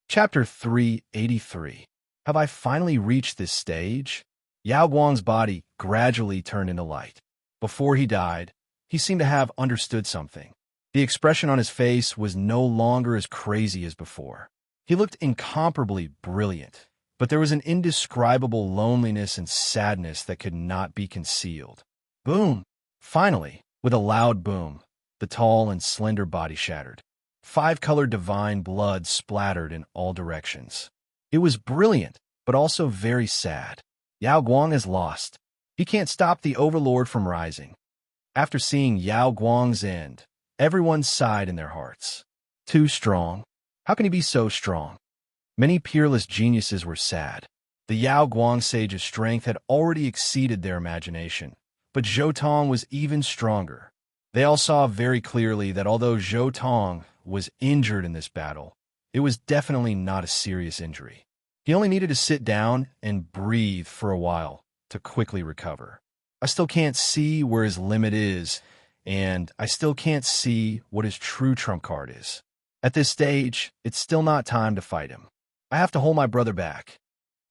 Chapter 383. Have I finally reached this stage? Yao Guang's body gradually turned into light. Before he died, he seemed to have understood something. The expression on his face was no longer as crazy as before. He looked incomparably brilliant, but there was an indescribable loneliness and sadness that could not be concealed. Boom! Finally, with a loud boom, the tall and slender body shattered. Five-colored divine blood splattered in all directions. It was brilliant, but also very sad. Yao Guang is lost. He can't stop the Overlord from rising. After seeing Yao Guang's end, everyone sighed in their hearts. Too strong? How can he be so strong? Many peerless geniuses were sad. The Yao Guang sage's strength had already exceeded their imagination, but Zhou Tong was even stronger. They all saw very clearly that although Zhou Tong was injured in this battle, it was definitely not a serious injury. He only needed to sit down and breathe for a while to quickly recover. I still can't see where his limit is, and I still can't see what his true trump card is. At this stage, it's still not time to fight him. I have to hold my brother back.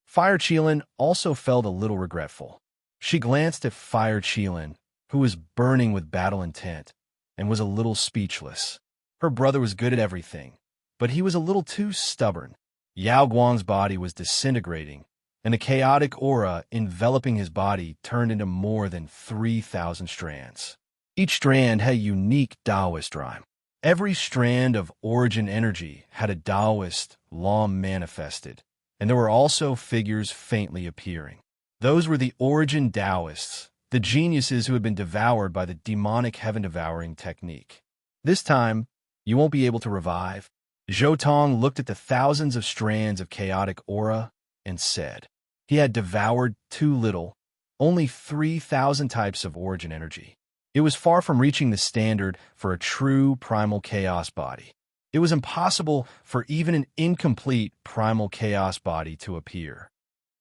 Fire Qilin also felt a little regretful. She glanced at Fire Qilin, who was burning with battle intent, and was a little speechless. Her brother was good at everything, but he was a little too stubborn. Yao Guang's body was disintegrating, and the chaotic aura enveloping his body turned into more than 3,000 strands. Each strand had a unique Taoist rhyme. Every strand of origin energy had a Taoist law manifested, and there were also figures faintly appearing. Those were the origin Taoists, the geniuses who had been devoured by the demonic heaven-devouring technique. This time, you won't be able to revive. Zhou Tong looked at the thousands of strands of chaotic aura and said, he had devoured too little, only 3,000 types of origin energy. It was far from reaching the standard for a true primal chaos body. It was impossible for even an incomplete primal chaos body to appear.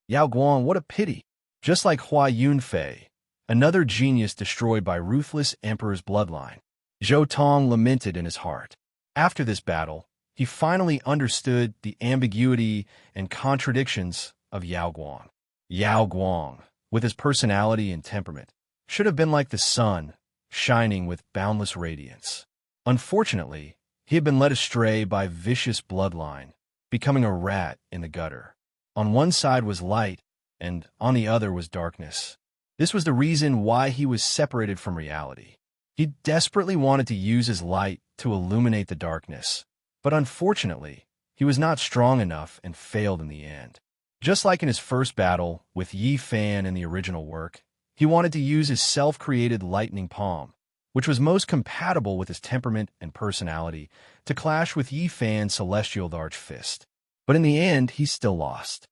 Yao Guang, what a pity. Just like Hua Yunfei, another genius destroyed by ruthless emperor's bloodline, Zhou Tong lamented in his heart. After this battle, he finally understood the ambiguity and contradictions of Yao Guang. Yao Guang, with his personality and temperament, should have been like the sun, shining with boundless radiance. Unfortunately, he had been led astray by vicious bloodline, becoming a rat in the gutter. On one side was light, and on the other was darkness. This was the reason why he was separated from reality. He desperately wanted to use his light to illuminate the darkness, but unfortunately, he was not strong enough and failed in the end. Just like in his first battle with Yi Fan in the original work, he wanted to use his self-created lightning palm, which was most compatible with his temperament and personality, to clash with Yi Fan's celestial large fist. But in the end, he still lost.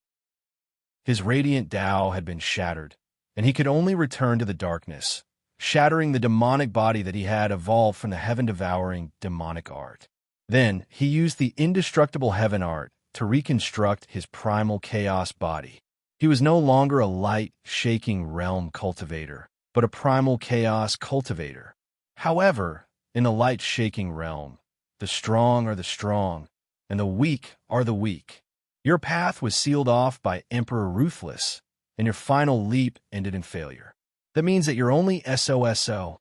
His radiant Tao had been shattered, and he could only return to the darkness, shattering the demonic body that he had evolved from the heaven-devouring demonic art. Then, he used the indestructible heaven art to reconstruct his primal chaos body. He was no longer a light-shaking realm cultivator, but a primal chaos cultivator. However, in the light-shaking realm, the strong are the strong, and the weak are the weak. Your path was sealed off by Emperor Ruthless, and your final leap ended in failure. That means that you're only SOSO.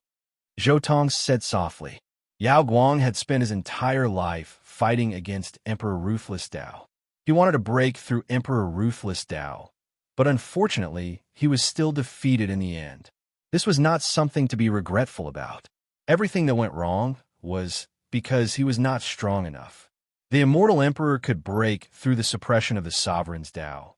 Zhou Tong said softly. Yao Guang had spent his entire life fighting against Emperor Ruthless Tao. He wanted to break through Emperor Ruthless Tao, but unfortunately, he was still defeated in the end. This was not something to be regretful about. Everything that went wrong was because he was not strong enough. The immortal emperor could break through the suppression of the sovereign's Tao.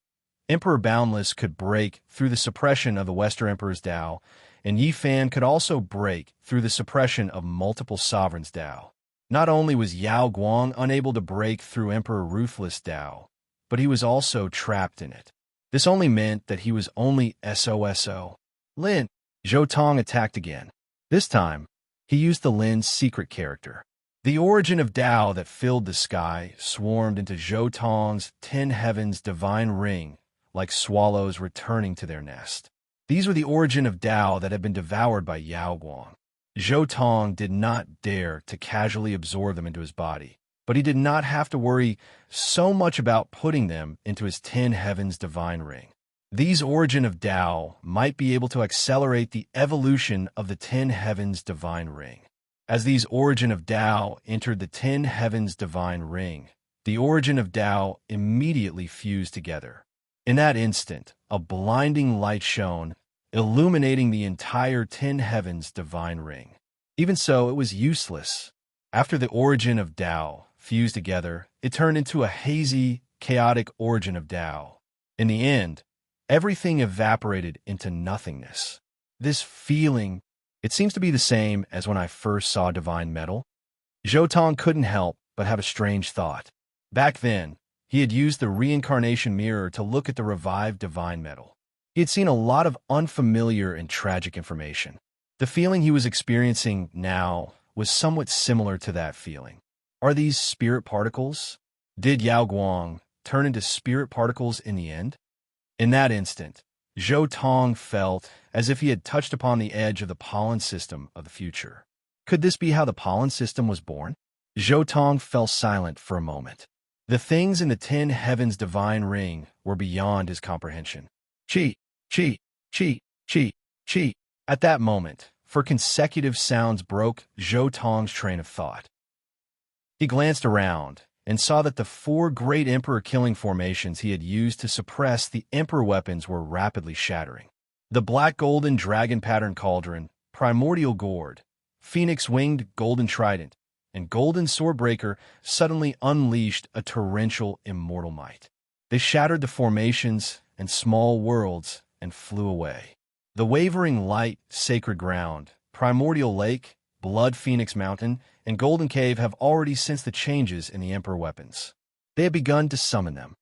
Emperor Boundless could break through the suppression of the Western Emperor's Tao, and Yi Fan could also break through the suppression of multiple sovereigns' Tao. Not only was Yao Guang unable to break through Emperor Ruthless Tao, but he was also trapped in it. This only meant that he was only SOSO. Lin. Zhou Tong attacked again. This time, he used the Lin's secret character. The origin of Tao that filled the sky swarmed into Zhou Tong's 10 heavens divine ring like swallows returning to their nest. These were the origin of Tao that had been devoured by Yao Guang. Zhou Tong did not dare to casually absorb them into his body, but he did not have to worry so much about putting them into his 10 heavens divine ring. These origin of Tao might be able to accelerate the evolution of the 10 heavens divine ring. As these origin of Tao entered the 10 heavens divine ring, the origin of Tao immediately fused together. In that instant, a blinding light shone, illuminating the entire 10 heavens divine ring. Even so, it was useless. After the origin of Tao fused together, it turned into a hazy, chaotic origin of Tao. In the end, everything evaporated into nothingness. This feeling, it seems to be the same as when I first saw divine metal. Zhou Tong couldn't help but have a strange thought. Back then, he had used the reincarnation mirror to look at the revived divine metal. He had seen a lot of unfamiliar and tragic information. The feeling he was experiencing now was somewhat similar to that feeling. Are these spirit particles? Did Yao Guang turn into spirit particles in the end? In that instant, Zhou Tong felt as if he had touched upon the edge of the pollen system of the future. Could this be how the pollen system was born? Zhou Tong fell silent for a moment. The things in the 10 heavens divine ring were beyond his comprehension. Chi, chi, chi, chi, chi. At that moment, for consecutive sounds broke Zhou Tong's train of thought. He glanced around and saw that the 4 great emperor killing formations he had used to suppress the emperor weapons were rapidly shattering. The black golden dragon pattern cauldron, primordial gourd, phoenix-winged golden trident, and golden swordbreaker suddenly unleashed a torrential immortal might. They shattered the formations and small worlds and flew away. The wavering light, sacred ground, primordial lake, blood phoenix mountain, and golden cave have already sensed the changes in the emperor weapons. They have begun to summon them.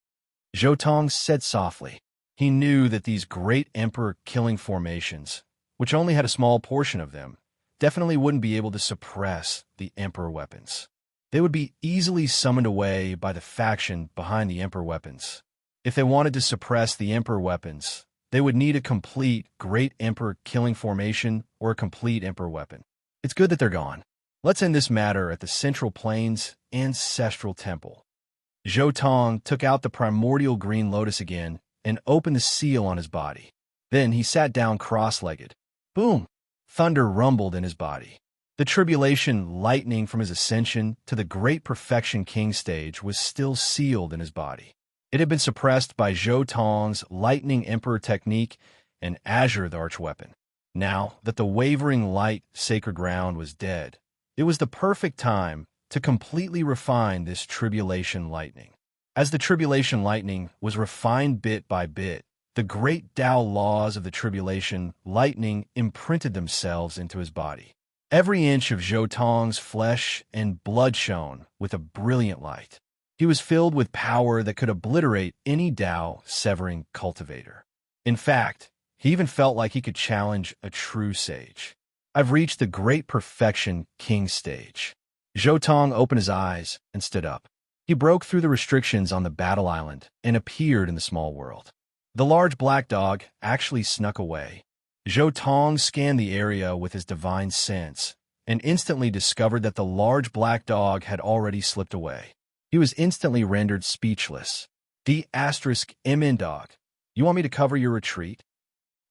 Zhou Tong said softly. He knew that these great emperor killing formations, which only had a small portion of them, definitely wouldn't be able to suppress the emperor weapons. They would be easily summoned away by the faction behind the emperor weapons. If they wanted to suppress the emperor weapons, they would need a complete great emperor killing formation or a complete emperor weapon. It's good that they're gone. Let's end this matter at the Central Plains Ancestral Temple. Zhou Tong took out the primordial green lotus again and opened the seal on his body. Then he sat down cross-legged. Boom! Thunder rumbled in his body. The tribulation lightning from his ascension to the great perfection king stage was still sealed in his body. It had been suppressed by Zhou Tong's lightning emperor technique and azure the archweapon. Now that the wavering light sacred ground was dead, it was the perfect time to completely refine this tribulation lightning. As the tribulation lightning was refined bit by bit, the great Tao laws of the tribulation lightning imprinted themselves into his body. Every inch of Zhou Tong's flesh and blood shone with a brilliant light. He was filled with power that could obliterate any Tao-severing cultivator. In fact, he even felt like he could challenge a true sage. I've reached the great perfection king stage. Zhou Tong opened his eyes and stood up. He broke through the restrictions on the battle island and appeared in the small world. The large black dog actually snuck away. Zhou Tong scanned the area with his divine sense and instantly discovered that the large black dog had already slipped away. He was instantly rendered speechless. D*MN dog, you want me to cover your retreat?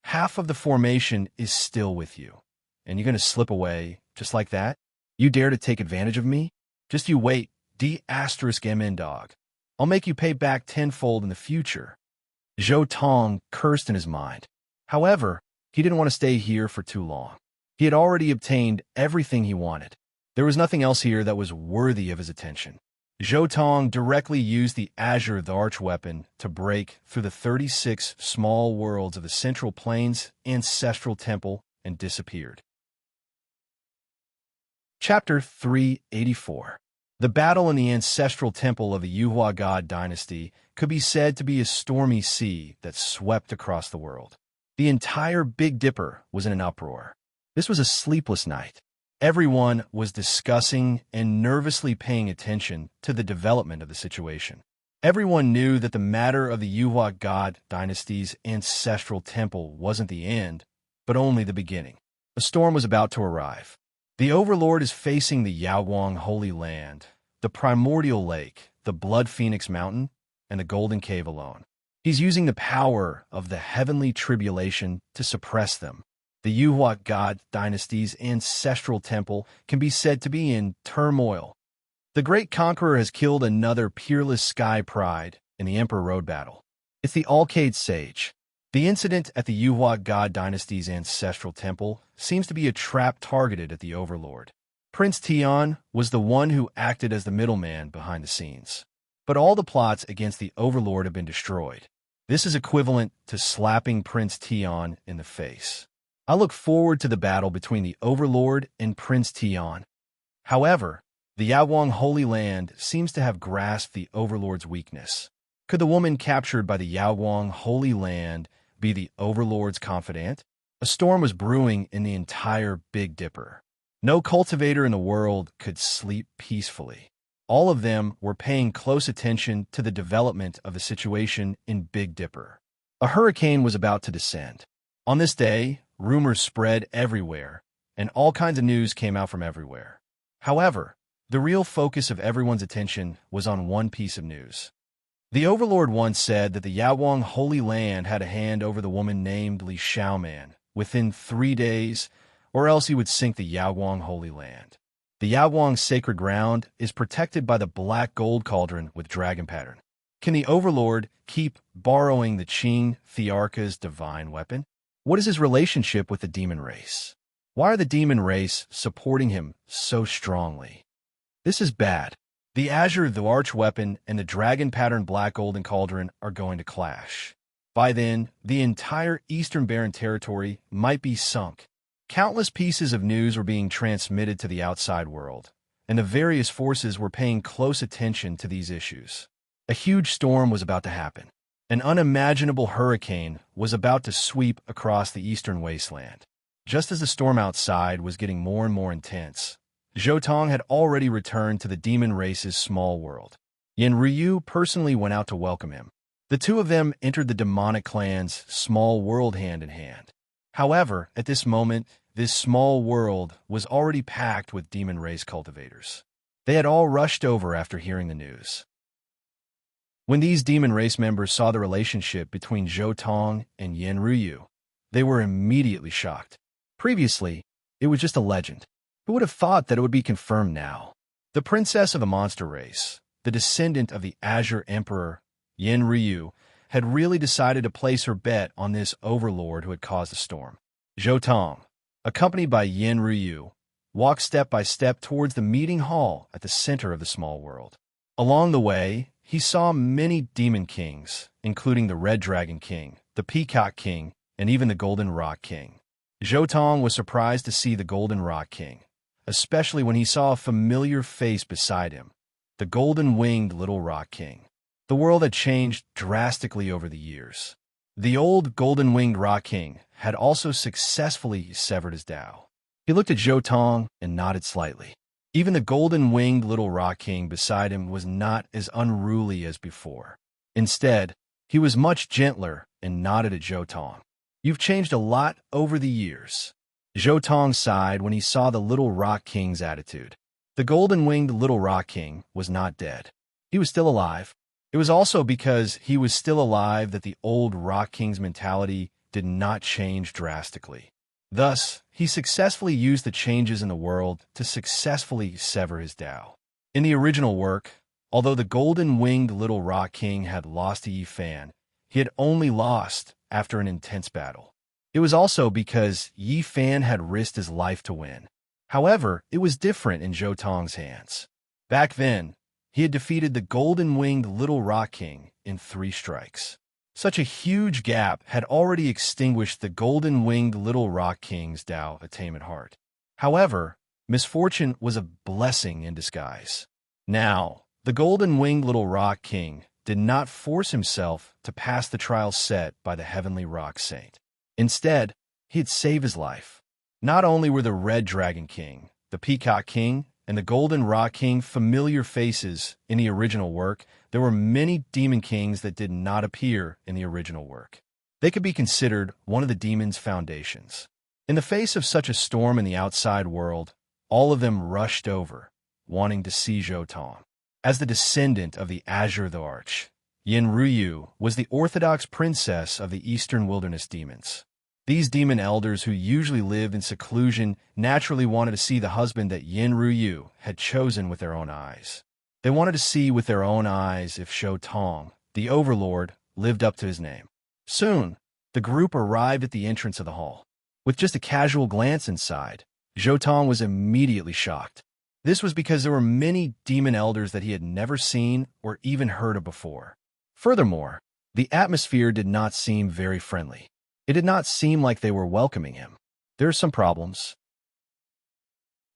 Half of the formation is still with you, and you're going to slip away just like that? You dare to take advantage of me? Just you wait, D*MN dog. I'll make you pay back tenfold in the future. Zhou Tong cursed in his mind. However, he didn't want to stay here for too long. He had already obtained everything he wanted. There was nothing else here that was worthy of his attention. Zhou Tong directly used the azure the archweapon to break through the 36 small worlds of the Central Plains Ancestral Temple and disappeared. Chapter 384. The battle in the Ancestral Temple of the Yuhua God dynasty could be said to be a stormy sea that swept across the world. The entire Big Dipper was in an uproar. This was a sleepless night. Everyone was discussing and nervously paying attention to the development of the situation. Everyone knew that the matter of the Yuhua God dynasty's ancestral temple wasn't the end, but only the beginning. A storm was about to arrive. The Overlord is facing the Yaoguang Holy Land, the primordial lake, the blood phoenix mountain, and the golden cave alone. He's using the power of the heavenly tribulation to suppress them. The Yuhua god dynasty's ancestral temple can be said to be in turmoil. The great conqueror has killed another peerless sky pride in the Emperor Road battle. It's the Alcade Sage. The incident at the Yuhua god dynasty's ancestral temple seems to be a trap targeted at the Overlord. Prince Tian was the one who acted as the middleman behind the scenes. But all the plots against the Overlord have been destroyed. This is equivalent to slapping Prince Tian in the face. I look forward to the battle between the Overlord and Prince Tian. However, the Yawang Holy Land seems to have grasped the Overlord's weakness. Could the woman captured by the Yawang Holy Land be the Overlord's confidant? A storm was brewing in the entire Big Dipper. No cultivator in the world could sleep peacefully. All of them were paying close attention to the development of the situation in Big Dipper. A hurricane was about to descend. On this day, rumors spread everywhere, and all kinds of news came out from everywhere. However, the real focus of everyone's attention was on one piece of news. The Overlord once said that the Yawang Holy Land had a hand over the woman named Li Xiaoman within 3 days, or else he would sink the Yawang Holy Land. The Yawang sacred ground is protected by the black gold cauldron with dragon pattern. Can the Overlord keep borrowing the Qing Thearka's divine weapon? What is his relationship with the demon race? Why are the demon race supporting him so strongly? This is bad. The Azure the Arch weapon and the dragon pattern black golden cauldron are going to clash. By then, the entire Eastern Barren territory might be sunk. Countless pieces of news were being transmitted to the outside world, and the various forces were paying close attention to these issues. A huge storm was about to happen. An unimaginable hurricane was about to sweep across the eastern wasteland. Just as the storm outside was getting more and more intense, Zhou Tong had already returned to the demon race's small world. Yan Ryu personally went out to welcome him. The two of them entered the demonic clan's small world hand in hand. However, at this moment, this small world was already packed with demon race cultivators. They had all rushed over after hearing the news. When these demon race members saw the relationship between Zhou Tong and Yan Ryu, they were immediately shocked. Previously, it was just a legend. Who would have thought that it would be confirmed now? The princess of the monster race, the descendant of the Azure Emperor, Yan Ryu, had really decided to place her bet on this overlord who had caused the storm. Zhou Tong, accompanied by Yan Ryu, walked step by step towards the meeting hall at the center of the small world. Along the way, he saw many demon kings, including the Red Dragon King, the Peacock King, and even the Golden Rock King. Zhou Tong was surprised to see the Golden Rock King, especially when he saw a familiar face beside him, the golden-winged Little Rock King. The world had changed drastically over the years. The old golden-winged Rock King had also successfully severed his Tao. He looked at Zhou Tong and nodded slightly. Even the golden-winged Little Rock King beside him was not as unruly as before. Instead, he was much gentler and nodded at Zhou Tong. "You've changed a lot over the years." Zhou Tong sighed when he saw the Little Rock King's attitude. The golden-winged Little Rock King was not dead. He was still alive. It was also because he was still alive that the old Rock King's mentality did not change drastically. Thus, he successfully used the changes in the world to successfully sever his Tao. In the original work, although the golden-winged Little Rock King had lost to Yi Fan, he had only lost after an intense battle. It was also because Yi Fan had risked his life to win. However, it was different in Zhou Tong's hands. Back then, he had defeated the golden-winged Little Rock King in 3 strikes. Such a huge gap had already extinguished the golden-winged Little Rock King's Tao attainment heart. However, misfortune was a blessing in disguise. Now, the golden-winged Little Rock King did not force himself to pass the trial set by the Heavenly Rock Saint. Instead, he had saved his life. Not only were the Red Dragon King, the Peacock King, and the Golden Rock King familiar faces in the original work, there were many demon kings that did not appear in the original work. They could be considered one of the demon's foundations. In the face of such a storm in the outside world, all of them rushed over, wanting to see Zhou Tong. As the descendant of the Azure the Arch, Yin Ruyu was the orthodox princess of the eastern wilderness demons. These demon elders who usually lived in seclusion naturally wanted to see the husband that Yin Ruyu had chosen with their own eyes. They wanted to see with their own eyes if Shou Tong, the overlord, lived up to his name. Soon, the group arrived at the entrance of the hall. With just a casual glance inside, Zhou Tong was immediately shocked. This was because there were many demon elders that he had never seen or even heard of before. Furthermore, the atmosphere did not seem very friendly. It did not seem like they were welcoming him. There are some problems.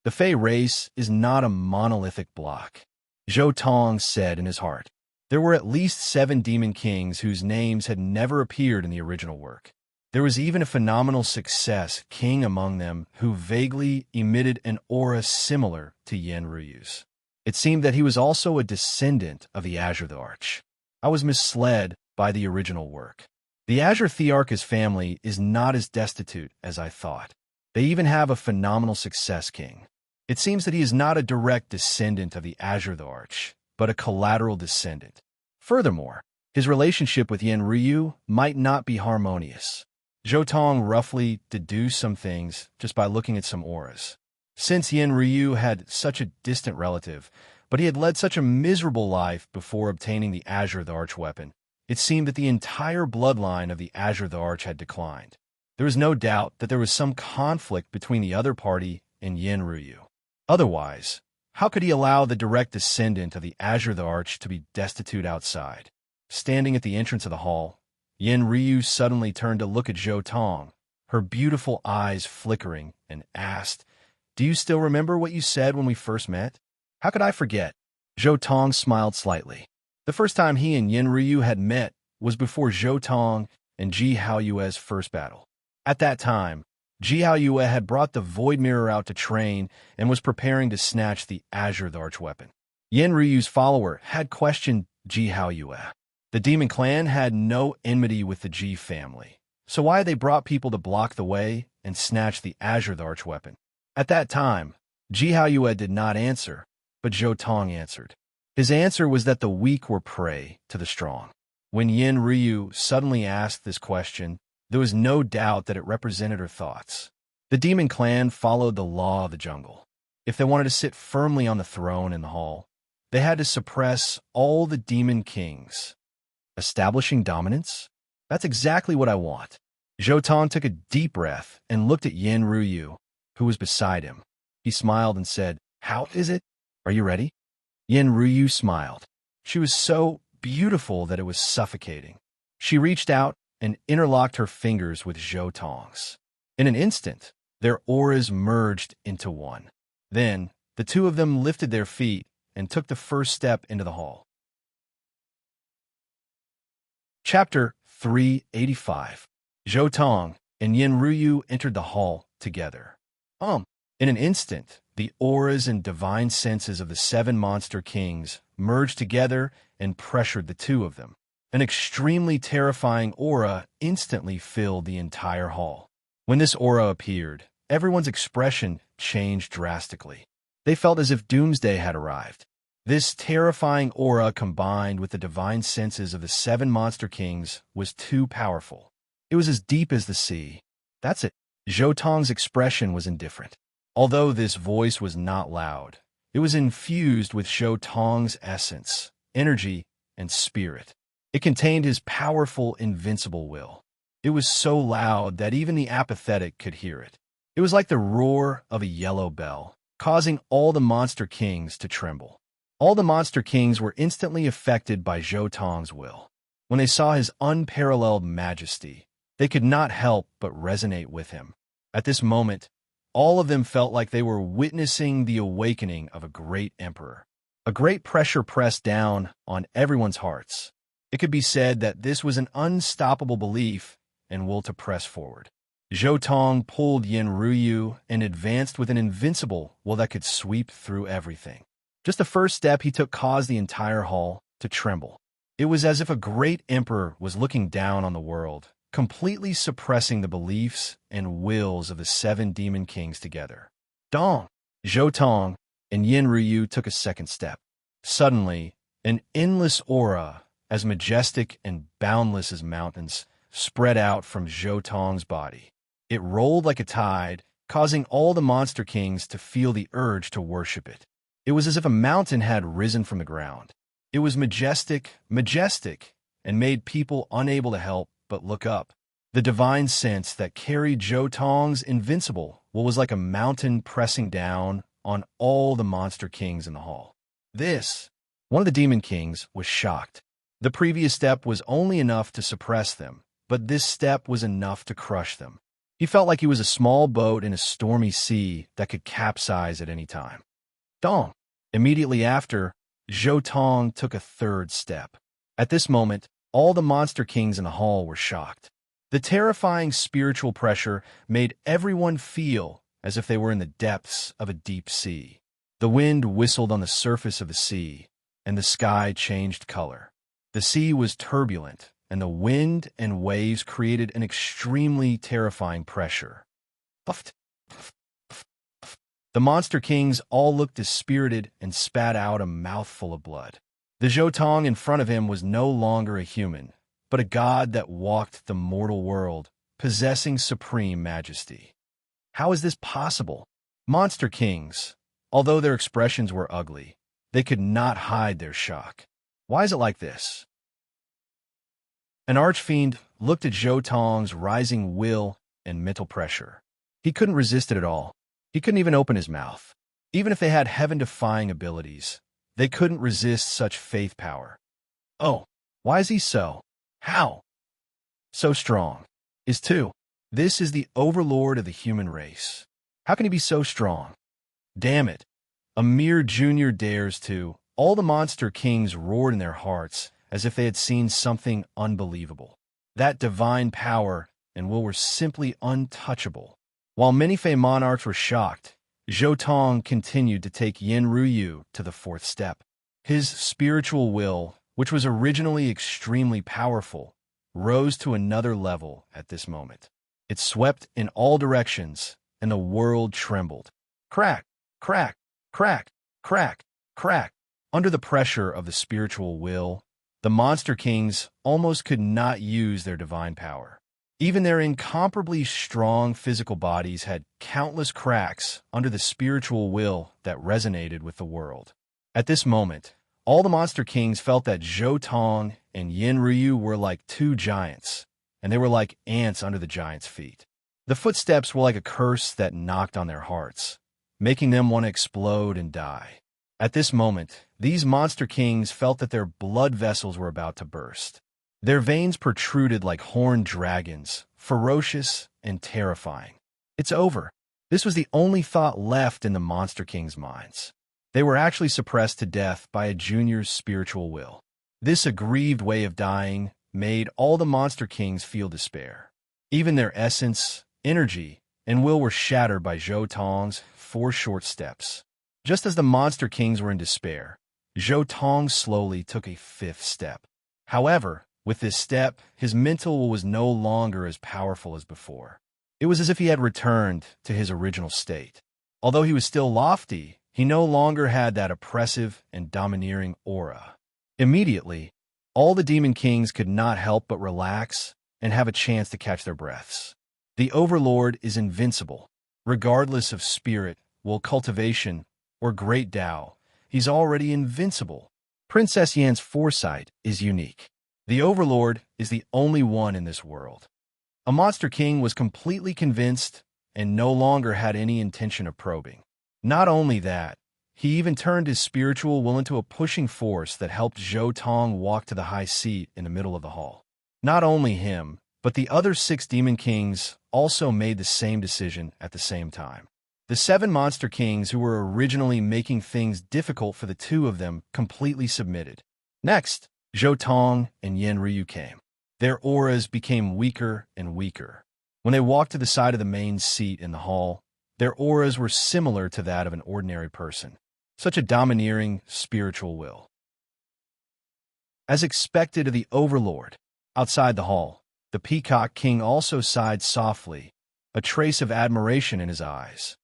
The Fey race is not a monolithic block, Zhou Tong said in his heart. There were at least 7 demon kings whose names had never appeared in the original work. There was even a phenomenal success king among them who vaguely emitted an aura similar to Yin Ruyu's. It seemed that he was also a descendant of the Azure the Arch. I was misled by the original work. The Azure Thearch's family is not as destitute as I thought. They even have a phenomenal success king. It seems that he is not a direct descendant of the Azure the Arch, but a collateral descendant. Furthermore, his relationship with Yin Ryu might not be harmonious. Zhou Tong roughly deduced some things just by looking at some auras. Since Yin Ryu had such a distant relative, but he had led such a miserable life before obtaining the Azure the Arch weapon, it seemed that the entire bloodline of the Azure the Arch had declined. There was no doubt that there was some conflict between the other party and Yin Ryu. Otherwise, how could he allow the direct descendant of the Azure the Arch to be destitute outside? Standing at the entrance of the hall, Yin Ryu suddenly turned to look at Zhou Tong, her beautiful eyes flickering, and asked, "Do you still remember what you said when we first met?" "How could I forget?" Zhou Tong smiled slightly. The first time he and Yin Ryu had met was before Zhou Tong and Ji Haoyue's first battle. At that time, Ji Haoyue had brought the Void Mirror out to train and was preparing to snatch the Azure the Arch weapon. Yin Ryu's follower had questioned Ji Haoyue. The demon clan had no enmity with the Ji family, so why had they brought people to block the way and snatch the Azure the Arch weapon? At that time, Ji Haoyue did not answer, but Zhou Tong answered. His answer was that the weak were prey to the strong. When Yin Ryu suddenly asked this question, there was no doubt that it represented her thoughts. The demon clan followed the law of the jungle. If they wanted to sit firmly on the throne in the hall, they had to suppress all the demon kings. Establishing dominance? That's exactly what I want. Zhou Tong took a deep breath and looked at Yin Ryu, who was beside him. He smiled and said, "How is it? Are you ready?" Yin Ryu smiled. She was so beautiful that it was suffocating. She reached out and interlocked her fingers with Zhou Tong's. In an instant, their auras merged into one. Then, the two of them lifted their feet and took the first step into the hall. Chapter 385. Zhou Tong and Yin Ryu entered the hall together. In an instant, the auras and divine senses of the 7 monster kings merged together and pressured the two of them. An extremely terrifying aura instantly filled the entire hall. When this aura appeared, everyone's expression changed drastically. They felt as if doomsday had arrived. This terrifying aura combined with the divine senses of the 7 monster kings was too powerful. It was as deep as the sea. That's it. Zhou Tong's expression was indifferent. Although this voice was not loud, it was infused with Zhou Tong's essence, energy, and spirit. It contained his powerful, invincible will. It was so loud that even the apathetic could hear it. It was like the roar of a yellow bell, causing all the monster kings to tremble. All the monster kings were instantly affected by Zhou Tong's will. When they saw his unparalleled majesty, they could not help but resonate with him. At this moment, all of them felt like they were witnessing the awakening of a great emperor. A great pressure pressed down on everyone's hearts. It could be said that this was an unstoppable belief and will to press forward. Zhou Tong pulled Yin Ryu and advanced with an invincible will that could sweep through everything. Just the first step he took caused the entire hall to tremble. It was as if a great emperor was looking down on the world, completely suppressing the beliefs and wills of the 7 demon kings together. Dong! Zhou Tong and Yin Ryu took a second step. Suddenly, an endless aura, as majestic and boundless as mountains, spread out from Zhou Tong's body. It rolled like a tide, causing all the monster kings to feel the urge to worship it. It was as if a mountain had risen from the ground. It was majestic, majestic, and made people unable to help but look up. The divine sense that carried Zhou Tong's invincible was like a mountain pressing down on all the monster kings in the hall. One of the demon kings was shocked. The previous step was only enough to suppress them, but this step was enough to crush them. He felt like he was a small boat in a stormy sea that could capsize at any time. Dong! Immediately after, Zhou Tong took a third step. At this moment, all the monster kings in the hall were shocked. The terrifying spiritual pressure made everyone feel as if they were in the depths of a deep sea. The wind whistled on the surface of the sea, and the sky changed color. The sea was turbulent, and the wind and waves created an extremely terrifying pressure. The monster kings all looked dispirited and spat out a mouthful of blood. The Zhou Tong in front of him was no longer a human, but a god that walked the mortal world, possessing supreme majesty. How is this possible? Monster kings, although their expressions were ugly, they could not hide their shock. Why is it like this? An archfiend looked at Zhou Tong's rising will and mental pressure. He couldn't resist it at all. He couldn't even open his mouth. Even if they had heaven-defying abilities, they couldn't resist such faith power. Oh, why is he so? How? So strong. This is the overlord of the human race. How can he be so strong? Damn it. A mere junior dares to. All the monster kings roared in their hearts as if they had seen something unbelievable. That divine power and will were simply untouchable. While many Fey monarchs were shocked, Zhou Tong continued to take Yin Ruyu to the fourth step. His spiritual will, which was originally extremely powerful, rose to another level at this moment. It swept in all directions, and the world trembled. Crack, crack, crack, crack, crack. Under the pressure of the spiritual will, the monster kings almost could not use their divine power. Even their incomparably strong physical bodies had countless cracks under the spiritual will that resonated with the world. At this moment, all the monster kings felt that Zhou Tong and Yin Ryu were like two giants, and they were like ants under the giants' feet. The footsteps were like a curse that knocked on their hearts, making them want to explode and die. At this moment, these monster kings felt that their blood vessels were about to burst. Their veins protruded like horned dragons, ferocious and terrifying. It's over. This was the only thought left in the monster kings' minds. They were actually suppressed to death by a junior's spiritual will. This aggrieved way of dying made all the monster kings feel despair. Even their essence, energy, and will were shattered by Zhou Tong's 4 short steps. Just as the monster kings were in despair, Zhou Tong slowly took a 5th step. However, with this step, his mental will was no longer as powerful as before. It was as if he had returned to his original state. Although he was still lofty, he no longer had that oppressive and domineering aura. Immediately, all the demon kings could not help but relax and have a chance to catch their breaths. The Overlord is invincible. Regardless of spirit, will, cultivation, or great Tao, he's already invincible. Princess Yan's foresight is unique. The Overlord is the only one in this world. A monster king was completely convinced and no longer had any intention of probing. Not only that, he even turned his spiritual will into a pushing force that helped Zhou Tong walk to the high seat in the middle of the hall. Not only him, but the other 6 demon kings also made the same decision at the same time. The 7 monster kings who were originally making things difficult for the 2 of them completely submitted. Next, Zhou Tong and Yin Ryu came. Their auras became weaker and weaker. When they walked to the side of the main seat in the hall, their auras were similar to that of an ordinary person. Such a domineering spiritual will. As expected of the Overlord, outside the hall, the Peacock King also sighed softly, a trace of admiration in his eyes,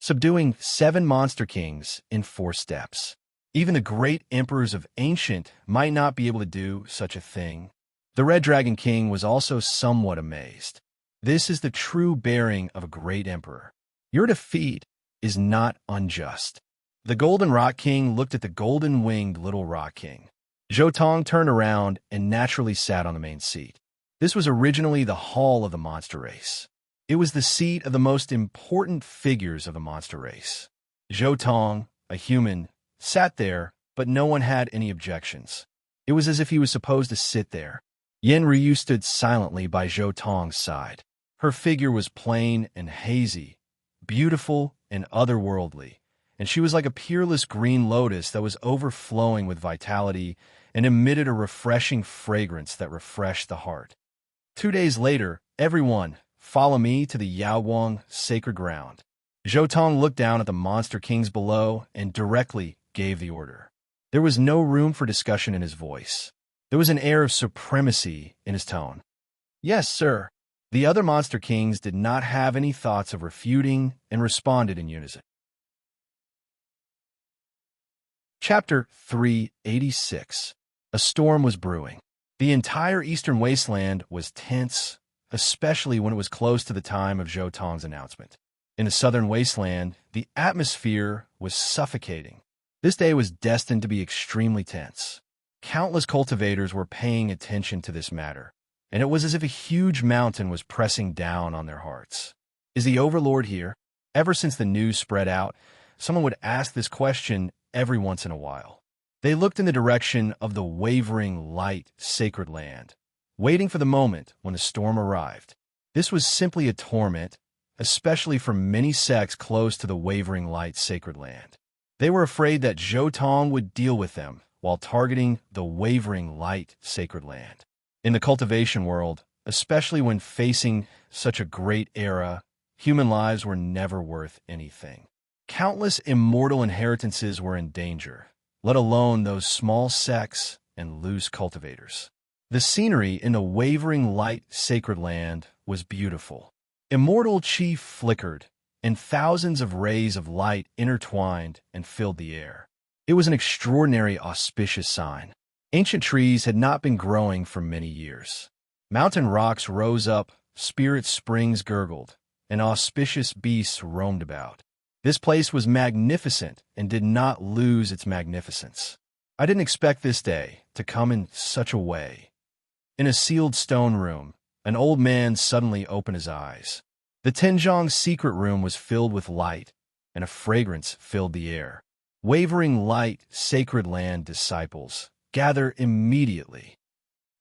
subduing 7 monster kings in 4 steps. Even the great emperors of ancient might not be able to do such a thing. The Red Dragon King was also somewhat amazed. This is the true bearing of a great emperor. Your defeat is not unjust. The Golden Rock King looked at the golden-winged Little Rock King. Zhou Tong turned around and naturally sat on the main seat. This was originally the hall of the monster race. It was the seat of the most important figures of the monster race. Zhou Tong, a human, sat there, but no one had any objections. It was as if he was supposed to sit there. Yen Ryu stood silently by Zhou Tong's side. Her figure was plain and hazy, beautiful and otherworldly, and she was like a peerless green lotus that was overflowing with vitality and emitted a refreshing fragrance that refreshed the heart. 2 days later, everyone, follow me to the Yaowang sacred ground. Zhou Tong looked down at the monster kings below and directly gave the order. There was no room for discussion in his voice. There was an air of supremacy in his tone. Yes, sir. The other monster kings did not have any thoughts of refuting and responded in unison. Chapter 386. A storm was brewing. The entire eastern wasteland was tense, especially when it was close to the time of Zhou Tong's announcement. In the southern wasteland, the atmosphere was suffocating. This day was destined to be extremely tense. Countless cultivators were paying attention to this matter, and it was as if a huge mountain was pressing down on their hearts. Is the Overlord here? Ever since the news spread out, someone would ask this question every once in a while. They looked in the direction of the wavering light sacred land, waiting for the moment when the storm arrived. This was simply a torment, especially for many sects close to the wavering light sacred land. They were afraid that Zhou Tong would deal with them while targeting the wavering light sacred land. In the cultivation world, especially when facing such a great era, human lives were never worth anything. Countless immortal inheritances were in danger, let alone those small sects and loose cultivators. The scenery in the wavering light sacred land was beautiful. Immortal chi flickered, and thousands of rays of light intertwined and filled the air. It was an extraordinary auspicious sign. Ancient trees had not been growing for many years. Mountain rocks rose up, spirit springs gurgled, and auspicious beasts roamed about. This place was magnificent and did not lose its magnificence. I didn't expect this day to come in such a way. In a sealed stone room, an old man suddenly opened his eyes. The Tenjiang secret room was filled with light, and a fragrance filled the air. Wavering light, sacred land disciples, gather immediately.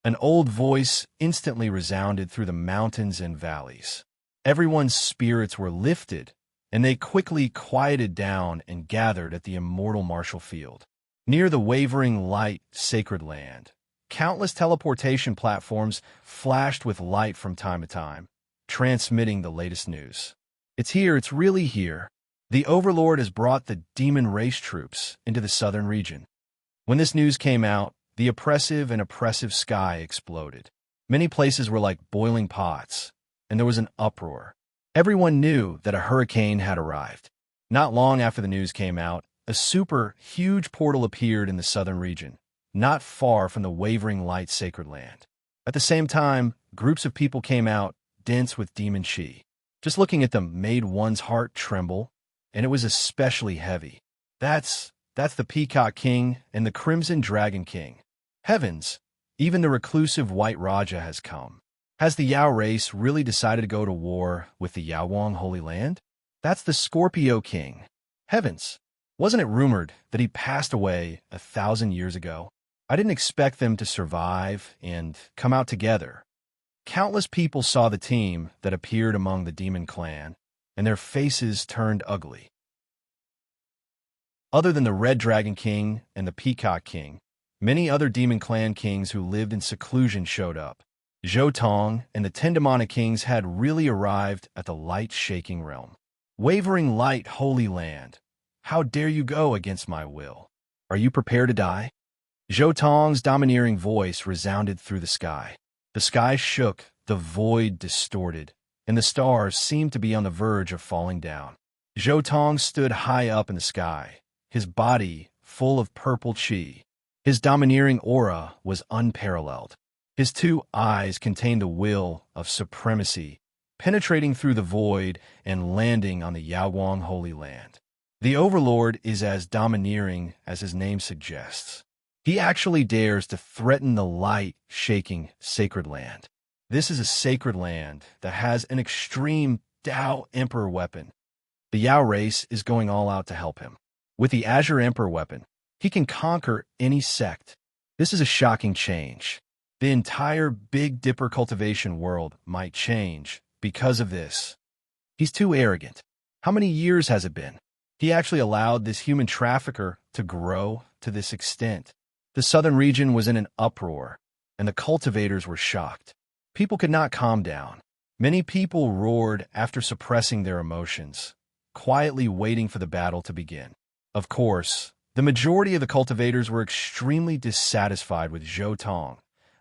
An old voice instantly resounded through the mountains and valleys. Everyone's spirits were lifted, and they quickly quieted down and gathered at the immortal martial field. Near the wavering light, sacred land, countless teleportation platforms flashed with light from time to time, transmitting the latest news. It's here, it's really here. The Overlord has brought the demon race troops into the southern region. When this news came out, the oppressive sky exploded. Many places were like boiling pots, and there was an uproar. Everyone knew that a hurricane had arrived. Not long after the news came out, a super huge portal appeared in the southern region, not far from the wavering light sacred land. At the same time, groups of people came out, dense with demon chi. Just looking at them made one's heart tremble, and it was especially heavy. That's the Peacock King and the Crimson Dragon King. Heavens, even the reclusive White Raja has come. Has the Yao race really decided to go to war with the Yaowang Holy Land? That's the Scorpio King. Heavens, wasn't it rumored that he passed away 1,000 years ago? I didn't expect them to survive and come out together. Countless people saw the team that appeared among the demon clan, and their faces turned ugly. Other than the Red Dragon King and the Peacock King, many other demon clan kings who lived in seclusion showed up. Zhou Tong and the Ten Demonic Kings had really arrived at the light-shaking realm. Wavering light, holy land, how dare you go against my will? Are you prepared to die? Zhou Tong's domineering voice resounded through the sky. The sky shook, the void distorted, and the stars seemed to be on the verge of falling down. Zhou Tong stood high up in the sky, his body full of purple chi. His domineering aura was unparalleled. His two eyes contained the will of supremacy, penetrating through the void and landing on the Yaoguang Holy Land. The Overlord is as domineering as his name suggests. He actually dares to threaten the light-shaking sacred land. This is a sacred land that has an extreme Tao Emperor weapon. The Yao race is going all out to help him. With the Azure Emperor weapon, he can conquer any sect. This is a shocking change. The entire Big Dipper cultivation world might change because of this. He's too arrogant. How many years has it been? He actually allowed this human trafficker to grow to this extent. The southern region was in an uproar, and the cultivators were shocked. People could not calm down. Many people roared after suppressing their emotions, quietly waiting for the battle to begin. Of course, the majority of the cultivators were extremely dissatisfied with Zhou Tong,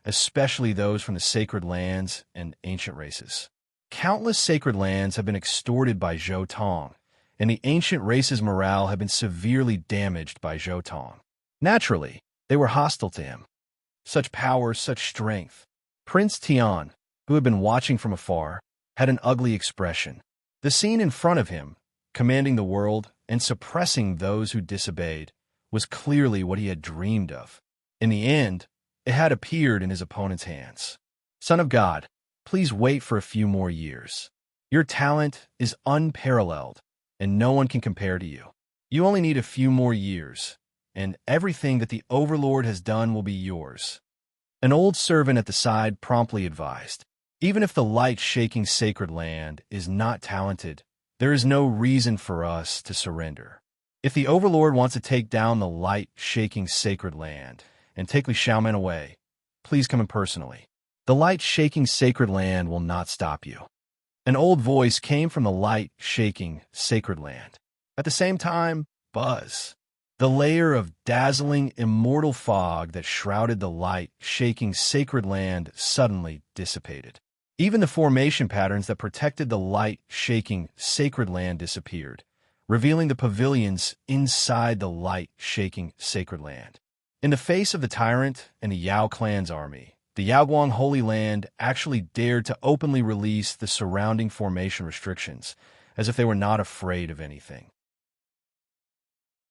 especially those from the sacred lands and ancient races. Countless sacred lands have been extorted by Zhou Tong, and the ancient race's morale had been severely damaged by Zhou Tong. Naturally, they were hostile to him. Such power, such strength. Prince Tian, who had been watching from afar, had an ugly expression. The scene in front of him, commanding the world and suppressing those who disobeyed, was clearly what he had dreamed of. In the end, it had appeared in his opponent's hands. Son of God, please wait for a few more years. Your talent is unparalleled, and no one can compare to you. You only need a few more years, and everything that the Overlord has done will be yours. An old servant at the side promptly advised, even if the light-shaking sacred land is not talented, there is no reason for us to surrender. If the Overlord wants to take down the light-shaking sacred land and take Li Xiaomen away, please come in personally. The light-shaking sacred land will not stop you. An old voice came from the light-shaking sacred land. At the same time, buzz. The layer of dazzling, immortal fog that shrouded the light-shaking sacred land suddenly dissipated. Even the formation patterns that protected the light-shaking sacred land disappeared, revealing the pavilions inside the light-shaking sacred land. In the face of the tyrant and the Yao clan's army, the Yaoguang Holy Land actually dared to openly release the surrounding formation restrictions, as if they were not afraid of anything.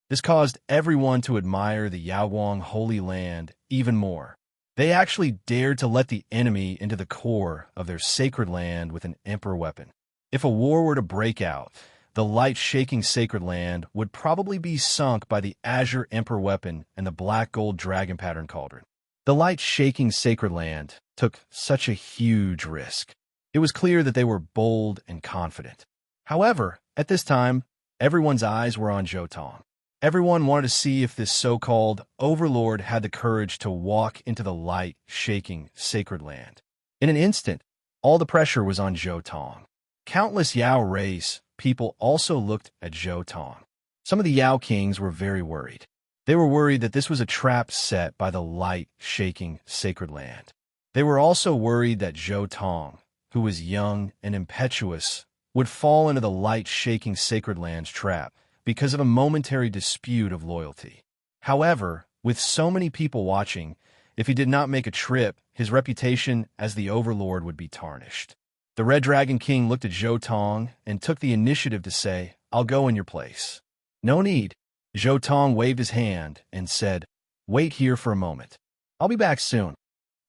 This caused everyone to admire the Yaoguang Holy Land even more. They actually dared to let the enemy into the core of their sacred land with an emperor weapon. If a war were to break out, the light-shaking sacred land would probably be sunk by the Azure Emperor weapon and the black gold dragon pattern cauldron. The light-shaking sacred land took such a huge risk. It was clear that they were bold and confident. However, at this time, everyone's eyes were on Zhou Tong. Everyone wanted to see if this so-called Overlord had the courage to walk into the light-shaking sacred land. In an instant, all the pressure was on Zhou Tong. Countless Yao race people also looked at Zhou Tong. Some of the Yao kings were very worried. They were worried that this was a trap set by the light-shaking sacred land. They were also worried that Zhou Tong, who was young and impetuous, would fall into the light-shaking sacred land's trap because of a momentary dispute of loyalty. However, with so many people watching, if he did not make a trip, his reputation as the Overlord would be tarnished. The Red Dragon King looked at Zhou Tong and took the initiative to say, "I'll go in your place." "No need." Zhou Tong waved his hand and said, "Wait here for a moment. I'll be back soon."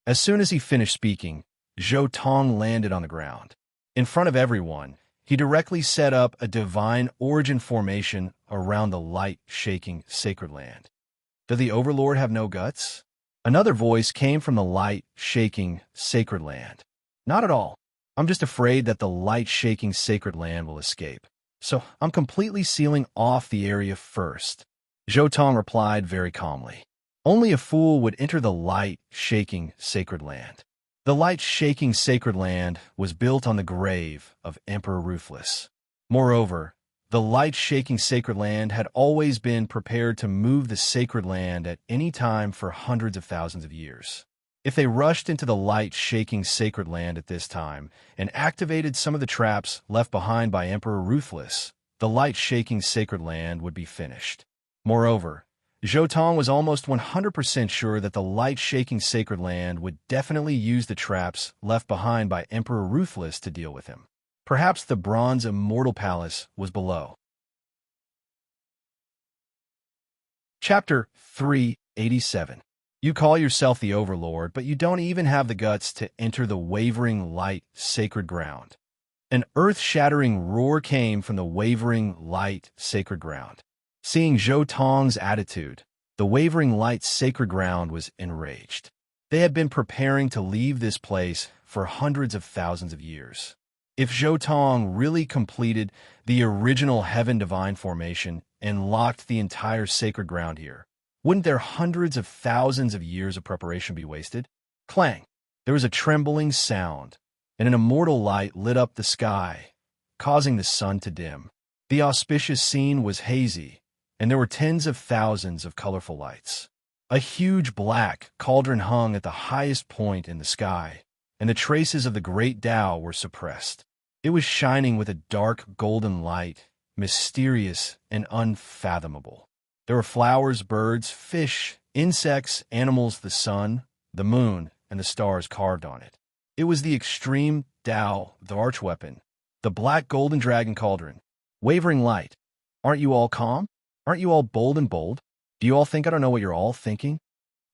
As soon as he finished speaking, Zhou Tong landed on the ground. In front of everyone, he directly set up a divine origin formation around the light-shaking sacred land. Did the Overlord have no guts? Another voice came from the light-shaking sacred land. "Not at all. I'm just afraid that the light-shaking sacred land will escape. So I'm completely sealing off the area first." Zhou Tong replied very calmly. Only a fool would enter the light-shaking sacred land. The light-shaking sacred land was built on the grave of Emperor Ruthless. Moreover, the light-shaking sacred land had always been prepared to move the sacred land at any time for hundreds of thousands of years. If they rushed into the light-shaking sacred land at this time and activated some of the traps left behind by Emperor Ruthless, the light-shaking sacred land would be finished. Moreover, Zhou Tong was almost 100% sure that the light-shaking sacred land would definitely use the traps left behind by Emperor Ruthless to deal with him. Perhaps the bronze immortal palace was below. Chapter 387. You call yourself the Overlord, but you don't even have the guts to enter the wavering light sacred ground. An earth-shattering roar came from the wavering light sacred ground. Seeing Zhou Tong's attitude, the wavering light sacred ground was enraged. They had been preparing to leave this place for hundreds of thousands of years. If Zhou Tong really completed the original Heaven Divine formation and locked the entire sacred ground here, wouldn't their hundreds of thousands of years of preparation be wasted? Clang! There was a trembling sound, and an immortal light lit up the sky, causing the sun to dim. The auspicious scene was hazy, and there were tens of thousands of colorful lights. A huge black cauldron hung at the highest point in the sky, and the traces of the great Tao were suppressed. It was shining with a dark golden light, mysterious and unfathomable. There were flowers, birds, fish, insects, animals, the sun, the moon, and the stars carved on it. It was the extreme Tao, the archweapon, the black golden dragon cauldron. Wavering light. Aren't you all calm? Aren't you all bold and bold? Do you all think I don't know what you're all thinking?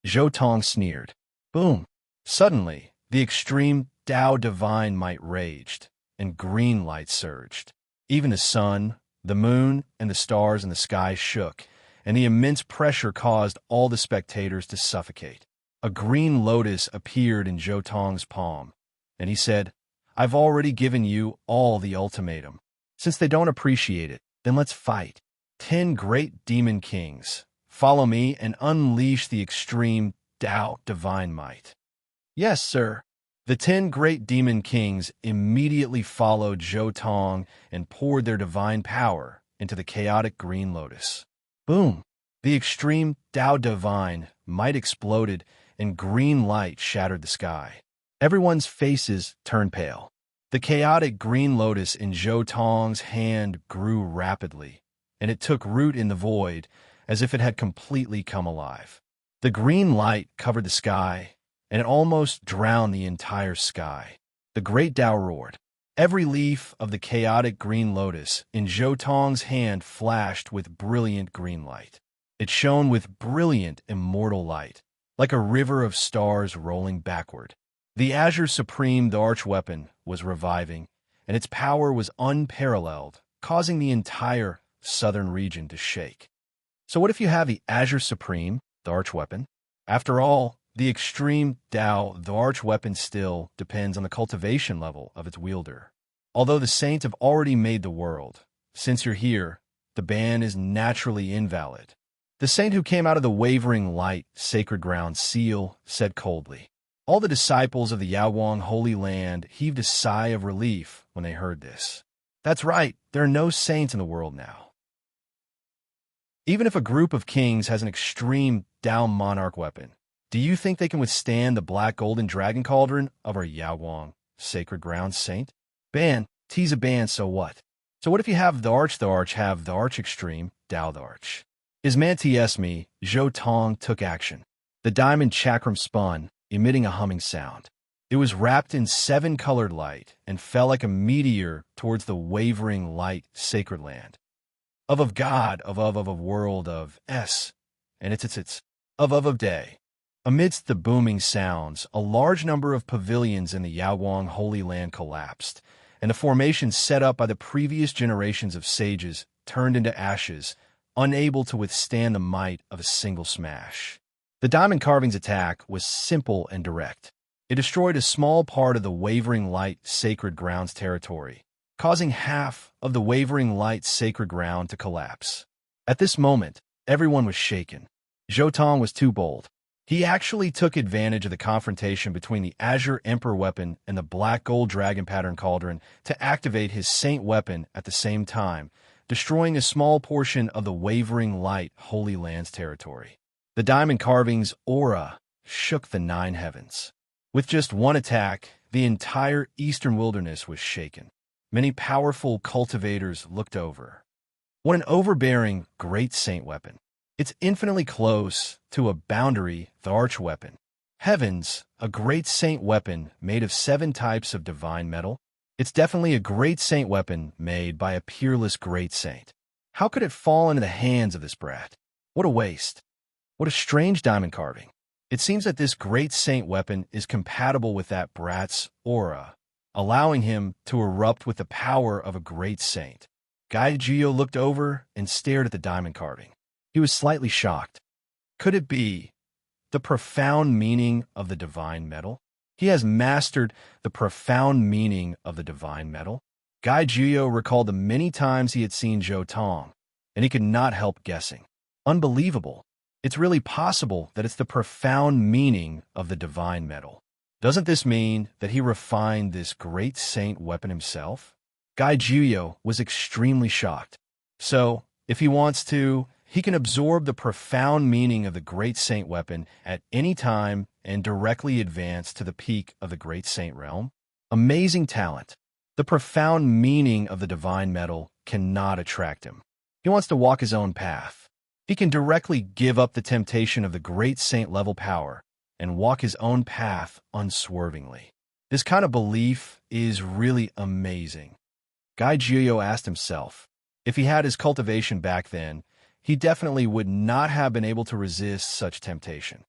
Zhou Tong sneered. Boom! Suddenly, the extreme Tao divine might raged, and green light surged. Even the sun, the moon, and the stars in the sky shook, and the immense pressure caused all the spectators to suffocate. A green lotus appeared in Zhou Tong's palm, and he said, I've already given you all the ultimatum. Since they don't appreciate it, then let's fight. 10 great demon kings, follow me and unleash the extreme Tao divine might. Yes, sir. The 10 great demon kings immediately followed Zhou Tong and poured their divine power into the chaotic green lotus. Boom! The extreme Tao divine might exploded and green light shattered the sky. Everyone's faces turned pale. The chaotic green lotus in Zhou Tong's hand grew rapidly, and it took root in the void as if it had completely come alive. The green light covered the sky, and it almost drowned the entire sky. The great Tao roared. Every leaf of the chaotic green lotus in Zhou Tong's hand flashed with brilliant green light. It shone with brilliant immortal light, like a river of stars rolling backward. The Azure Supreme, the archweapon, was reviving, and its power was unparalleled, causing the entire southern region to shake. So what if you have the Azure Supreme, the archweapon? After all, the extreme Tao, the archweapon, still depends on the cultivation level of its wielder. Although the saints have already made the world, since you're here, the ban is naturally invalid. The saint who came out of the wavering light, sacred ground seal, said coldly. All the disciples of the Yaowang Holy Land heaved a sigh of relief when they heard this. That's right, there are no saints in the world now. Even if a group of kings has an extreme Tao monarch weapon, do you think they can withstand the black golden dragon cauldron of our Yaowang sacred ground saint? Ban, tease a ban, so what? So what if you have the arch have the arch extreme, Tao the arch? Is man ts me, Zhou Tong took action. The diamond chakram spun, emitting a humming sound. It was wrapped in 7-colored light and fell like a meteor towards the wavering light sacred land. Of God, of world, of S, and it's of day. Amidst the booming sounds, a large number of pavilions in the Yaowang Holy Land collapsed, and the formation set up by the previous generations of sages turned into ashes, unable to withstand the might of a single smash. The diamond carving's attack was simple and direct. It destroyed a small part of the wavering light sacred ground's territory, causing half of the wavering light sacred ground to collapse. At this moment, everyone was shaken. Zhou Tong was too bold. He actually took advantage of the confrontation between the Azure Emperor weapon and the black gold dragon pattern cauldron to activate his saint weapon at the same time, destroying a small portion of the wavering light Holy Land's territory. The diamond carving's aura shook the 9 heavens. With just one attack, the entire eastern wilderness was shaken. Many powerful cultivators looked over. What an overbearing, great saint weapon. It's infinitely close to a boundary, the archweapon. Heavens, a great saint weapon made of 7 types of divine metal. It's definitely a great saint weapon made by a peerless great saint. How could it fall into the hands of this brat? What a waste. What a strange diamond carving. It seems that this great saint weapon is compatible with that brat's aura, allowing him to erupt with the power of a great saint. Guy Gio looked over and stared at the diamond carving. He was slightly shocked. Could it be the profound meaning of the divine metal? He has mastered the profound meaning of the divine metal. Guy Gio recalled the many times he had seen Zhou Tong, and he could not help guessing. Unbelievable. It's really possible that it's the profound meaning of the divine metal. Doesn't this mean that he refined this great saint weapon himself? Guy Gio was extremely shocked. So, if he wants to, he can absorb the profound meaning of the great saint weapon at any time and directly advance to the peak of the great saint realm. Amazing talent. The profound meaning of the divine metal cannot attract him. He wants to walk his own path. He can directly give up the temptation of the great saint-level power and walk his own path unswervingly. This kind of belief is really amazing. Guy Gio asked himself, if he had his cultivation back then, he definitely would not have been able to resist such temptation.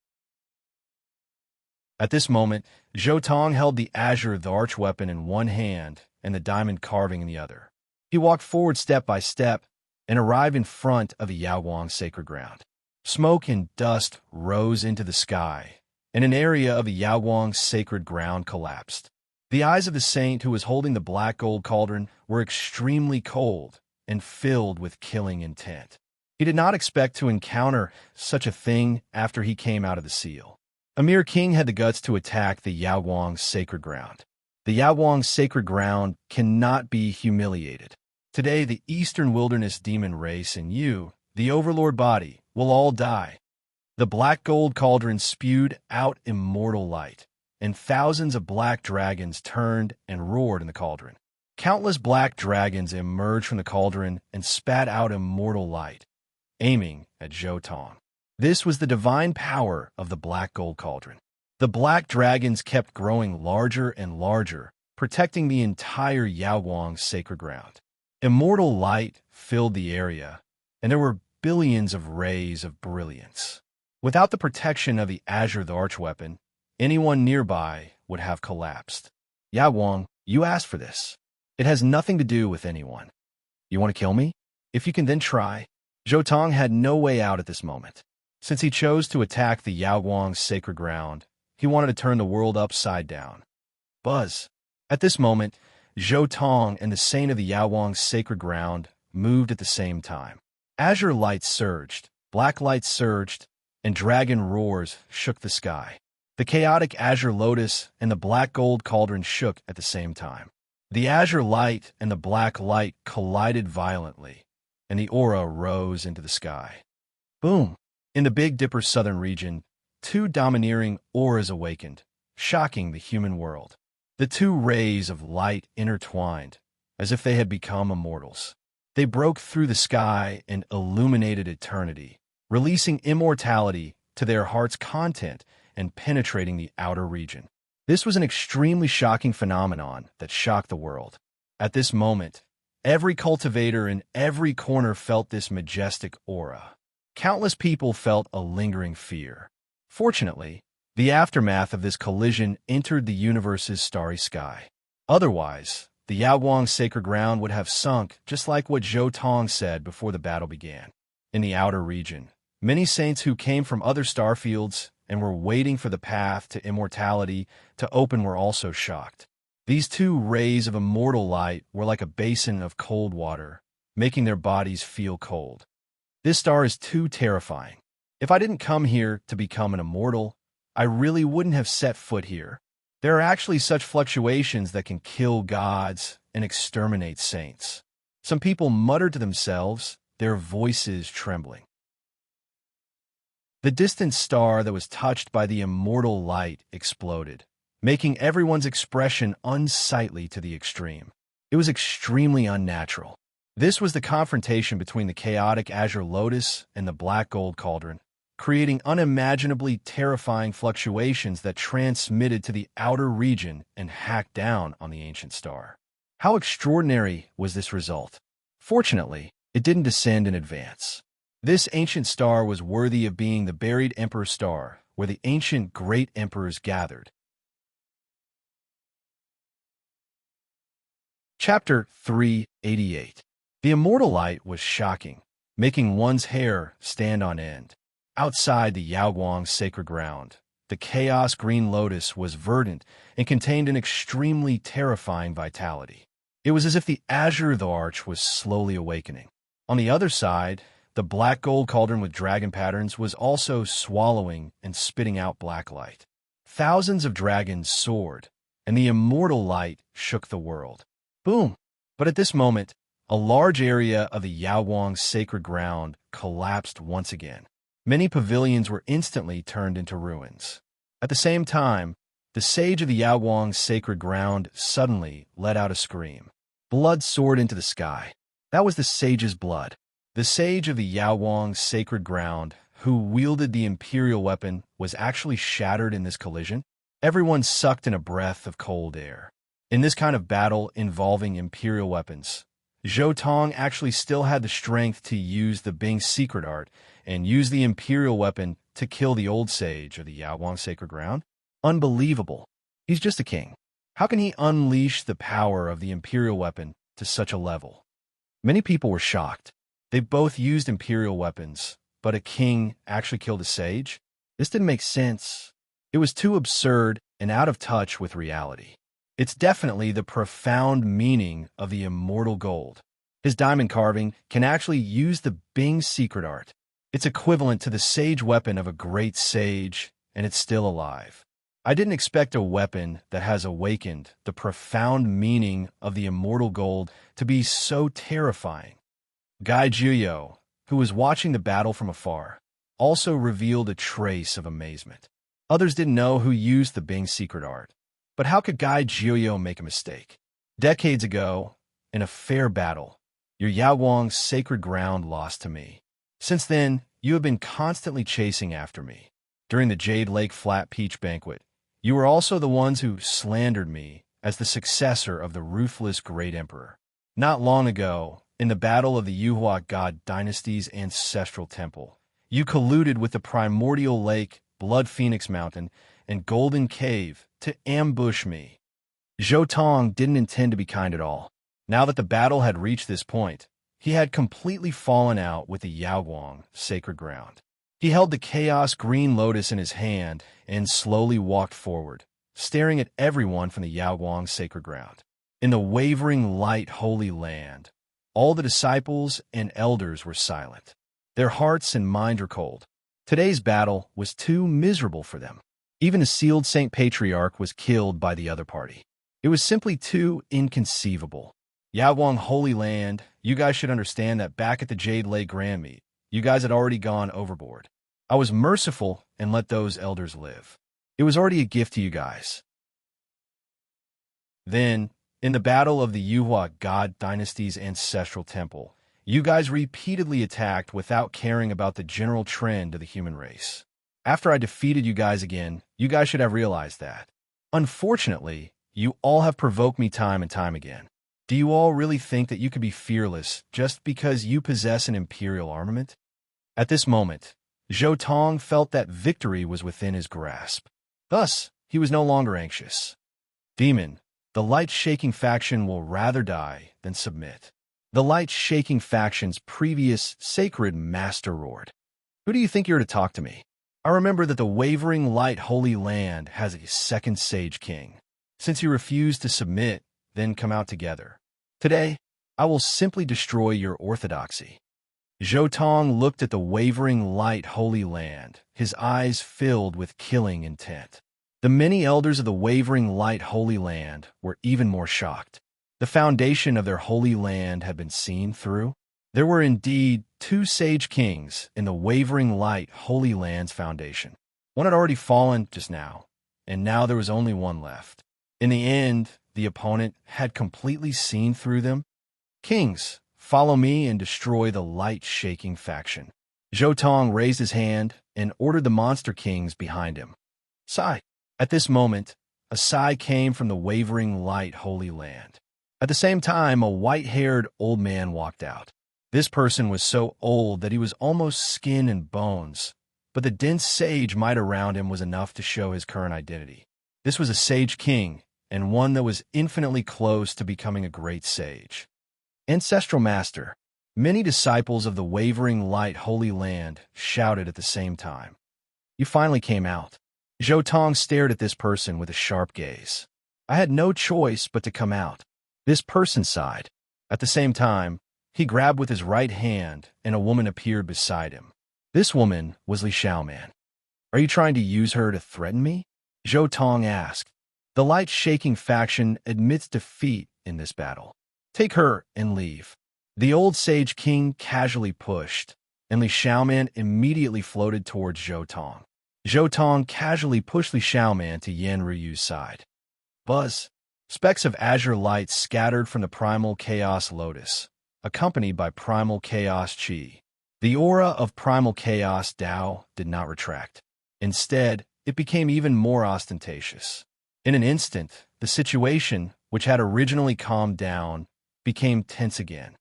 At this moment, Zhou Tong held the azure the archweapon in one hand and the diamond carving in the other. He walked forward step by step and arrived in front of the Yaoguang's sacred ground. Smoke and dust rose into the sky, and an area of the Yaoguang's sacred ground collapsed. The eyes of the saint who was holding the black gold cauldron were extremely cold and filled with killing intent. He did not expect to encounter such a thing after he came out of the seal. A mere king had the guts to attack the Yaoguang's sacred ground. The Yaoguang's sacred ground cannot be humiliated. Today, the Eastern Wilderness demon race and you, the Overlord body, will all die. The black gold cauldron spewed out immortal light, and thousands of black dragons turned and roared in the cauldron. Countless black dragons emerged from the cauldron and spat out immortal light, aiming at Zhou Tong. This was the divine power of the black gold cauldron. The black dragons kept growing larger and larger, protecting the entire Yaoguang's sacred ground. Immortal light filled the area, and there were billions of rays of brilliance. Without the protection of the azure the archweapon, anyone nearby would have collapsed. Yaoguang, you asked for this. It has nothing to do with anyone. You want to kill me? If you can, then try. Zhou Tong had no way out at this moment. Since he chose to attack the Yaoguang's sacred ground, he wanted to turn the world upside down. Buzz. At this moment, Zhou Tong and the saint of the Yaoguang's sacred ground moved at the same time. Azure light surged, black light surged, and dragon roars shook the sky. The chaotic azure lotus and the black gold cauldron shook at the same time. The azure light and the black light collided violently, and the aura rose into the sky. Boom! In the Big Dipper's southern region, 2 domineering auras awakened, shocking the human world. The 2 rays of light intertwined, as if they had become immortals. They broke through the sky and illuminated eternity, releasing immortality to their heart's content and penetrating the outer region. This was an extremely shocking phenomenon that shocked the world. At this moment, every cultivator in every corner felt this majestic aura. Countless people felt a lingering fear. Fortunately, the aftermath of this collision entered the universe's starry sky. Otherwise, the Yaoguang's sacred ground would have sunk just like what Zhou Tong said before the battle began. In the outer region, many saints who came from other star fields and were waiting for the path to immortality to open were also shocked. These 2 rays of immortal light were like a basin of cold water, making their bodies feel cold. This star is too terrifying. If I didn't come here to become an immortal, I really wouldn't have set foot here. There are actually such fluctuations that can kill gods and exterminate saints. Some people muttered to themselves, their voices trembling. The distant star that was touched by the immortal light exploded, making everyone's expression unsightly to the extreme. It was extremely unnatural. This was the confrontation between the chaotic azure lotus and the black gold cauldron, creating unimaginably terrifying fluctuations that transmitted to the outer region and hacked down on the ancient star. How extraordinary was this result? Fortunately, it didn't descend in advance. This ancient star was worthy of being the buried emperor's star, where the ancient great emperors gathered. Chapter 388. The immortal light was shocking, making one's hair stand on end. Outside the Yaoguang's sacred ground, the chaos green lotus was verdant and contained an extremely terrifying vitality. It was as if the azure of the arch was slowly awakening. On the other side, the black gold cauldron with dragon patterns was also swallowing and spitting out black light. Thousands of dragons soared, and the immortal light shook the world. Boom! But at this moment, a large area of the Yaoguang's sacred ground collapsed once again. Many pavilions were instantly turned into ruins. At the same time, the sage of the Yaoguang's sacred ground suddenly let out a scream. Blood soared into the sky. That was the sage's blood. The sage of the Yaoguang's sacred ground, who wielded the imperial weapon, was actually shattered in this collision. Everyone sucked in a breath of cold air. In this kind of battle involving imperial weapons, Zhou Tong actually still had the strength to use the Bing's secret art and use the imperial weapon to kill the old sage of the Yaoguang sacred ground. Unbelievable. He's just a king. How can he unleash the power of the imperial weapon to such a level? Many people were shocked. They both used imperial weapons, but a king actually killed a sage? This didn't make sense. It was too absurd and out of touch with reality. It's definitely the profound meaning of the immortal gold. His diamond carving can actually use the Bing's secret art. It's equivalent to the sage weapon of a great sage, and it's still alive. I didn't expect a weapon that has awakened the profound meaning of the immortal gold to be so terrifying. Gai Jiuyou, who was watching the battle from afar, also revealed a trace of amazement. Others didn't know who used the Bing's secret art. But how could Gai Jiuyou make a mistake? Decades ago, in a fair battle, your Yaoguang's sacred ground lost to me. Since then, you have been constantly chasing after me. During the Jade Lake Flat Peach Banquet, you were also the ones who slandered me as the successor of the ruthless Great Emperor. Not long ago, in the battle of the Yuhua God Dynasty's ancestral temple, you colluded with the primordial lake, Blood Phoenix Mountain, and Golden Cave to ambush me. Zhou Tong didn't intend to be kind at all. Now that the battle had reached this point, he had completely fallen out with the Yaoguang sacred ground. He held the chaos green lotus in his hand and slowly walked forward, staring at everyone from the Yaoguang sacred ground. In the wavering light holy land, all the disciples and elders were silent. Their hearts and minds were cold. Today's battle was too miserable for them. Even a sealed Saint Patriarch was killed by the other party. It was simply too inconceivable. Yaoguang Holy Land, you guys should understand that back at the Jade Lake Grand Meet, you guys had already gone overboard. I was merciful and let those elders live. It was already a gift to you guys. Then, in the battle of the Yuhua God Dynasty's ancestral temple, you guys repeatedly attacked without caring about the general trend of the human race. After I defeated you guys again, you guys should have realized that. Unfortunately, you all have provoked me time and time again. Do you all really think that you could be fearless just because you possess an imperial armament? At this moment, Zhou Tong felt that victory was within his grasp. Thus, he was no longer anxious. Demon, the light-shaking faction will rather die than submit. The light-shaking faction's previous sacred master roared. Who do you think you're to talk to me? I remember that the wavering light holy land has a second sage king. Since you refuse to submit, then come out together. Today, I will simply destroy your orthodoxy. Zhou Tong looked at the wavering light holy land, his eyes filled with killing intent. The many elders of the wavering light holy land were even more shocked. The foundation of their holy land had been seen through. There were indeed two sage kings in the wavering light holy land's foundation. One had already fallen just now, and now there was only one left. In the end, the opponent had completely seen through them. Kings, Follow me and destroy the light-shaking faction." Zhou Tong raised his hand and ordered the monster kings behind him. Sigh. At this moment, a sigh came from the wavering light holy land. At the same time, a white-haired old man walked out. This person was so old that he was almost skin and bones, but the dense sage might around him was enough to show his current identity. This was a sage king, and one that was infinitely close to becoming a great sage. Ancestral Master. Many disciples of the wavering light holy land shouted at the same time. "You finally came out." Zhou Tong stared at this person with a sharp gaze. "I had no choice but to come out." This person sighed. At the same time, he grabbed with his right hand, and a woman appeared beside him. This woman was Li Xiaoman. "Are you trying to use her to threaten me?" Zhou Tong asked. "The light-shaking faction admits defeat in this battle. Take her and leave." The old sage king casually pushed, and Li Xiaoman immediately floated towards Zhou Tong. Zhou Tong casually pushed Li Xiaoman to Yan Ruyu's side. Buzz. Specks of azure light scattered from the primal chaos lotus, accompanied by primal chaos qi. The aura of primal chaos Dao did not retract. Instead, it became even more ostentatious. In an instant, the situation, which had originally calmed down, became tense again.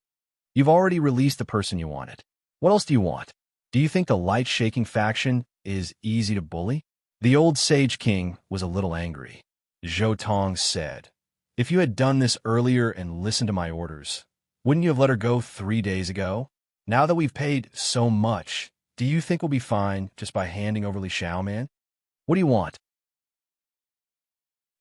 "You've already released the person you wanted. What else do you want? Do you think the light-shaking faction is easy to bully?" The old sage king was a little angry. Zhou Tong said, "If you had done this earlier and listened to my orders, wouldn't you have let her go 3 days ago? Now that we've paid so much, do you think we'll be fine just by handing over Li Xiaoman? What do you want?"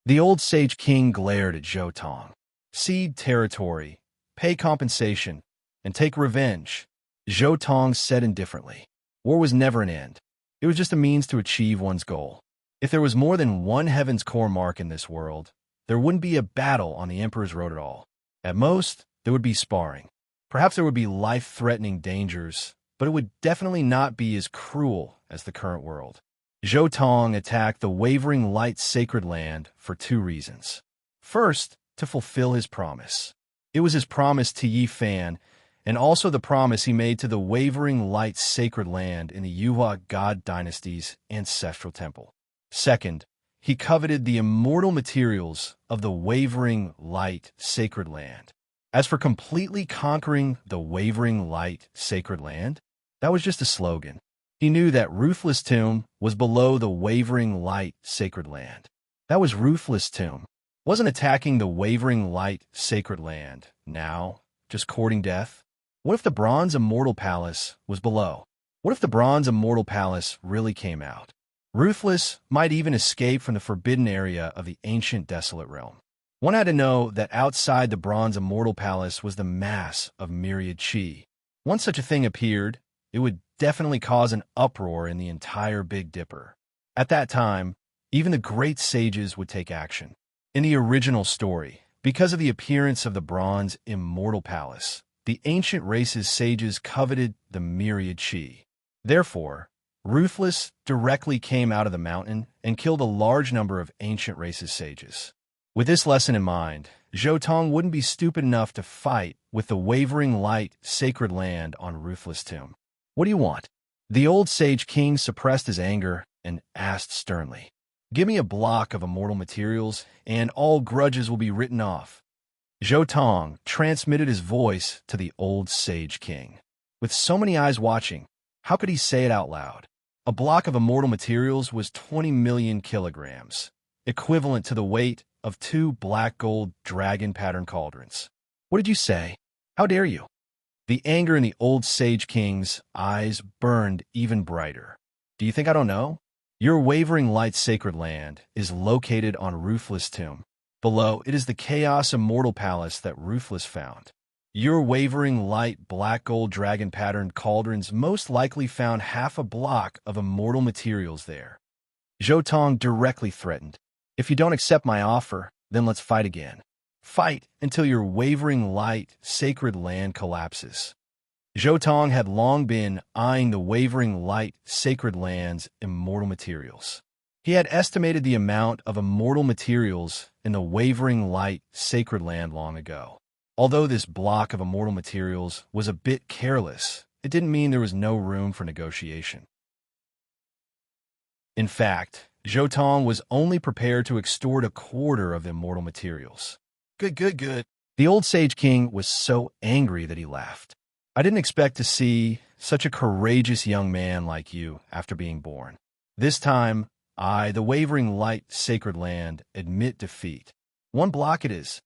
The old sage king glared at Zhou Tong. "Cede territory, pay compensation, and take revenge," Zhou Tong said indifferently. War was never an end. It was just a means to achieve one's goal. If there was more than one Heaven's Core mark in this world, there wouldn't be a battle on the Emperor's Road at all. At most, there would be sparring. Perhaps there would be life-threatening dangers, but it would definitely not be as cruel as the current world. Zhou Tong attacked the wavering light sacred land for 2 reasons. First, to fulfill his promise. It was his promise to Yi Fan, and also the promise he made to the wavering light sacred land in the Yuhua God dynasty's ancestral temple. Second, he coveted the immortal materials of the wavering light sacred land. As for completely conquering the wavering light sacred land, that was just a slogan. He knew that Ruthless Tomb was below the wavering light sacred land. That was Ruthless Tomb. Wasn't attacking the wavering light sacred land now just courting death? What if the Bronze Immortal Palace was below? What if the Bronze Immortal Palace really came out? Ruthless might even escape from the forbidden area of the ancient desolate realm. One had to know that outside the Bronze Immortal Palace was the mass of myriad qi. Once such a thing appeared, it would definitely cause an uproar in the entire Big Dipper. At that time, even the great sages would take action. In the original story, because of the appearance of the Bronze Immortal Palace, the ancient race's sages coveted the myriad qi. Therefore, Ruthless directly came out of the mountain and killed a large number of ancient race's sages. With this lesson in mind, Zhou Tong wouldn't be stupid enough to fight with the wavering light sacred land on Ruthless Tomb. "What do you want?" The old sage king suppressed his anger and asked sternly. "Give me a block of immortal materials, and all grudges will be written off." Zhou Tong transmitted his voice to the old sage king. With so many eyes watching, how could he say it out loud? A block of immortal materials was 20 million kilograms, equivalent to the weight of 2 black gold dragon pattern cauldrons. "What did you say? How dare you?" The anger in the old sage king's eyes burned even brighter. "Do you think I don't know? Your wavering light sacred land is located on Ruthless Tomb. Below, it is the Chaos Immortal Palace that Ruthless found. Your wavering light black gold dragon patterned cauldrons most likely found half a block of immortal materials there." Zhou Tong directly threatened. "If you don't accept my offer, then let's fight again. Fight until your wavering light sacred land collapses." Zhou Tong had long been eyeing the wavering light sacred land's immortal materials. He had estimated the amount of immortal materials in the wavering light sacred land long ago. Although this block of immortal materials was a bit careless, it didn't mean there was no room for negotiation. In fact, Jotong was only prepared to extort a quarter of the immortal materials. Good, good, good. The old Sage King was so angry that he laughed. I didn't expect to see such a courageous young man like you after being born. This time, I, the wavering light sacred land, admit defeat. One block it is.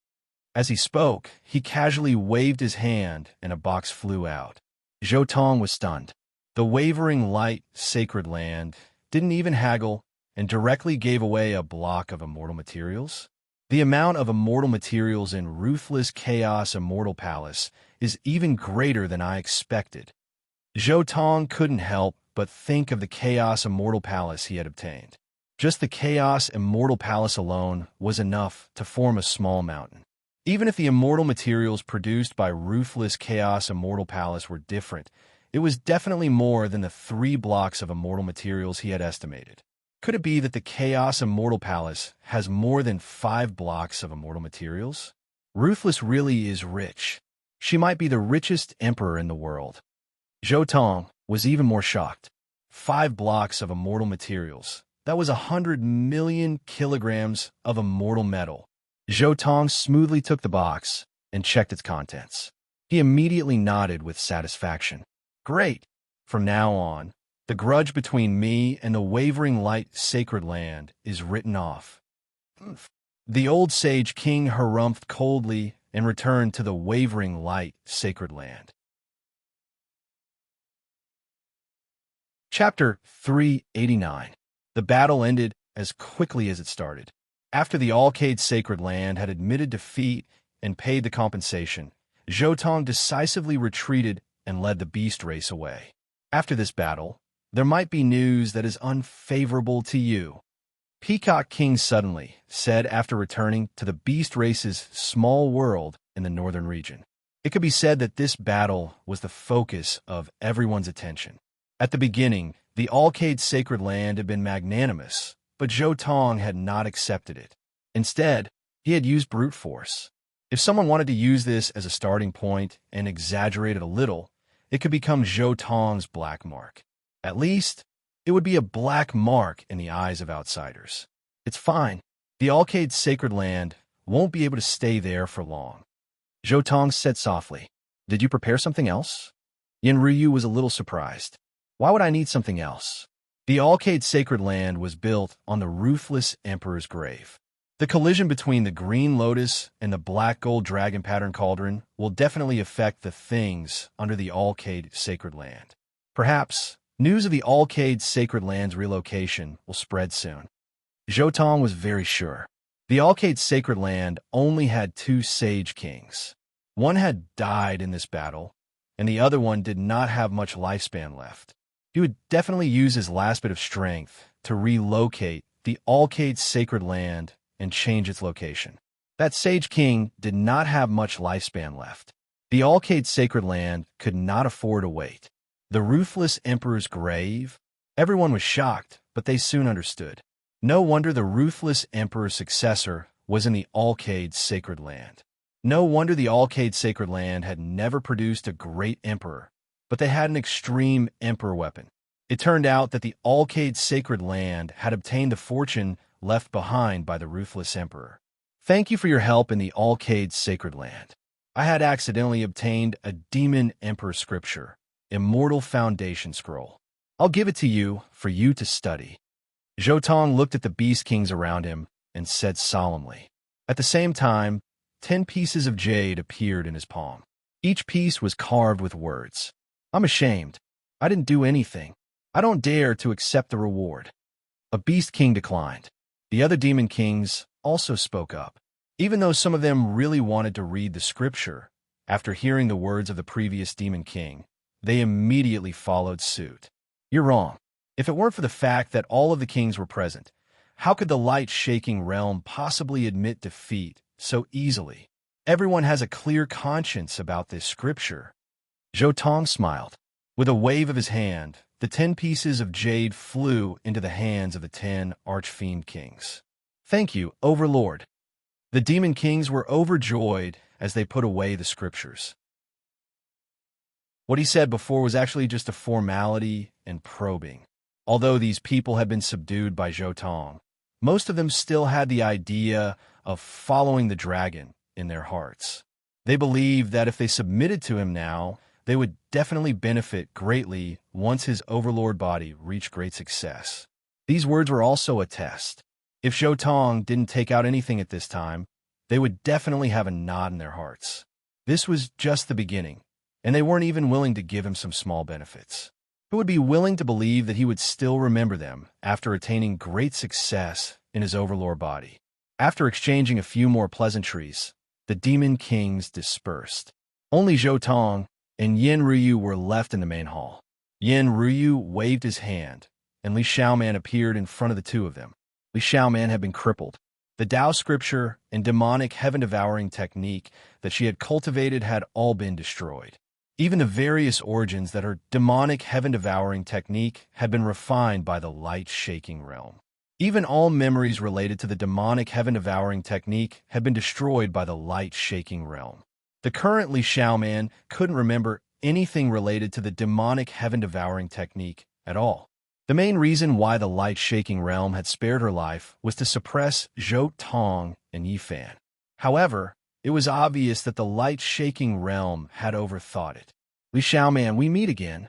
As he spoke, he casually waved his hand and a box flew out. Jotong was stunned. The wavering light sacred land didn't even haggle and directly gave away a block of immortal materials. The amount of immortal materials in Ruthless Chaos Immortal Palace is even greater than I expected. Jotong couldn't help but think of the Chaos Immortal Palace he had obtained. Just the Chaos Immortal Palace alone was enough to form a small mountain. Even if the immortal materials produced by Ruthless Chaos Immortal Palace were different, it was definitely more than the 3 blocks of immortal materials he had estimated. Could it be that the Chaos Immortal Palace has more than 5 blocks of immortal materials? Ruthless really is rich. She might be the richest emperor in the world. Jotong was even more shocked. 5 blocks of immortal materials. That was 100 million kilograms of immortal metal. Jotong smoothly took the box and checked its contents. He immediately nodded with satisfaction. Great! From now on, the grudge between me and the wavering light sacred land is written off. The old Sage King harumphed coldly and returned to the wavering light sacred land. Chapter 389. The battle ended as quickly as it started. After the Alcade Sacred Land had admitted defeat and paid the compensation, Jotong decisively retreated and led the beast race away. After this battle, there might be news that is unfavorable to you. Peacock King suddenly said after returning to the beast race's small world in the northern region. It could be said that this battle was the focus of everyone's attention. At the beginning, the Alcade Sacred Land had been magnanimous, but Jotong had not accepted it. Instead, he had used brute force. If someone wanted to use this as a starting point and exaggerate it a little, it could become Jotong's black mark. At least, it would be a black mark in the eyes of outsiders. It's fine. The Alcade Sacred Land won't be able to stay there for long. Jotong said softly, "Did you prepare something else?" Yanryu was a little surprised. Why would I need something else? The Alcade Sacred Land was built on the Ruthless Emperor's grave. The collision between the Green Lotus and the Black Gold Dragon Pattern Cauldron will definitely affect the things under the Alcade Sacred Land. Perhaps news of the Alcade Sacred Land's relocation will spread soon. Jotong was very sure. The Alcade Sacred Land only had 2 Sage Kings. One had died in this battle, and the other one did not have much lifespan left. He would definitely use his last bit of strength to relocate the Alcade Sacred Land and change its location. That Sage King did not have much lifespan left. The Alcade Sacred Land could not afford to wait. The Ruthless Emperor's grave? Everyone was shocked, but they soon understood. No wonder the Ruthless Emperor's successor was in the Alcade Sacred Land. No wonder the Alcade Sacred Land had never produced a great emperor, but they had an extreme emperor weapon. It turned out that the Alcade Sacred Land had obtained the fortune left behind by the Ruthless Emperor. Thank you for your help in the Alcade Sacred Land. I had accidentally obtained a Demon Emperor scripture, Immortal Foundation Scroll. I'll give it to you for you to study. Jotong looked at the beast kings around him and said solemnly. At the same time, 10 pieces of jade appeared in his palm. Each piece was carved with words. I'm ashamed. I didn't do anything. I don't dare to accept the reward. A beast king declined. The other demon kings also spoke up. Even though some of them really wanted to read the scripture, after hearing the words of the previous demon king, they immediately followed suit. You're wrong. If it weren't for the fact that all of the kings were present, how could the light-shaking realm possibly admit defeat so easily? Everyone has a clear conscience about this scripture. Jotong smiled. With a wave of his hand, the 10 pieces of jade flew into the hands of the 10 archfiend kings. Thank you, Overlord. The demon kings were overjoyed as they put away the scriptures. What he said before was actually just a formality and probing. Although these people had been subdued by Zhou Tong, most of them still had the idea of following the dragon in their hearts. They believed that if they submitted to him now, they would definitely benefit greatly once his overlord body reached great success. These words were also a test. If Zhou Tong didn't take out anything at this time, they would definitely have a nod in their hearts. This was just the beginning, and they weren't even willing to give him some small benefits. Who would be willing to believe that he would still remember them after attaining great success in his overlord body? After exchanging a few more pleasantries, the demon kings dispersed. Only Zhou Tong and Yin Ruyu were left in the main hall. Yin Ruyu waved his hand, and Li Xiaoman appeared in front of the two of them. Li Xiaoman had been crippled. The Tao scripture and demonic heaven-devouring technique that she had cultivated had all been destroyed. Even the various origins that her demonic heaven-devouring technique had been refined by the light-shaking realm. Even all memories related to the demonic heaven-devouring technique had been destroyed by the light-shaking realm. The current Li Xiaoman couldn't remember anything related to the demonic heaven-devouring technique at all. The main reason why the light-shaking realm had spared her life was to suppress Zhou Tong and Yifan. However, it was obvious that the light-shaking realm had overthought it. Li Xiaoman, we meet again.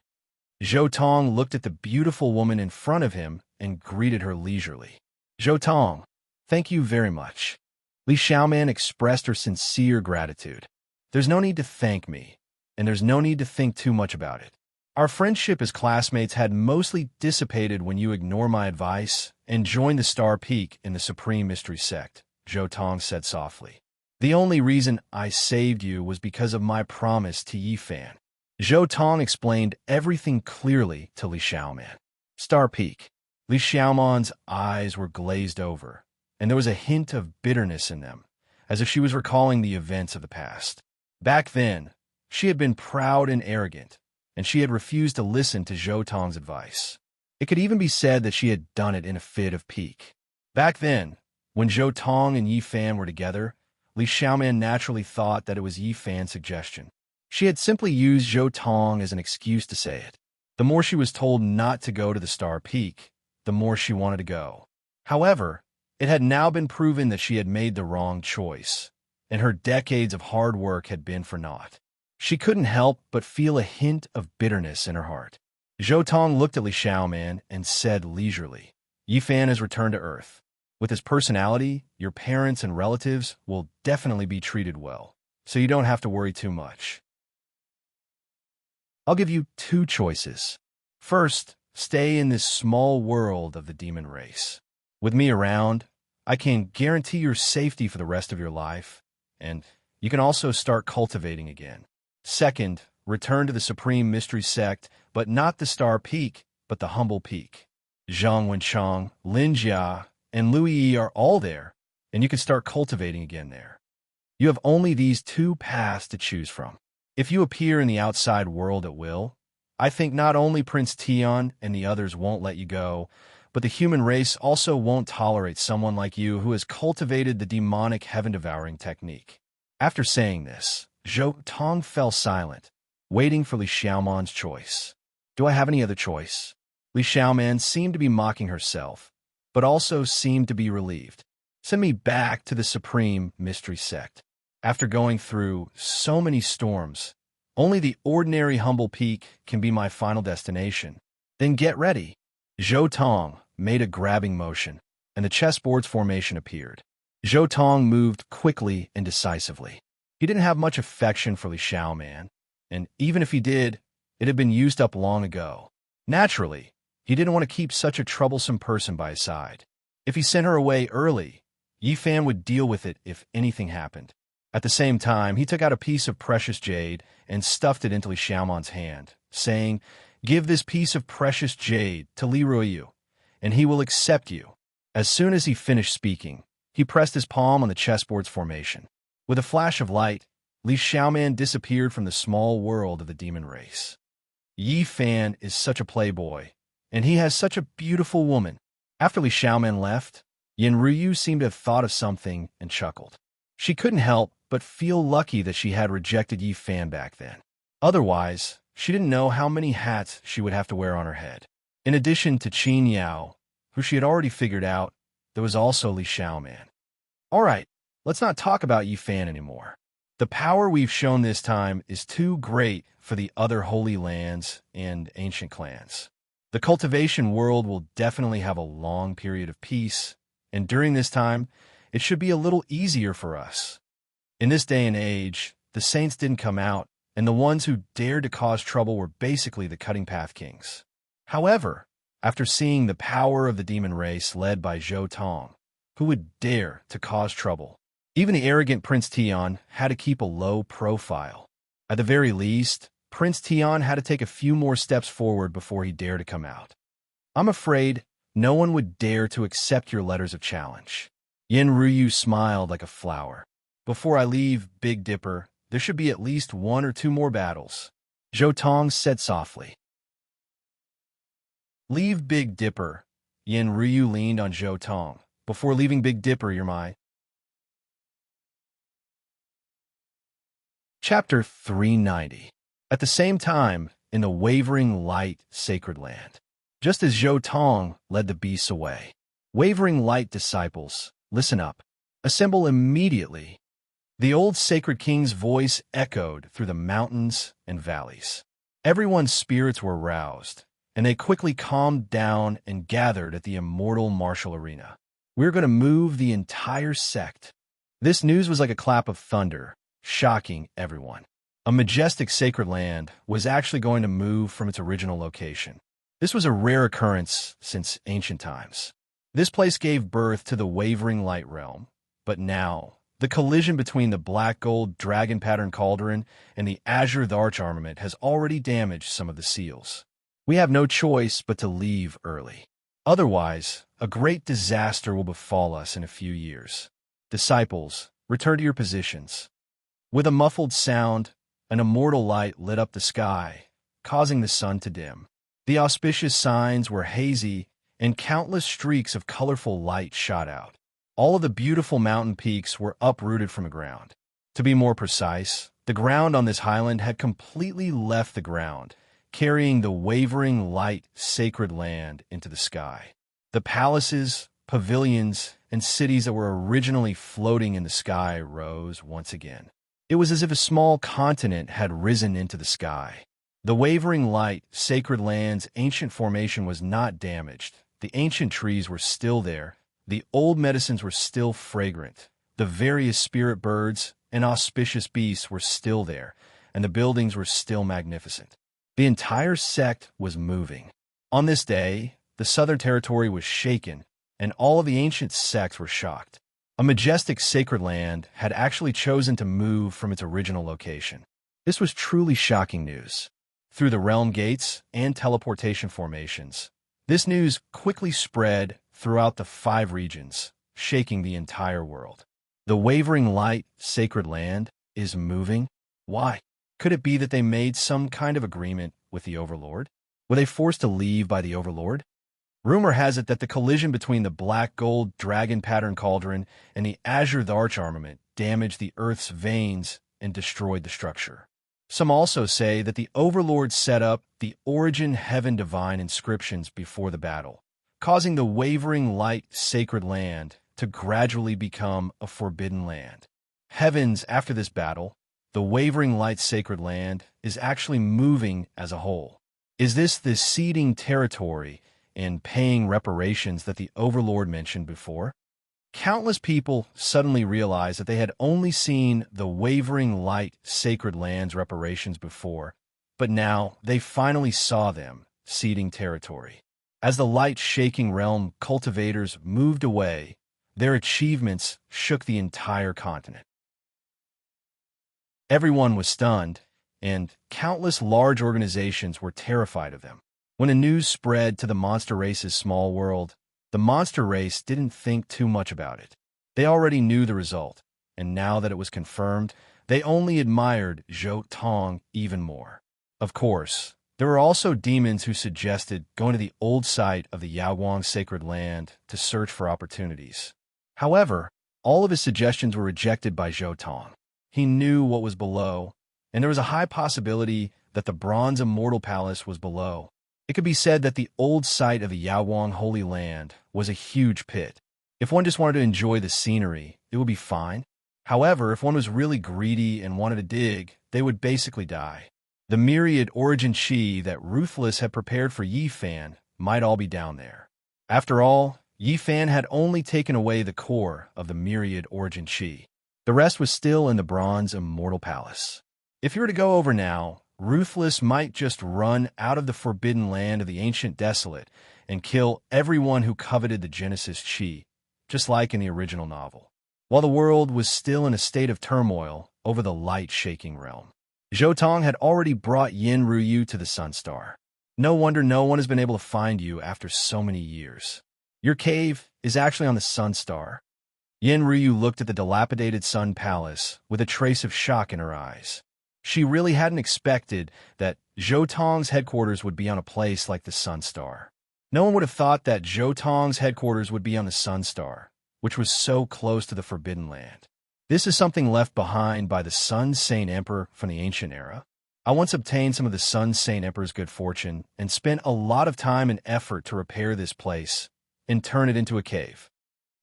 Zhou Tong looked at the beautiful woman in front of him and greeted her leisurely. Zhou Tong, thank you very much. Li Xiaoman expressed her sincere gratitude. There's no need to thank me, and there's no need to think too much about it. Our friendship as classmates had mostly dissipated when you ignored my advice and joined the Star Peak in the Supreme Mystery Sect, Zhou Tong said softly. The only reason I saved you was because of my promise to Yifan. Zhou Tong explained everything clearly to Li Xiaoman. Star Peak. Li Xiaoman's eyes were glazed over, and there was a hint of bitterness in them, as if she was recalling the events of the past. Back then, she had been proud and arrogant, and she had refused to listen to Zhou Tong's advice. It could even be said that she had done it in a fit of pique. Back then, when Zhou Tong and Yifan were together, Li Xiaoman naturally thought that it was Yifan's suggestion. She had simply used Zhou Tong as an excuse to say it. The more she was told not to go to the Star Peak, the more she wanted to go. However, it had now been proven that she had made the wrong choice, and her decades of hard work had been for naught. She couldn't help but feel a hint of bitterness in her heart. Zhou Tong looked at Li Xiaoman and said leisurely, Yifan has returned to Earth. With his personality, your parents and relatives will definitely be treated well, so you don't have to worry too much. I'll give you two choices. First, stay in this small world of the demon race. With me around, I can guarantee your safety for the rest of your life, and you can also start cultivating again. Second, return to the Supreme Mystery Sect, but not the Star Peak, but the Humble Peak. Zhang Wenchang, Lin Jia, and Lu Yi are all there, and you can start cultivating again there. You have only these two paths to choose from. If you appear in the outside world at will, I think not only Prince Tian and the others won't let you go, but the human race also won't tolerate someone like you who has cultivated the demonic heaven-devouring technique. After saying this, Zhou Tong fell silent, waiting for Li Xiaoman's choice. Do I have any other choice? Li Xiaoman seemed to be mocking herself, but also seemed to be relieved. Send me back to the Supreme Mystery Sect. After going through so many storms, only the ordinary Humble Peak can be my final destination. Then get ready. Zhou Tong made a grabbing motion, and the chessboard's formation appeared. Zhou Tong moved quickly and decisively. He didn't have much affection for Li Xiaoman, and even if he did, it had been used up long ago. Naturally, he didn't want to keep such a troublesome person by his side. If he sent her away early, Yifan would deal with it if anything happened. At the same time, he took out a piece of precious jade and stuffed it into Li Xiaoman's hand, saying, Give this piece of precious jade to Li Ruyu, and he will accept you. As soon as he finished speaking, he pressed his palm on the chessboard's formation. With a flash of light, Li Xiaoman disappeared from the small world of the demon race. Yifan is such a playboy, and he has such a beautiful woman. After Li Xiaoman left, Yin Ruyu seemed to have thought of something and chuckled. She couldn't help but feel lucky that she had rejected Yi Fan back then. Otherwise, she didn't know how many hats she would have to wear on her head. In addition to Qin Yao, who she had already figured out, there was also Li Xiaoman. All right, let's not talk about Yi Fan anymore. The power we've shown this time is too great for the other holy lands and ancient clans. The cultivation world will definitely have a long period of peace, and during this time, it should be a little easier for us. In this day and age, the saints didn't come out, and the ones who dared to cause trouble were basically the cutting path kings. However, after seeing the power of the demon race led by Zhou Tong, who would dare to cause trouble, even the arrogant Prince Tian had to keep a low profile. At the very least, Prince Tian had to take a few more steps forward before he dared to come out. I'm afraid no one would dare to accept your letters of challenge. Yin Ruyu smiled like a flower. Before I leave, Big Dipper, there should be at least 1 or 2 more battles. Zhou Tong said softly. Leave Big Dipper. Yin Ruyu leaned on Zhou Tong. Before leaving Big Dipper, you're my... Chapter 390. At the same time, in the wavering light sacred land, just as Zhou Tong led the beasts away, wavering light disciples, listen up, assemble immediately. The old sacred king's voice echoed through the mountains and valleys. Everyone's spirits were roused, and they quickly calmed down and gathered at the immortal martial arena. We're going to move the entire sect. This news was like a clap of thunder, shocking everyone. A majestic sacred land was actually going to move from its original location. This was a rare occurrence since ancient times. This place gave birth to the wavering light realm, but now, the collision between the black gold dragon pattern cauldron and the azure arch armament has already damaged some of the seals. We have no choice but to leave early. Otherwise, a great disaster will befall us in a few years. Disciples, return to your positions. With a muffled sound, an immortal light lit up the sky, causing the sun to dim. The auspicious signs were hazy, and countless streaks of colorful light shot out. All of the beautiful mountain peaks were uprooted from the ground. To be more precise, the ground on this highland had completely left the ground, carrying the wavering light sacred land into the sky. The palaces, pavilions, and cities that were originally floating in the sky rose once again. It was as if a small continent had risen into the sky. The wavering light, sacred land's ancient formation was not damaged. The ancient trees were still there. The old medicines were still fragrant. The various spirit birds and auspicious beasts were still there, and the buildings were still magnificent. The entire sect was moving. On this day, the southern territory was shaken, and all of the ancient sects were shocked. A majestic sacred land had actually chosen to move from its original location. This was truly shocking news. Through the realm gates and teleportation formations, this news quickly spread throughout the 5 regions, shaking the entire world. The wavering light sacred land is moving? Why? Could it be that they made some kind of agreement with the Overlord? Were they forced to leave by the Overlord? Rumor has it that the collision between the black gold dragon pattern cauldron and the azure arch armament damaged the Earth's veins and destroyed the structure. Some also say that the Overlord set up the Origin Heaven Divine inscriptions before the battle, causing the wavering light sacred land to gradually become a forbidden land. Heavens, after this battle, the wavering light sacred land is actually moving as a whole. Is this the ceding territory and paying reparations that the Overlord mentioned before? Countless people suddenly realized that they had only seen the wavering light sacred land's reparations before, but now they finally saw them ceding territory. As the light-shaking realm cultivators moved away, their achievements shook the entire continent. Everyone was stunned, and countless large organizations were terrified of them. When the news spread to the monster race's small world, the monster race didn't think too much about it. They already knew the result, and now that it was confirmed, they only admired Zhou Tong even more. Of course, there were also demons who suggested going to the old site of the Yaoguang sacred land to search for opportunities. However, all of his suggestions were rejected by Zhou Tong. He knew what was below, and there was a high possibility that the bronze immortal palace was below. It could be said that the old site of the Yaowang Holy Land was a huge pit. If one just wanted to enjoy the scenery, it would be fine. However, if one was really greedy and wanted to dig, they would basically die. The myriad origin chi that Ruthless had prepared for Yi Fan might all be down there. After all, Yi Fan had only taken away the core of the myriad origin chi. The rest was still in the bronze immortal palace. If you were to go over now, Ruthless might just run out of the forbidden land of the ancient desolate and kill everyone who coveted the Genesis chi, just like in the original novel. While the world was still in a state of turmoil over the light-shaking realm, Zhou Tong had already brought Yin Ruyu to the Sunstar. No wonder no one has been able to find you after so many years. Your cave is actually on the Sunstar. Yin Ruyu looked at the dilapidated Sun Palace with a trace of shock in her eyes. She really hadn't expected that Zhou Tong's headquarters would be on a place like the Sunstar. No one would have thought that Zhou Tong's headquarters would be on the Sunstar, which was so close to the Forbidden Land. This is something left behind by the Sun Saint Emperor from the ancient era. I once obtained some of the Sun Saint Emperor's good fortune and spent a lot of time and effort to repair this place and turn it into a cave.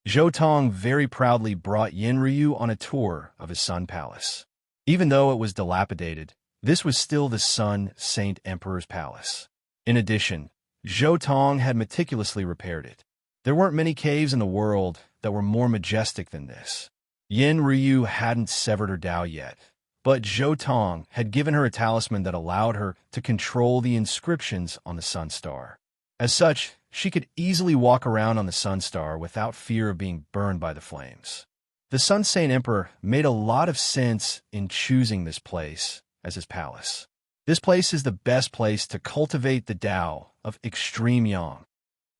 Zhou Tong very proudly brought Yin Ryu on a tour of his Sun Palace. Even though it was dilapidated, this was still the Sun Saint Emperor's palace. In addition, Zhou Tong had meticulously repaired it. There weren't many caves in the world that were more majestic than this. Yin Ryu hadn't severed her Dao yet, but Zhou Tong had given her a talisman that allowed her to control the inscriptions on the Sunstar. As such, she could easily walk around on the Sunstar without fear of being burned by the flames. The Sun Saint Emperor made a lot of sense in choosing this place as his palace. This place is the best place to cultivate the Tao of extreme yang.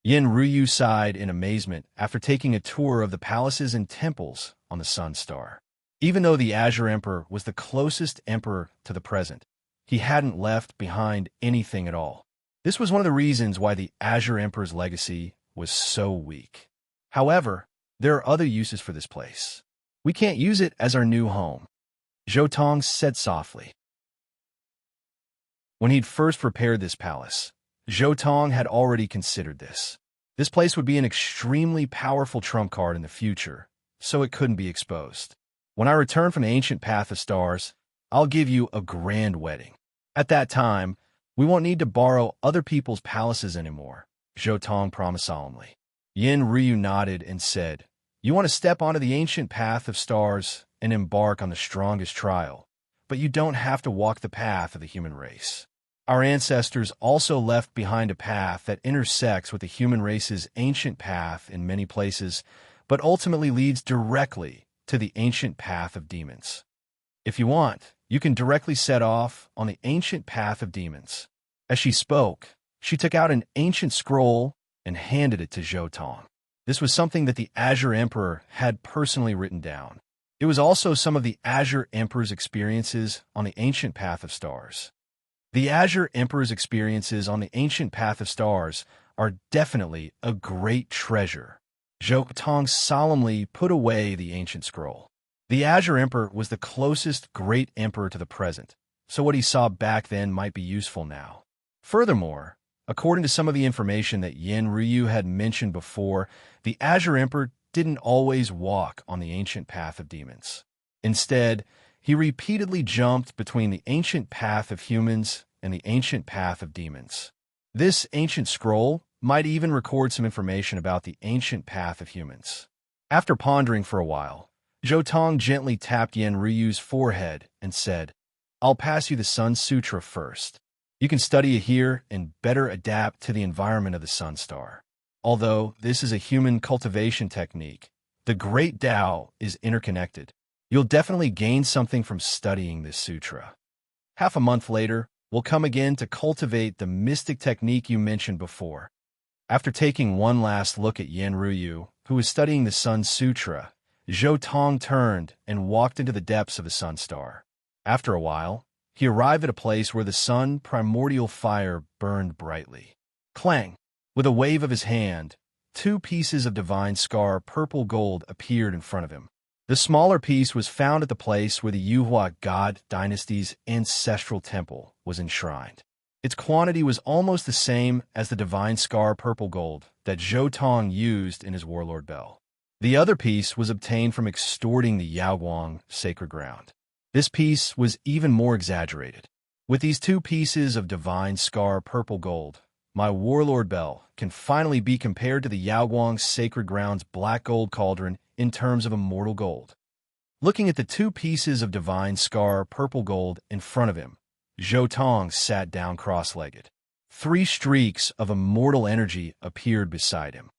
Yin Ryu sighed in amazement after taking a tour of the palaces and temples on the Sunstar. Even though the Azure Emperor was the closest emperor to the present, he hadn't left behind anything at all. This was one of the reasons why the Azure Emperor's legacy was so weak. However, there are other uses for this place. We can't use it as our new home, Zhou Tong said softly. When he'd first prepared this palace, Zhou Tong had already considered this. This place would be an extremely powerful trump card in the future, so it couldn't be exposed. When I return from the ancient path of stars, I'll give you a grand wedding. At that time, we won't need to borrow other people's palaces anymore, Zhou Tong promised solemnly. Yin Ryu nodded and said, "You want to step onto the ancient path of stars and embark on the strongest trial, but you don't have to walk the path of the human race. Our ancestors also left behind a path that intersects with the human race's ancient path in many places, but ultimately leads directly to the ancient path of demons. If you want, you can directly set off on the ancient path of demons." As she spoke, she took out an ancient scroll and handed it to Zhou Tong. This was something that the Azure Emperor had personally written down. It was also some of the Azure Emperor's experiences on the ancient path of stars. The Azure Emperor's experiences on the ancient path of stars are definitely a great treasure. Zhou Tong solemnly put away the ancient scroll. The Azure Emperor was the closest great emperor to the present, so what he saw back then might be useful now. Furthermore, according to some of the information that Yin Ryu had mentioned before, the Azure Emperor didn't always walk on the ancient path of demons. Instead, he repeatedly jumped between the ancient path of humans and the ancient path of demons. This ancient scroll might even record some information about the ancient path of humans. After pondering for a while, Zhou Tong gently tapped Yin Ryu's forehead and said, "I'll pass you the Sun Sutra first. You can study it here and better adapt to the environment of the Sunstar. Although this is a human cultivation technique, the great Tao is interconnected. You'll definitely gain something from studying this sutra. Half a month later, we'll come again to cultivate the mystic technique you mentioned before." After taking one last look at Yin Ryu, who was studying the Sun Sutra, Zhou Tong turned and walked into the depths of the Sunstar. After a while, he arrived at a place where the sun primordial fire burned brightly. Clang! With a wave of his hand, 2 pieces of divine scar purple gold appeared in front of him. The smaller piece was found at the place where the Yuhua God dynasty's ancestral temple was enshrined. Its quantity was almost the same as the divine scar purple gold that Zhou Tong used in his warlord bell. The other piece was obtained from extorting the Yaoguang sacred ground. This piece was even more exaggerated. With these two pieces of divine scar purple gold, my warlord bell can finally be compared to the Yaoguang sacred ground's black gold cauldron in terms of immortal gold. Looking at the two pieces of divine scar purple gold in front of him, Zhou Tong sat down cross-legged. 3 streaks of immortal energy appeared beside him.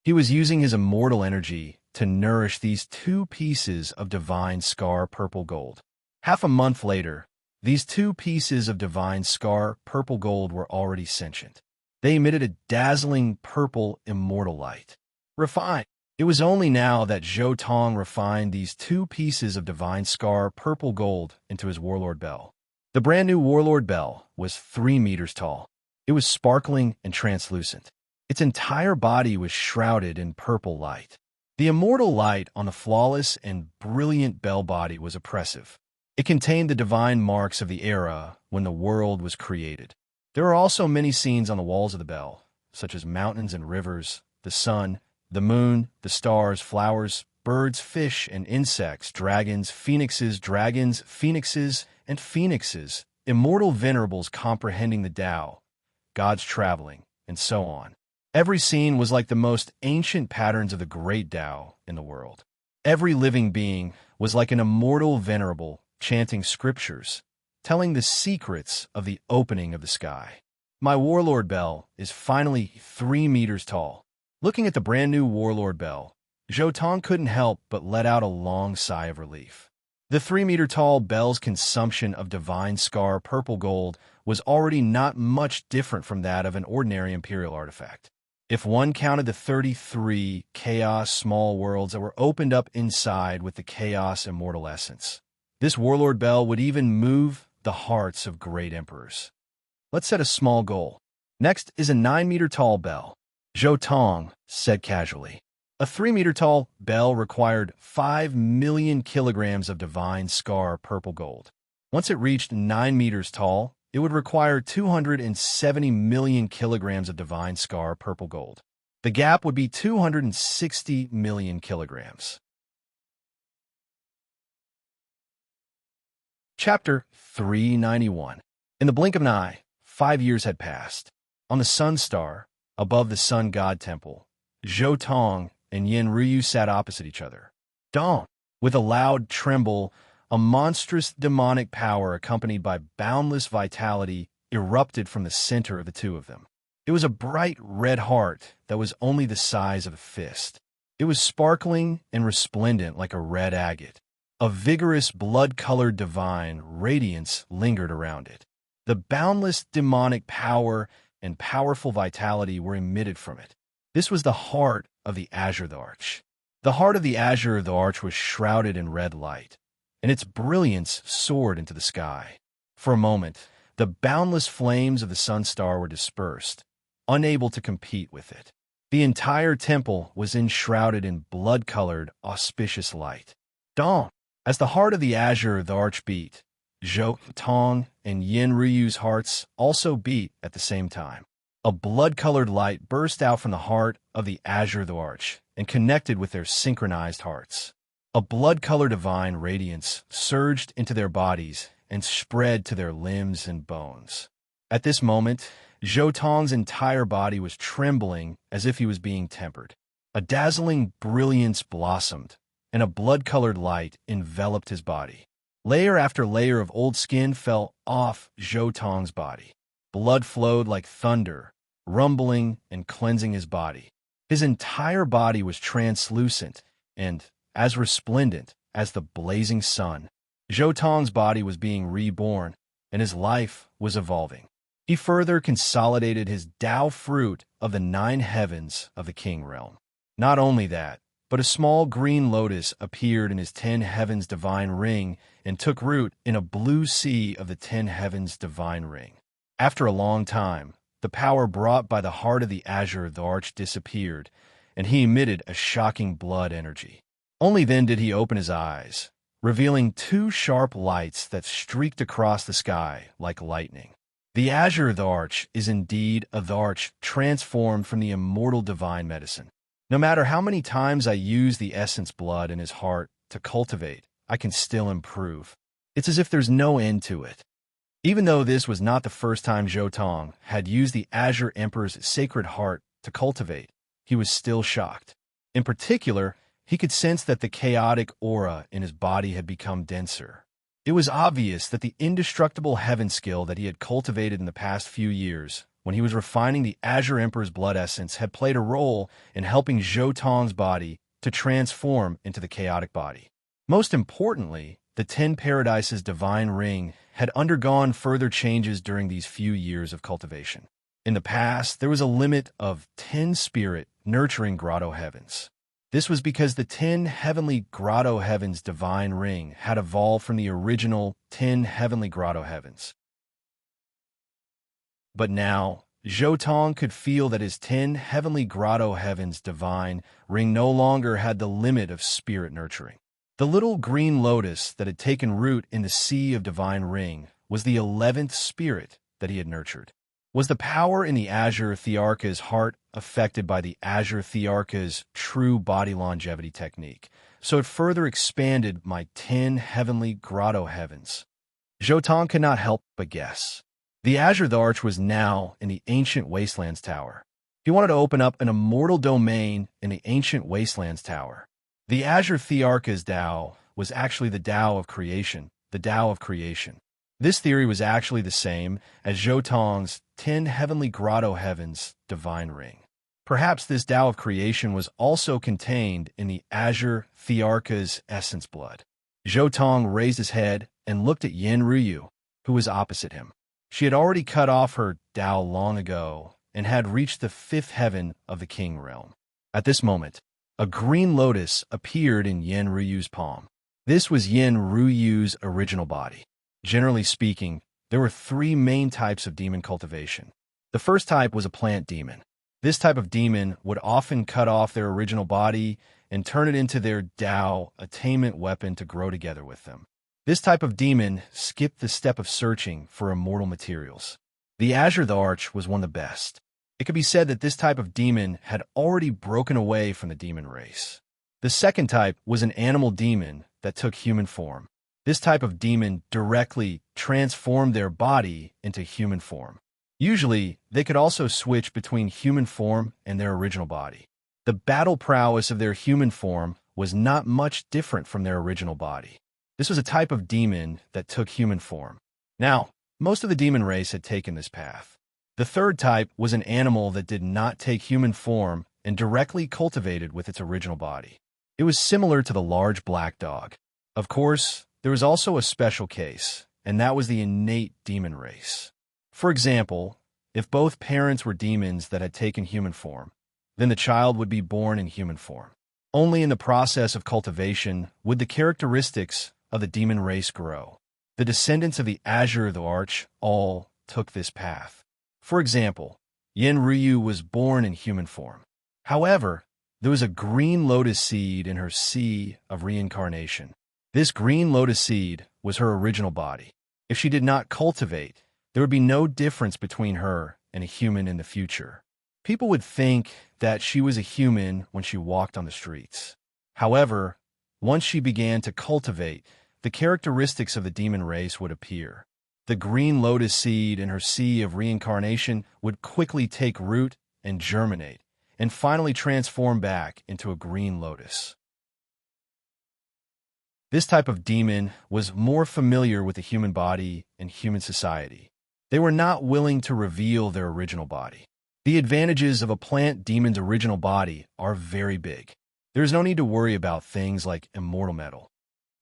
He was using his immortal energy to nourish these two pieces of divine scar purple gold. Half a month later, these two pieces of divine scar purple gold were already sentient. They emitted a dazzling purple immortal light. Refined. It was only now that Zhou Tong refined these two pieces of divine scar purple gold into his warlord bell. The brand new warlord bell was 3 meters tall. It was sparkling and translucent. Its entire body was shrouded in purple light. The immortal light on the flawless and brilliant bell body was oppressive. It contained the divine marks of the era when the world was created. There are also many scenes on the walls of the bell, such as mountains and rivers, the sun, the moon, the stars, flowers, birds, fish, and insects, dragons, and phoenixes, immortal venerables comprehending the Tao, gods traveling, and so on. Every scene was like the most ancient patterns of the great Tao in the world. Every living being was like an immortal venerable chanting scriptures, telling the secrets of the opening of the sky. My warlord bell is finally 3 meters tall. Looking at the brand new warlord bell, Zhou Tong couldn't help but let out a long sigh of relief. The 3-meter-tall bell's consumption of divine scar purple gold was already not much different from that of an ordinary imperial artifact. If one counted the 33 chaos small worlds that were opened up inside with the chaos immortal essence, this warlord bell would even move the hearts of great emperors. Let's set a small goal. Next is a 9-meter-tall bell. Zhou Tong said casually. A 3-meter-tall bell required 5 million kilograms of divine scar purple gold. Once it reached 9 meters tall, it would require 270 million kilograms of divine scar purple gold. The gap would be 260 million kilograms. Chapter 391. In the blink of an eye, 5 years had passed. On the sun star, above the sun god temple, Zhou Tong and Yin Ryu sat opposite each other. Dong! With a loud tremble, a monstrous demonic power accompanied by boundless vitality erupted from the center of the two of them. It was a bright red heart that was only the size of a fist. It was sparkling and resplendent like a red agate. A vigorous blood-colored divine radiance lingered around it. The boundless demonic power and powerful vitality were emitted from it. This was the heart of the Azure of the Arch. The heart of the Azure of the Arch was shrouded in red light, and its brilliance soared into the sky. For a moment, the boundless flames of the sun star were dispersed, unable to compete with it. The entire temple was enshrouded in blood-colored, auspicious light. Dong! As the heart of the Azure of the Arch beat, Zhou Tong and Yin Ryu's hearts also beat at the same time. A blood-colored light burst out from the heart of the Azure of the Arch and connected with their synchronized hearts. A blood-colored divine radiance surged into their bodies and spread to their limbs and bones. At this moment, Zhou Tong's entire body was trembling as if he was being tempered. A dazzling brilliance blossomed, and a blood-colored light enveloped his body. Layer after layer of old skin fell off Zhou Tong's body. Blood flowed like thunder, rumbling and cleansing his body. His entire body was translucent and as resplendent as the blazing sun. Zhou Tong's body was being reborn, and his life was evolving. He further consolidated his Tao fruit of the 9 heavens of the King realm. Not only that, but a small green lotus appeared in his 10 heavens divine ring and took root in a blue sea of the 10 heavens divine ring. After a long time, the power brought by the heart of the Azure of the Arch disappeared, and he emitted a shocking blood energy. Only then did he open his eyes, revealing two sharp lights that streaked across the sky like lightning. The azure of the arch is indeed a arch transformed from the immortal divine medicine. No matter how many times I use the essence blood in his heart to cultivate, I can still improve. It's as if there's no end to it. Even though this was not the first time Zhou Tong had used the Azure Emperor's sacred heart to cultivate, he was still shocked. In particular, he could sense that the chaotic aura in his body had become denser. It was obvious that the indestructible heaven skill that he had cultivated in the past few years, when he was refining the Azure Emperor's blood essence, had played a role in helping Zhou Tong's body to transform into the chaotic body. Most importantly, the 10 Paradises divine ring had undergone further changes during these few years of cultivation. In the past, there was a limit of 10 spirit nurturing grotto heavens. This was because the 10 heavenly grotto heavens divine ring had evolved from the original 10 heavenly grotto heavens. But now, Zhou Tong could feel that his 10 heavenly grotto heavens divine ring no longer had the limit of spirit nurturing. The little green lotus that had taken root in the sea of divine ring was the 11th spirit that he had nurtured. Was the power in the Azure Thearcha's heart affected by the Azure Thearcha's true body longevity technique, so it further expanded my 10 heavenly grotto heavens? Zhou Tong could not help but guess. The Azure Arch was now in the Ancient Wastelands Tower. He wanted to open up an immortal domain in the Ancient Wastelands Tower. The Azure Thearcha's Tao was actually the Tao of creation, the Tao of creation. This theory was actually the same as Zhou Tong's 10 heavenly grotto heavens divine ring. Perhaps this Tao of creation was also contained in the Azure Thearcha's essence blood. Zhou Tong raised his head and looked at Yin Ruyu, who was opposite him. She had already cut off her Tao long ago and had reached the 5th heaven of the King realm. At this moment, a green lotus appeared in Yin Ruyu's palm. This was Yin Ruyu's original body. Generally speaking, there were 3 main types of demon cultivation. The first type was a plant demon. This type of demon would often cut off their original body and turn it into their Tao attainment weapon to grow together with them. This type of demon skipped the step of searching for immortal materials. The Azure the Arch was one of the best. It could be said that this type of demon had already broken away from the demon race. The second type was an animal demon that took human form. This type of demon directly transformed their body into human form. Usually, they could also switch between human form and their original body. The battle prowess of their human form was not much different from their original body. This was a type of demon that took human form. Now, most of the demon race had taken this path. The third type was an animal that did not take human form and directly cultivated with its original body. It was similar to the large black dog. Of course, there was also a special case, and that was the innate demon race. For example, if both parents were demons that had taken human form, then the child would be born in human form. Only in the process of cultivation would the characteristics of the demon race grow. The descendants of the Azure of the Arch all took this path. For example, Yin Ryu was born in human form. However, there was a green lotus seed in her sea of reincarnation. This green lotus seed was her original body. If she did not cultivate, there would be no difference between her and a human in the future. People would think that she was a human when she walked on the streets. However, once she began to cultivate, the characteristics of the demon race would appear. The green lotus seed in her sea of reincarnation would quickly take root and germinate, and finally transform back into a green lotus. This type of demon was more familiar with the human body and human society. They were not willing to reveal their original body. The advantages of a plant demon's original body are very big. There is no need to worry about things like immortal metal.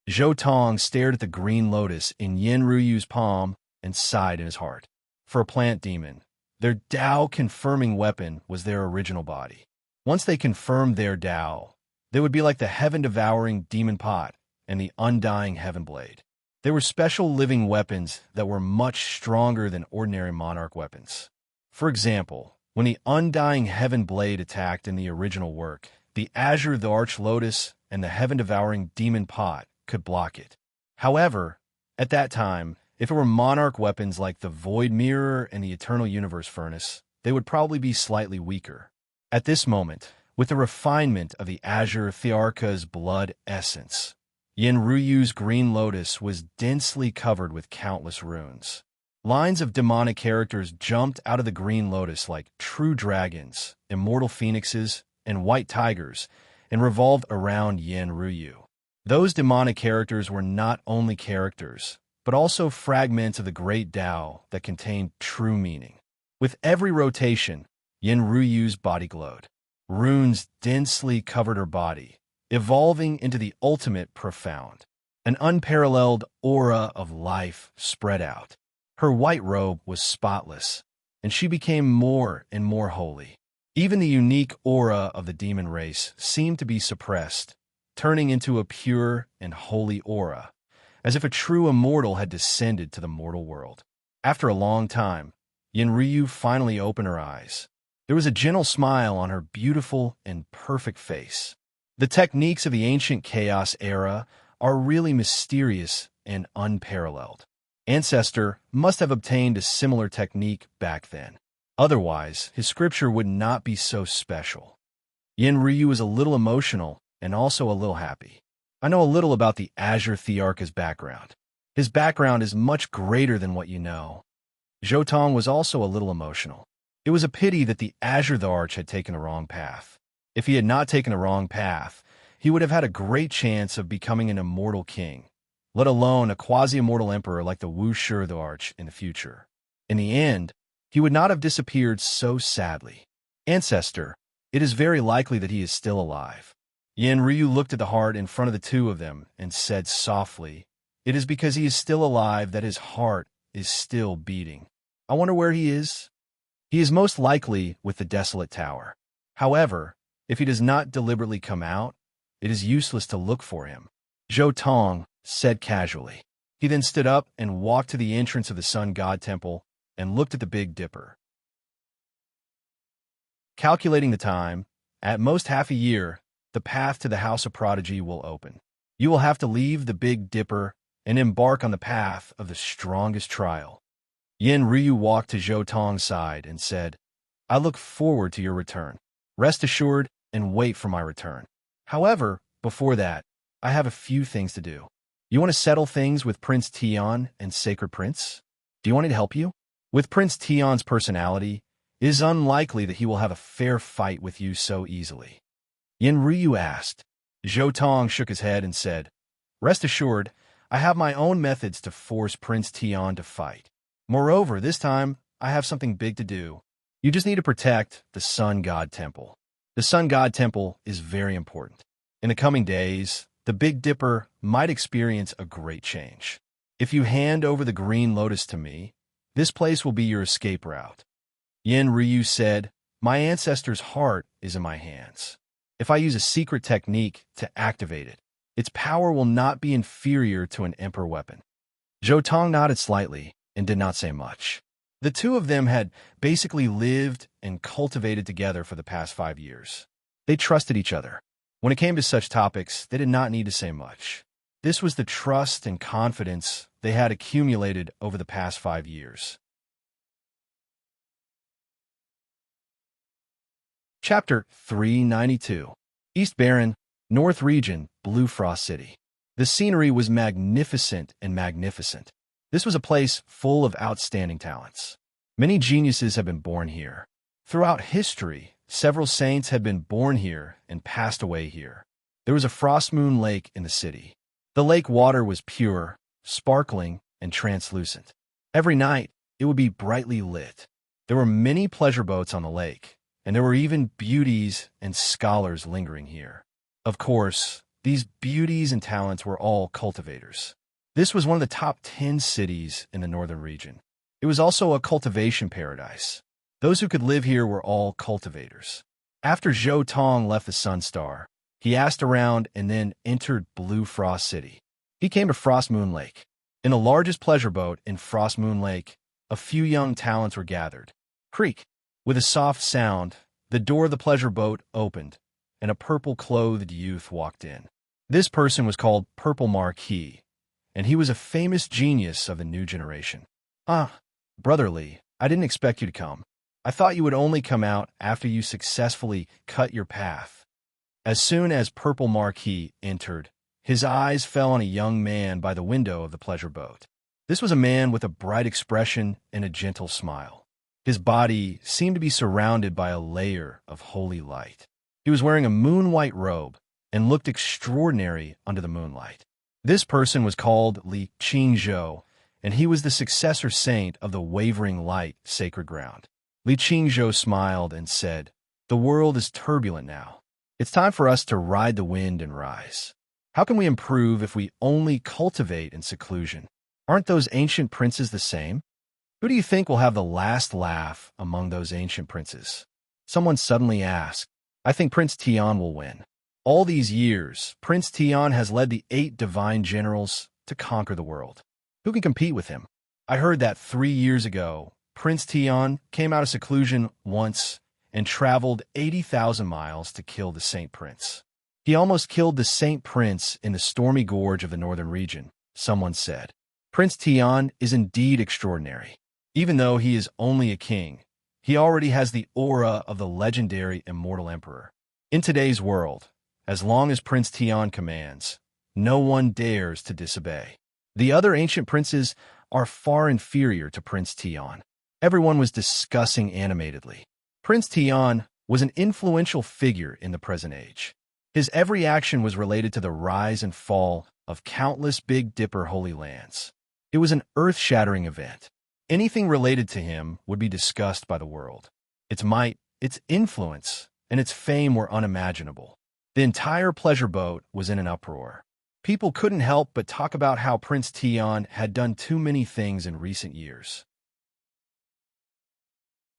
Zhou Tong stared at the green lotus in Yin Ruyu's palm and sighed in his heart. For a plant demon, their Tao-confirming weapon was their original body. Once they confirmed their Tao, they would be like the heaven-devouring demon pot and the undying heaven blade. They were special living weapons that were much stronger than ordinary monarch weapons. For example, when the undying heaven blade attacked in the original work, the Azure the Arch Lotus and the heaven-devouring demon pot could block it. However, at that time, if it were monarch weapons like the Void Mirror and the Eternal Universe Furnace, they would probably be slightly weaker. At this moment, with the refinement of the Azure Thearka's blood essence, Yin Ryu's Green Lotus was densely covered with countless runes. Lines of demonic characters jumped out of the Green Lotus like true dragons, immortal phoenixes, and white tigers, and revolved around Yin Ryu. Those demonic characters were not only characters, but also fragments of the great Tao that contained true meaning. With every rotation, Yin Ryu's body glowed. Runes densely covered her body, evolving into the ultimate profound. An unparalleled aura of life spread out. Her white robe was spotless, and she became more and more holy. Even the unique aura of the demon race seemed to be suppressed, turning into a pure and holy aura, as if a true immortal had descended to the mortal world. After a long time, Yin Ryu finally opened her eyes. There was a gentle smile on her beautiful and perfect face. The techniques of the ancient chaos era are really mysterious and unparalleled. Ancestor must have obtained a similar technique back then. Otherwise, his scripture would not be so special. Yin Ryu is a little emotional and also a little happy. I know a little about the Azure Thearka's background. His background is much greater than what you know. Zhou was also a little emotional. It was a pity that the Azure Thearch had taken the wrong path. If he had not taken the wrong path, he would have had a great chance of becoming an immortal king, let alone a quasi-immortal emperor like the Wuxi Thearch in the future. In the end, he would not have disappeared so sadly. Ancestor, it is very likely that he is still alive. Yin Ryu looked at the heart in front of the two of them and said softly, "It is because he is still alive that his heart is still beating. I wonder where he is? He is most likely with the Desolate Tower. However, if he does not deliberately come out, it is useless to look for him," Zhou Tong said casually. He then stood up and walked to the entrance of the Sun God Temple and looked at the Big Dipper. Calculating the time, at most half a year, the path to the House of Prodigy will open. You will have to leave the Big Dipper and embark on the path of the strongest trial. Yin Ryu walked to Zhou Tong's side and said, "I look forward to your return. Rest assured and wait for my return. However, before that, I have a few things to do. You want to settle things with Prince Tian and Sacred Prince? Do you want me to help you? With Prince Tian's personality, it is unlikely that he will have a fair fight with you so easily." Yin Ryu asked. Zhou Tong shook his head and said, "Rest assured, I have my own methods to force Prince Tian to fight. Moreover, this time, I have something big to do. You just need to protect the Sun God Temple. The Sun God Temple is very important. In the coming days, the Big Dipper might experience a great change. If you hand over the Green Lotus to me, this place will be your escape route." Yin Ryu said, "My ancestor's heart is in my hands. If I use a secret technique to activate it, its power will not be inferior to an emperor weapon." Zhou Tong nodded slightly and did not say much. The two of them had basically lived and cultivated together for the past 5 years. They trusted each other. When it came to such topics, they did not need to say much. This was the trust and confidence they had accumulated over the past 5 years. Chapter 392. East Baron, North Region, Blue Frost City. The scenery was magnificent and magnificent. This was a place full of outstanding talents. Many geniuses have been born here. Throughout history, several saints had been born here and passed away here. There was a frost moon lake in the city. The lake water was pure, sparkling, and translucent. Every night, it would be brightly lit. There were many pleasure boats on the lake, and there were even beauties and scholars lingering here. Of course, these beauties and talents were all cultivators. This was one of the top 10 cities in the northern region. It was also a cultivation paradise. Those who could live here were all cultivators. After Zhou Tong left the Sun Star, he asked around and then entered Blue Frost City. He came to Frost Moon Lake. In the largest pleasure boat in Frost Moon Lake, a few young talents were gathered. Creak! With a soft sound, the door of the pleasure boat opened, and a purple-clothed youth walked in. This person was called Purple Marquis, and he was a famous genius of the new generation. Ah, Brother Lee, I didn't expect you to come. I thought you would only come out after you successfully cut your path. As soon as Purple Marquis entered, his eyes fell on a young man by the window of the pleasure boat. This was a man with a bright expression and a gentle smile. His body seemed to be surrounded by a layer of holy light. He was wearing a moon-white robe and looked extraordinary under the moonlight. This person was called Li Qingzhou, and he was the successor saint of the wavering light sacred ground. Li Qingzhou smiled and said, "The world is turbulent now. It's time for us to ride the wind and rise. How can we improve if we only cultivate in seclusion? Aren't those ancient princes the same? Who do you think will have the last laugh among those ancient princes?" Someone suddenly asked, "I think Prince Tian will win. All these years, Prince Tian has led the 8 divine generals to conquer the world. Who can compete with him? I heard that 3 years ago, Prince Tian came out of seclusion once and traveled 80,000 miles to kill the Saint Prince. He almost killed the Saint Prince in the stormy gorge of the northern region," someone said. "Prince Tian is indeed extraordinary. Even though he is only a king, he already has the aura of the legendary immortal emperor. In today's world, as long as Prince Tian commands, no one dares to disobey. The other ancient princes are far inferior to Prince Tian." Everyone was discussing animatedly. Prince Tian was an influential figure in the present age. His every action was related to the rise and fall of countless Big Dipper holy lands. It was an earth-shattering event. Anything related to him would be discussed by the world. Its might, its influence, and its fame were unimaginable. The entire pleasure boat was in an uproar. People couldn't help but talk about how Prince Tian had done too many things in recent years.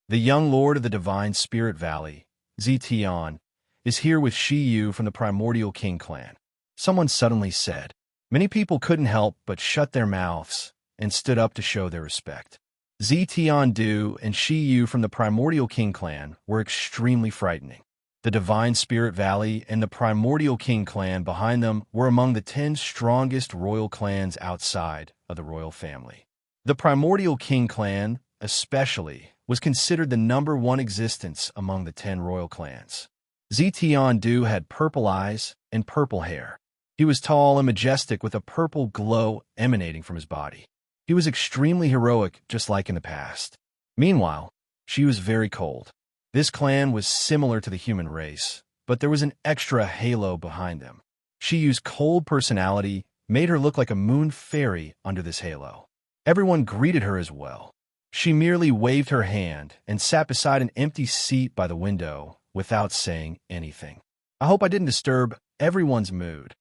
The young lord of the Divine Spirit Valley, Tian, is here with Shi Yu from the Primordial King clan. Someone suddenly said. Many people couldn't help but shut their mouths and stood up to show their respect. Tian and Shi Yu from the Primordial King clan were extremely frightening. The Divine Spirit Valley and the Primordial King clan behind them were among the 10 strongest royal clans outside of the royal family. The Primordial King clan, especially, was considered the #1 existence among the 10 royal clans. Tian had purple eyes and purple hair. He was tall and majestic with a purple glow emanating from his body. He was extremely heroic, just like in the past. Meanwhile, she was very cold. This clan was similar to the human race, but there was an extra halo behind them. Shi Yu's cold personality made her look like a moon fairy under this halo. Everyone greeted her as well. She merely waved her hand and sat beside an empty seat by the window without saying anything. "I hope I didn't disturb everyone's mood."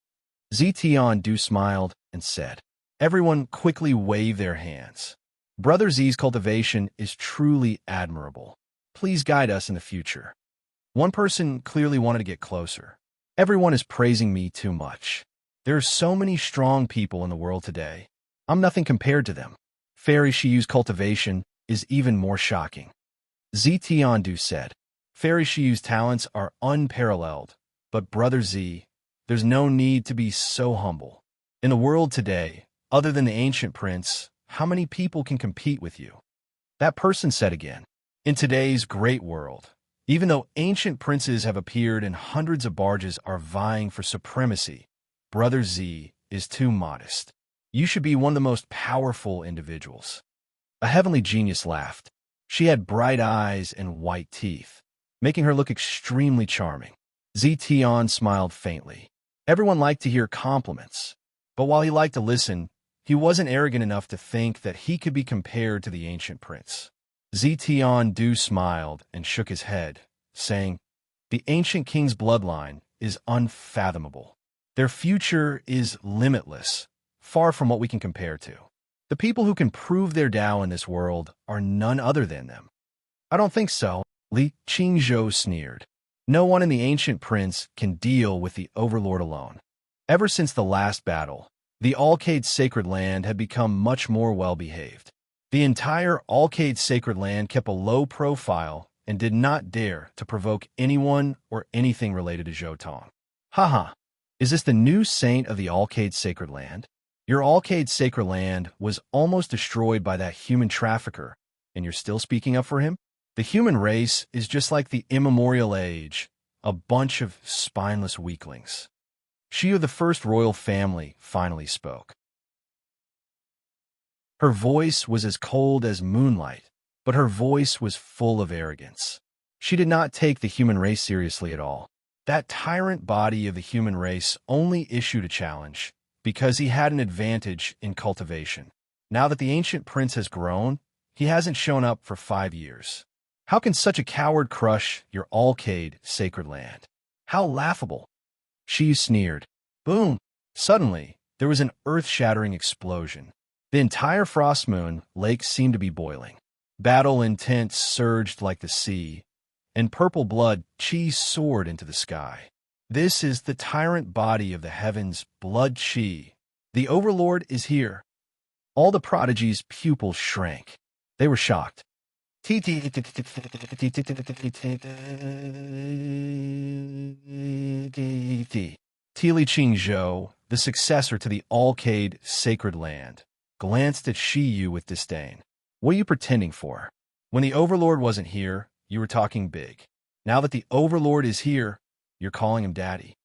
Tian smiled and said. Everyone quickly waved their hands. "Brother Z's cultivation is truly admirable. Please guide us in the future." One person clearly wanted to get closer. "Everyone is praising me too much. There are so many strong people in the world today. I'm nothing compared to them. Fairy Shi Yu's cultivation is even more shocking." Tian said. "Fairy Shi Yu's talents are unparalleled, but Brother Z, there's no need to be so humble. In the world today, other than the ancient prince, how many people can compete with you?" That person said again. "In today's great world, even though ancient princes have appeared and hundreds of barges are vying for supremacy, Brother Z is too modest. You should be one of the most powerful individuals." A heavenly genius laughed. She had bright eyes and white teeth, making her look extremely charming. Tian smiled faintly. Everyone liked to hear compliments, but while he liked to listen, he wasn't arrogant enough to think that he could be compared to the ancient prince. Tian smiled and shook his head, saying, "The ancient king's bloodline is unfathomable. Their future is limitless, far from what we can compare to. The people who can prove their Tao in this world are none other than them." "I don't think so," Li Qingzhou sneered. "No one in the ancient prince can deal with the overlord alone." Ever since the last battle, the Alcade Sacred Land had become much more well-behaved. The entire Alcade Sacred Land kept a low profile and did not dare to provoke anyone or anything related to Zhou Tong. "Haha, Is this the new saint of the Alcade Sacred Land? Your Alcade Sacred Land was almost destroyed by that human trafficker, and you're still speaking up for him? The human race is just like the immemorial age, a bunch of spineless weaklings. She of the first royal family finally spoke. Her voice was as cold as moonlight, but her voice was full of arrogance. She did not take the human race seriously at all. That tyrant body of the human race only issued a challenge because he had an advantage in cultivation. Now that the ancient prince has grown, he hasn't shown up for 5 years. How can such a coward crush your Alcade Sacred Land? How laughable! She sneered. Boom! Suddenly, there was an earth-shattering explosion. The entire Frost Moon Lake seemed to be boiling. Battle intent surged like the sea, and purple blood chi soared into the sky. This is the tyrant body of the heavens, blood chi. The Overlord is here. All the prodigy's pupils shrank. They were shocked. Tili Qingzhou, the successor to the Alcade Sacred Land, glanced at Shi Yu with disdain. What are you pretending for? When the Overlord wasn't here, you were talking big. Now that the Overlord is here, you're calling him daddy.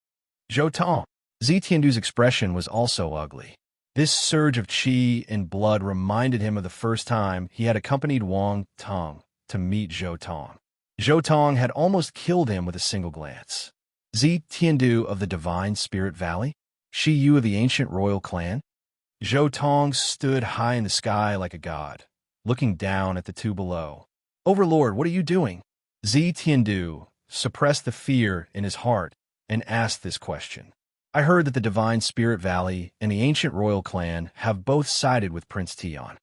Zhou Tong. Zi Tiandu's expression was also ugly. This surge of qi and blood reminded him of the first time he had accompanied Wang Tong to meet Zhou Tong. Zhou Tong had almost killed him with a single glance. Zi Tiandu of the Divine Spirit Valley? Shi Yu of the ancient royal clan? Zhou Tong stood high in the sky like a god, looking down at the two below. Overlord, what are you doing? Zi Tiandu suppressed the fear in his heart and asked this question. I heard that the Divine Spirit Valley and the ancient royal clan have both sided with Prince Tian.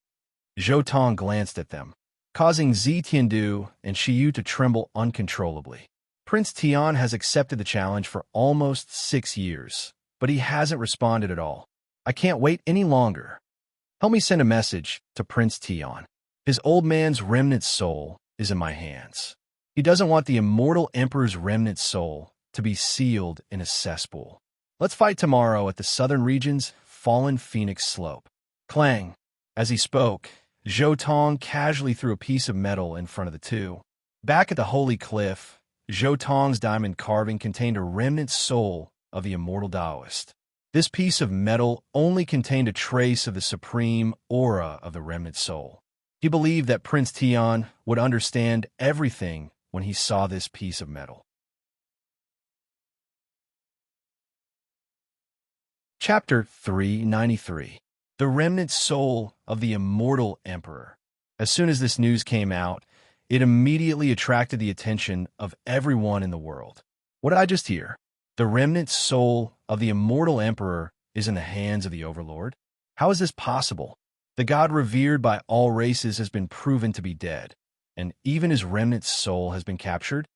Zhou Tong glanced at them, causing Zi Tiandu and Shi Yu to tremble uncontrollably. Prince Tian has accepted the challenge for almost 6 years, but he hasn't responded at all. I can't wait any longer. Help me send a message to Prince Tian. His old man's remnant soul is in my hands. He doesn't want the immortal emperor's remnant soul to be sealed in a cesspool. Let's fight tomorrow at the southern region's fallen phoenix slope. Clang. As he spoke, Zhou Tong casually threw a piece of metal in front of the two. Back at the holy cliff, Zhou Tong's diamond carving contained a remnant soul of the immortal Taoist. This piece of metal only contained a trace of the supreme aura of the remnant soul. He believed that Prince Tian would understand everything when he saw this piece of metal. Chapter 393. The Remnant Soul of the Immortal Emperor. As soon as this news came out, it immediately attracted the attention of everyone in the world. What did I just hear? The remnant soul of the immortal emperor is in the hands of the Overlord? How is this possible? The god revered by all races has been proven to be dead, and even his remnant soul has been captured?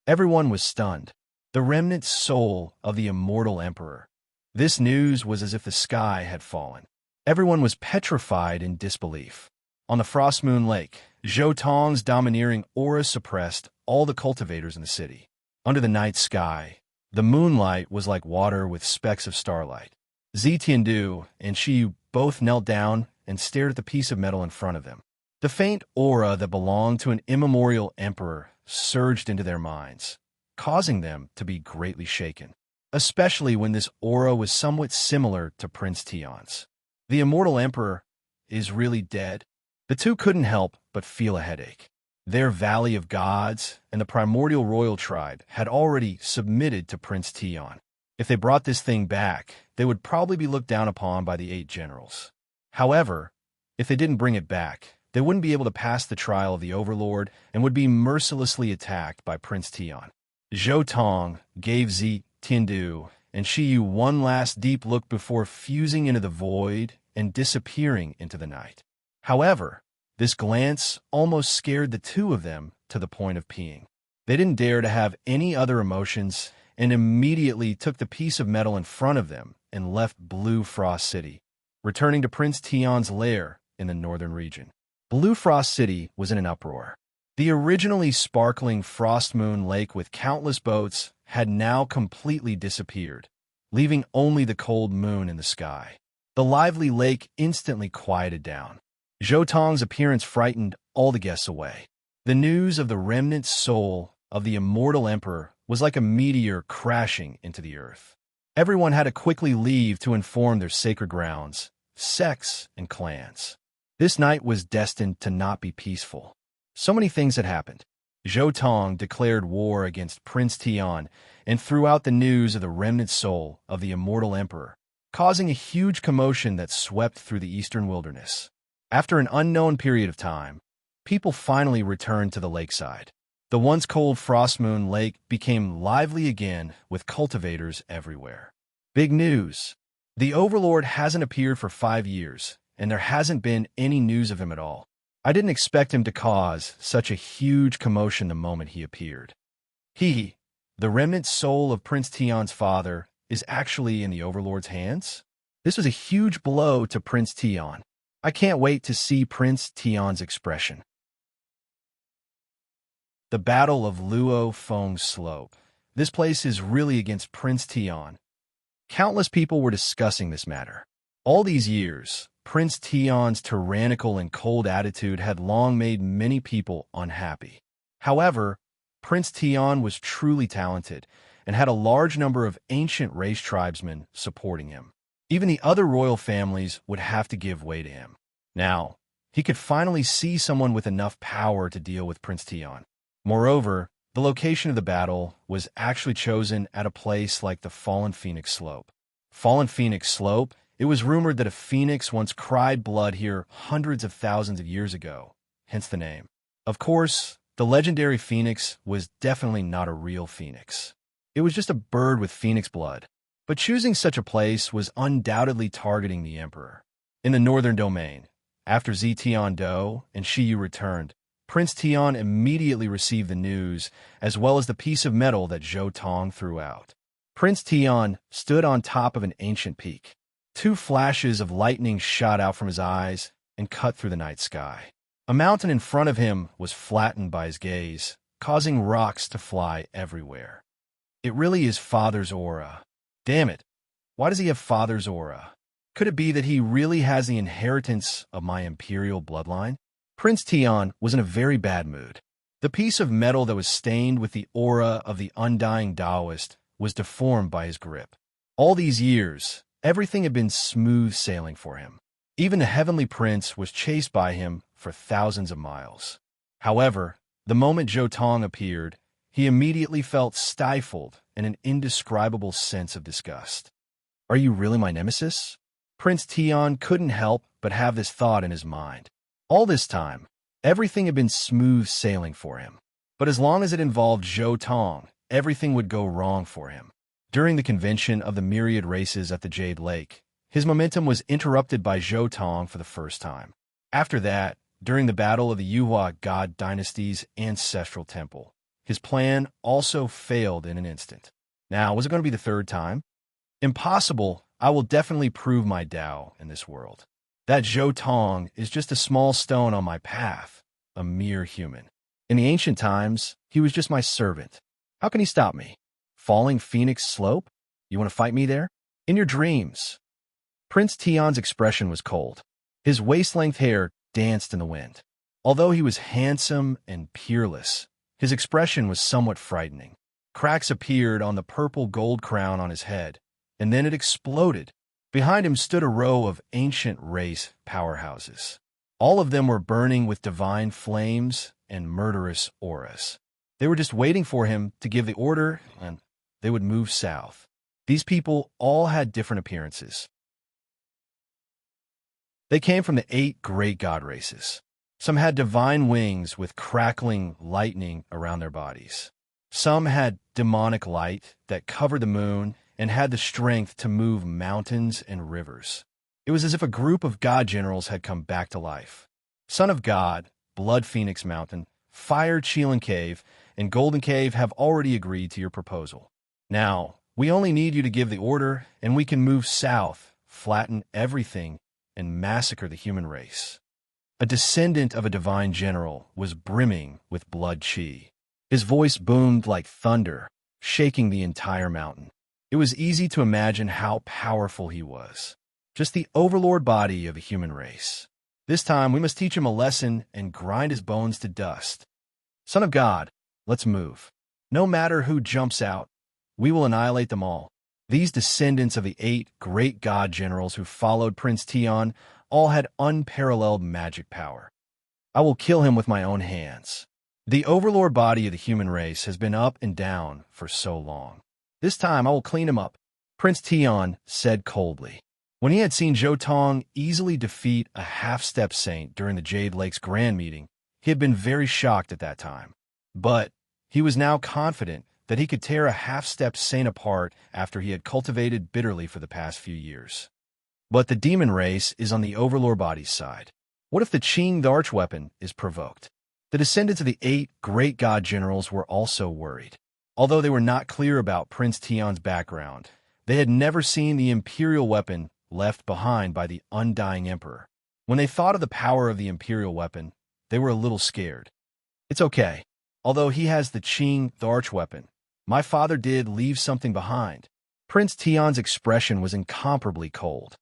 Everyone was stunned. The remnant soul of the immortal emperor. This news was as if the sky had fallen. Everyone was petrified in disbelief. On the Frost Moon Lake, Zhou Tong's domineering aura suppressed all the cultivators in the city. Under the night sky, the moonlight was like water with specks of starlight. Zi Tiandu and Shi Yu both knelt down and stared at the piece of metal in front of them. The faint aura that belonged to an immemorial emperor surged into their minds, causing them to be greatly shaken, especially when this aura was somewhat similar to Prince Tian's. The immortal emperor is really dead? The two couldn't help but feel a headache. Their Valley of Gods and the primordial royal tribe had already submitted to Prince Tian. If they brought this thing back, they would probably be looked down upon by the 8 generals. However, if they didn't bring it back, they wouldn't be able to pass the trial of the Overlord and would be mercilessly attacked by Prince Tian. Zhou Tong gave Zi Tiandu and Shi Yu one last deep look before fusing into the void and disappearing into the night. However, this glance almost scared the two of them to the point of peeing. They didn't dare to have any other emotions and immediately took the piece of metal in front of them and left Blue Frost City, returning to Prince Tian's lair in the northern region. Blue Frost City was in an uproar. The originally sparkling Frost Moon Lake with countless boats had now completely disappeared, leaving only the cold moon in the sky. The lively lake instantly quieted down. Zhou Tong's appearance frightened all the guests away. The news of the remnant soul of the immortal emperor was like a meteor crashing into the earth. Everyone had to quickly leave to inform their sacred grounds, sects, and clans. This night was destined to not be peaceful. So many things had happened. Zhou Tong declared war against Prince Tian and threw out the news of the remnant soul of the immortal emperor, causing a huge commotion that swept through the eastern wilderness. After an unknown period of time, people finally returned to the lakeside. The once cold Frost Moon Lake became lively again with cultivators everywhere. Big news! The Overlord hasn't appeared for 5 years, and there hasn't been any news of him at all. I didn't expect him to cause such a huge commotion the moment he appeared. He, the remnant soul of Prince Tian's father, is actually in the Overlord's hands? This was a huge blow to Prince Tian. I can't wait to see Prince Tian's expression. The Battle of Luo Feng Slope. This place is really against Prince Tian. Countless people were discussing this matter. All these years, Prince Tian's tyrannical and cold attitude had long made many people unhappy. However, Prince Tian was truly talented and had a large number of ancient race tribesmen supporting him. Even the other royal families would have to give way to him. Now, he could finally see someone with enough power to deal with Prince Tian. Moreover, the location of the battle was actually chosen at a place like the Fallen Phoenix Slope. Fallen Phoenix Slope, it was rumored that a phoenix once cried blood here hundreds of thousands of years ago, hence the name. Of course, the legendary phoenix was definitely not a real phoenix. It was just a bird with phoenix blood. But choosing such a place was undoubtedly targeting the emperor. In the northern domain, after Zetian Do and Shi Yu returned, Prince Tian immediately received the news, as well as the piece of metal that Zhou Tong threw out. Prince Tian stood on top of an ancient peak. 2 flashes of lightning shot out from his eyes and cut through the night sky. A mountain in front of him was flattened by his gaze, causing rocks to fly everywhere. It really is Father's aura. Damn it, why does he have Father's aura? Could it be that he really has the inheritance of my imperial bloodline? Prince Tian was in a very bad mood. The piece of metal that was stained with the aura of the undying Taoist was deformed by his grip. All these years, everything had been smooth sailing for him. Even the heavenly prince was chased by him for thousands of miles. However, the moment Zhou Tong appeared, he immediately felt stifled in an indescribable sense of disgust. Are you really my nemesis? Prince Tian couldn't help but have this thought in his mind. All this time, everything had been smooth sailing for him. But as long as it involved Zhou Tong, everything would go wrong for him. During the convention of the myriad races at the Jade Lake, his momentum was interrupted by Zhou Tong for the first time. After that, during the battle of the Yuhua God dynasty's ancestral temple, his plan also failed in an instant. Now, was it going to be the third time? Impossible. I will definitely prove my Tao in this world. That Zhou Tong is just a small stone on my path, a mere human. In the ancient times, he was just my servant. How can he stop me? Falling Phoenix Slope? You want to fight me there? In your dreams. Prince Tian's expression was cold. His waist-length hair danced in the wind. Although he was handsome and peerless, his expression was somewhat frightening. Cracks appeared on the purple gold crown on his head, and then it exploded. Behind him stood a row of ancient race powerhouses. All of them were burning with divine flames and murderous auras. They were just waiting for him to give the order, and they would move south. These people all had different appearances. They came from the 8 great god races. Some had divine wings with crackling lightning around their bodies. Some had demonic light that covered the moon and had the strength to move mountains and rivers. It was as if a group of god generals had come back to life. Son of God, Blood Phoenix Mountain, Fire Chelan Cave, and Golden Cave have already agreed to your proposal. Now, we only need you to give the order, and we can move south, flatten everything, and massacre the human race. A descendant of a divine general was brimming with blood chi. His voice boomed like thunder, shaking the entire mountain. It It was easy to imagine how powerful he was. Just the overlord body of the human race. This time we must teach him a lesson and grind his bones to dust. Son of God, let's move. No matter who jumps out, we will annihilate them all. These descendants of the 8 great god generals who followed Prince Tian all had unparalleled magic power. I will kill him with my own hands. The overlord body of the human race has been up and down for so long. This time I will clean him up, Prince Tian said coldly. When he had seen Zhou Tong easily defeat a half-step saint during the Jade Lake's grand meeting, he had been very shocked at that time. But he was now confident that he could tear a half-step saint apart after he had cultivated bitterly for the past few years. But the demon race is on the overlord body's side. What if the Qing, the archweapon, is provoked? The descendants of the 8 great god generals were also worried. Although they were not clear about Prince Tian's background, they had never seen the imperial weapon left behind by the undying emperor. When they thought of the power of the imperial weapon, they were a little scared. It's okay. Although he has the Qing, the archweapon, my father did leave something behind. Prince Tian's expression was incomparably cold.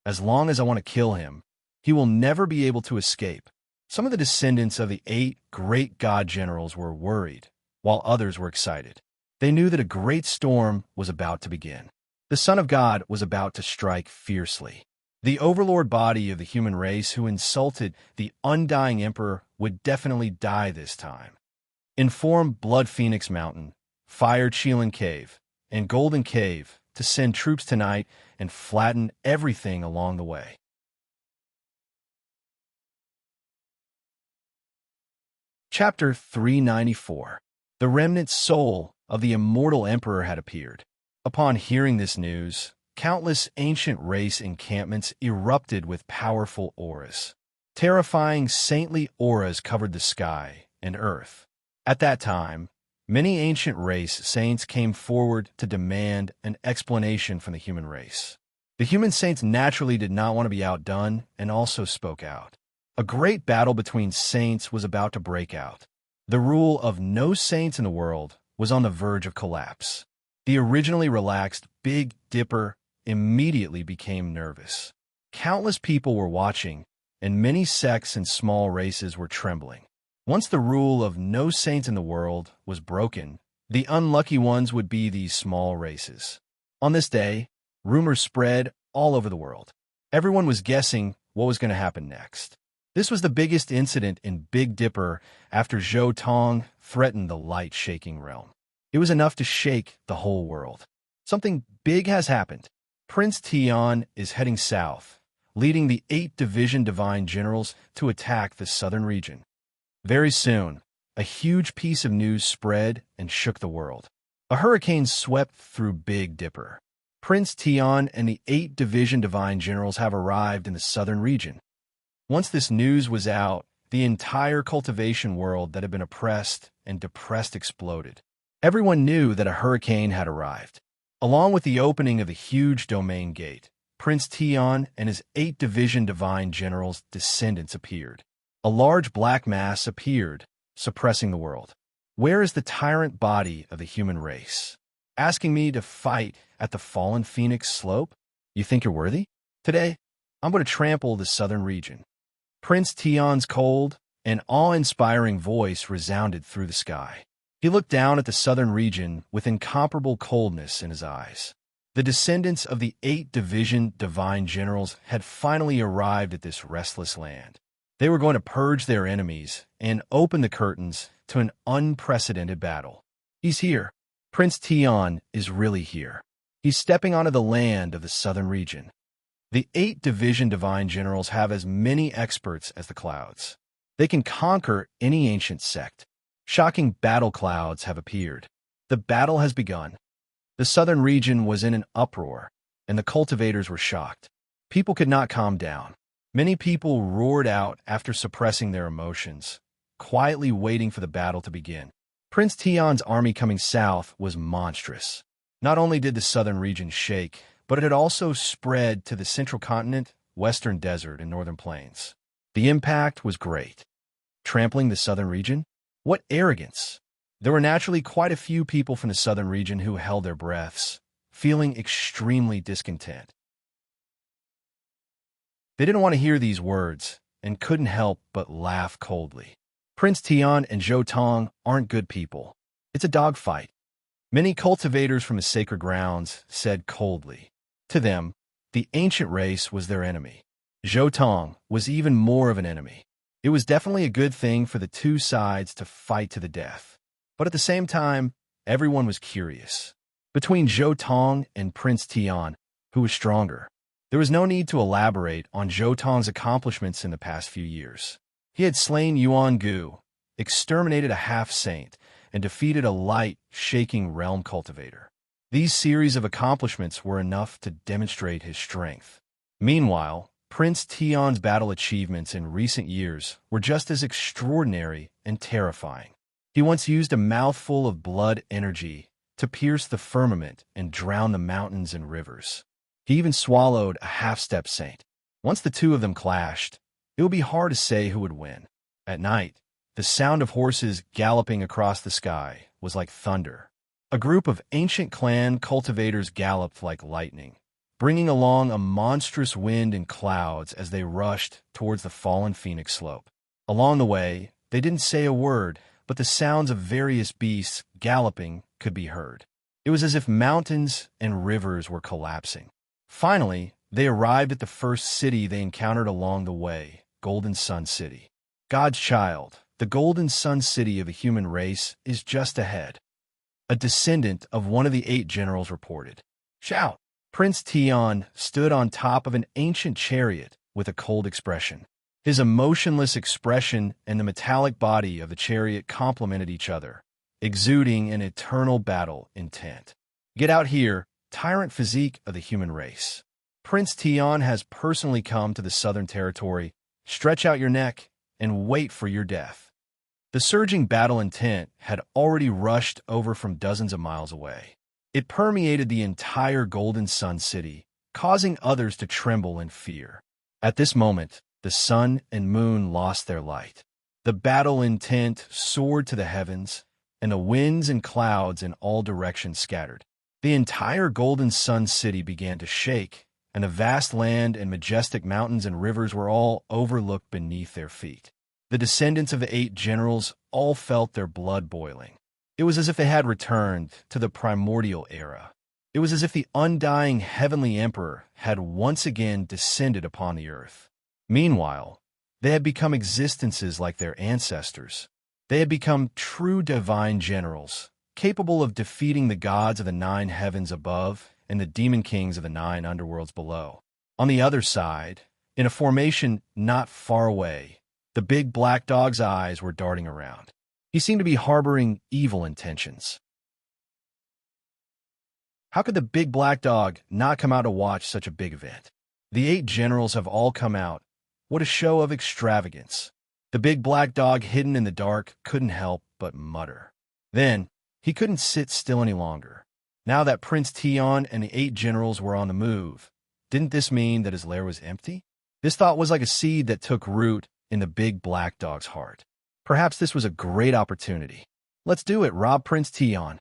As long as I want to kill him, he will never be able to escape. Some of the descendants of the 8 great god generals were worried, while others were excited. They knew that a great storm was about to begin. The Son of God was about to strike fiercely. The overlord body of the human race who insulted the undying emperor would definitely die this time. Inform Blood Phoenix Mountain, Fire Qilin Cave, and Golden Cave to send troops tonight and flatten everything along the way. Chapter 394. The remnant soul of the immortal emperor had appeared. Upon hearing this news, countless ancient race encampments erupted with powerful auras. Terrifying saintly auras covered the sky and earth. At that time, many ancient race saints came forward to demand an explanation from the human race. The human saints naturally did not want to be outdone and also spoke out. A great battle between saints was about to break out. The rule of no saints in the world was on the verge of collapse. The originally relaxed Big Dipper immediately became nervous. Countless people were watching, and many sects and small races were trembling. Once the rule of no saints in the world was broken, the unlucky ones would be these small races. On this day, rumors spread all over the world. Everyone was guessing what was going to happen next. This was the biggest incident in Big Dipper after Zhou Tong threatened the light-shaking realm. It was enough to shake the whole world. Something big has happened. Prince Tian is heading south, leading the 8 division divine generals to attack the southern region. Very soon, a huge piece of news spread and shook the world. A hurricane swept through Big Dipper. Prince Tian and the 8 division divine generals have arrived in the southern region. Once this news was out, the entire cultivation world that had been oppressed and depressed exploded. Everyone knew that a hurricane had arrived. Along with the opening of the huge domain gate, Prince Tian and his 8 division divine generals' descendants appeared. A large black mass appeared, suppressing the world. Where is the tyrant body of the human race? Asking me to fight at the fallen Phoenix slope? You think you're worthy? Today, I'm going to trample the southern region. Prince Tian's cold and awe-inspiring voice resounded through the sky. He looked down at the southern region with incomparable coldness in his eyes. The descendants of the 8 division divine generals had finally arrived at this restless land. They were going to purge their enemies and open the curtains to an unprecedented battle. He's here. Prince Tian is really here. He's stepping onto the land of the southern region. The 8 division divine generals have as many experts as the clouds. They can conquer any ancient sect. Shocking battle clouds have appeared. The battle has begun. The southern region was in an uproar, and the cultivators were shocked. People could not calm down. Many people roared out after suppressing their emotions, quietly waiting for the battle to begin. Prince Tian's army coming south was monstrous. Not only did the southern region shake, but it had also spread to the central continent, western desert, and northern plains. The impact was great. Trampling the southern region? What arrogance! There were naturally quite a few people from the southern region who held their breaths, feeling extremely discontent. They didn't want to hear these words and couldn't help but laugh coldly. Prince Tian and Zhou Tong aren't good people. It's a dogfight. Many cultivators from the sacred grounds said coldly. To them, the ancient race was their enemy. Zhou Tong was even more of an enemy. It was definitely a good thing for the two sides to fight to the death. But at the same time, everyone was curious. Between Zhou Tong and Prince Tian, who was stronger? There was no need to elaborate on Zhou Tong's accomplishments in the past few years. He had slain Yuan Gu, exterminated a half-saint, and defeated a light, shaking realm cultivator. These series of accomplishments were enough to demonstrate his strength. Meanwhile, Prince Tian's battle achievements in recent years were just as extraordinary and terrifying. He once used a mouthful of blood energy to pierce the firmament and drown the mountains and rivers. He even swallowed a half-step saint. Once the two of them clashed, it would be hard to say who would win. At night, the sound of horses galloping across the sky was like thunder. A group of ancient clan cultivators galloped like lightning, bringing along a monstrous wind and clouds as they rushed towards the fallen phoenix slope. Along the way, they didn't say a word, but the sounds of various beasts galloping could be heard. It was as if mountains and rivers were collapsing. Finally, they arrived at the first city they encountered along the way, Golden Sun City. God's child, the Golden Sun City of the human race, is just ahead. A descendant of one of the 8 generals reported. Shout! Prince Tian stood on top of an ancient chariot with a cold expression. His emotionless expression and the metallic body of the chariot complemented each other, exuding an eternal battle intent. Get out here, tyrant physique of the human race. Prince Tian has personally come to the Southern Territory. Stretch out your neck and wait for your death. The surging battle intent had already rushed over from dozens of miles away. It permeated the entire Golden Sun City, causing others to tremble in fear. At this moment, the sun and moon lost their light. The battle intent soared to the heavens, and the winds and clouds in all directions scattered. The entire Golden Sun City began to shake, and the vast land and majestic mountains and rivers were all overlooked beneath their feet. The descendants of the 8 generals all felt their blood boiling. It was as if they had returned to the primordial era. It was as if the undying heavenly emperor had once again descended upon the earth. Meanwhile, they had become existences like their ancestors. They had become true divine generals, capable of defeating the gods of the 9 heavens above and the demon kings of the 9 underworlds below. On the other side, in a formation not far away, the big black dog's eyes were darting around. He seemed to be harboring evil intentions. How could the big black dog not come out to watch such a big event? The 8 generals have all come out. What a show of extravagance. The big black dog, hidden in the dark, couldn't help but mutter. Then, he couldn't sit still any longer. Now that Prince Tian and the 8 generals were on the move, didn't this mean that his lair was empty? This thought was like a seed that took root in the big black dog's heart. Perhaps this was a great opportunity. Let's do it, rob Prince Tian.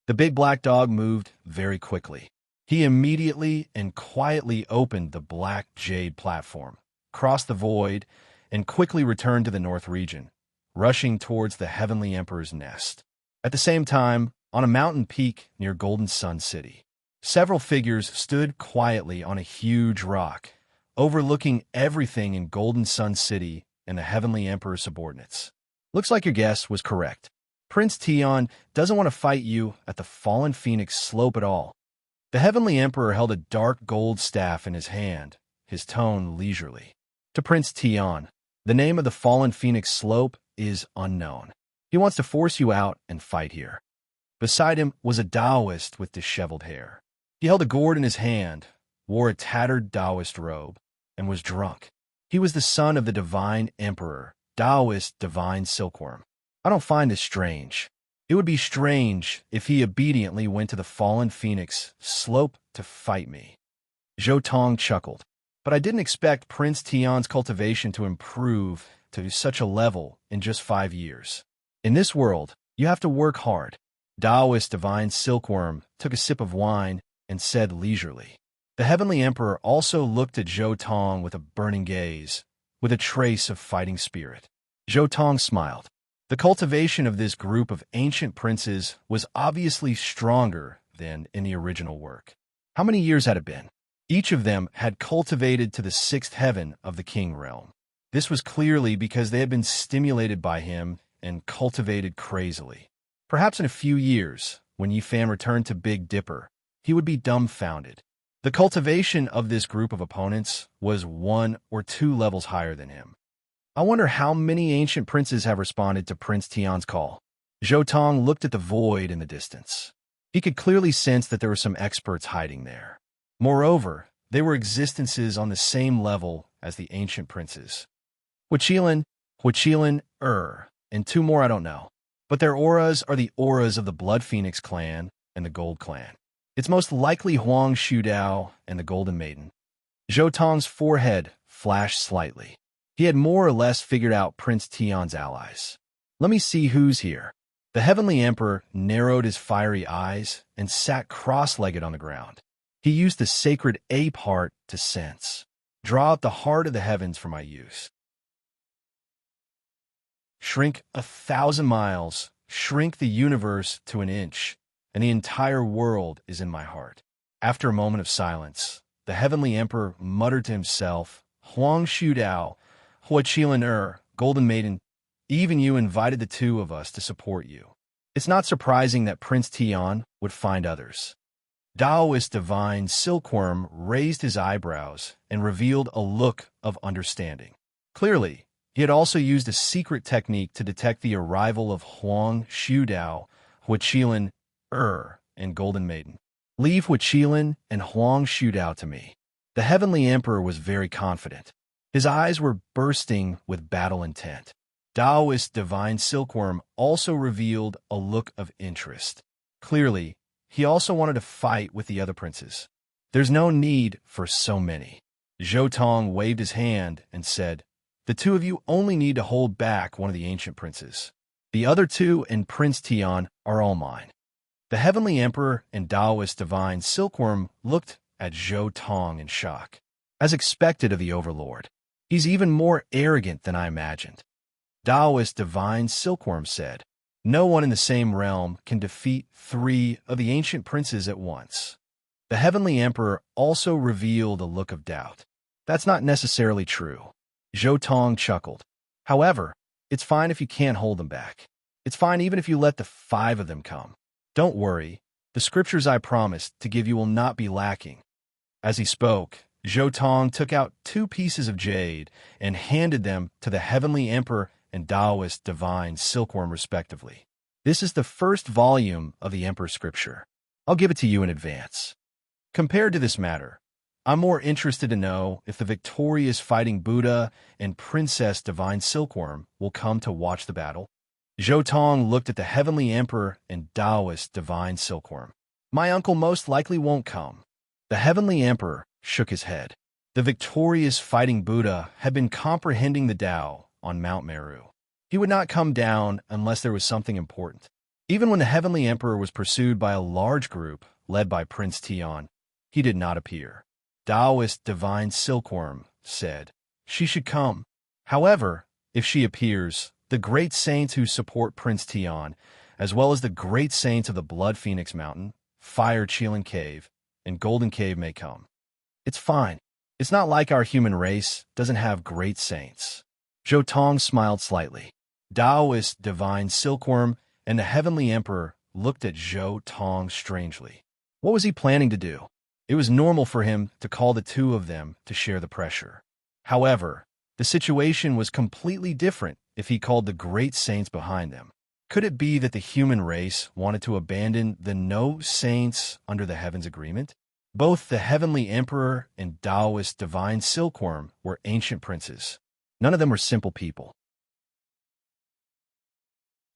The big black dog moved very quickly. He immediately and quietly opened the black jade platform, crossed the void, and quickly returned to the north region, rushing towards the heavenly emperor's nest. At the same time, on a mountain peak near Golden Sun City, several figures stood quietly on a huge rock, overlooking everything in Golden Sun City and the heavenly emperor's subordinates. Looks like your guess was correct. Prince Tian doesn't want to fight you at the fallen phoenix slope at all. The heavenly emperor held a dark gold staff in his hand, his tone leisurely. To Prince Tian, the name of the fallen phoenix slope is unknown. He wants to force you out and fight here. Beside him was a Taoist with disheveled hair. He held a gourd in his hand, wore a tattered Taoist robe, and was drunk. He was the son of the divine emperor, Taoist divine silkworm. I don't find this strange. It would be strange if he obediently went to the fallen phoenix slope to fight me. Zhou Tong chuckled. But I didn't expect Prince Tian's cultivation to improve to such a level in just 5 years. In this world, you have to work hard. Taoist divine silkworm took a sip of wine and said leisurely. The Heavenly Emperor also looked at Zhou Tong with a burning gaze, with a trace of fighting spirit. Zhou Tong smiled. The cultivation of this group of ancient princes was obviously stronger than in the original work. How many years had it been? Each of them had cultivated to the sixth heaven of the king realm. This was clearly because they had been stimulated by him and cultivated crazily. Perhaps in a few years, when Yifan returned to Big Dipper, he would be dumbfounded. The cultivation of this group of opponents was 1 or 2 levels higher than him. I wonder how many ancient princes have responded to Prince Tian's call. Zhou Tong looked at the void in the distance. He could clearly sense that there were some experts hiding there. Moreover, they were existences on the same level as the ancient princes. Huiqilan, and 2 more I don't know. But their auras are the auras of the Blood Phoenix clan and the Gold clan. It's most likely Huang Shudao and the Golden Maiden. Zhou Tong's forehead flashed slightly. He had more or less figured out Prince Tian's allies. Let me see who's here. The Heavenly Emperor narrowed his fiery eyes and sat cross-legged on the ground. He used the sacred ape heart to sense. Draw out the heart of the heavens for my use. Shrink 1,000 miles, shrink the universe to an inch, and the entire world is in my heart. After a moment of silence, the Heavenly Emperor muttered to himself, Huang Shudao, Huiqilan Golden Maiden, even you invited the 2 of us to support you. It's not surprising that Prince Tian would find others. Taoist divine Silkworm raised his eyebrows and revealed a look of understanding. Clearly, he had also used a secret technique to detect the arrival of Huang Shudao, Huiqilan and Golden Maiden. Leave Huiqilan and Huang Shudao to me. The Heavenly Emperor was very confident. His eyes were bursting with battle intent. Taoist divine Silkworm also revealed a look of interest. Clearly, he also wanted to fight with the other princes. There's no need for so many. Zhou Tong waved his hand and said, the 2 of you only need to hold back one of the ancient princes. The other 2 and Prince Tian are all mine. The Heavenly Emperor and Taoist divine Silkworm looked at Zhou Tong in shock. As expected of the Overlord, he's even more arrogant than I imagined. Taoist divine Silkworm said, no one in the same realm can defeat 3 of the ancient princes at once. The Heavenly Emperor also revealed a look of doubt. That's not necessarily true. Zhou Tong chuckled. However, it's fine if you can't hold them back. It's fine even if you let the 5 of them come. Don't worry, the scriptures I promised to give you will not be lacking. As he spoke, Zhou Tong took out 2 pieces of jade and handed them to the Heavenly Emperor and Taoist divine Silkworm respectively. This is the first volume of the Emperor's scripture. I'll give it to you in advance. Compared to this matter, I'm more interested to know if the victorious fighting Buddha and Princess Divine Silkworm will come to watch the battle. Zhou Tong looked at the Heavenly Emperor and Taoist Divine Silkworm. My uncle most likely won't come. The Heavenly Emperor shook his head. The victorious fighting Buddha had been comprehending the Tao on Mount Meru. He would not come down unless there was something important. Even when the Heavenly Emperor was pursued by a large group led by Prince Tian, he did not appear. Taoist Divine Silkworm said, she should come. However, if she appears, the great saints who support Prince Tian, as well as the great saints of the Blood Phoenix Mountain, Fire Chilan Cave, and Golden Cave may come. It's fine. It's not like our human race doesn't have great saints. Zhou Tong smiled slightly. Taoist Divine Silkworm and the Heavenly Emperor looked at Zhou Tong strangely. What was he planning to do? It was normal for him to call the 2 of them to share the pressure. However, the situation was completely different if he called the great saints behind them. Could it be that the human race wanted to abandon the no saints under the heavens agreement? Both the Heavenly Emperor and Taoist Divine Silkworm were ancient princes. None of them were simple people.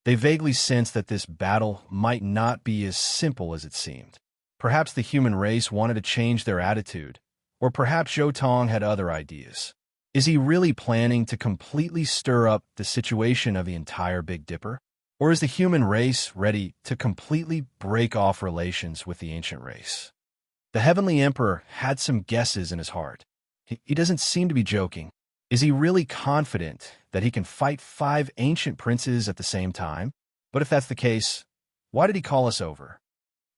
They vaguely sensed that this battle might not be as simple as it seemed. Perhaps the human race wanted to change their attitude, or perhaps Zhou Tong had other ideas. Is he really planning to completely stir up the situation of the entire Big Dipper? Or is the human race ready to completely break off relations with the ancient race? The Heavenly Emperor had some guesses in his heart. He doesn't seem to be joking. Is he really confident that he can fight 5 ancient princes at the same time? But if that's the case, why did he call us over?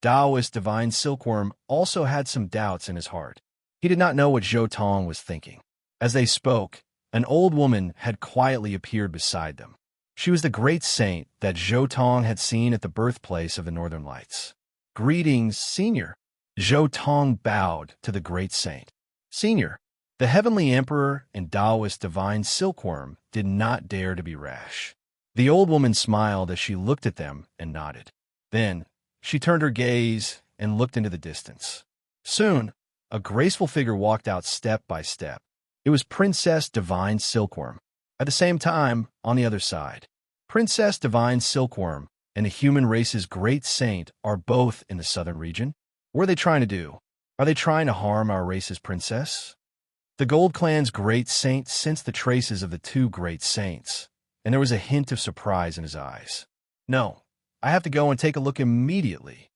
Taoist divine Silkworm also had some doubts in his heart. He did not know what Zhou Tong was thinking. As they spoke, an old woman had quietly appeared beside them. She was the great saint that Zhou Tong had seen at the birthplace of the Northern Lights. "Greetings, Senior." Zhou Tong bowed to the great saint. "Senior." The Heavenly Emperor and Taoist divine Silkworm did not dare to be rash. The old woman smiled as she looked at them and nodded. Then, she turned her gaze and looked into the distance. Soon, a graceful figure walked out step by step. It was Princess Divine Silkworm. At the same time, on the other side, Princess Divine Silkworm and the human race's great saint are both in the southern region. What are they trying to do? Are they trying to harm our race's princess? The Gold Clan's great saint sensed the traces of the 2 great saints, and there was a hint of surprise in his eyes. "No, I have to go and take a look immediately."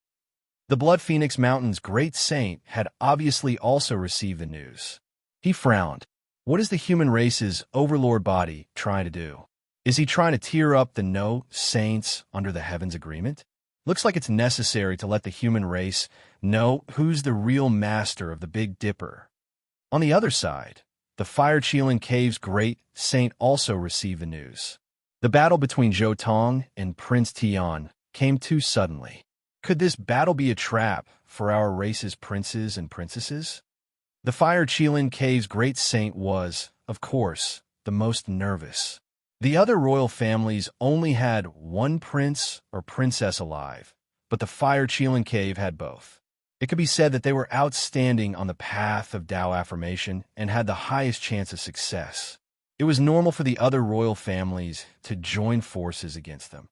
The Blood Phoenix Mountain's great saint had obviously also received the news. He frowned. What is the human race's overlord body trying to do? Is he trying to tear up the no saints under the heavens agreement? Looks like it's necessary to let the human race know who's the real master of the Big Dipper. On the other side, the Fire Chilin Cave's great saint also received the news. The battle between Zhou Tong and Prince Tian came too suddenly. Could this battle be a trap for our race's princes and princesses? The Fire Chilin Cave's great saint was, of course, the most nervous. The other royal families only had 1 prince or princess alive, but the Fire Chilin Cave had both. It could be said that they were outstanding on the path of Tao affirmation and had the highest chance of success. It was normal for the other royal families to join forces against them.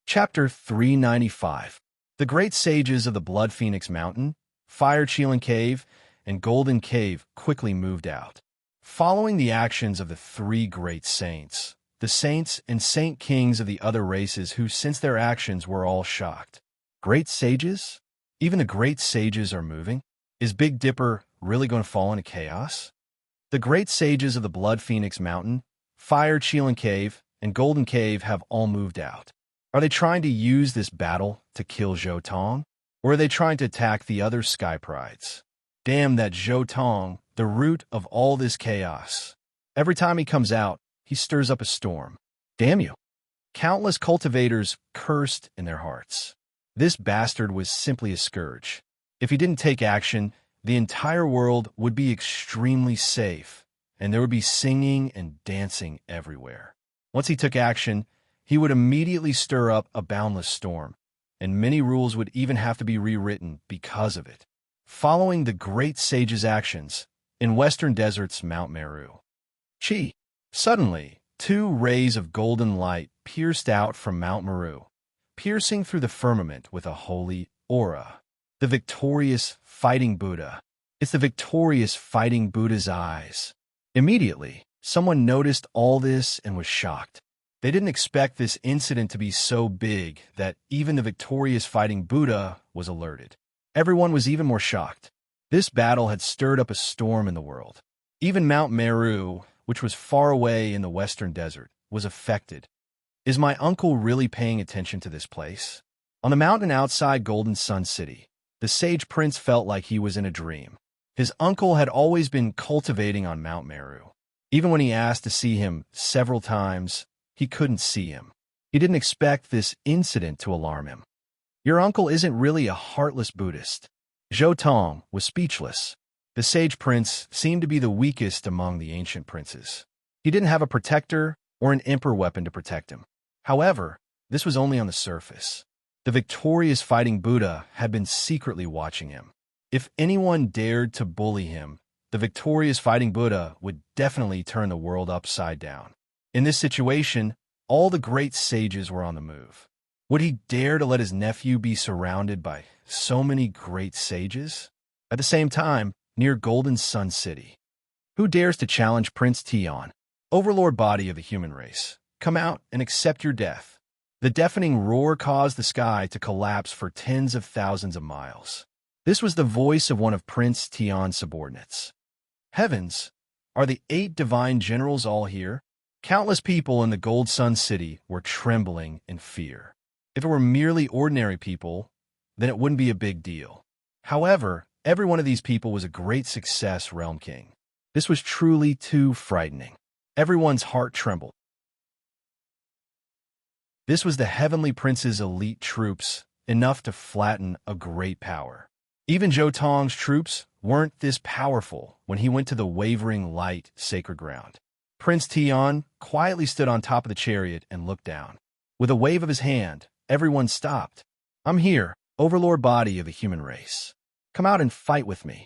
Chapter 395. The great sages of the Blood Phoenix Mountain, Fire Chilin Cave, and Golden Cave quickly moved out. Following the actions of the 3 great saints, the saints and saint kings of the other races who since their actions were all shocked. Great sages? Even the great sages are moving? Is Big Dipper really going to fall into chaos? The great sages of the Blood Phoenix Mountain, Fire Chilin Cave, and Golden Cave have all moved out. Are they trying to use this battle to kill Zhou Tong? Or are they trying to attack the other Sky Prides? Damn that Zhou Tong, the root of all this chaos. Every time he comes out, he stirs up a storm. Damn you. Countless cultivators cursed in their hearts. This bastard was simply a scourge. If he didn't take action, the entire world would be extremely safe, and there would be singing and dancing everywhere. Once he took action, he would immediately stir up a boundless storm, and many rules would even have to be rewritten because of it. Following the great sage's actions, in western deserts Mount Meru. Chi. Suddenly, 2 rays of golden light pierced out from Mount Meru, piercing through the firmament with a holy aura. The victorious fighting Buddha. It's the victorious fighting Buddha's eyes. Immediately, someone noticed all this and was shocked. They didn't expect this incident to be so big that even the victorious fighting Buddha was alerted. Everyone was even more shocked. This battle had stirred up a storm in the world. Even Mount Meru, which was far away in the western desert, was affected. Is my uncle really paying attention to this place? On the mountain outside Golden Sun City, the sage prince felt like he was in a dream. His uncle had always been cultivating on Mount Meru. Even when he asked to see him several times, he couldn't see him. He didn't expect this incident to alarm him. Your uncle isn't really a heartless Buddhist. Zhou Tong was speechless. The sage prince seemed to be the weakest among the ancient princes. He didn't have a protector or an emperor weapon to protect him. However, this was only on the surface. The victorious fighting Buddha had been secretly watching him. If anyone dared to bully him, the victorious fighting Buddha would definitely turn the world upside down. In this situation, all the great sages were on the move. Would he dare to let his nephew be surrounded by so many great sages? At the same time, near Golden Sun City, who dares to challenge Prince Tian, overlord body of the human race? Come out and accept your death. The deafening roar caused the sky to collapse for tens of thousands of miles. This was the voice of one of Prince Tion's subordinates. Heavens, are the 8 divine generals all here? Countless people in the Gold Sun City were trembling in fear. If it were merely ordinary people, then it wouldn't be a big deal. However, every one of these people was a great success, Realm King. This was truly too frightening. Everyone's heart trembled. This was the Heavenly Prince's elite troops, enough to flatten a great power. Even Zhou Tong's troops weren't this powerful when he went to the wavering light sacred ground. Prince Tian quietly stood on top of the chariot and looked down. With a wave of his hand, everyone stopped. I'm here, overlord body of the human race. Come out and fight with me.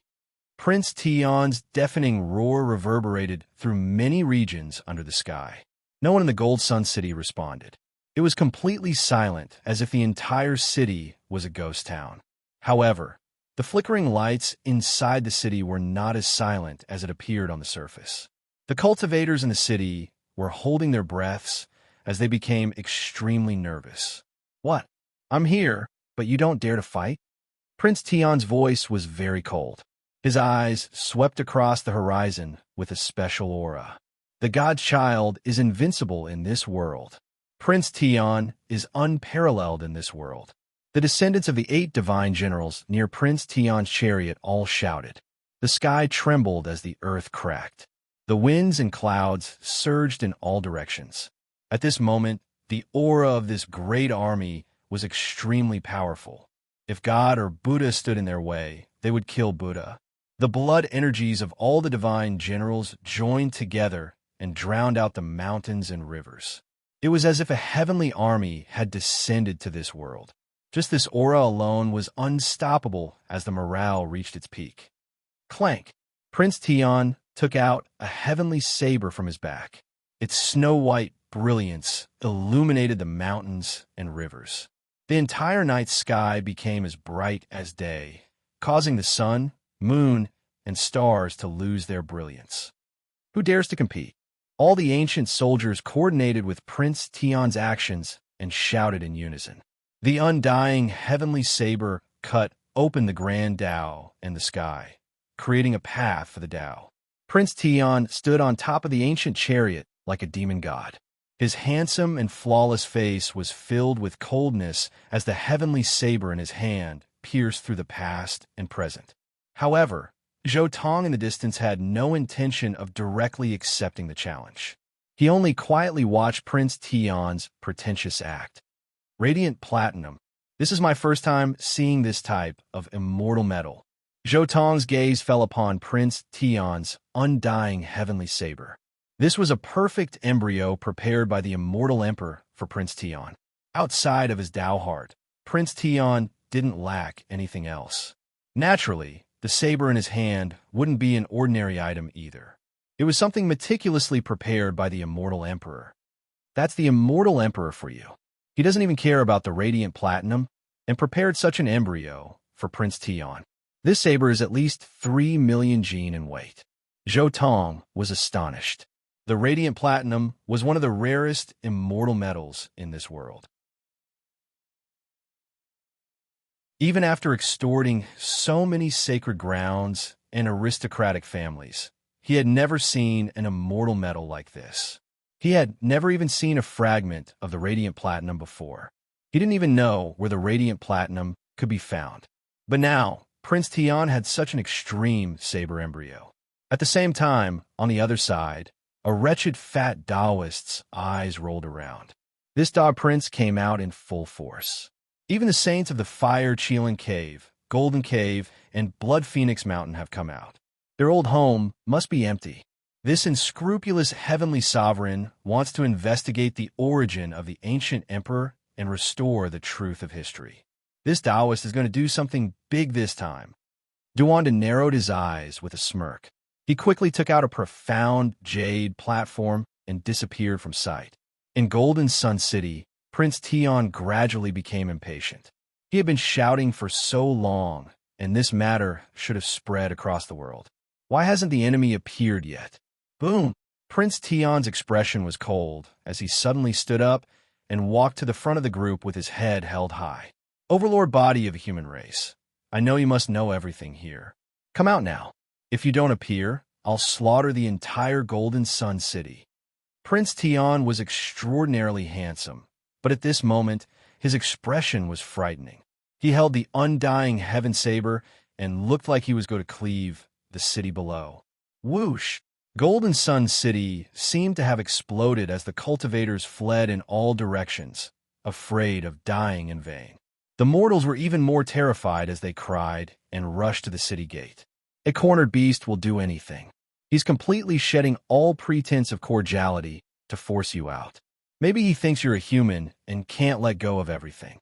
Prince Tian's deafening roar reverberated through many regions under the sky. No one in the Gold Sun City responded. It was completely silent, as if the entire city was a ghost town. However, the flickering lights inside the city were not as silent as it appeared on the surface. The cultivators in the city were holding their breaths as they became extremely nervous. What? I'm here, but you don't dare to fight? Prince Tian's voice was very cold. His eyes swept across the horizon with a special aura. The Godchild is invincible in this world. Prince Tian is unparalleled in this world. The descendants of the 8 divine generals near Prince Tian's chariot all shouted. The sky trembled as the earth cracked. The winds and clouds surged in all directions. At this moment, the aura of this great army was extremely powerful. If God or Buddha stood in their way, they would kill Buddha. The blood energies of all the divine generals joined together and drowned out the mountains and rivers. It was as if a heavenly army had descended to this world. Just this aura alone was unstoppable as the morale reached its peak. Clank! Prince Tian took out a heavenly saber from his back. Its snow-white brilliance illuminated the mountains and rivers. The entire night sky became as bright as day, causing the sun, moon, and stars to lose their brilliance. Who dares to compete? All the ancient soldiers coordinated with Prince Tian's actions and shouted in unison. The undying heavenly saber cut open the grand Tao in the sky, creating a path for the Tao. Prince Tian stood on top of the ancient chariot like a demon god. His handsome and flawless face was filled with coldness as the heavenly saber in his hand pierced through the past and present. However, Zhou Tong in the distance had no intention of directly accepting the challenge. He only quietly watched Prince Tian's pretentious act. Radiant Platinum. This is my first time seeing this type of immortal metal. Zhou Tong's gaze fell upon Prince Tian's undying heavenly saber. This was a perfect embryo prepared by the immortal emperor for Prince Tian. Outside of his Tao heart, Prince Tian didn't lack anything else. Naturally, the saber in his hand wouldn't be an ordinary item either. It was something meticulously prepared by the immortal emperor. That's the immortal emperor for you. He doesn't even care about the radiant platinum and prepared such an embryo for Prince Tian. This saber is at least 3 million jin in weight. Zhou Tong was astonished. The radiant platinum was one of the rarest immortal metals in this world. Even after extorting so many sacred grounds and aristocratic families, he had never seen an immortal metal like this. He had never even seen a fragment of the radiant platinum before. He didn't even know where the radiant platinum could be found. But now, Prince Tian had such an extreme saber embryo. At the same time, on the other side, a wretched fat Taoist's eyes rolled around. This Tao prince came out in full force. Even the saints of the Fire Qilin Cave, Golden Cave, and Blood Phoenix Mountain have come out. Their old home must be empty. This unscrupulous heavenly sovereign wants to investigate the origin of the ancient emperor and restore the truth of history. This Taoist is going to do something big this time. Duanda narrowed his eyes with a smirk. He quickly took out a profound jade platform and disappeared from sight. In Golden Sun City, Prince Tian gradually became impatient. He had been shouting for so long, and this matter should have spread across the world. Why hasn't the enemy appeared yet? Boom! Prince Tian's expression was cold as he suddenly stood up and walked to the front of the group with his head held high. Overlord body of the human race, I know you must know everything here. Come out now. If you don't appear, I'll slaughter the entire Golden Sun City. Prince Tian was extraordinarily handsome, but at this moment, his expression was frightening. He held the undying heaven saber and looked like he was going to cleave the city below. Whoosh! Golden Sun City seemed to have exploded as the cultivators fled in all directions, afraid of dying in vain. The mortals were even more terrified as they cried and rushed to the city gate. A cornered beast will do anything. He's completely shedding all pretense of cordiality to force you out. Maybe he thinks you're a human and can't let go of everything.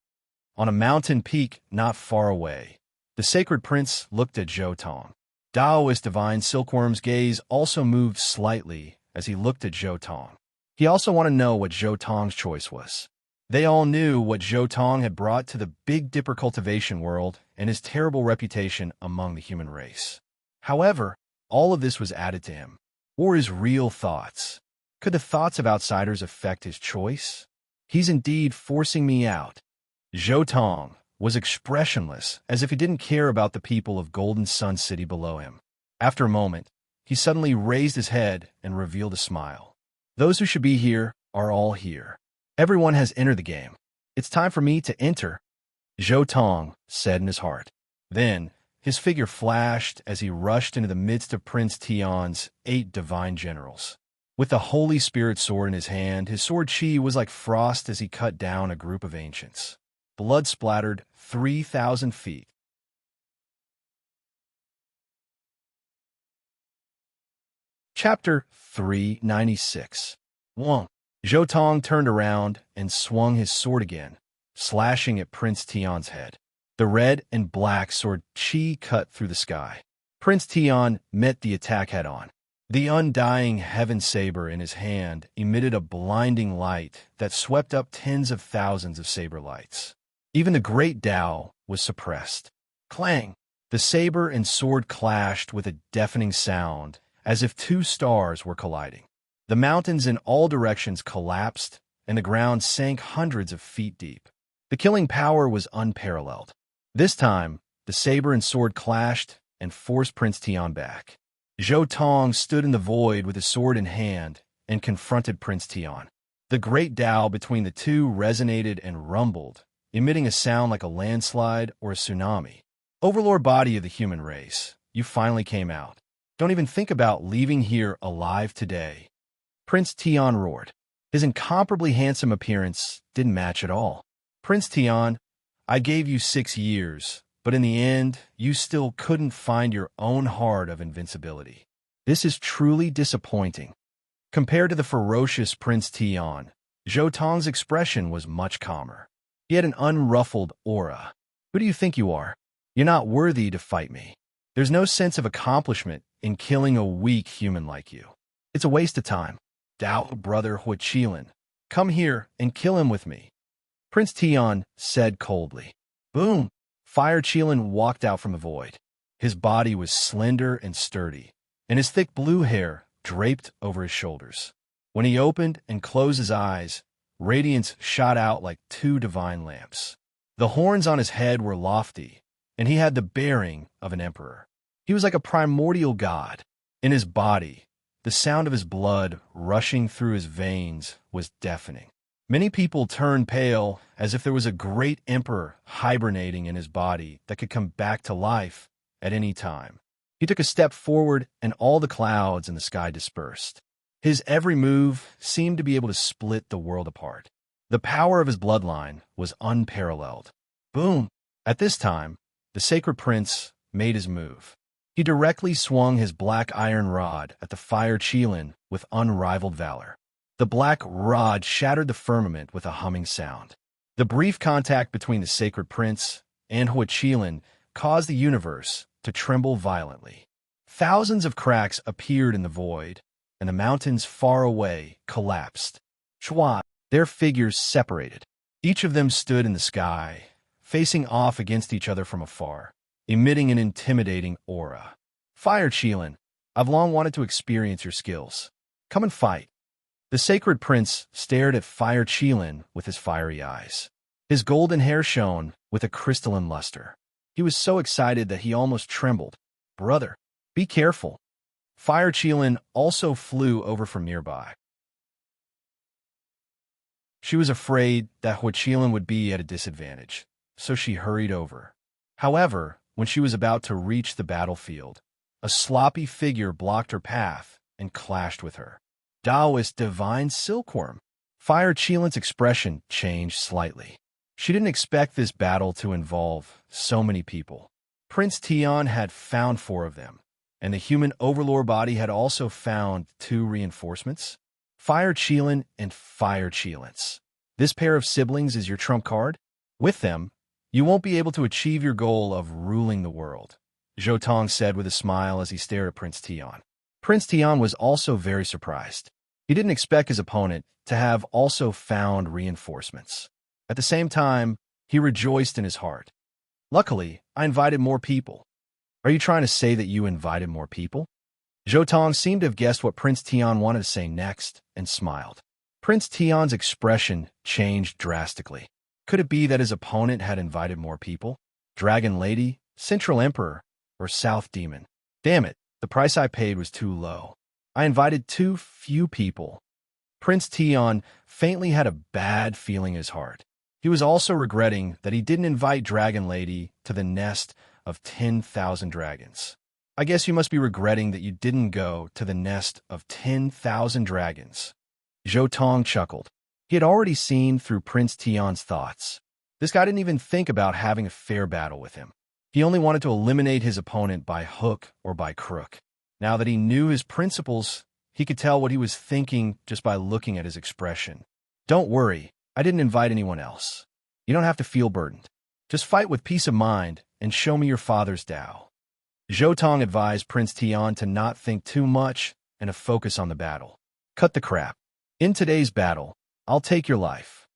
On a mountain peak not far away, the sacred prince looked at Zhou Tong. Taoist divine Silkworm's gaze also moved slightly as he looked at Zhou Tong. He also wanted to know what Zhou Tong's choice was. They all knew what Zhou Tong had brought to the Big Dipper cultivation world and his terrible reputation among the human race. However, all of this was added to him. Or his real thoughts. Could the thoughts of outsiders affect his choice? He's indeed forcing me out. Zhou Tong was expressionless, as if he didn't care about the people of Golden Sun City below him. After a moment, he suddenly raised his head and revealed a smile. Those who should be here are all here. Everyone has entered the game. It's time for me to enter, Zhou Tong said in his heart. Then, his figure flashed as he rushed into the midst of Prince Tian's 8 divine generals. With the Holy Spirit sword in his hand, his sword chi was like frost as he cut down a group of ancients. Blood splattered 3,000 feet. Chapter 396. 1. Zhou Tong turned around and swung his sword again, slashing at Prince Tian's head. The red and black sword chi cut through the sky. Prince Tian met the attack head-on. The undying heaven saber in his hand emitted a blinding light that swept up tens of thousands of saber lights. Even the great Tao was suppressed. Clang! The saber and sword clashed with a deafening sound, as if 2 stars were colliding. The mountains in all directions collapsed, and the ground sank hundreds of feet deep. The killing power was unparalleled. This time, the saber and sword clashed and forced Prince Tian back. Zhou Tong stood in the void with his sword in hand and confronted Prince Tian. The great Tao between the two resonated and rumbled, emitting a sound like a landslide or a tsunami. Overlord body of the human race, you finally came out. Don't even think about leaving here alive today. Prince Tian roared. His incomparably handsome appearance didn't match at all. Prince Tian, I gave you 6 years, but in the end, you still couldn't find your own heart of invincibility. This is truly disappointing. Compared to the ferocious Prince Tian, Zhou Tong's expression was much calmer. He had an unruffled aura. Who do you think you are? You're not worthy to fight me. There's no sense of accomplishment in killing a weak human like you. It's a waste of time. Tao brother Huichilin, come here and kill him with me. Prince Tian said coldly. Boom! Fire Qilin walked out from the void. His body was slender and sturdy, and his thick blue hair draped over his shoulders. When he opened and closed his eyes, radiance shot out like 2 divine lamps. The horns on his head were lofty, and he had the bearing of an emperor. He was like a primordial god. In his body, the sound of his blood rushing through his veins was deafening. Many people turned pale as if there was a great emperor hibernating in his body that could come back to life at any time. He took a step forward and all the clouds in the sky dispersed. His every move seemed to be able to split the world apart. The power of his bloodline was unparalleled. Boom! At this time, the sacred prince made his move. He directly swung his black iron rod at the fire Qilin with unrivaled valor. The black rod shattered the firmament with a humming sound. The brief contact between the sacred prince and Huichilin caused the universe to tremble violently. Thousands of cracks appeared in the void, and the mountains far away collapsed. Chua, their figures separated. Each of them stood in the sky, facing off against each other from afar, emitting an intimidating aura. Fire Qilin, I've long wanted to experience your skills. Come and fight. The sacred prince stared at Fire Qilin with his fiery eyes. His golden hair shone with a crystalline luster. He was so excited that he almost trembled. "Brother, be careful." Fire Qilin also flew over from nearby. She was afraid that Huaqilin would be at a disadvantage, so she hurried over. However, when she was about to reach the battlefield, a sloppy figure blocked her path and clashed with her. Taoist divine silkworm. Fire Qilin's expression changed slightly. She didn't expect this battle to involve so many people. Prince Tian had found 4 of them, and the human overlord body had also found 2 reinforcements. Fire Qilin and Fire Qilins. This pair of siblings is your trump card. With them, you won't be able to achieve your goal of ruling the world, Zhou Tong said with a smile as he stared at Prince Tian. Prince Tian was also very surprised. He didn't expect his opponent to have also found reinforcements. At the same time, he rejoiced in his heart. "Luckily, I invited more people." "Are you trying to say that you invited more people?" Zhou Tong seemed to have guessed what Prince Tian wanted to say next and smiled. Prince Tian's expression changed drastically. Could it be that his opponent had invited more people? Dragon Lady, Central Emperor, or South Demon? Damn it, the price I paid was too low. I invited too few people. Prince Tian faintly had a bad feeling in his heart. He was also regretting that he didn't invite Dragon Lady to the nest of 10,000 dragons. "I guess you must be regretting that you didn't go to the nest of 10,000 dragons." Zhou Tong chuckled. He had already seen through Prince Tian's thoughts. This guy didn't even think about having a fair battle with him. He only wanted to eliminate his opponent by hook or by crook. Now that he knew his principles, he could tell what he was thinking just by looking at his expression. "Don't worry, I didn't invite anyone else. You don't have to feel burdened. Just fight with peace of mind and show me your father's Tao." Zhou Tong advised Prince Tian to not think too much and to focus on the battle. "Cut the crap. In today's battle, I'll take your life."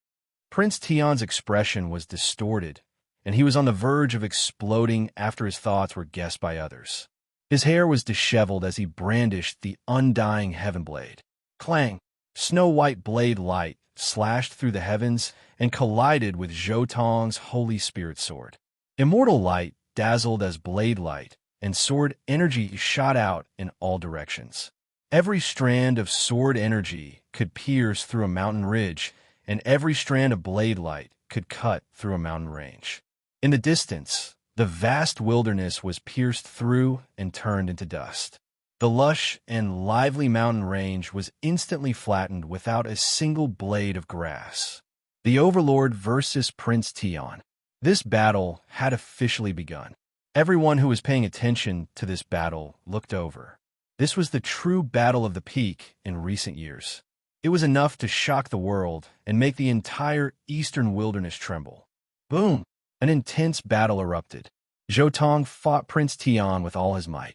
Prince Tian's expression was distorted, and he was on the verge of exploding after his thoughts were guessed by others. His hair was disheveled as he brandished the undying heaven blade. Clang! Snow-white blade light slashed through the heavens and collided with Zhou Tong's Holy Spirit sword. Immortal light dazzled as blade light, and sword energy shot out in all directions. Every strand of sword energy could pierce through a mountain ridge, and every strand of blade light could cut through a mountain range. In the distance, the vast wilderness was pierced through and turned into dust. The lush and lively mountain range was instantly flattened without a single blade of grass. The Overlord versus Prince Tian. This battle had officially begun. Everyone who was paying attention to this battle looked over. This was the true battle of the peak in recent years. It was enough to shock the world and make the entire eastern wilderness tremble. Boom! An intense battle erupted. Zhou Tong fought Prince Tian with all his might.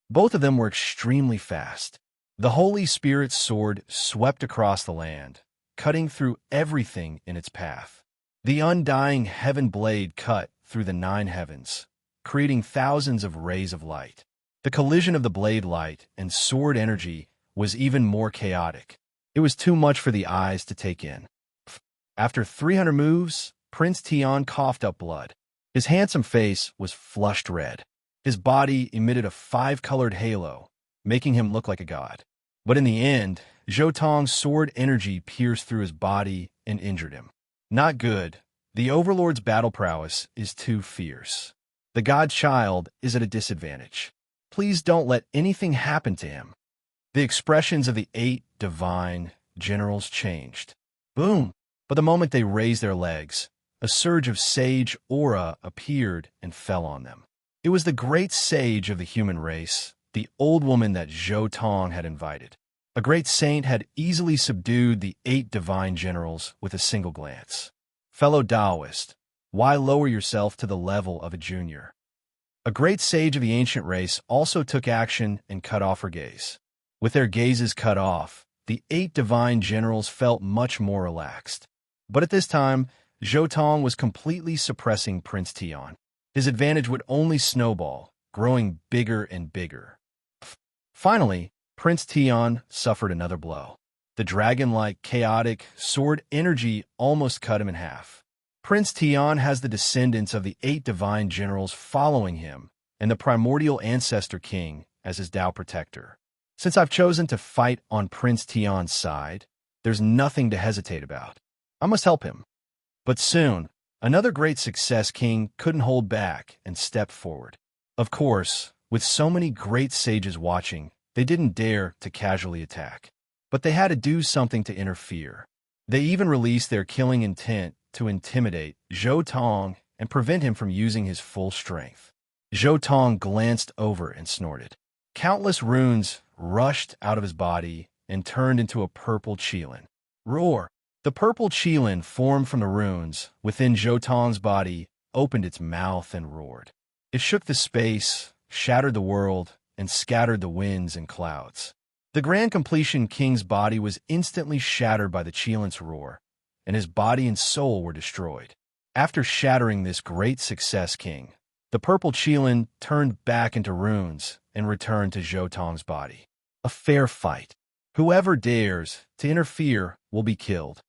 Both of them were extremely fast. The Holy Spirit's sword swept across the land, cutting through everything in its path. The undying heaven blade cut through the 9 heavens, creating thousands of rays of light. The collision of the blade light and sword energy was even more chaotic. It was too much for the eyes to take in. After 300 moves, Prince Tian coughed up blood. His handsome face was flushed red. His body emitted a 5-colored halo, making him look like a god. But in the end, Zhou Tong's sword energy pierced through his body and injured him. Not good. The Overlord's battle prowess is too fierce. The god child is at a disadvantage. Please don't let anything happen to him. The expressions of the 8 divine generals changed. Boom! But the moment they raised their legs, a surge of sage aura appeared and fell on them. It was the great sage of the human race, the old woman that Zhou Tong had invited. A great saint had easily subdued the 8 divine generals with a single glance. Fellow Taoist, why lower yourself to the level of a junior? A great sage of the ancient race also took action and cut off her gaze. With their gazes cut off, the 8 divine generals felt much more relaxed. But at this time, Zhou Tong was completely suppressing Prince Tian. His advantage would only snowball, growing bigger and bigger. Finally, Prince Tian suffered another blow. The dragon-like, chaotic, sword energy almost cut him in half. Prince Tian has the descendants of the 8 divine generals following him, and the primordial ancestor king as his Tao protector. Since I've chosen to fight on Prince Tian's side, there's nothing to hesitate about. I must help him. But soon, another great success king couldn't hold back and stepped forward. Of course, with so many great sages watching, they didn't dare to casually attack. But they had to do something to interfere. They even released their killing intent to intimidate Zhou Tong and prevent him from using his full strength. Zhou Tong glanced over and snorted. Countless runes rushed out of his body and turned into a purple qilin. Roar! The purple qilin formed from the runes within Zhou Tong's body, opened its mouth and roared. It shook the space, shattered the world, and scattered the winds and clouds. The Grand Completion King's body was instantly shattered by the qilin's roar, and his body and soul were destroyed. After shattering this great success king, the purple qilin turned back into runes and returned to Zhou Tong's body. A fair fight. Whoever dares to interfere will be killed.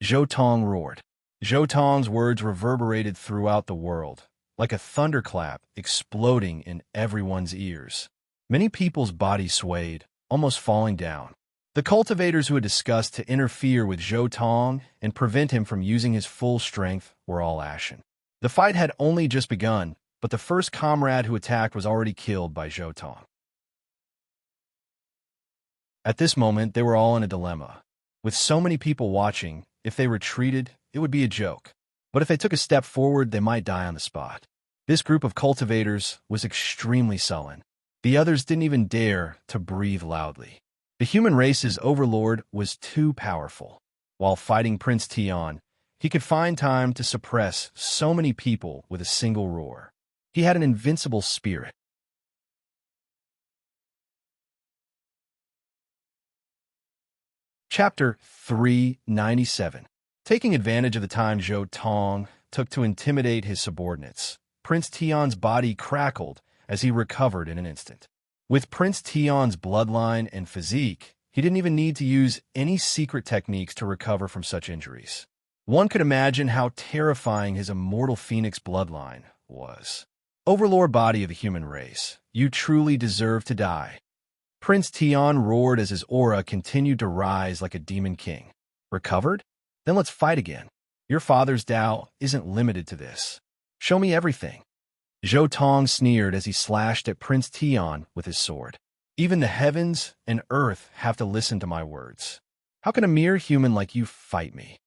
Zhou Tong roared. Zhou Tong's words reverberated throughout the world, like a thunderclap exploding in everyone's ears. Many people's bodies swayed, almost falling down. The cultivators who had discussed to interfere with Zhou Tong and prevent him from using his full strength were all ashen. The fight had only just begun, but the first comrade who attacked was already killed by Zhou Tong. At this moment, they were all in a dilemma. With so many people watching, if they retreated, it would be a joke. But if they took a step forward, they might die on the spot. This group of cultivators was extremely sullen. The others didn't even dare to breathe loudly. The human race's overlord was too powerful. While fighting Prince Tian, he could find time to suppress so many people with a single roar. He had an invincible spirit. Chapter 397. Taking advantage of the time Zhou Tong took to intimidate his subordinates, Prince Tian's body crackled as he recovered in an instant. With Prince Tian's bloodline and physique, he didn't even need to use any secret techniques to recover from such injuries. One could imagine how terrifying his immortal phoenix bloodline was. Overlord body of the human race, you truly deserve to die. Prince Tian roared as his aura continued to rise like a demon king. Recovered? Then let's fight again. Your father's Tao isn't limited to this. Show me everything. Zhou Tong sneered as he slashed at Prince Tian with his sword. Even the heavens and earth have to listen to my words. How can a mere human like you fight me?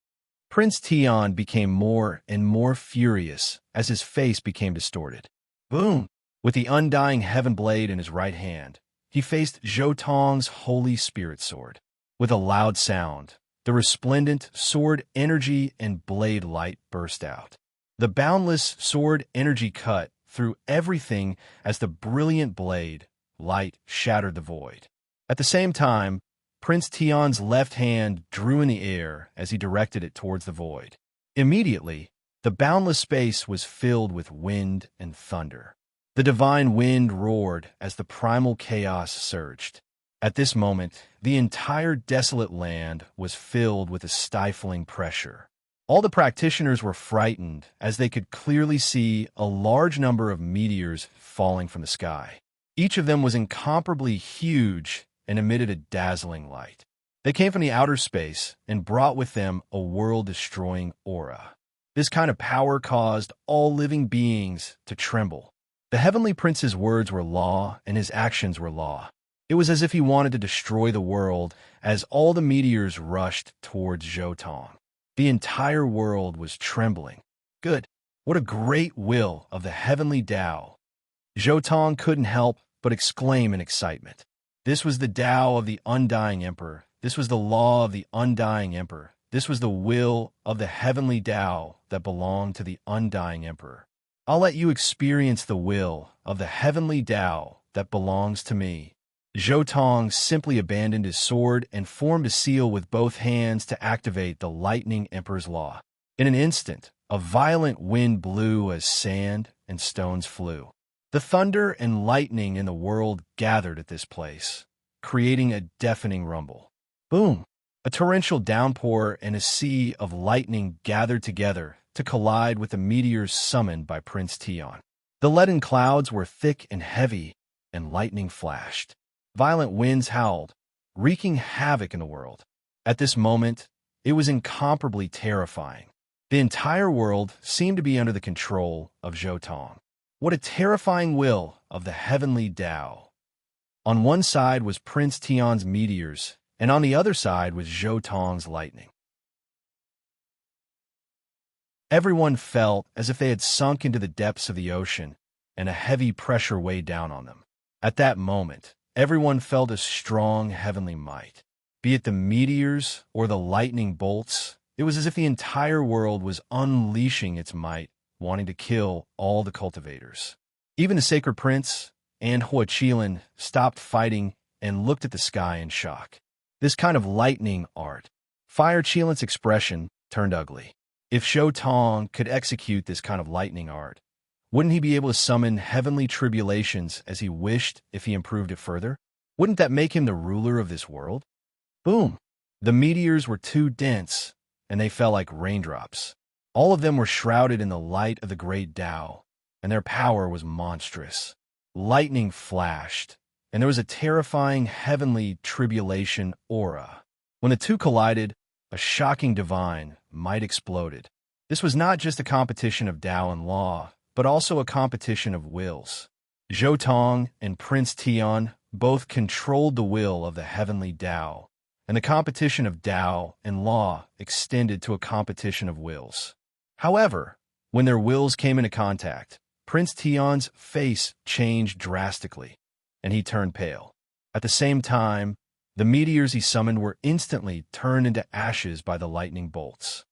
Prince Tian became more and more furious as his face became distorted. Boom! With the undying heaven blade in his right hand, he faced Zhou Tong's holy spirit sword. With a loud sound, the resplendent sword energy and blade light burst out. The boundless sword energy cut through everything as the brilliant blade light shattered the void. At the same time, Prince Tian's left hand drew in the air as he directed it towards the void. Immediately, the boundless space was filled with wind and thunder. The divine wind roared as the primal chaos surged. At this moment, the entire desolate land was filled with a stifling pressure. All the practitioners were frightened as they could clearly see a large number of meteors falling from the sky. Each of them was incomparably huge and emitted a dazzling light. They came from the outer space and brought with them a world-destroying aura. This kind of power caused all living beings to tremble. The Heavenly Prince's words were law, and his actions were law. It was as if he wanted to destroy the world as all the meteors rushed towards Zhou Tong. The entire world was trembling. Good. What a great will of the heavenly Tao. Zhou Tong couldn't help but exclaim in excitement. This was the Tao of the Undying Emperor. This was the law of the Undying Emperor. This was the will of the heavenly Tao that belonged to the Undying Emperor. I'll let you experience the will of the heavenly Tao that belongs to me. Zhou Tong simply abandoned his sword and formed a seal with both hands to activate the Lightning Emperor's law. In an instant, a violent wind blew as sand and stones flew. The thunder and lightning in the world gathered at this place. creating a deafening rumble. Boom! A torrential downpour and a sea of lightning gathered together to collide with the meteors summoned by Prince Tian. The leaden clouds were thick and heavy, and lightning flashed. Violent winds howled, wreaking havoc in the world. At this moment, it was incomparably terrifying. The entire world seemed to be under the control of Zhou Tong. What a terrifying will of the heavenly Tao! On one side was Prince Tian's meteors, and on the other side was Zhou Tong's lightning. Everyone felt as if they had sunk into the depths of the ocean, and a heavy pressure weighed down on them. At that moment, everyone felt a strong heavenly might. Be it the meteors or the lightning bolts, it was as if the entire world was unleashing its might, wanting to kill all the cultivators. Even the sacred prince and Hua Qilin stopped fighting and looked at the sky in shock. This kind of lightning art. Fire Qilin's expression turned ugly. If Zhou Tong could execute this kind of lightning art, wouldn't he be able to summon heavenly tribulations as he wished if he improved it further? Wouldn't that make him the ruler of this world? Boom! The meteors were too dense, and they fell like raindrops. All of them were shrouded in the light of the great Tao, and their power was monstrous. Lightning flashed, and there was a terrifying heavenly tribulation aura. When the two collided, a shocking divine might exploded. This was not just a competition of Tao and law, but also a competition of wills. Zhou Tong and Prince Tian both controlled the will of the heavenly Tao, and the competition of Tao and law extended to a competition of wills. However, when their wills came into contact, Prince Tian's face changed drastically, and he turned pale. At the same time, the meteors he summoned were instantly turned into ashes by the lightning bolts.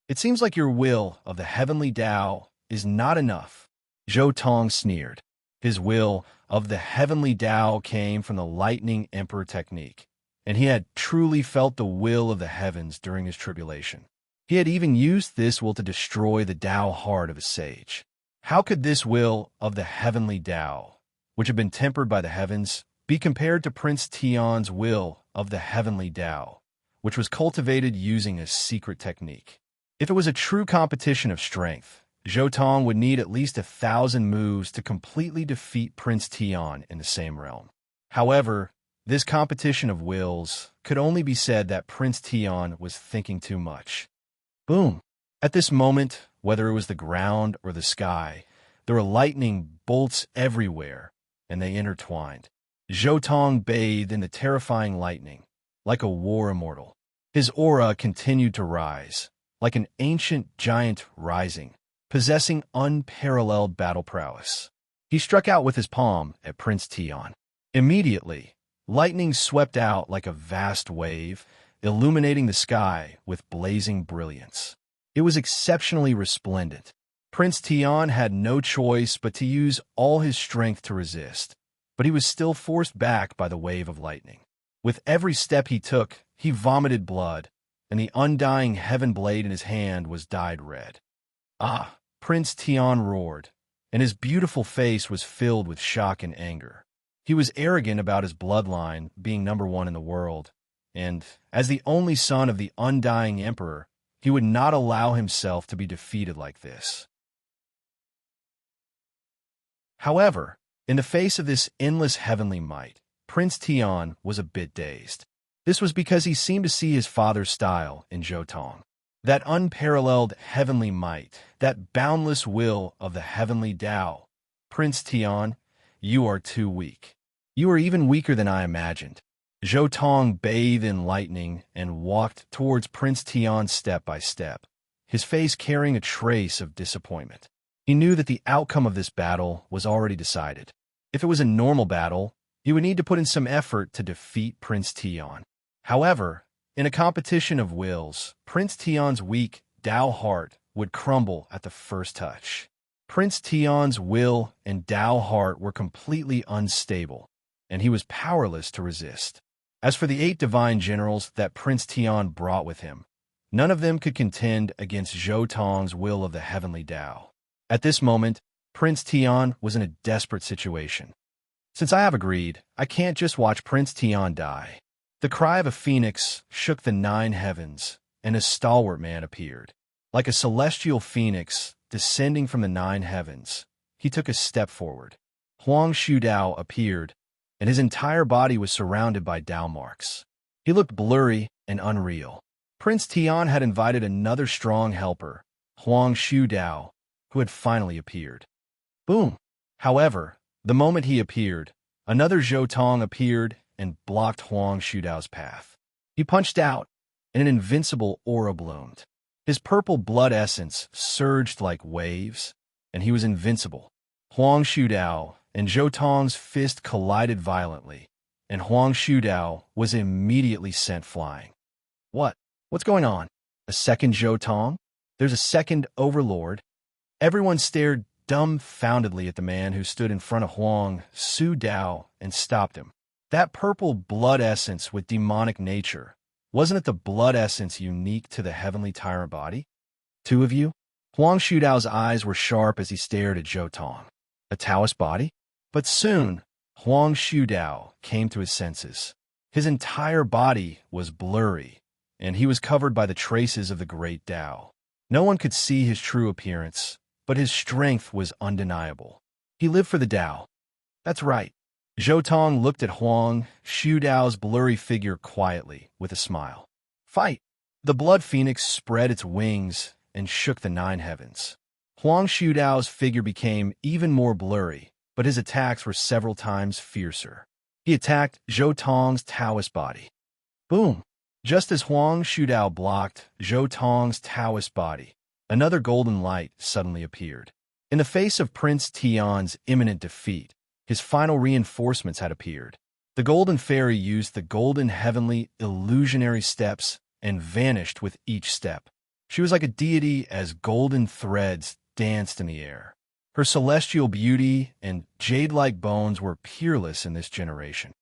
It seems like your will of the heavenly Tao is not enough, Zhou Tong sneered. His will of the heavenly Tao came from the lightning emperor technique, and he had truly felt the will of the heavens during his tribulation. He had even used this will to destroy the Tao heart of a sage. How could this will of the heavenly Tao, which had been tempered by the heavens, be compared to Prince Tian's will of the heavenly Tao, which was cultivated using a secret technique? If it was a true competition of strength, Zhou Tong would need at least 1,000 moves to completely defeat Prince Tian in the same realm. However, this competition of wills could only be said that Prince Tian was thinking too much. Boom! At this moment, whether it was the ground or the sky, there were lightning bolts everywhere, and they intertwined. Zhou Tong bathed in the terrifying lightning, like a war immortal. His aura continued to rise, like an ancient giant rising, possessing unparalleled battle prowess. He struck out with his palm at Prince Tian. Immediately, lightning swept out like a vast wave, illuminating the sky with blazing brilliance. It was exceptionally resplendent. Prince Tian had no choice but to use all his strength to resist, but he was still forced back by the wave of lightning. With every step he took, he vomited blood, and the undying heaven blade in his hand was dyed red. Ah! Prince Tian roared, and his beautiful face was filled with shock and anger. He was arrogant about his bloodline being #1 in the world, and, as the only son of the undying emperor, he would not allow himself to be defeated like this. However, in the face of this endless heavenly might, Prince Tian was a bit dazed. This was because he seemed to see his father's style in Zhou Tong. That unparalleled heavenly might, that boundless will of the heavenly Tao. Prince Tian, you are too weak. You are even weaker than I imagined. Zhou Tong bathed in lightning and walked towards Prince Tian step by step, his face carrying a trace of disappointment. He knew that the outcome of this battle was already decided. If it was a normal battle, he would need to put in some effort to defeat Prince Tian. However, in a competition of wills, Prince Tian's weak Tao heart would crumble at the first touch. Prince Tian's will and Tao heart were completely unstable, and he was powerless to resist. As for the 8 divine generals that Prince Tian brought with him, none of them could contend against Zhou Tong's will of the heavenly Tao. At this moment, Prince Tian was in a desperate situation. Since I have agreed, I can't just watch Prince Tian die. The cry of a phoenix shook the 9 heavens, and a stalwart man appeared. Like a celestial phoenix descending from the 9 heavens, he took a step forward. Huang Shudao appeared, and his entire body was surrounded by Dao marks. He looked blurry and unreal. Prince Tian had invited another strong helper, Huang Shudao, who had finally appeared. Boom! However, the moment he appeared, another Zhou Tong appeared and blocked Huang Shudao's path. He punched out, and an invincible aura bloomed. His purple blood essence surged like waves, and he was invincible. Huang Shudao and Zhou Tong's fist collided violently, and Huang Shudao was immediately sent flying. What's going on? A second Zhou Tong? There's a second overlord? Everyone stared dumbfoundedly at the man who stood in front of Huang Shudao and stopped him. That purple blood essence with demonic nature, wasn't it the blood essence unique to the heavenly tyrant body? Two of you? Huang Shudao's eyes were sharp as he stared at Zhou Tong. A Taoist body? But soon, Huang Shudao came to his senses. His entire body was blurry, and he was covered by the traces of the great Tao. No one could see his true appearance, but his strength was undeniable. He lived for the Tao. That's right. Zhou Tong looked at Huang Shudao's blurry figure quietly, with a smile. Fight! The blood phoenix spread its wings and shook the 9 heavens. Huang Shudao's figure became even more blurry, but his attacks were several times fiercer. He attacked Zhou Tong's Taoist body. Boom! Just as Huang Shudao blocked Zhou Tong's Taoist body, another golden light suddenly appeared. In the face of Prince Tian's imminent defeat, his final reinforcements had appeared. The golden fairy used the golden heavenly illusionary steps and vanished with each step. She was like a deity as golden threads danced in the air. Her celestial beauty and jade-like bones were peerless in this generation.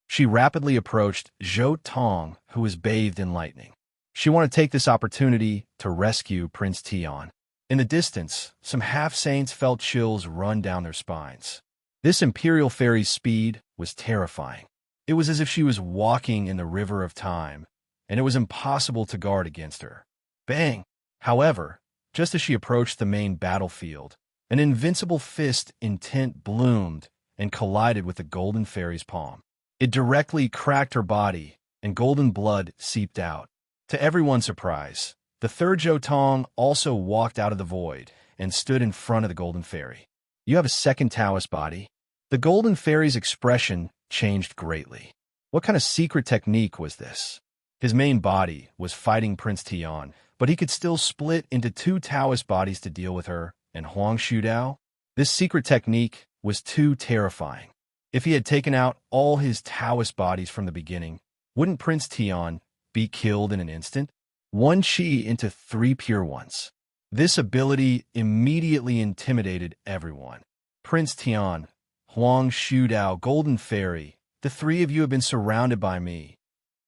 She rapidly approached Zhou Tong, who was bathed in lightning. She wanted to take this opportunity to rescue Prince Tian. In the distance, some half-saints felt chills run down their spines. This imperial fairy's speed was terrifying. It was as if she was walking in the river of time, and it was impossible to guard against her. Bang! However, just as she approached the main battlefield, an invincible fist intent bloomed and collided with the golden fairy's palm. It directly cracked her body, and golden blood seeped out. To everyone's surprise, the third Zhou Tong also walked out of the void and stood in front of the golden fairy. You have a second Taoist body? The golden fairy's expression changed greatly. What kind of secret technique was this? His main body was fighting Prince Tian, but he could still split into two Taoist bodies to deal with her and Huang Shudao. This secret technique was too terrifying. If he had taken out all his Taoist bodies from the beginning, wouldn't Prince Tian be killed in an instant? One chi into 3 pure ones. This ability immediately intimidated everyone. Prince Tian, Huang Shudao, Golden Fairy, the 3 of you have been surrounded by me.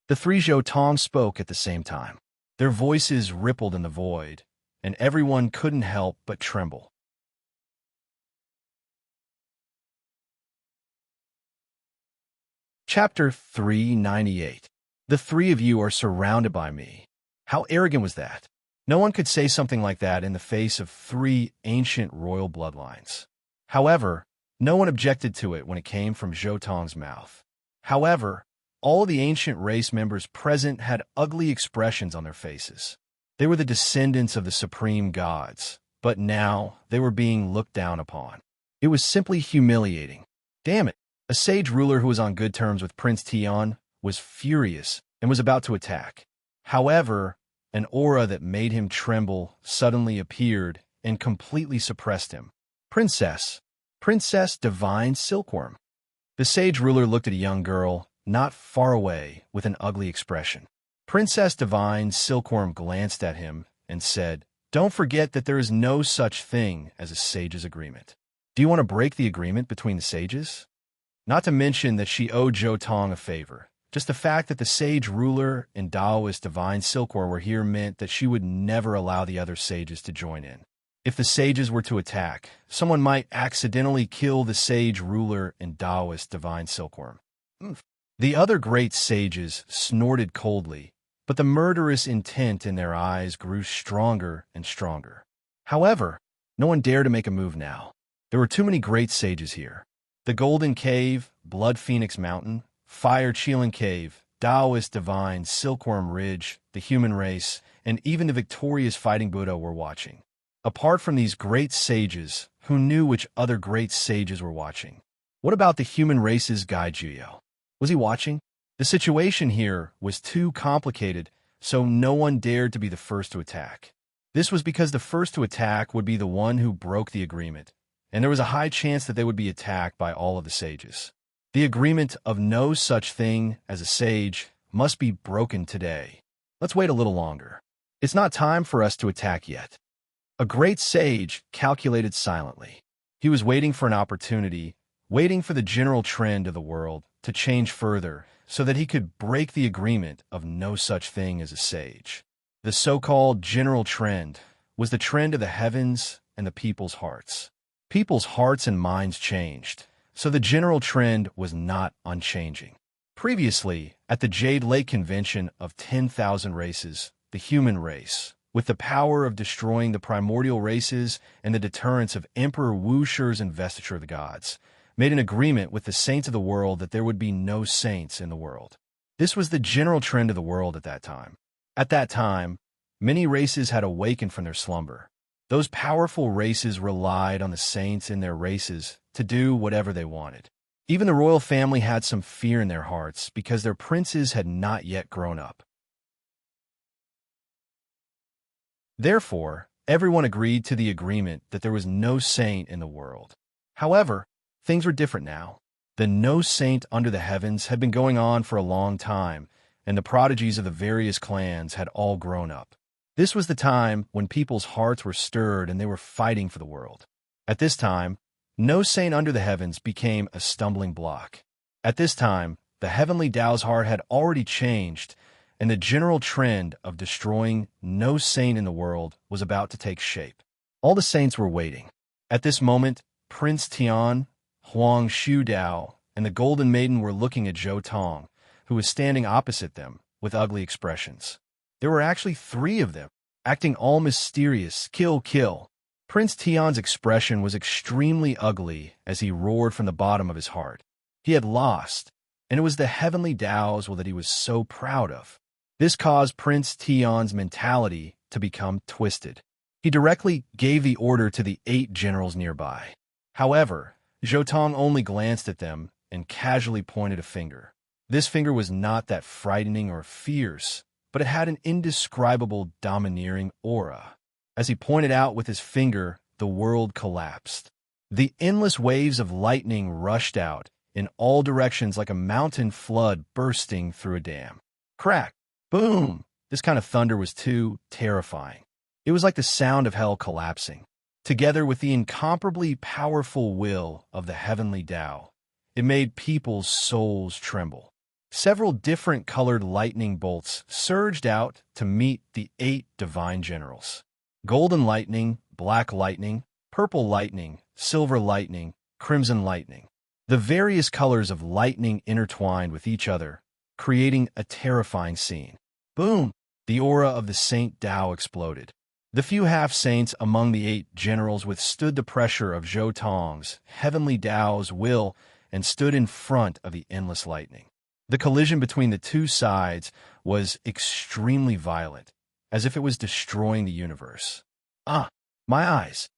The 3 Zhou Tong spoke at the same time. Their voices rippled in the void, and everyone couldn't help but tremble. Chapter 398. The 3 of you are surrounded by me. How arrogant was that? No one could say something like that in the face of 3 ancient royal bloodlines. However, no one objected to it when it came from Zhou Tong's mouth. However, all of the ancient race members present had ugly expressions on their faces. They were the descendants of the supreme gods, but now they were being looked down upon. It was simply humiliating. Damn it! A sage ruler who was on good terms with Prince Tian was furious and was about to attack. However, an aura that made him tremble suddenly appeared and completely suppressed him. Princess Divine Silkworm. The sage ruler looked at a young girl not far away with an ugly expression. Princess Divine Silkworm glanced at him and said, "Don't forget that there is no such thing as a sage's agreement. Do you want to break the agreement between the sages?" Not to mention that she owed Zhou Tong a favor. Just the fact that the sage ruler and Taoist Divine Silkworm were here meant that she would never allow the other sages to join in. If the sages were to attack, someone might accidentally kill the sage ruler and Taoist divine silkworm. The other great sages snorted coldly, but the murderous intent in their eyes grew stronger and stronger. However, no one dared to make a move now. There were too many great sages here. The Golden Cave, Blood Phoenix Mountain, Fire Cheelan Cave, Taoist Divine, Silkworm Ridge, the human race, and even the victorious Fighting Buddha were watching. Apart from these great sages, who knew which other great sages were watching? What about the human race's Guy Juyo? Was he watching? The situation here was too complicated, so no one dared to be the first to attack. This was because the first to attack would be the one who broke the agreement, and there was a high chance that they would be attacked by all of the sages. The agreement of no such thing as a sage must be broken today. Let's wait a little longer. It's not time for us to attack yet. A great sage calculated silently. He was waiting for an opportunity, waiting for the general trend of the world to change further so that he could break the agreement of no such thing as a sage. The so-called general trend was the trend of the heavens and the people's hearts. People's hearts and minds changed, so the general trend was not unchanging. Previously, at the Jade Lake Convention of 10,000 races, the human race, with the power of destroying the primordial races and the deterrence of Emperor Wu Shi's investiture of the gods, made an agreement with the saints of the world that there would be no saints in the world. This was the general trend of the world at that time. At that time, many races had awakened from their slumber. Those powerful races relied on the saints in their races to do whatever they wanted. Even the royal family had some fear in their hearts because their princes had not yet grown up. Therefore, everyone agreed to the agreement that there was no saint in the world. However, things were different now. The no saint under the heavens had been going on for a long time, and the prodigies of the various clans had all grown up. This was the time when people's hearts were stirred and they were fighting for the world. At this time, no saint under the heavens became a stumbling block. At this time, the heavenly Tao's heart had already changed, and the general trend of destroying no saint in the world was about to take shape. All the saints were waiting. At this moment, Prince Tian, Huang Shu Dao, and the Golden Maiden were looking at Zhou Tong, who was standing opposite them with ugly expressions. There were actually 3 of them, acting all mysterious, kill, kill. Prince Tian's expression was extremely ugly as he roared from the bottom of his heart. He had lost, and it was the heavenly Tao's that he was so proud of. This caused Prince Tian's mentality to become twisted. He directly gave the order to the 8 generals nearby. However, Zhou Tong only glanced at them and casually pointed a finger. This finger was not that frightening or fierce, but it had an indescribable domineering aura. As he pointed out with his finger, the world collapsed. The endless waves of lightning rushed out in all directions like a mountain flood bursting through a dam. Crack! Boom! This kind of thunder was too terrifying. It was like the sound of hell collapsing. Together with the incomparably powerful will of the heavenly Tao, it made people's souls tremble. Several different colored lightning bolts surged out to meet the 8 divine generals. Golden lightning, black lightning, purple lightning, silver lightning, crimson lightning. The various colors of lightning intertwined with each other, creating a terrifying scene. Boom! The aura of the Saint Tao exploded. The few half-saints among the 8 generals withstood the pressure of Zhou Tong's heavenly Tao's will and stood in front of the endless lightning. The collision between the 2 sides was extremely violent, as if it was destroying the universe. Ah, my eyes!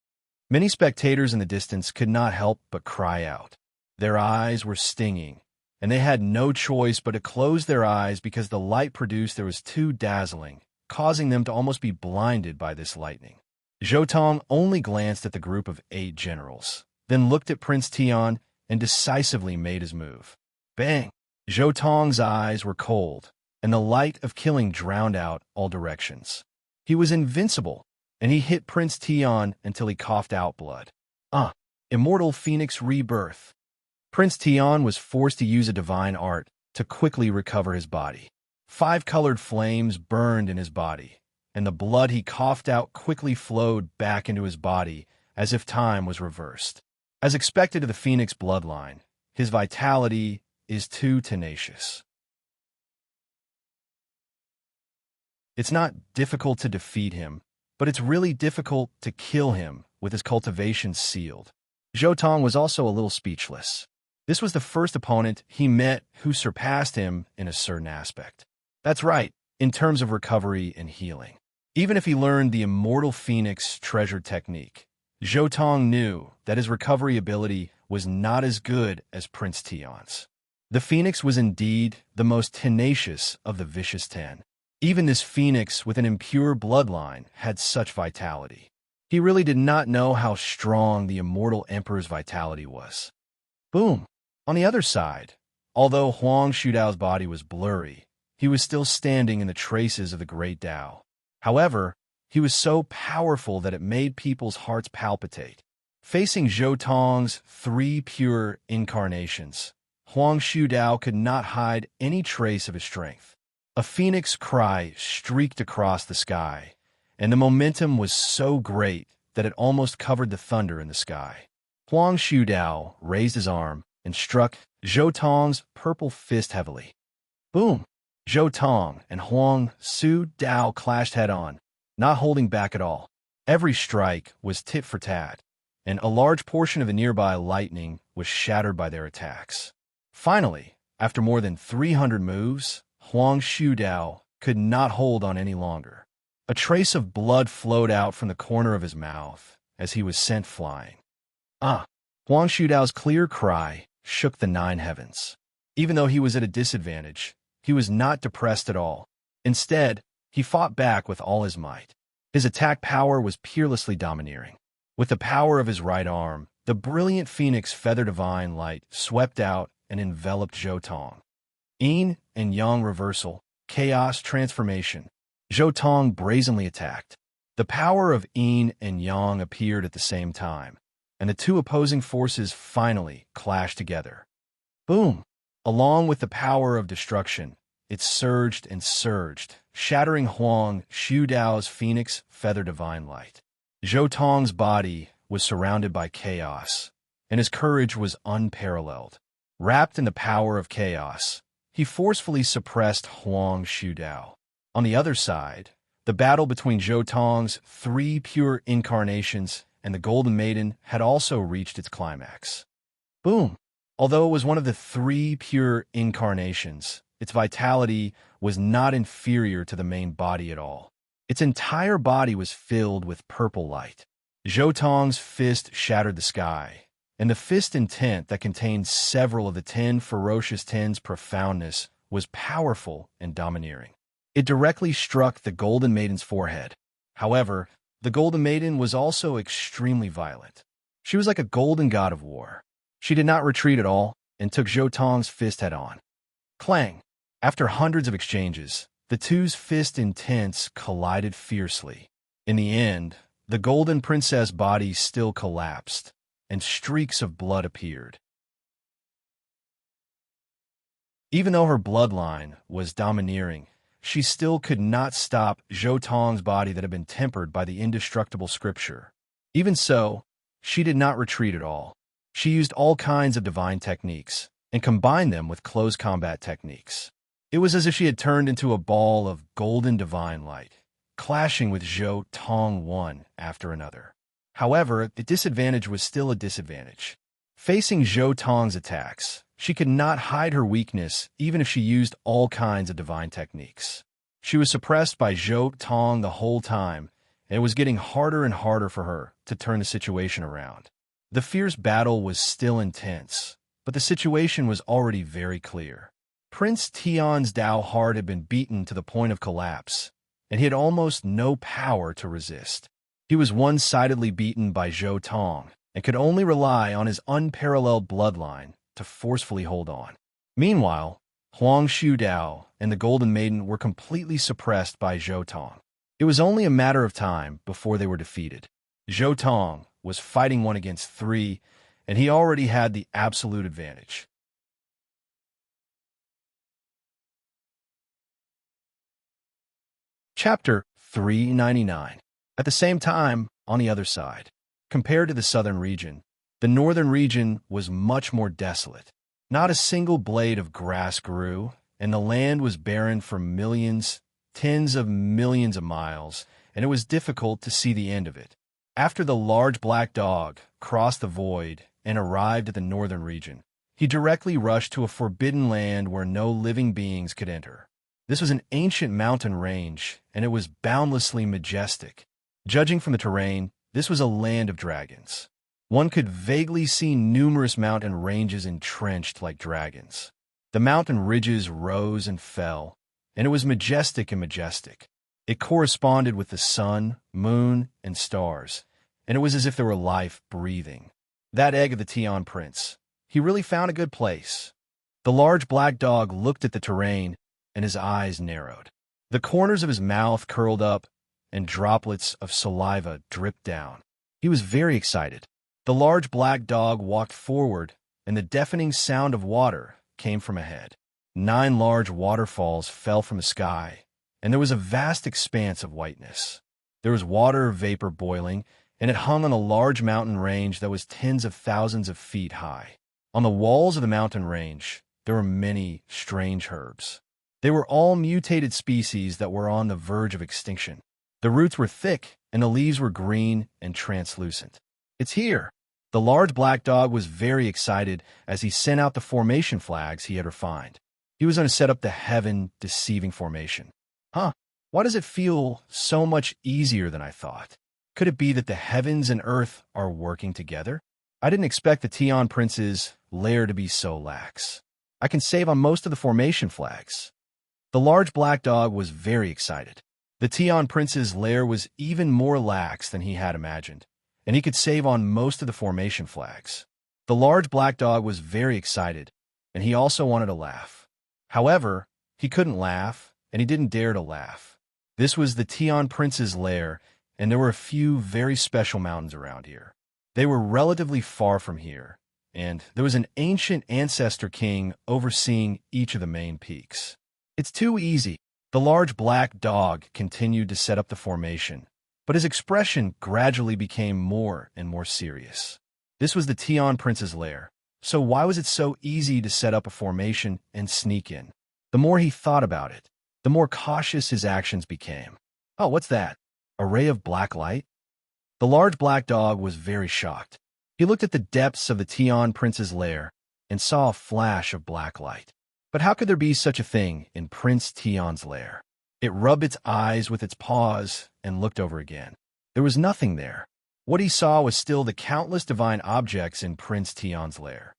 Many spectators in the distance could not help but cry out. Their eyes were stinging, and they had no choice but to close their eyes because the light produced there was too dazzling, causing them to almost be blinded by this lightning. Zhou Tong only glanced at the group of 8 generals, then looked at Prince Tian and decisively made his move. Bang! Zhou Tong's eyes were cold, and the light of killing drowned out all directions. He was invincible, and he hit Prince Tian until he coughed out blood. Immortal Phoenix rebirth. Prince Tian was forced to use a divine art to quickly recover his body. 5 colored flames burned in his body, and the blood he coughed out quickly flowed back into his body as if time was reversed. As expected of the Phoenix bloodline, his vitality is too tenacious. It's not difficult to defeat him, but it's really difficult to kill him with his cultivation sealed. Zhou Tong was also a little speechless. This was the first opponent he met who surpassed him in a certain aspect. That's right, in terms of recovery and healing. Even if he learned the immortal Phoenix treasure technique, Zhou Tong knew that his recovery ability was not as good as Prince Tian's. The Phoenix was indeed the most tenacious of the vicious 10. Even this Phoenix with an impure bloodline had such vitality. He really did not know how strong the immortal Emperor's vitality was. Boom! On the other side, although Huang Shudao's body was blurry, he was still standing in the traces of the Great Tao. However, he was so powerful that it made people's hearts palpitate. Facing Zhou Tong's 3 pure incarnations, Huang Shudao could not hide any trace of his strength. A phoenix cry streaked across the sky, and the momentum was so great that it almost covered the thunder in the sky. Huang Shudao raised his arm and struck Zhou Tong's purple fist heavily. Boom! Zhou Tong and Huang Shudao clashed head-on, not holding back at all. Every strike was tit for tat, and a large portion of the nearby lightning was shattered by their attacks. Finally, after more than 300 moves, Huang Shudao could not hold on any longer. A trace of blood flowed out from the corner of his mouth as he was sent flying. Ah! Huang Shudao's clear cry shook the 9 heavens. Even though he was at a disadvantage, he was not depressed at all. Instead, he fought back with all his might. His attack power was peerlessly domineering. With the power of his right arm, the brilliant Phoenix Feather Divine Light swept out and enveloped Zhou Tong. Yin and Yang reversal, chaos transformation. Zhou Tong brazenly attacked. The power of Yin and Yang appeared at the same time, and the 2 opposing forces finally clashed together. Boom! Along with the power of destruction, it surged and surged, shattering Huang Shudao's Phoenix Feather Divine Light. Zhou Tong's body was surrounded by chaos, and his courage was unparalleled. Wrapped in the power of chaos, he forcefully suppressed Huang Shudao. On the other side, the battle between Zhou Tong's 3 pure incarnations and the Golden Maiden had also reached its climax. Boom! Although it was one of the 3 pure incarnations, its vitality was not inferior to the main body at all. Its entire body was filled with purple light. Zhou Tong's fist shattered the sky, and the fist intent that contained several of the 10 ferocious 10's profoundness was powerful and domineering. It directly struck the Golden Maiden's forehead. However, the Golden Maiden was also extremely violent. She was like a golden god of war. She did not retreat at all and took Zhou Tong's fist head-on. Clang! After hundreds of exchanges, the 2's fist intents collided fiercely. In the end, the Golden Princess body still collapsed, and streaks of blood appeared. Even though her bloodline was domineering, she still could not stop Zhou Tong's body that had been tempered by the indestructible scripture. Even so, she did not retreat at all. She used all kinds of divine techniques and combined them with close combat techniques. It was as if she had turned into a ball of golden divine light, clashing with Zhou Tong one after another. However, the disadvantage was still a disadvantage. Facing Zhou Tong's attacks, she could not hide her weakness even if she used all kinds of divine techniques. She was suppressed by Zhou Tong the whole time, and it was getting harder and harder for her to turn the situation around. The fierce battle was still intense, but the situation was already very clear. Prince Tian's Dao heart had been beaten to the point of collapse, and he had almost no power to resist. He was one-sidedly beaten by Zhou Tong, and could only rely on his unparalleled bloodline to forcefully hold on. Meanwhile, Huang Shudao and the Golden Maiden were completely suppressed by Zhou Tong. It was only a matter of time before they were defeated. Zhou Tong was fighting 1 against 3, and he already had the absolute advantage. Chapter 399. At the same time, on the other side, compared to the southern region, the northern region was much more desolate. Not a single blade of grass grew, and the land was barren for millions, tens of millions of miles, and it was difficult to see the end of it. After the large black dog crossed the void and arrived at the northern region, he directly rushed to a forbidden land where no living beings could enter. This was an ancient mountain range, and it was boundlessly majestic. Judging from the terrain, this was a land of dragons. One could vaguely see numerous mountain ranges entrenched like dragons. The mountain ridges rose and fell, and it was majestic and majestic. It corresponded with the sun, moon, and stars, and it was as if there were life breathing. That egg of the Tian Prince. He really found a good place. The large black dog looked at the terrain, and his eyes narrowed. The corners of his mouth curled up, and droplets of saliva dripped down. He was very excited. The large black dog walked forward, and the deafening sound of water came from ahead. 9 large waterfalls fell from the sky, and there was a vast expanse of whiteness. There was water vapor boiling, and it hung on a large mountain range that was tens of thousands of feet high. On the walls of the mountain range, there were many strange herbs. They were all mutated species that were on the verge of extinction. The roots were thick, and the leaves were green and translucent. "It's here!" The large black dog was very excited as he sent out the formation flags he had refined. He was going to set up the heaven-deceiving formation. Huh, why does it feel so much easier than I thought? Could it be that the heavens and earth are working together? I didn't expect the Tian Prince's lair to be so lax. I can save on most of the formation flags. The large black dog was very excited. The Tian Prince's lair was even more lax than he had imagined, and he could save on most of the formation flags. The large black dog was very excited, and he also wanted to laugh. However, he couldn't laugh, and he didn't dare to laugh. This was the Tian Prince's lair, and there were a few very special mountains around here. They were relatively far from here, and there was an ancient ancestor king overseeing each of the main peaks. "It's too easy." The large black dog continued to set up the formation, but his expression gradually became more and more serious. This was the Tian Prince's lair, so why was it so easy to set up a formation and sneak in? The more he thought about it, the more cautious his actions became. "Oh, what's that? A ray of black light?" The large black dog was very shocked. He looked at the depths of the Tian Prince's lair and saw a flash of black light. But how could there be such a thing in Prince Tian's lair? It rubbed its eyes with its paws and looked over again. There was nothing there. What he saw was still the countless divine objects in Prince Tian's lair.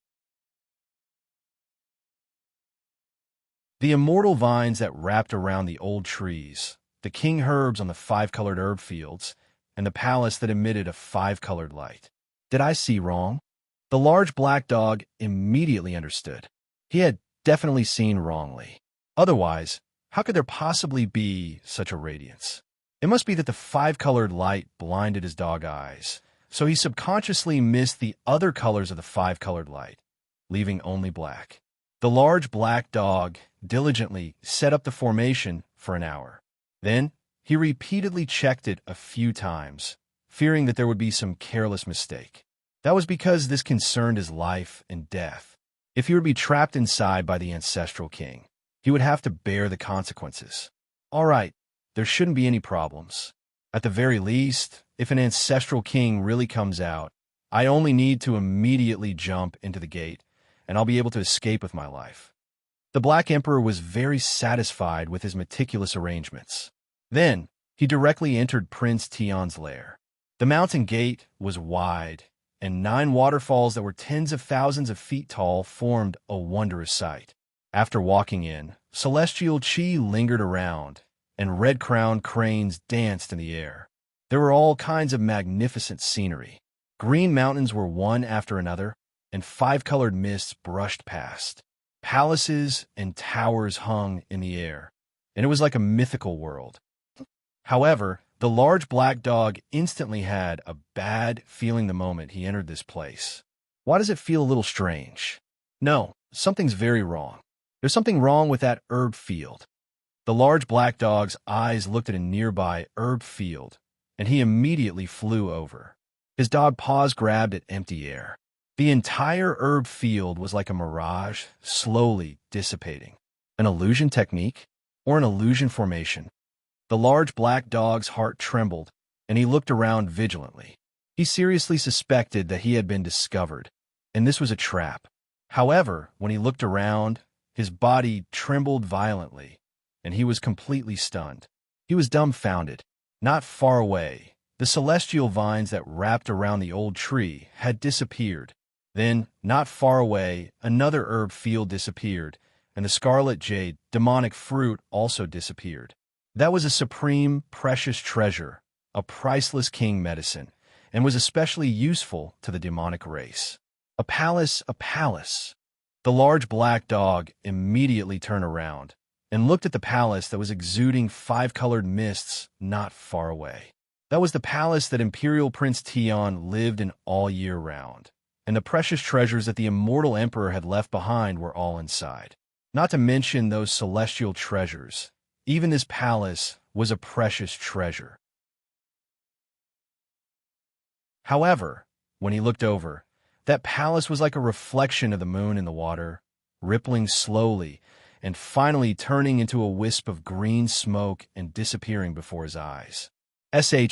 The immortal vines that wrapped around the old trees, the king herbs on the 5-colored herb fields, and the palace that emitted a 5-colored light. Did I see wrong? The large black dog immediately understood. He had definitely seen wrongly. Otherwise, how could there possibly be such a radiance? It must be that the 5-colored light blinded his dog eyes, so he subconsciously missed the other colors of the 5-colored light, leaving only black. The large black dog diligently set up the formation for an hour. Then, he repeatedly checked it a few times, fearing that there would be some careless mistake. That was because this concerned his life and death. If he would be trapped inside by the ancestral king, he would have to bear the consequences. All right, there shouldn't be any problems. At the very least, if an ancestral king really comes out, I only need to immediately jump into the gate, and I'll be able to escape with my life. The Black Emperor was very satisfied with his meticulous arrangements. Then, he directly entered Prince Tian's lair. The mountain gate was wide, and 9 waterfalls that were tens of thousands of feet tall formed a wondrous sight. After walking in, celestial chi lingered around, and red-crowned cranes danced in the air. There were all kinds of magnificent scenery. Green mountains were one after another, and 5-colored mists brushed past. Palaces and towers hung in the air, and it was like a mythical world. However, the large black dog instantly had a bad feeling the moment he entered this place. Why does it feel a little strange? No, something's very wrong. There's something wrong with that herb field. The large black dog's eyes looked at a nearby herb field, and he immediately flew over. His dog paws grabbed at empty air. The entire herb field was like a mirage, slowly dissipating. An illusion technique? Or an illusion formation? The large black dog's heart trembled, and he looked around vigilantly. He seriously suspected that he had been discovered, and this was a trap. However, when he looked around, his body trembled violently, and he was completely stunned. He was dumbfounded. Not far away, the celestial vines that wrapped around the old tree had disappeared. Then, not far away, another herb field disappeared, and the scarlet jade, demonic fruit, also disappeared. That was a supreme, precious treasure, a priceless king medicine, and was especially useful to the demonic race. A palace, a palace. The large black dog immediately turned around and looked at the palace that was exuding five-colored mists not far away. That was the palace that Imperial Prince Tion lived in all year round, and the precious treasures that the immortal emperor had left behind were all inside. Not to mention those celestial treasures. Even this palace was a precious treasure. However, when he looked over, that palace was like a reflection of the moon in the water, rippling slowly and finally turning into a wisp of green smoke and disappearing before his eyes. *TF*CK.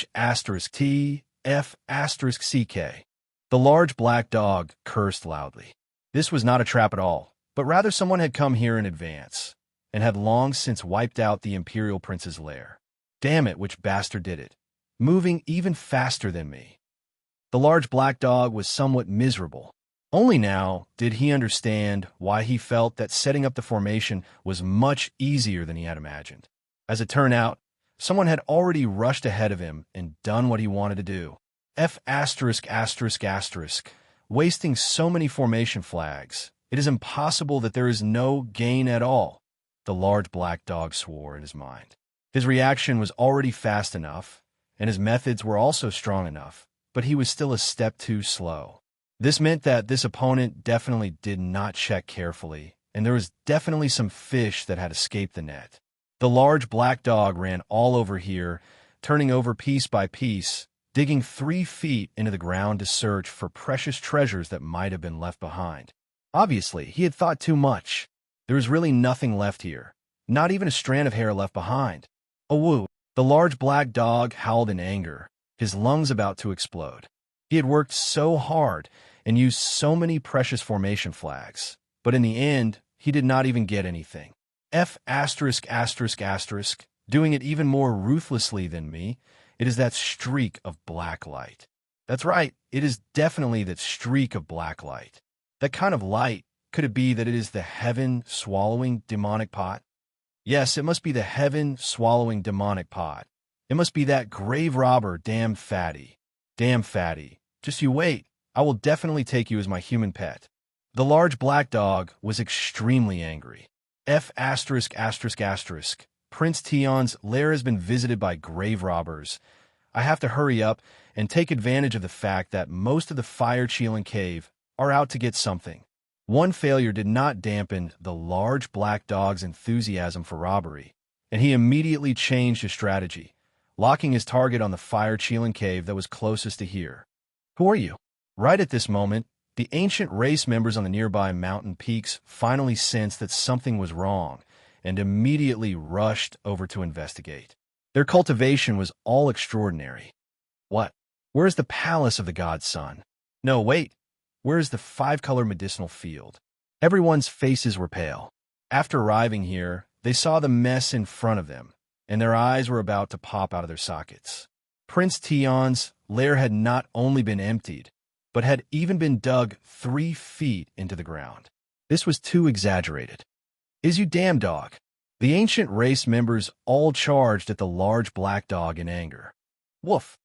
The large black dog cursed loudly. This was not a trap at all, but rather someone had come here in advance and had long since wiped out the Imperial Prince's lair. Damn it, which bastard did it? Moving even faster than me. The large black dog was somewhat miserable. Only now did he understand why he felt that setting up the formation was much easier than he had imagined. As it turned out, someone had already rushed ahead of him and done what he wanted to do. Wasting so many formation flags, it is impossible that there is no gain at all, the large black dog swore in his mind. His reaction was already fast enough, and his methods were also strong enough, but he was still a step too slow. This meant that this opponent definitely did not check carefully, and there was definitely some fish that had escaped the net. The large black dog ran all over here, turning over piece by piece, digging 3 feet into the ground to search for precious treasures that might have been left behind. Obviously, he had thought too much. There was really nothing left here, not even a strand of hair left behind. Awoo! The large black dog howled in anger, his lungs about to explode. He had worked so hard and used so many precious formation flags, but in the end, he did not even get anything. Doing it even more ruthlessly than me, it is that streak of black light. That's right, it is definitely that streak of black light. That kind of light, could it be that it is the heaven-swallowing demonic pot? Yes, it must be the heaven-swallowing demonic pot. It must be that grave robber, damn fatty. Damn fatty. Just you wait. I will definitely take you as my human pet. The large black dog was extremely angry. Prince Tion's lair has been visited by grave robbers. I have to hurry up and take advantage of the fact that most of the Fire Cheelan Cave are out to get something. One failure did not dampen the large black dog's enthusiasm for robbery, and he immediately changed his strategy, locking his target on the Fire Cheelan Cave that was closest to here. Who are you? Right at this moment, the ancient race members on the nearby mountain peaks finally sensed that something was wrong and immediately rushed over to investigate. Their cultivation was all extraordinary. What? Where is the palace of the god's son? No, wait. Where is the 5-color medicinal field? Everyone's faces were pale. After arriving here, they saw the mess in front of them, and their eyes were about to pop out of their sockets. Prince Tion's lair had not only been emptied, but had even been dug 3 feet into the ground. This was too exaggerated. Is you damn dog? The ancient race members all charged at the large black dog in anger. Woof!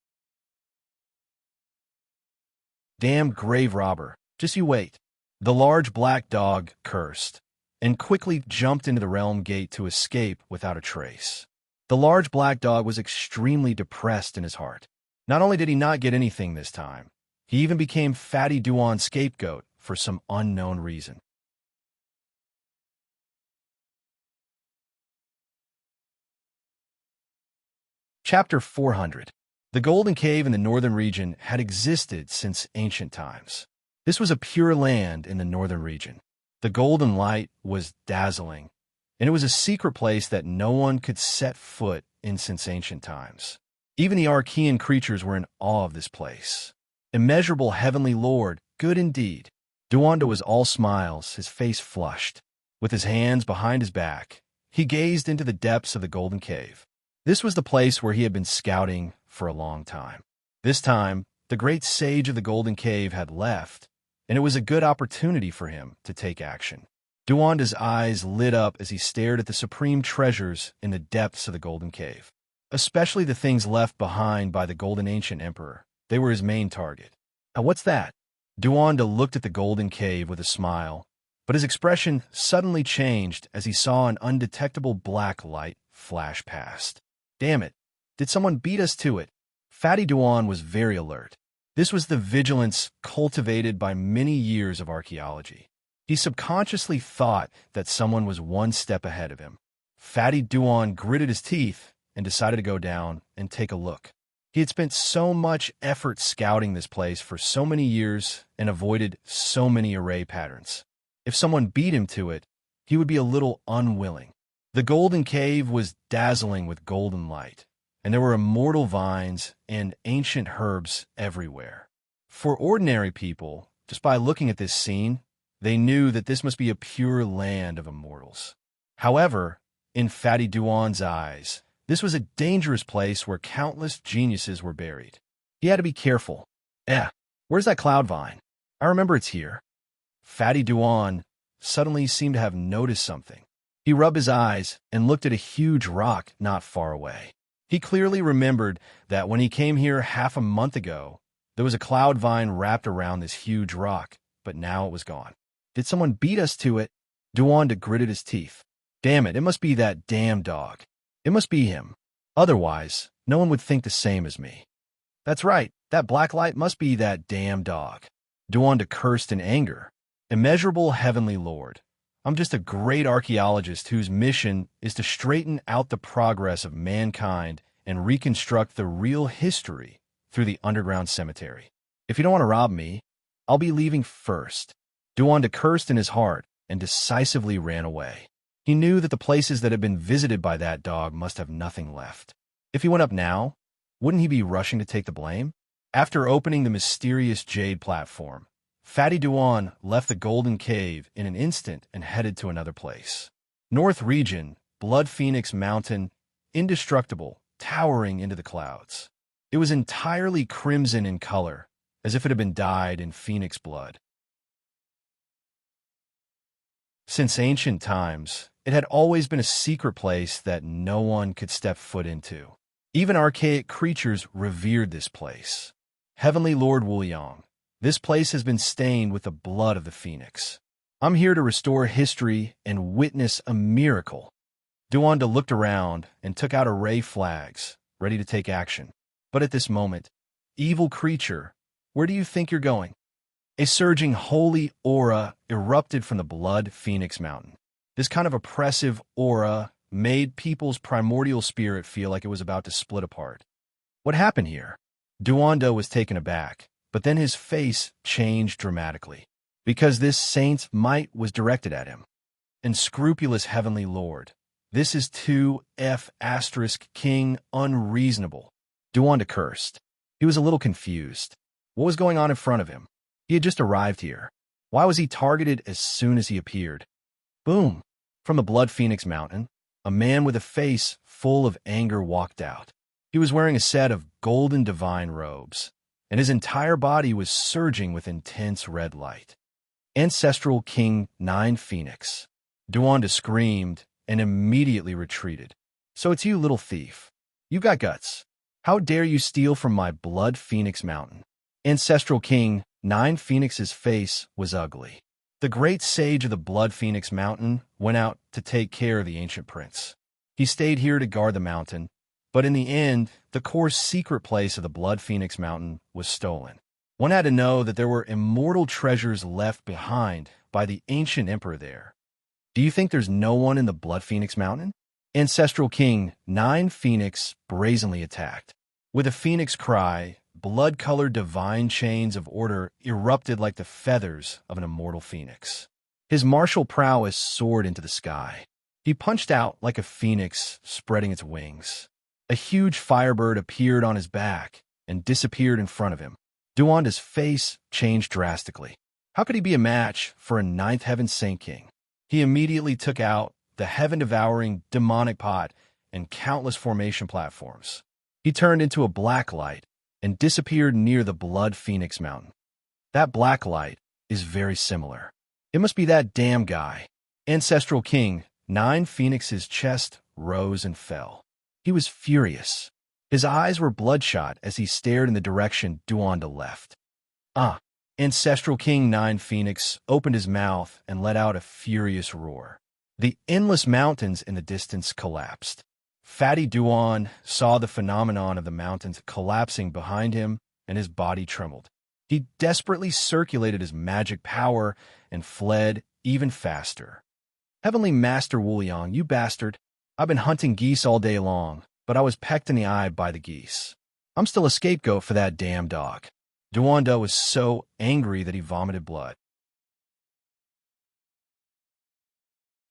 Damn grave robber, just you wait. The large black dog cursed, and quickly jumped into the realm gate to escape without a trace. The large black dog was extremely depressed in his heart. Not only did he not get anything this time, he even became Fatty Duan's scapegoat for some unknown reason. Chapter 400. The Golden Cave in the northern region had existed since ancient times. This was a pure land in the northern region. The golden light was dazzling, and it was a secret place that no one could set foot in since ancient times. Even the Archean creatures were in awe of this place. Immeasurable heavenly lord, good indeed. Duanda was all smiles, his face flushed. With his hands behind his back, he gazed into the depths of the Golden Cave. This was the place where he had been scouting for a long time. This time, the great sage of the Golden Cave had left, and it was a good opportunity for him to take action. Duanda's eyes lit up as he stared at the supreme treasures in the depths of the Golden Cave. Especially the things left behind by the Golden Ancient Emperor. They were his main target. Now what's that? Duanda looked at the Golden Cave with a smile, but his expression suddenly changed as he saw an undetectable black light flash past. Damn it, did someone beat us to it? Fatty Duan was very alert. This was the vigilance cultivated by many years of archaeology. He subconsciously thought that someone was one step ahead of him. Fatty Duan gritted his teeth and decided to go down and take a look. He had spent so much effort scouting this place for so many years and avoided so many array patterns. If someone beat him to it, he would be a little unwilling. The Golden Cave was dazzling with golden light, and there were immortal vines and ancient herbs everywhere. For ordinary people, just by looking at this scene, they knew that this must be a pure land of immortals. However, in Fatty Duan's eyes, this was a dangerous place where countless geniuses were buried. He had to be careful. Where's that cloud vine? I remember it's here. Fatty Duan suddenly seemed to have noticed something. He rubbed his eyes and looked at a huge rock not far away. He clearly remembered that when he came here half a month ago, there was a cloud vine wrapped around this huge rock, but now it was gone. Did someone beat us to it? Duanda gritted his teeth. Damn it, it must be that damn dog. It must be him. Otherwise, no one would think the same as me. That's right, that black light must be that damn dog. Duanda cursed in anger. Immeasurable heavenly lord, I'm just a great archaeologist whose mission is to straighten out the progress of mankind and reconstruct the real history through the underground cemetery. If you don't want to rob me, I'll be leaving first. Duanda cursed in his heart and decisively ran away. He knew that the places that had been visited by that dog must have nothing left. If he went up now, wouldn't he be rushing to take the blame? After opening the mysterious jade platform, Fatty Duan left the Golden Cave in an instant and headed to another place. North region, Blood Phoenix Mountain, indestructible, towering into the clouds. It was entirely crimson in color, as if it had been dyed in phoenix blood. Since ancient times, it had always been a secret place that no one could step foot into. Even archaic creatures revered this place. Heavenly Lord Wuliang, this place has been stained with the blood of the phoenix. I'm here to restore history and witness a miracle. Duanda looked around and took out array flags, ready to take action. But at this moment, evil creature, where do you think you're going? A surging holy aura erupted from the Blood Phoenix Mountain. This kind of oppressive aura made people's primordial spirit feel like it was about to split apart. What happened here? Duanda was taken aback, but then his face changed dramatically, because this saint's might was directed at him. Unscrupulous heavenly lord, this is 2F** king unreasonable. Duanda cursed. He was a little confused. What was going on in front of him? He had just arrived here. Why was he targeted as soon as he appeared? Boom! From the Blood Phoenix Mountain, a man with a face full of anger walked out. He was wearing a set of golden divine robes, and his entire body was surging with intense red light. Ancestral King 9 Phoenix. Duanda screamed and immediately retreated. So it's you, little thief. You've got guts. How dare you steal from my Blood Phoenix Mountain? Ancestral King 9 Phoenix's face was ugly. The great sage of the Blood Phoenix Mountain went out to take care of the ancient prince. He stayed here to guard the mountain, but in the end, the core secret place of the Blood Phoenix Mountain was stolen. One had to know that there were immortal treasures left behind by the ancient emperor there. Do you think there's no one in the Blood Phoenix Mountain? Ancestral King 9 Phoenix brazenly attacked. With a phoenix cry, blood-colored divine chains of order erupted like the feathers of an immortal phoenix. His martial prowess soared into the sky. He punched out like a phoenix spreading its wings. A huge firebird appeared on his back and disappeared in front of him. Duanda's face changed drastically. How could he be a match for a ninth heaven Saint King? He immediately took out the heaven-devouring demonic pot and countless formation platforms. He turned into a black light and disappeared near the Blood Phoenix Mountain. That black light is very similar. It must be that damn guy. Ancestral King 9 Phoenix's chest rose and fell. He was furious. His eyes were bloodshot as he stared in the direction Duanda left. Ancestral King 9 Phoenix opened his mouth and let out a furious roar. The endless mountains in the distance collapsed. Fatty Duan saw the phenomenon of the mountains collapsing behind him, and his body trembled. He desperately circulated his magic power and fled even faster. Heavenly Master Wuliang, you bastard! I've been hunting geese all day long, but I was pecked in the eye by the geese. I'm still a scapegoat for that damn dog. Duanda was so angry that he vomited blood.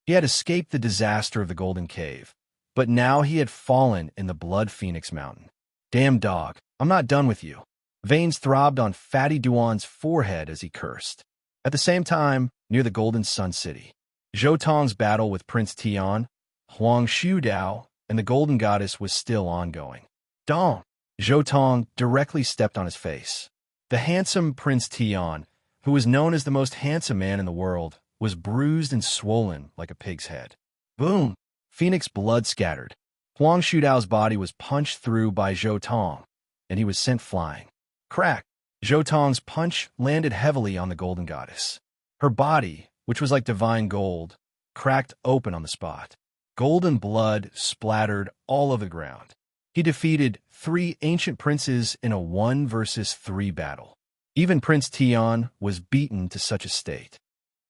He had escaped the disaster of the Golden Cave, but now he had fallen in the Blood Phoenix Mountain. Damn dog, I'm not done with you. Veins throbbed on Fatty Duan's forehead as he cursed. At the same time, near the Golden Sun City, Zhou Tong's battle with Prince Tian, Huang Shudao, and the Golden Goddess was still ongoing. Dong! Zhou Tong directly stepped on his face. The handsome Prince Tian, who was known as the most handsome man in the world, was bruised and swollen like a pig's head. Boom! Phoenix blood scattered. Huang Shudao's body was punched through by Zhou Tong, and he was sent flying. Crack! Zhou Tong's punch landed heavily on the Golden Goddess. Her body, which was like divine gold, cracked open on the spot. Golden blood splattered all over the ground. He defeated 3 ancient princes in a 1 versus 3 battle. Even Prince Tian was beaten to such a state.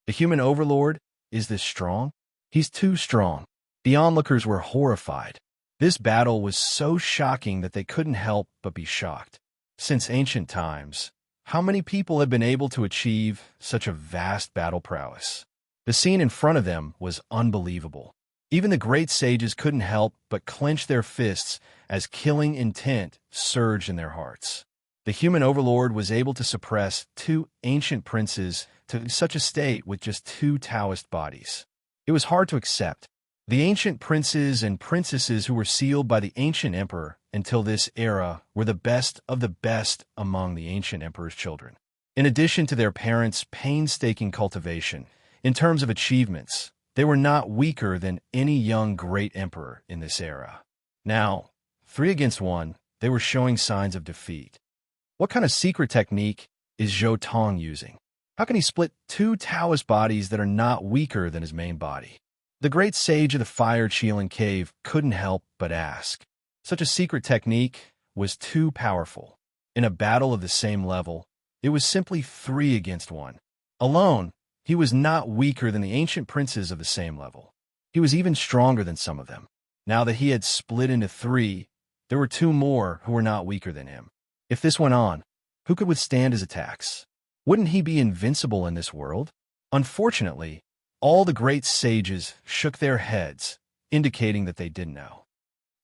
The human overlord is this strong? He's too strong. The onlookers were horrified. This battle was so shocking that they couldn't help but be shocked. Since ancient times, how many people have been able to achieve such a vast battle prowess? The scene in front of them was unbelievable. Even the great sages couldn't help but clench their fists as killing intent surged in their hearts. The human overlord was able to suppress 2 ancient princes to such a state with just 2 Taoist bodies. It was hard to accept. The ancient princes and princesses who were sealed by the ancient emperor until this era were the best of the best among the ancient emperor's children. In addition to their parents' painstaking cultivation, in terms of achievements, they were not weaker than any young great emperor in this era. Now, 3 against 1, they were showing signs of defeat. What kind of secret technique is Zhou Tong using? How can he split 2 Taoist bodies that are not weaker than his main body? The great sage of the Fire Qilin Cave couldn't help but ask. Such a secret technique was too powerful. In a battle of the same level, it was simply 3 against 1. Alone, he was not weaker than the ancient princes of the same level. He was even stronger than some of them. Now that he had split into 3, there were 2 more who were not weaker than him. If this went on, who could withstand his attacks? Wouldn't he be invincible in this world? Unfortunately, all the great sages shook their heads, indicating that they didn't know.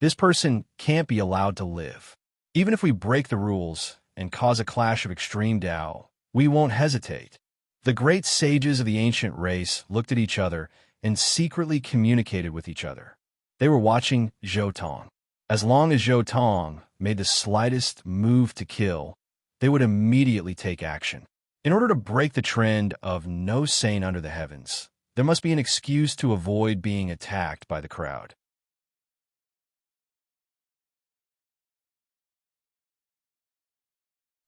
This person can't be allowed to live. Even if we break the rules and cause a clash of extreme Tao, we won't hesitate. The great sages of the ancient race looked at each other and secretly communicated with each other. They were watching Zhou Tong. As long as Zhou Tong made the slightest move to kill, they would immediately take action. In order to break the trend of no saint under the heavens, there must be an excuse to avoid being attacked by the crowd.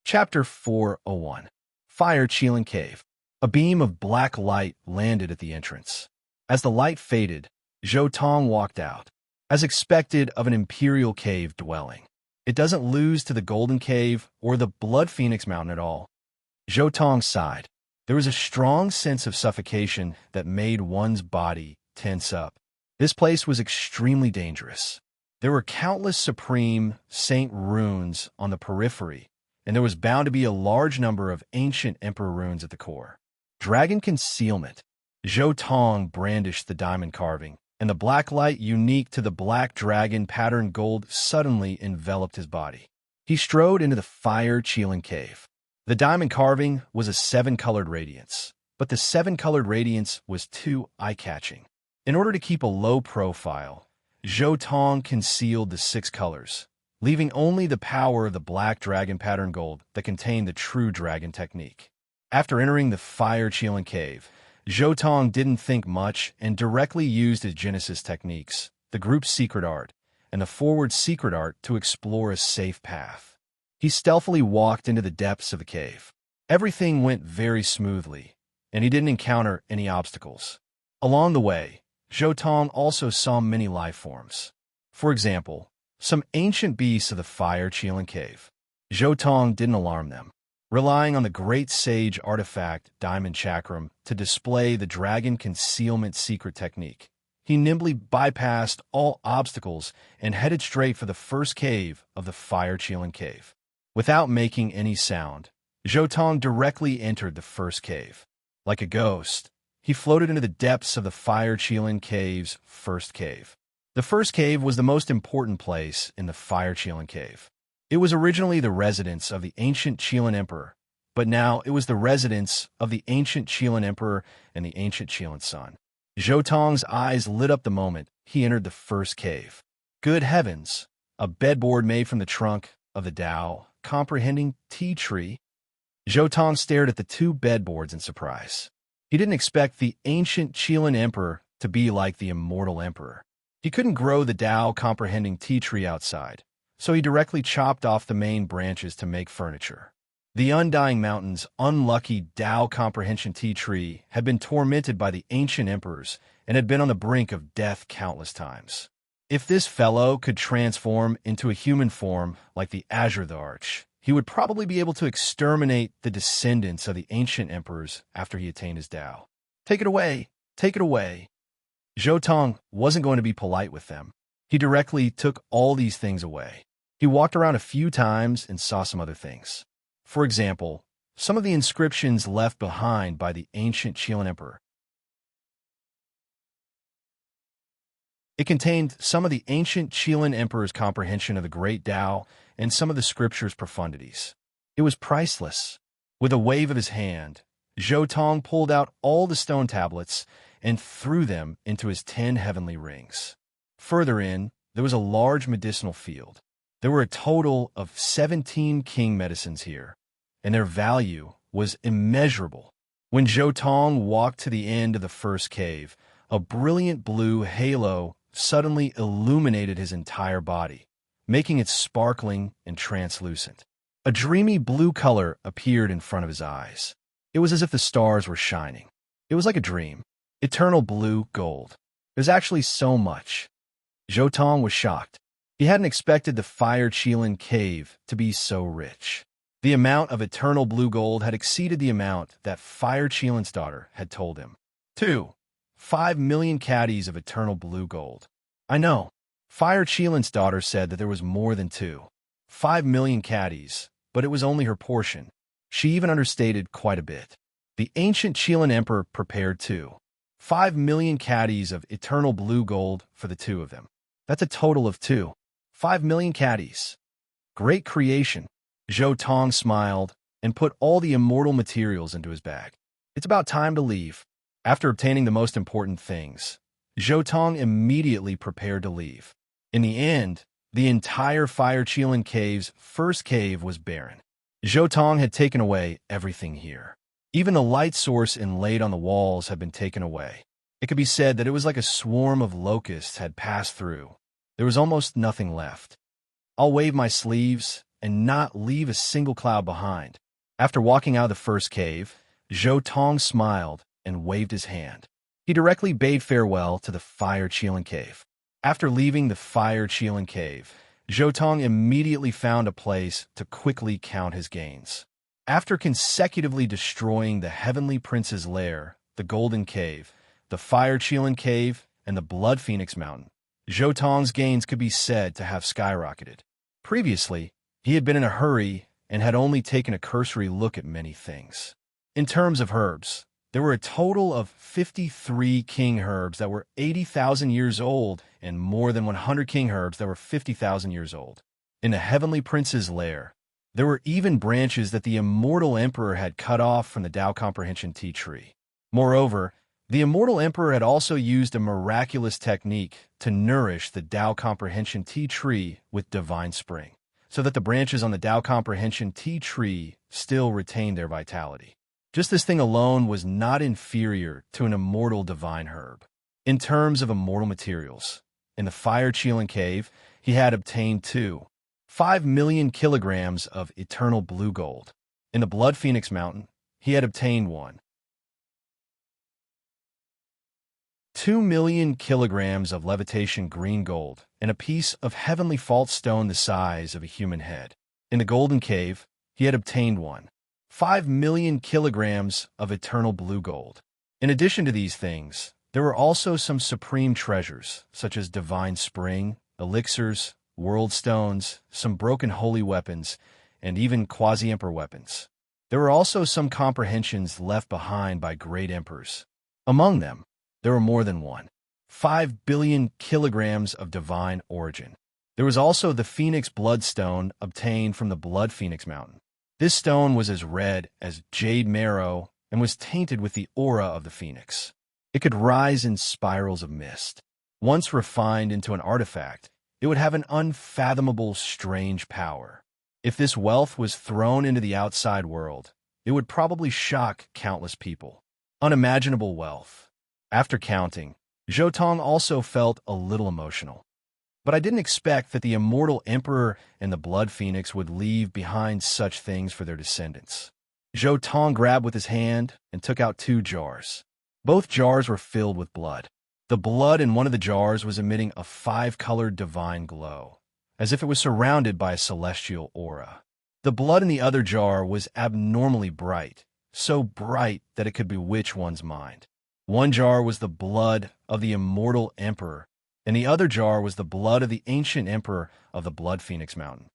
Chapter 401. Fire Qilin Cave. A beam of black light landed at the entrance. As the light faded, Zhou Tong walked out. As expected of an imperial cave dwelling, it doesn't lose to the Golden Cave or the Blood Phoenix Mountain at all. Zhou Tong sighed. There was a strong sense of suffocation that made one's body tense up. This place was extremely dangerous. There were countless supreme saint runes on the periphery, and there was bound to be a large number of ancient emperor runes at the core. Dragon concealment. Zhou Tong brandished the diamond carving, and the black light unique to the black dragon patterned gold suddenly enveloped his body. He strode into the fire-Qilin cave. The diamond carving was a seven-colored radiance, but the seven-colored radiance was too eye-catching. In order to keep a low profile, Zhou Tong concealed the six colors, leaving only the power of the black dragon pattern gold that contained the true dragon technique. After entering the fire-Qilin cave, Zhou Tong didn't think much and directly used his Genesis techniques, the group's secret art, and the forward secret art to explore a safe path. He stealthily walked into the depths of the cave. Everything went very smoothly, and he didn't encounter any obstacles. Along the way, Zhou Tong also saw many life forms. For example, some ancient beasts of the fire-Qilin cave. Zhou Tong didn't alarm them. Relying on the great sage artifact Diamond Chakram to display the dragon concealment secret technique, he nimbly bypassed all obstacles and headed straight for the first cave of the fire-Qilin cave. Without making any sound, Zhou Tong directly entered the first cave. Like a ghost, he floated into the depths of the fire-Qilin cave's first cave. The first cave was the most important place in the fire-Qilin cave. It was originally the residence of the ancient Qilin Emperor, but now it was the residence of the ancient Qilin Emperor and the ancient Qilin Sun. Zhou Tong's eyes lit up the moment he entered the first cave. Good heavens! A bedboard made from the trunk of the Tao, comprehending tea tree. Zhou Tong stared at the two bedboards in surprise. He didn't expect the ancient Qilin Emperor to be like the immortal Emperor. He couldn't grow the Tao comprehending tea tree outside, so he directly chopped off the main branches to make furniture. The Undying Mountain's unlucky Tao comprehension tea tree had been tormented by the ancient emperors and had been on the brink of death countless times. If this fellow could transform into a human form like the Azure the Arch, he would probably be able to exterminate the descendants of the ancient emperors after he attained his Tao. Take it away! Take it away! Zhou Tong wasn't going to be polite with them. He directly took all these things away. He walked around a few times and saw some other things. For example, some of the inscriptions left behind by the ancient Qilin Emperor. It contained some of the ancient Qilin Emperor's comprehension of the Great Tao and some of the scripture's profundities. It was priceless. With a wave of his hand, Zhou Tong pulled out all the stone tablets and threw them into his 10 heavenly rings. Further in, there was a large medicinal field. There were a total of 17 king medicines here, and their value was immeasurable. When Zhou Tong walked to the end of the first cave, a brilliant blue halo suddenly illuminated his entire body, making it sparkling and translucent. A dreamy blue color appeared in front of his eyes. It was as if the stars were shining. It was like a dream. Eternal blue gold. It was actually so much. Zhou Tong was shocked. He hadn't expected the fire-Qilin cave to be so rich. The amount of eternal blue gold had exceeded the amount that fire-Qilin's daughter had told him. 5 million caddies of eternal blue gold. I know. Fire-Qilin's daughter said that there was more than 5 million caddies, but it was only her portion. She even understated quite a bit. The ancient Qilin Emperor prepared 5 million caddies of eternal blue gold for the two of them. That's a total of 5 million caddies. Great creation. Zhou Tong smiled and put all the immortal materials into his bag. It's about time to leave. After obtaining the most important things, Zhou Tong immediately prepared to leave. In the end, the entire fire-Qilin cave's first cave was barren. Zhou Tong had taken away everything here. Even the light source inlaid on the walls had been taken away. It could be said that it was like a swarm of locusts had passed through. There was almost nothing left. I'll wave my sleeves and not leave a single cloud behind. After walking out of the first cave, Zhou Tong smiled and waved his hand. He directly bade farewell to the fire-Qilin cave. After leaving the fire-Qilin cave, Zhou Tong immediately found a place to quickly count his gains. After consecutively destroying the Heavenly Prince's lair, the Golden Cave, the fire-Qilin cave, and the Blood Phoenix Mountain, Zhou Tong's gains could be said to have skyrocketed. Previously, he had been in a hurry and had only taken a cursory look at many things. In terms of herbs, there were a total of 53 king herbs that were 80,000 years old and more than 100 king herbs that were 50,000 years old. In the Heavenly Prince's lair, there were even branches that the Immortal Emperor had cut off from the Tao Comprehension Tea Tree. Moreover, the Immortal Emperor had also used a miraculous technique to nourish the Tao Comprehension Tea Tree with divine spring, so that the branches on the Tao Comprehension Tea Tree still retained their vitality. Just this thing alone was not inferior to an immortal divine herb. In terms of immortal materials, in the Fire Chelan Cave, he had obtained 5 million kilograms of eternal blue gold. In the Blood Phoenix Mountain, he had obtained 2 million kilograms of levitation green gold and a piece of heavenly fault stone the size of a human head. In the Golden Cave, he had obtained 5 million kilograms of eternal blue gold. In addition to these things, there were also some supreme treasures, such as divine spring, elixirs, world stones, some broken holy weapons, and even quasi-emperor weapons. There were also some comprehensions left behind by great emperors. Among them, there were more than 5 billion kilograms of divine origin. There was also the Phoenix Bloodstone obtained from the Blood Phoenix Mountain. This stone was as red as jade marrow and was tainted with the aura of the phoenix. It could rise in spirals of mist. Once refined into an artifact, it would have an unfathomable, strange power. If this wealth was thrown into the outside world, it would probably shock countless people. Unimaginable wealth. After counting, Zhou Tong also felt a little emotional. But I didn't expect that the Immortal Emperor and the Blood Phoenix would leave behind such things for their descendants. Zhou Tong grabbed with his hand and took out 2 jars. Both jars were filled with blood. The blood in one of the jars was emitting a 5-colored divine glow, as if it was surrounded by a celestial aura. The blood in the other jar was abnormally bright, so bright that it could bewitch one's mind. One jar was the blood of the Immortal Emperor, and the other jar was the blood of the ancient emperor of the Blood Phoenix Mountain.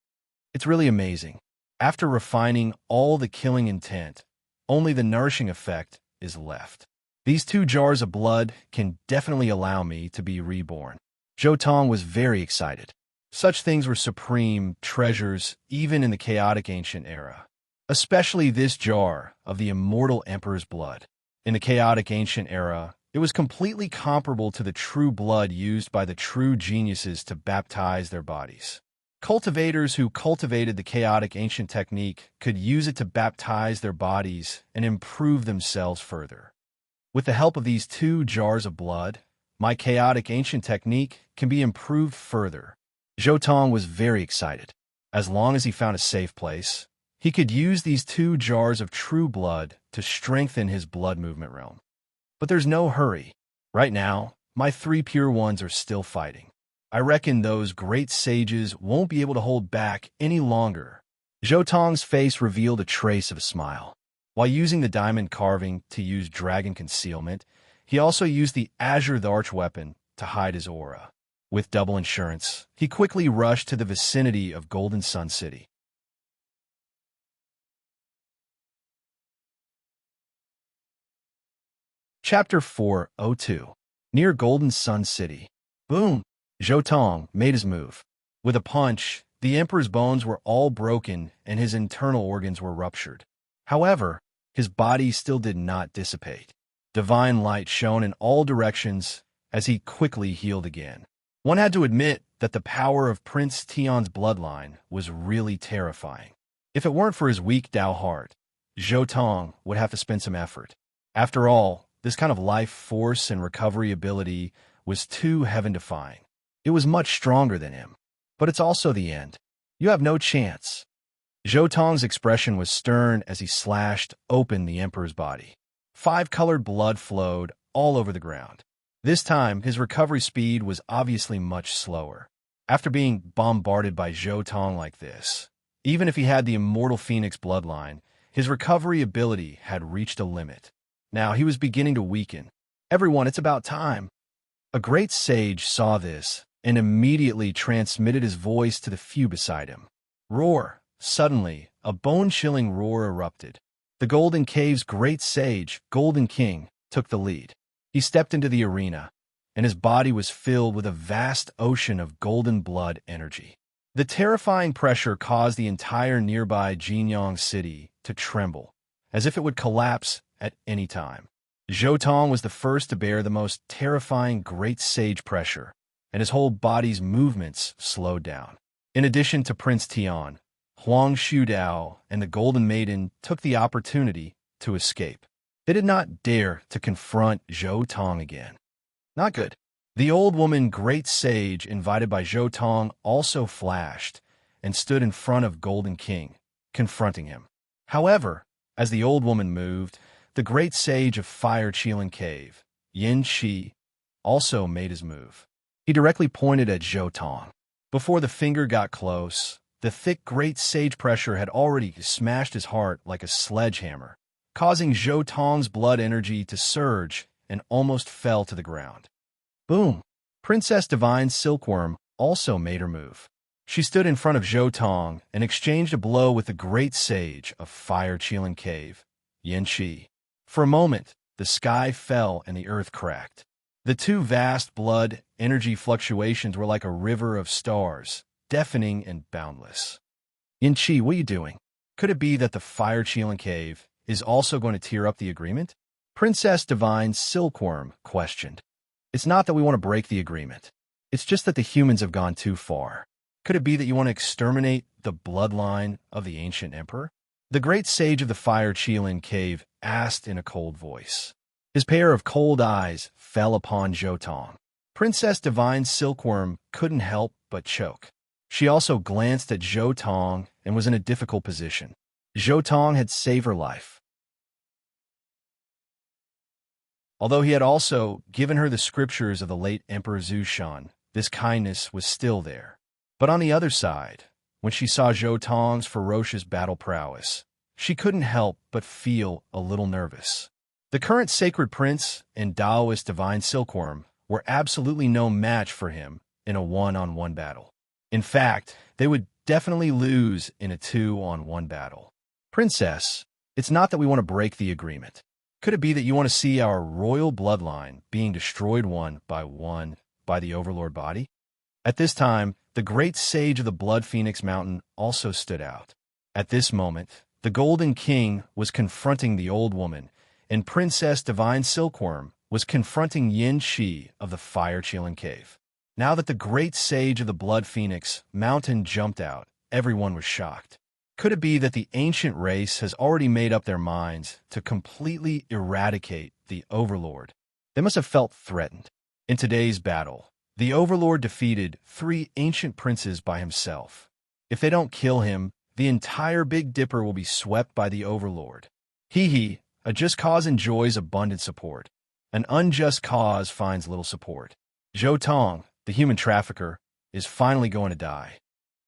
It's really amazing. After refining all the killing intent, only the nourishing effect is left. These 2 jars of blood can definitely allow me to be reborn. Zhou Tong was very excited. Such things were supreme treasures even in the chaotic ancient era, especially this jar of the Immortal Emperor's blood. In the chaotic ancient era, it was completely comparable to the true blood used by the true geniuses to baptize their bodies. Cultivators who cultivated the chaotic ancient technique could use it to baptize their bodies and improve themselves further. With the help of these 2 jars of blood, my chaotic ancient technique can be improved further. Zhou Tong was very excited. As long as he found a safe place, he could use these 2 jars of true blood to strengthen his blood movement realm. But there's no hurry. Right now, my 3 pure ones are still fighting. I reckon those great sages won't be able to hold back any longer. Zhou Tong's face revealed a trace of a smile. While using the diamond carving to use dragon concealment, he also used the Azure the Arch weapon to hide his aura. With double insurance, he quickly rushed to the vicinity of Golden Sun City. Chapter 402. Near Golden Sun City. Boom! Zhou Tong made his move. With a punch, the Emperor's bones were all broken and his internal organs were ruptured. However, his body still did not dissipate. Divine light shone in all directions as he quickly healed again. One had to admit that the power of Prince Tian's bloodline was really terrifying. If it weren't for his weak Tao heart, Zhou Tong would have to spend some effort. After all, this kind of life force and recovery ability was too heaven-defying. It was much stronger than him. But it's also the end. You have no chance. Zhou Tong's expression was stern as he slashed open the Emperor's body. 5-colored blood flowed all over the ground. This time, his recovery speed was obviously much slower. After being bombarded by Zhou Tong like this, even if he had the Immortal Phoenix bloodline, his recovery ability had reached a limit. Now he was beginning to weaken. Everyone, it's about time. A great sage saw this and immediately transmitted his voice to the few beside him. Roar! Suddenly, a bone-chilling roar erupted. The Golden Cave's great sage, Golden King, took the lead. He stepped into the arena, and his body was filled with a vast ocean of golden blood energy. The terrifying pressure caused the entire nearby Jinyang city to tremble, as if it would collapse at any time. Zhou Tong was the first to bear the most terrifying great sage pressure, and his whole body's movements slowed down. In addition to Prince Tian, Huang Shudao and the Golden Maiden took the opportunity to escape. They did not dare to confront Zhou Tong again. Not good. The old woman, great sage, invited by Zhou Tong, also flashed and stood in front of Golden King, confronting him. However, as the old woman moved, the great sage of Fire Qilin Cave, Yin Shi, also made his move. He directly pointed at Zhou Tong. Before the finger got close, the thick great sage pressure had already smashed his heart like a sledgehammer, causing Zhou Tong's blood energy to surge and almost fell to the ground. Boom! Princess Divine Silkworm also made her move. She stood in front of Zhou Tong and exchanged a blow with the great sage of Fire Qilin Cave, Yin Shi. For a moment, the sky fell and the earth cracked. The two vast blood energy fluctuations were like a river of stars, deafening and boundless. Yin Shi, what are you doing? Could it be that the Fire Qilin Cave is also going to tear up the agreement? Princess Divine Silkworm questioned. It's not that we want to break the agreement. It's just that the humans have gone too far. Could it be that you want to exterminate the bloodline of the ancient emperor? The great sage of the Fire Qilin Cave asked in a cold voice. His pair of cold eyes fell upon Zhou Tong. Princess Divine Silkworm couldn't help but choke. She also glanced at Zhou Tong and was in a difficult position. Zhou Tong had saved her life. Although he had also given her the scriptures of the late Emperor Zhu Shan, this kindness was still there. But on the other side, when she saw Zhou Tong's ferocious battle prowess, she couldn't help but feel a little nervous. The current Sacred Prince and Taoist Divine Silkworm were absolutely no match for him in a one-on-one battle. In fact, they would definitely lose in a two-on-one battle. Princess, it's not that we want to break the agreement. Could it be that you want to see our royal bloodline being destroyed one by the Overlord body? At this time, the great sage of the Blood Phoenix Mountain also stood out. At this moment, the Golden King was confronting the old woman, and Princess Divine Silkworm was confronting Yin Shi of the Fire Qilin Cave. Now that the great sage of the Blood Phoenix Mountain jumped out, everyone was shocked. Could it be that the ancient race has already made up their minds to completely eradicate the Overlord? They must have felt threatened. In today's battle, the Overlord defeated 3 ancient princes by himself. If they don't kill him, the entire Big Dipper will be swept by the Overlord. A just cause enjoys abundant support. An unjust cause finds little support. Zhou Tong, the human trafficker, is finally going to die.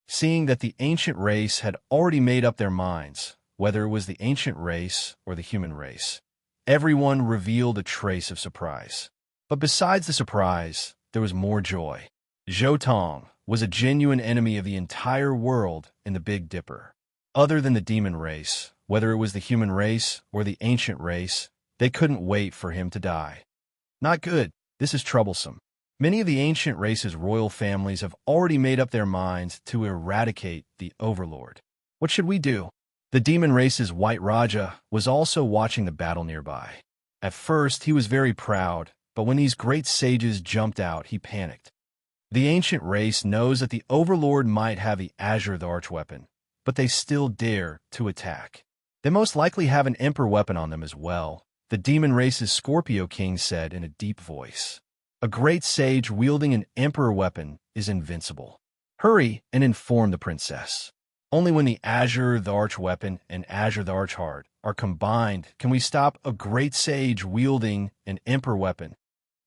Seeing that the ancient race had already made up their minds, whether it was the ancient race or the human race, everyone revealed a trace of surprise. But besides the surprise, there was more joy. Zhou Tong was a genuine enemy of the entire world in the Big Dipper. Other than the demon race, whether it was the human race or the ancient race, they couldn't wait for him to die. Not good. This is troublesome. Many of the ancient race's royal families have already made up their minds to eradicate the Overlord. What should we do? The demon race's White Raja was also watching the battle nearby. At first, he was very proud, but when these great sages jumped out, he panicked. The ancient race knows that the Overlord might have the Azure the Archweapon, but they still dare to attack. They most likely have an Emperor weapon on them as well, the demon race's Scorpio King said in a deep voice. A great sage wielding an Emperor weapon is invincible. Hurry and inform the princess. Only when the Azure the Archweapon and Azure the Archheart are combined can we stop a great sage wielding an Emperor weapon.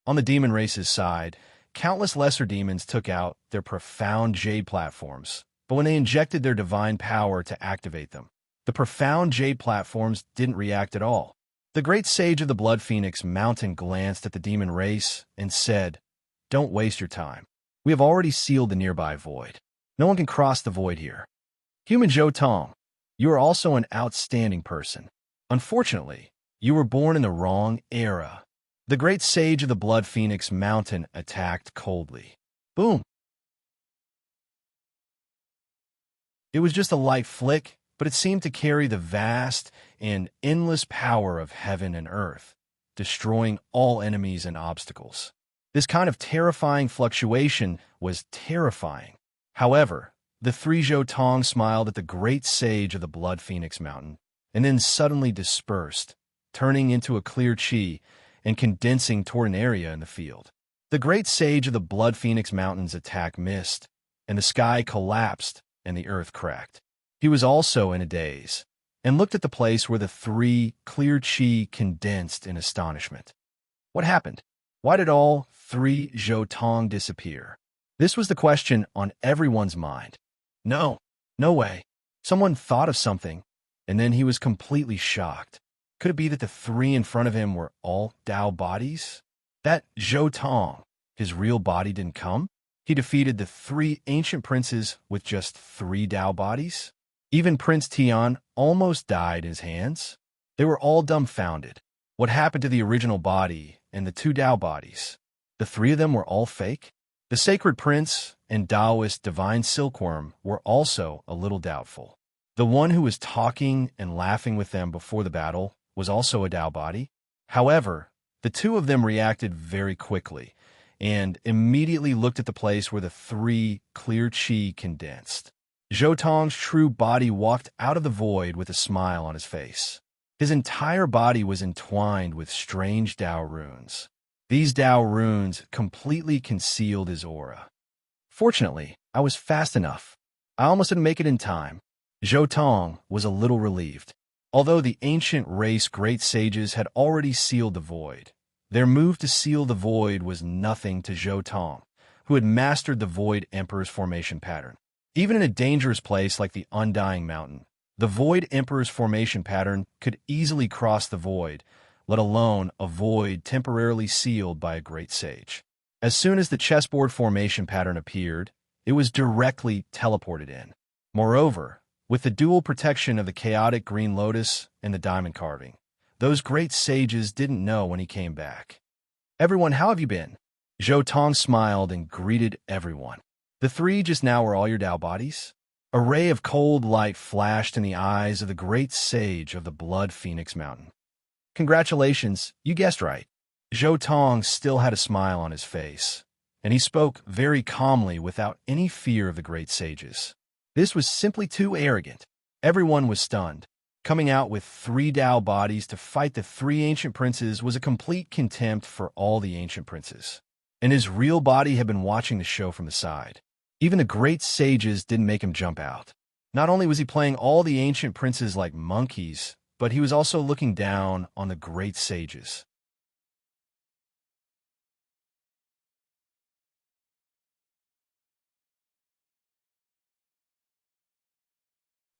On the demon race's side, countless lesser demons took out their profound jade platforms, but when they injected their divine power to activate them, the profound jade platforms didn't react at all. The great sage of the Blood Phoenix Mountain glanced at the demon race and said, don't waste your time. We have already sealed the nearby void. No one can cross the void here. Human Zhou Tong, you are also an outstanding person. Unfortunately, you were born in the wrong era. The great sage of the Blood Phoenix Mountain attacked coldly. Boom! It was just a light flick, but it seemed to carry the vast and endless power of heaven and earth, destroying all enemies and obstacles. This kind of terrifying fluctuation was terrifying. However, the three Zhou Tong smiled at the great sage of the Blood Phoenix Mountain, and then suddenly dispersed, turning into a clear chi and condensing toward an area in the field. The great sage of the Blood Phoenix Mountain's attack missed, and the sky collapsed and the earth cracked. He was also in a daze, and looked at the place where the three clear chi condensed in astonishment. What happened? Why did all three Zhou Tong disappear? This was the question on everyone's mind. No way. Someone thought of something, and then he was completely shocked. Could it be that the three in front of him were all Dao bodies? That Zhou Tong, his real body didn't come? He defeated the three ancient princes with just 3 Dao bodies? Even Prince Tian almost died in his hands? They were all dumbfounded. What happened to the original body and the 2 Dao bodies? The 3 of them were all fake? The Sacred Prince and Taoist Divine Silkworm were also a little doubtful. The one who was talking and laughing with them before the battle was also a Dao body. However, the 2 of them reacted very quickly and immediately looked at the place where the 3 clear chi condensed. Zhou Tong's true body walked out of the void with a smile on his face. His entire body was entwined with strange Dao runes. These Dao runes completely concealed his aura. Fortunately, I was fast enough. I almost didn't make it in time. Zhou Tong was a little relieved. Although the ancient race great sages had already sealed the void, their move to seal the void was nothing to Zhou Tong, who had mastered the Void Emperor's formation pattern. Even in a dangerous place like the Undying Mountain, the Void Emperor's formation pattern could easily cross the void, let alone a void temporarily sealed by a great sage. As soon as the chessboard formation pattern appeared, it was directly teleported in. Moreover, with the dual protection of the chaotic green lotus and the diamond carving, those great sages didn't know when he came back. Everyone, how have you been? Zhou Tong smiled and greeted everyone. The 3 just now were all your Dao bodies? A ray of cold light flashed in the eyes of the great sage of the Blood Phoenix Mountain. Congratulations, you guessed right. Zhou Tong still had a smile on his face, and he spoke very calmly without any fear of the great sages. This was simply too arrogant. Everyone was stunned. Coming out with 3 Dao bodies to fight the 3 ancient princes was a complete contempt for all the ancient princes. And his real body had been watching the show from the side. Even the great sages didn't make him jump out. Not only was he playing all the ancient princes like monkeys, but he was also looking down on the great sages.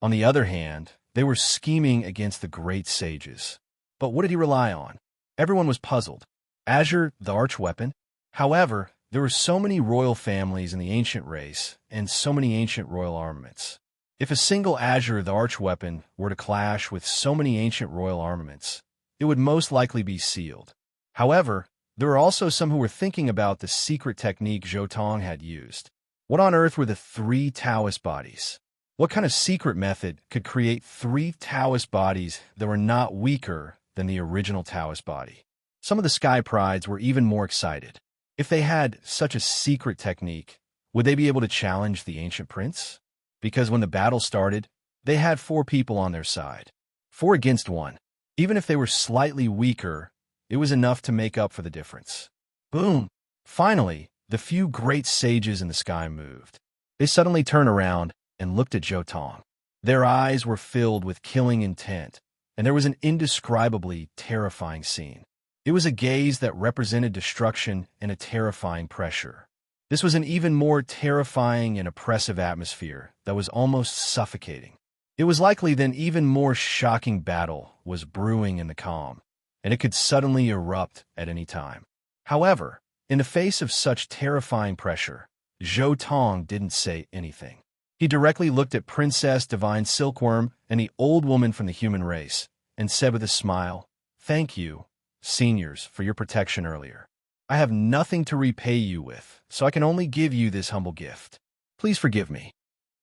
On the other hand, they were scheming against the great sages. But what did he rely on? Everyone was puzzled. Azure, the archweapon? However, there were so many royal families in the ancient race, and so many ancient royal armaments. If a single Azure, the archweapon, were to clash with so many ancient royal armaments, it would most likely be sealed. However, there were also some who were thinking about the secret technique Zhou Tong had used. What on earth were the 3 Taoist bodies? What kind of secret method could create 3 Taoist bodies that were not weaker than the original Taoist body? Some of the Sky Prides were even more excited. If they had such a secret technique, would they be able to challenge the ancient prince? Because when the battle started, they had 4 people on their side. 4 against 1. Even if they were slightly weaker, it was enough to make up for the difference. Boom! Finally, the few great sages in the sky moved. They suddenly turned around and looked at Zhou Tong. Their eyes were filled with killing intent, and there was an indescribably terrifying scene. It was a gaze that represented destruction and a terrifying pressure. This was an even more terrifying and oppressive atmosphere that was almost suffocating. It was likely that an even more shocking battle was brewing in the calm, and it could suddenly erupt at any time. However, In the face of such terrifying pressure, Zhou Tong didn't say anything. He directly looked at Princess Divine Silkworm and the old woman from the human race, and said with a smile, "Thank you, seniors, for your protection earlier. I have nothing to repay you with, so I can only give you this humble gift. Please forgive me."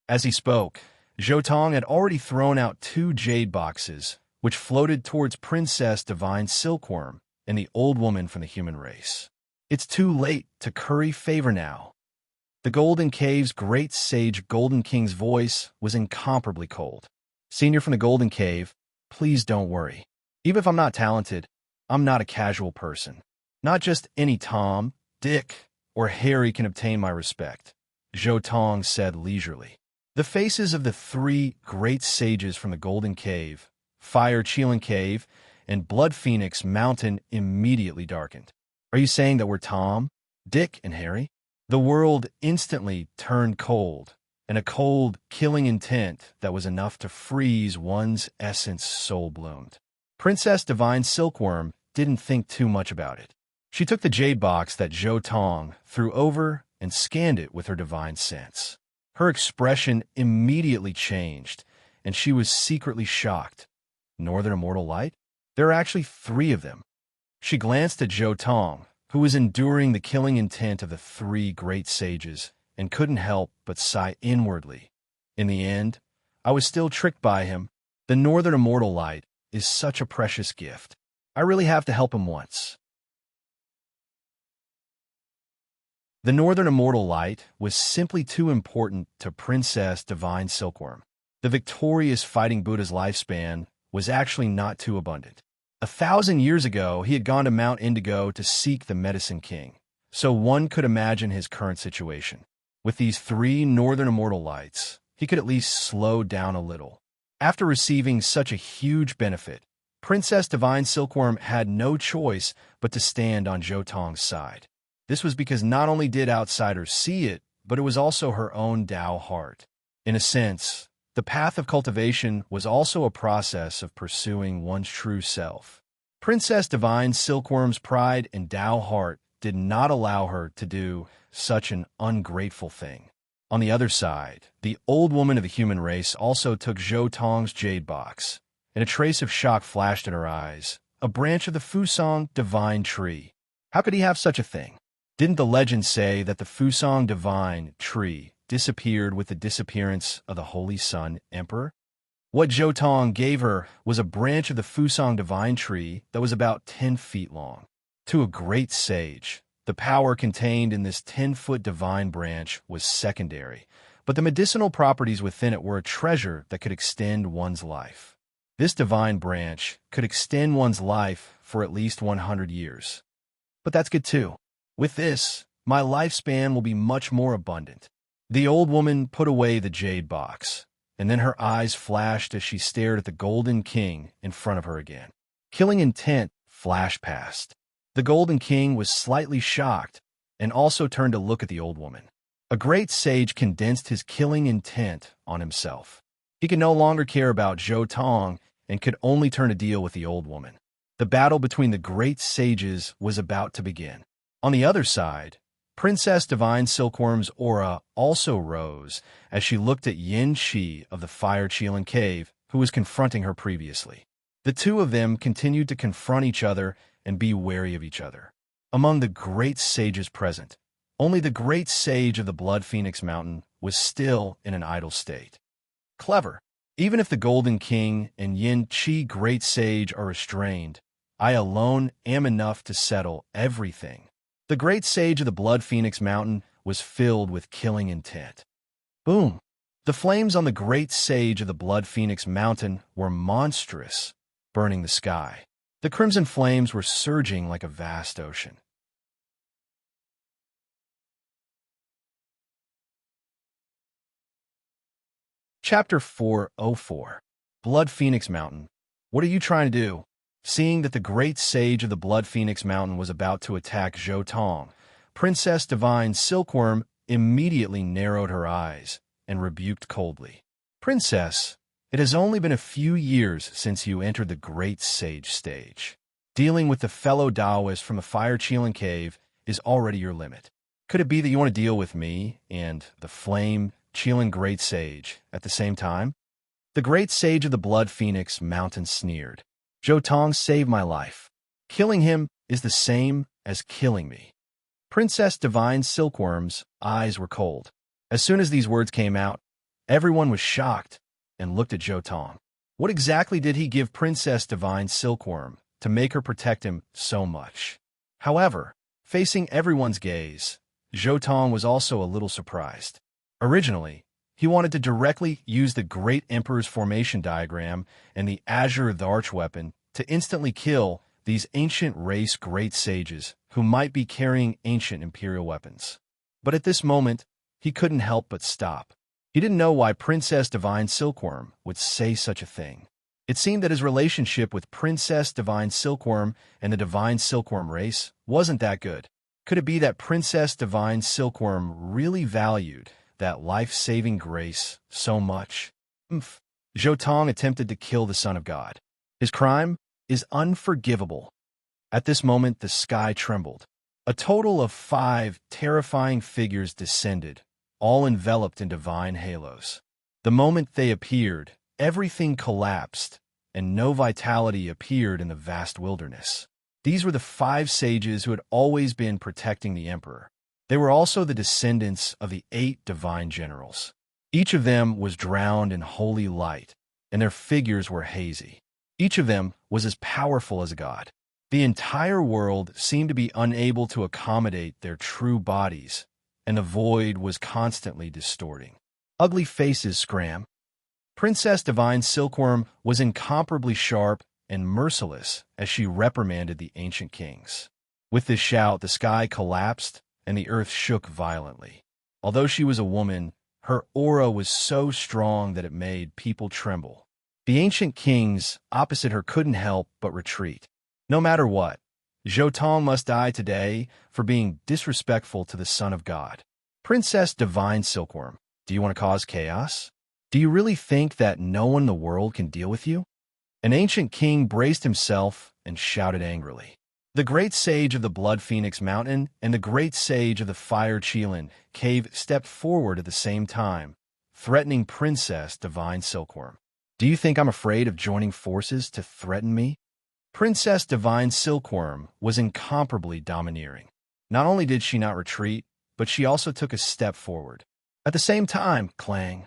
As he spoke, Zhou Tong had already thrown out 2 jade boxes, which floated towards Princess Divine Silkworm and the old woman from the human race. "It's too late to curry favor now." The Golden Cave's great sage Golden King's voice was incomparably cold. "Senior from the Golden Cave, please don't worry. Even if I'm not talented, I'm not a casual person. Not just any Tom, Dick, or Harry can obtain my respect," Zhou Tong said leisurely. The faces of the 3 great sages from the Golden Cave, Fire Cheelan Cave, and Blood Phoenix Mountain immediately darkened. "Are you saying that we're Tom, Dick, and Harry?" The world instantly turned cold, and a cold, killing intent that was enough to freeze one's essence soul bloomed. Princess Divine Silkworm didn't think too much about it. She took the jade box that Zhou Tong threw over and scanned it with her divine sense. Her expression immediately changed, and she was secretly shocked. Northern Immortal Light? There are actually 3 of them. She glanced at Zhou Tong, who was enduring the killing intent of the 3 great sages, and couldn't help but sigh inwardly. In the end, I was still tricked by him. The Northern Immortal Light is such a precious gift. I really have to help him once. The Northern Immortal Light was simply too important to Princess Divine Silkworm. The victorious Fighting Buddha's lifespan was actually not too abundant. 1,000 years ago, he had gone to Mount Indigo to seek the Medicine King, so one could imagine his current situation. With these 3 Northern Immortal Lights, he could at least slow down a little. After receiving such a huge benefit, Princess Divine Silkworm had no choice but to stand on Zhou Tong's side. This was because not only did outsiders see it, but it was also her own Tao heart. In a sense, the path of cultivation was also a process of pursuing one's true self. Princess Divine Silkworm's pride and Tao heart did not allow her to do such an ungrateful thing. On the other side, the old woman of the human race also took Zhou Tong's jade box, and a trace of shock flashed in her eyes. A branch of the Fusang Divine Tree. How could he have such a thing? Didn't the legend say that the Fusang Divine Tree disappeared with the disappearance of the Holy Sun Emperor? What Zhou Tong gave her was a branch of the Fusang Divine Tree that was about 10 feet long. To a great sage, the power contained in this 10-foot divine branch was secondary, but the medicinal properties within it were a treasure that could extend one's life. This divine branch could extend one's life for at least 100 years. But that's good too. With this, my lifespan will be much more abundant. The old woman put away the jade box, and then her eyes flashed as she stared at the Golden King in front of her again. Killing intent flashed past. The Golden King was slightly shocked and also turned to look at the old woman. A great sage condensed his killing intent on himself. He could no longer care about Zhou Tong and could only turn to deal with the old woman. The battle between the great sages was about to begin. On the other side, Princess Divine Silkworm's aura also rose as she looked at Yin Shi of the Fire Cheelan Cave, who was confronting her previously. The 2 of them continued to confront each other and be wary of each other. Among the great sages present, only the great sage of the Blood Phoenix Mountain was still in an idle state. Clever. Even if the Golden King and Yin Chi Great Sage are restrained, I alone am enough to settle everything. The great sage of the Blood Phoenix Mountain was filled with killing intent. Boom! The flames on the great sage of the Blood Phoenix Mountain were monstrous, burning the sky. The crimson flames were surging like a vast ocean. Chapter 404. Blood Phoenix Mountain. What are you trying to do? Seeing that the great sage of the Blood Phoenix Mountain was about to attack Zhou Tong, Princess Divine Silkworm immediately narrowed her eyes and rebuked coldly. Princess, it has only been a few years since you entered the great sage stage. Dealing with the fellow Taoist from the Fire Cheelan Cave is already your limit. Could it be that you want to deal with me and the flame, chilling great sage at the same time? The great sage of the blood phoenix mountain sneered. Zhou Tong saved my life. Killing him is the same as killing me. Princess Divine Silkworm's eyes were cold. As soon as these words came out, everyone was shocked and looked at Zhou Tong. What exactly did he give Princess Divine Silkworm to make her protect him so much? However, facing everyone's gaze, Zhou Tong was also a little surprised. Originally, he wanted to directly use the Great Emperor's formation diagram and the Azure of the Archweapon to instantly kill these ancient race great sages who might be carrying ancient imperial weapons. But at this moment, he couldn't help but stop. He didn't know why Princess Divine Silkworm would say such a thing. It seemed that his relationship with Princess Divine Silkworm and the Divine Silkworm race wasn't that good. Could it be that Princess Divine Silkworm really valued that life-saving grace so much? Zhou Tong attempted to kill the Son of God. His crime is unforgivable. At this moment, the sky trembled. A total of 5 terrifying figures descended, all enveloped in divine halos. The moment they appeared, everything collapsed, and no vitality appeared in the vast wilderness. These were the 5 sages who had always been protecting the emperor. They were also the descendants of the 8 divine generals. Each of them was drowned in holy light, and their figures were hazy. Each of them was as powerful as a god. The entire world seemed to be unable to accommodate their true bodies, and the void was constantly distorting. Ugly faces scram. Princess Divine Silkworm was incomparably sharp and merciless as she reprimanded the ancient kings. With this shout, the sky collapsed and the earth shook violently. Although she was a woman, her aura was so strong that it made people tremble. The ancient kings opposite her couldn't help but retreat. No matter what, Zhou Tong must die today for being disrespectful to the Son of God. Princess Divine Silkworm, do you want to cause chaos? Do you really think that no one in the world can deal with you? An ancient king braced himself and shouted angrily. The great sage of the Blood Phoenix Mountain and the great sage of the Fire Qilin Cave stepped forward at the same time, threatening Princess Divine Silkworm. Do you think I'm afraid of joining forces to threaten me? Princess Divine Silkworm was incomparably domineering. Not only did she not retreat, but she also took a step forward. At the same time, clang.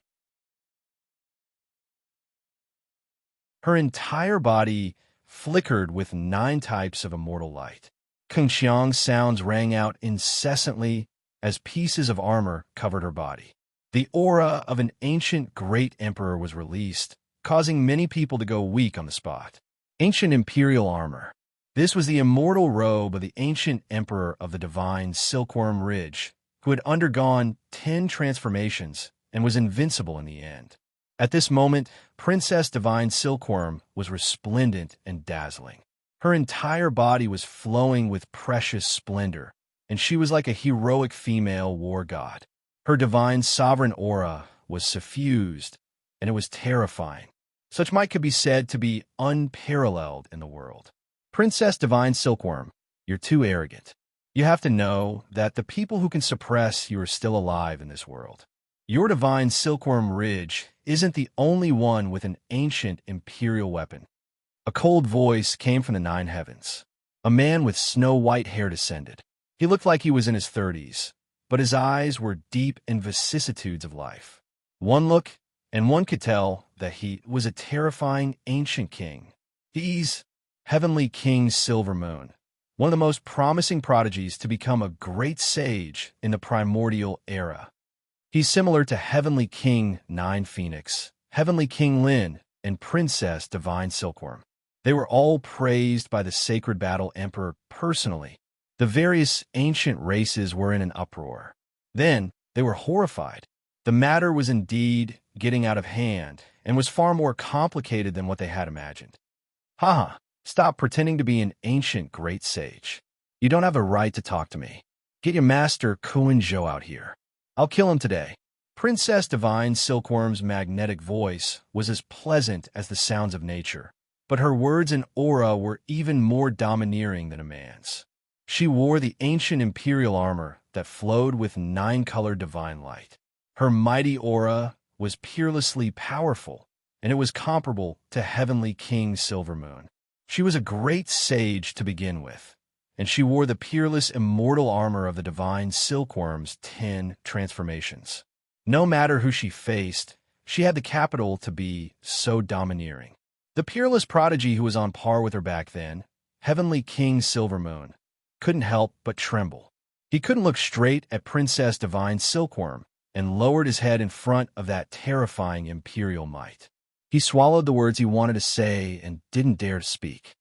Her entire body flickered with 9 types of immortal light. Kengxiang sounds rang out incessantly as pieces of armor covered her body. The aura of an ancient great emperor was released, causing many people to go weak on the spot. Ancient imperial armor. This was the immortal robe of the ancient emperor of the divine Silkworm Ridge, who had undergone 10 transformations and was invincible in the end. At this moment, Princess Divine Silkworm was resplendent and dazzling. Her entire body was flowing with precious splendor, and she was like a heroic female war god. Her divine sovereign aura was suffused, and it was terrifying. Such might could be said to be unparalleled in the world. Princess Divine Silkworm, you're too arrogant. You have to know that the people who can suppress you are still alive in this world. Your divine Silkworm Ridge isn't the only one with an ancient imperial weapon. A cold voice came from the 9 heavens. A man with snow-white hair descended. He looked like he was in his 30s, but his eyes were deep in vicissitudes of life. One look, and one could tell that he was a terrifying ancient king. He's Heavenly King Silvermoon, one of the most promising prodigies to become a great sage in the primordial era. He's similar to Heavenly King Nine Phoenix, Heavenly King Lin, and Princess Divine Silkworm. They were all praised by the Sacred Battle Emperor personally. The various ancient races were in an uproar. Then they were horrified. The matter was indeed getting out of hand and was far more complicated than what they had imagined. Haha, stop pretending to be an ancient great sage. You don't have a right to talk to me. Get your master Kuan Zhou out here. I'll kill him today. Princess Divine Silkworm's magnetic voice was as pleasant as the sounds of nature, but her words and aura were even more domineering than a man's. She wore the ancient imperial armor that flowed with nine-colored divine light. Her mighty aura was peerlessly powerful, and it was comparable to Heavenly King Silvermoon. She was a great sage to begin with, and she wore the peerless immortal armor of the divine silkworm's 10 transformations. No matter who she faced, she had the capital to be so domineering. The peerless prodigy who was on par with her back then, Heavenly King Silvermoon, couldn't help but tremble. He couldn't look straight at Princess Divine Silkworm and lowered his head in front of that terrifying imperial might. He swallowed the words he wanted to say and didn't dare to speak.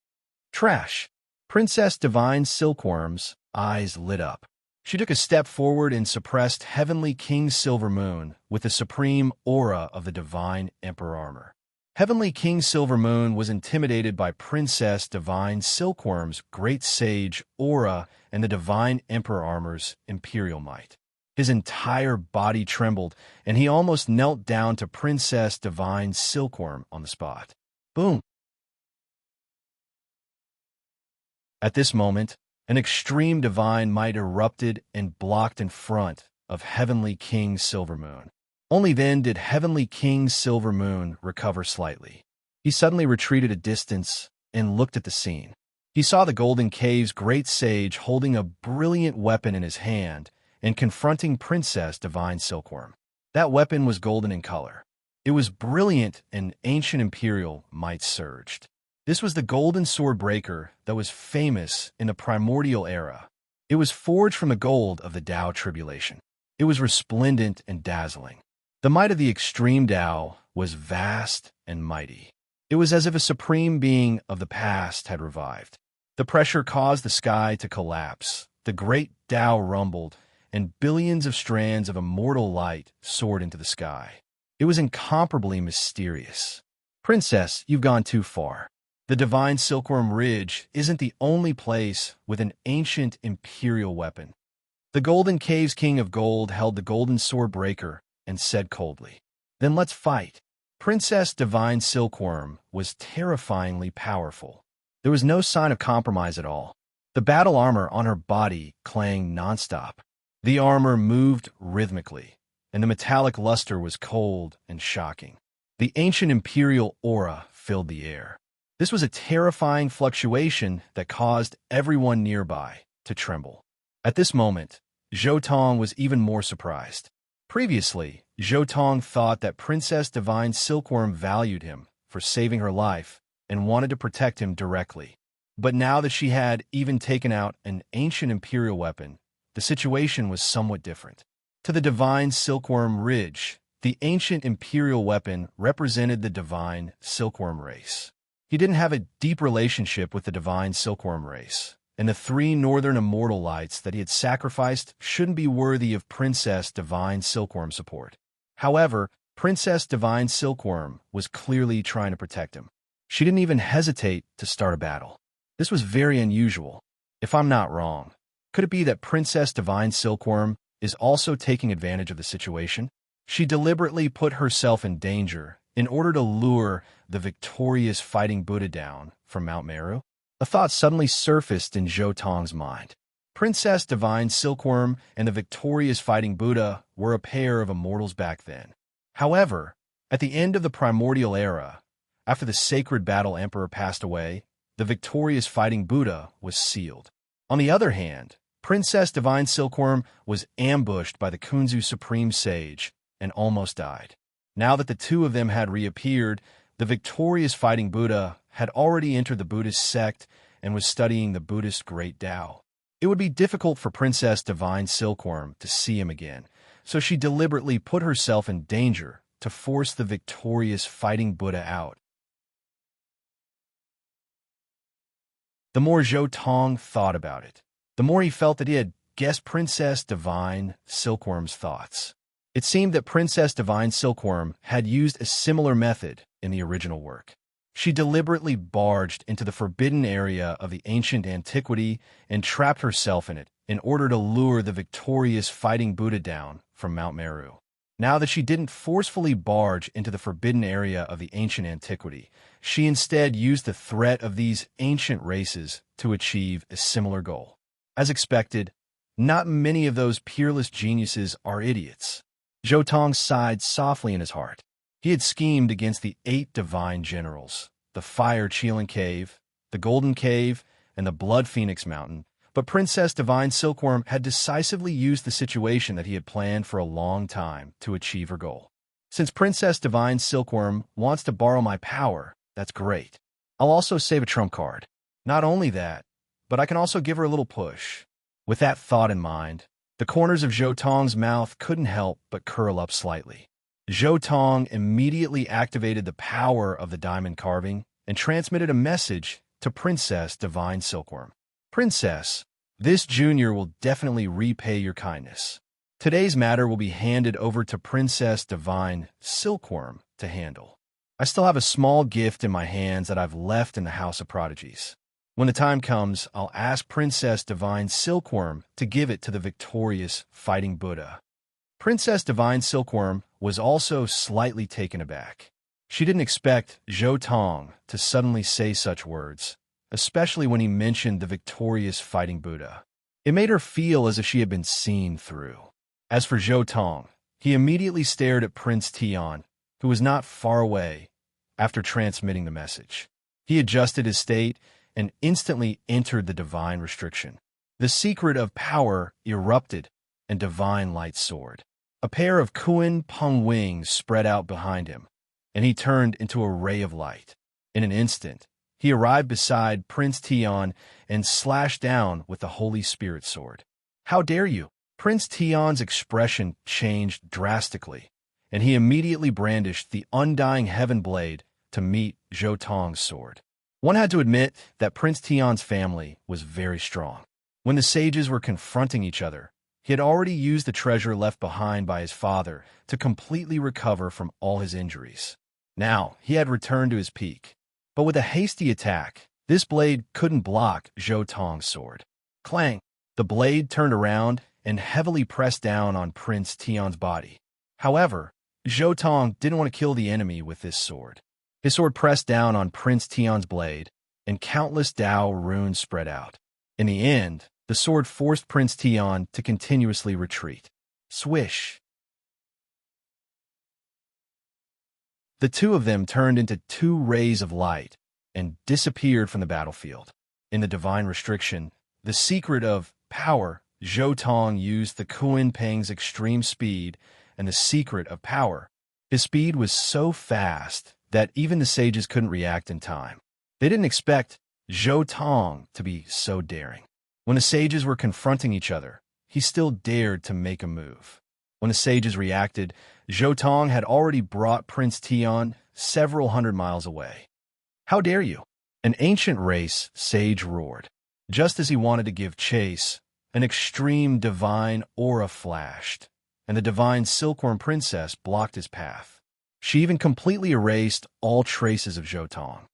Trash! Princess Divine Silkworm's eyes lit up. She took a step forward and suppressed Heavenly King Silvermoon with the supreme aura of the Divine Emperor armor. Heavenly King Silvermoon was intimidated by Princess Divine Silkworm's great sage aura and the Divine Emperor armor's imperial might. His entire body trembled, and he almost knelt down to Princess Divine Silkworm on the spot. Boom! At this moment, an extreme divine might erupted and blocked in front of Heavenly King Silvermoon. Only then did Heavenly King Silvermoon recover slightly. He suddenly retreated a distance and looked at the scene. He saw the Golden Cave's great sage holding a brilliant weapon in his hand and confronting Princess Divine Silkworm. That weapon was golden in color. It was brilliant, and ancient imperial might surged. This was the golden sword breaker that was famous in the primordial era. It was forged from the gold of the Tao tribulation. It was resplendent and dazzling. The might of the extreme Tao was vast and mighty. It was as if a supreme being of the past had revived. The pressure caused the sky to collapse. The great Tao rumbled, and billions of strands of immortal light soared into the sky. It was incomparably mysterious. Princess, you've gone too far. The Divine Silkworm Ridge isn't the only place with an ancient imperial weapon. The Golden Cave's King of Gold held the golden sword breaker and said coldly, "Then let's fight." Princess Divine Silkworm was terrifyingly powerful. There was no sign of compromise at all. The battle armor on her body clanged nonstop. The armor moved rhythmically, and the metallic luster was cold and shocking. The ancient imperial aura filled the air. This was a terrifying fluctuation that caused everyone nearby to tremble. At this moment, Zhou Tong was even more surprised. Previously, Zhou Tong thought that Princess Divine Silkworm valued him for saving her life and wanted to protect him directly. But now that she had even taken out an ancient imperial weapon, the situation was somewhat different. To the Divine Silkworm Ridge, the ancient imperial weapon represented the Divine Silkworm race. He didn't have a deep relationship with the Divine Silkworm race, and the 3 northern immortal lights that he had sacrificed shouldn't be worthy of Princess Divine Silkworm support. However, Princess Divine Silkworm was clearly trying to protect him. She didn't even hesitate to start a battle. This was very unusual. If I'm not wrong, could it be that Princess Divine Silkworm is also taking advantage of the situation? She deliberately put herself in danger in order to lure the victorious fighting Buddha down from Mount Meru. A thought suddenly surfaced in Zhou Tong's mind. Princess Divine Silkworm and the victorious fighting Buddha were a pair of immortals back then. However, at the end of the primordial era, after the sacred battle emperor passed away, the victorious fighting Buddha was sealed. On the other hand, Princess Divine Silkworm was ambushed by the Kunzu Supreme Sage and almost died. Now that the two of them had reappeared, the victorious fighting Buddha had already entered the Buddhist sect and was studying the Buddhist Great Tao. It would be difficult for Princess Divine Silkworm to see him again, so she deliberately put herself in danger to force the victorious fighting Buddha out. The more Zhou Tong thought about it, the more he felt that he had guessed Princess Divine Silkworm's thoughts. It seemed that Princess Divine Silkworm had used a similar method in the original work. She deliberately barged into the forbidden area of the ancient antiquity and trapped herself in it in order to lure the victorious fighting Buddha down from Mount Meru. Now that she didn't forcefully barge into the forbidden area of the ancient antiquity, she instead used the threat of these ancient races to achieve a similar goal. As expected, not many of those peerless geniuses are idiots. Zhou Tong sighed softly in his heart. He had schemed against the 8 divine generals, the Fire Qilin Cave, the Golden Cave, and the Blood Phoenix Mountain, but Princess Divine Silkworm had decisively used the situation that he had planned for a long time to achieve her goal. Since Princess Divine Silkworm wants to borrow my power, that's great. I'll also save a trump card. Not only that, but I can also give her a little push. With that thought in mind, the corners of Zhou Tong's mouth couldn't help but curl up slightly. Zhou Tong immediately activated the power of the diamond carving and transmitted a message to Princess Divine Silkworm. Princess, this junior will definitely repay your kindness. Today's matter will be handed over to Princess Divine Silkworm to handle. I still have a small gift in my hands that I've left in the House of Prodigies. When the time comes, I'll ask Princess Divine Silkworm to give it to the victorious Fighting Buddha. Princess Divine Silkworm was also slightly taken aback. She didn't expect Zhou Tong to suddenly say such words, especially when he mentioned the victorious Fighting Buddha. It made her feel as if she had been seen through. As for Zhou Tong, he immediately stared at Prince Tian, who was not far away, after transmitting the message. He adjusted his state and instantly entered the divine restriction. The secret of power erupted, and divine light soared. A pair of Kuan Peng wings spread out behind him, and he turned into a ray of light. In an instant, he arrived beside Prince Tian and slashed down with the Holy Spirit sword. "How dare you!" Prince Tian's expression changed drastically, and he immediately brandished the undying heaven blade to meet Zhou Tong's sword. One had to admit that Prince Tian's family was very strong. When the sages were confronting each other, he had already used the treasure left behind by his father to completely recover from all his injuries. Now, he had returned to his peak. But with a hasty attack, this blade couldn't block Zhou Tong's sword. Clang! The blade turned around and heavily pressed down on Prince Tian's body. However, Zhou Tong didn't want to kill the enemy with this sword. His sword pressed down on Prince Tian's blade, and countless Dao runes spread out. In the end, the sword forced Prince Tian to continuously retreat. Swish! The two of them turned into 2 rays of light and disappeared from the battlefield. In the divine restriction, the secret of power, Zhou Tong used the Kuan Peng's extreme speed and the secret of power. His speed was so fast that even the sages couldn't react in time. They didn't expect Zhou Tong to be so daring. When the sages were confronting each other, he still dared to make a move. When the sages reacted, Zhou Tong had already brought Prince Tian several hundred miles away. "How dare you!" An ancient race sage roared. Just as he wanted to give chase, an extreme divine aura flashed, and the divine silkworm princess blocked his path. She even completely erased all traces of Zhou Tong.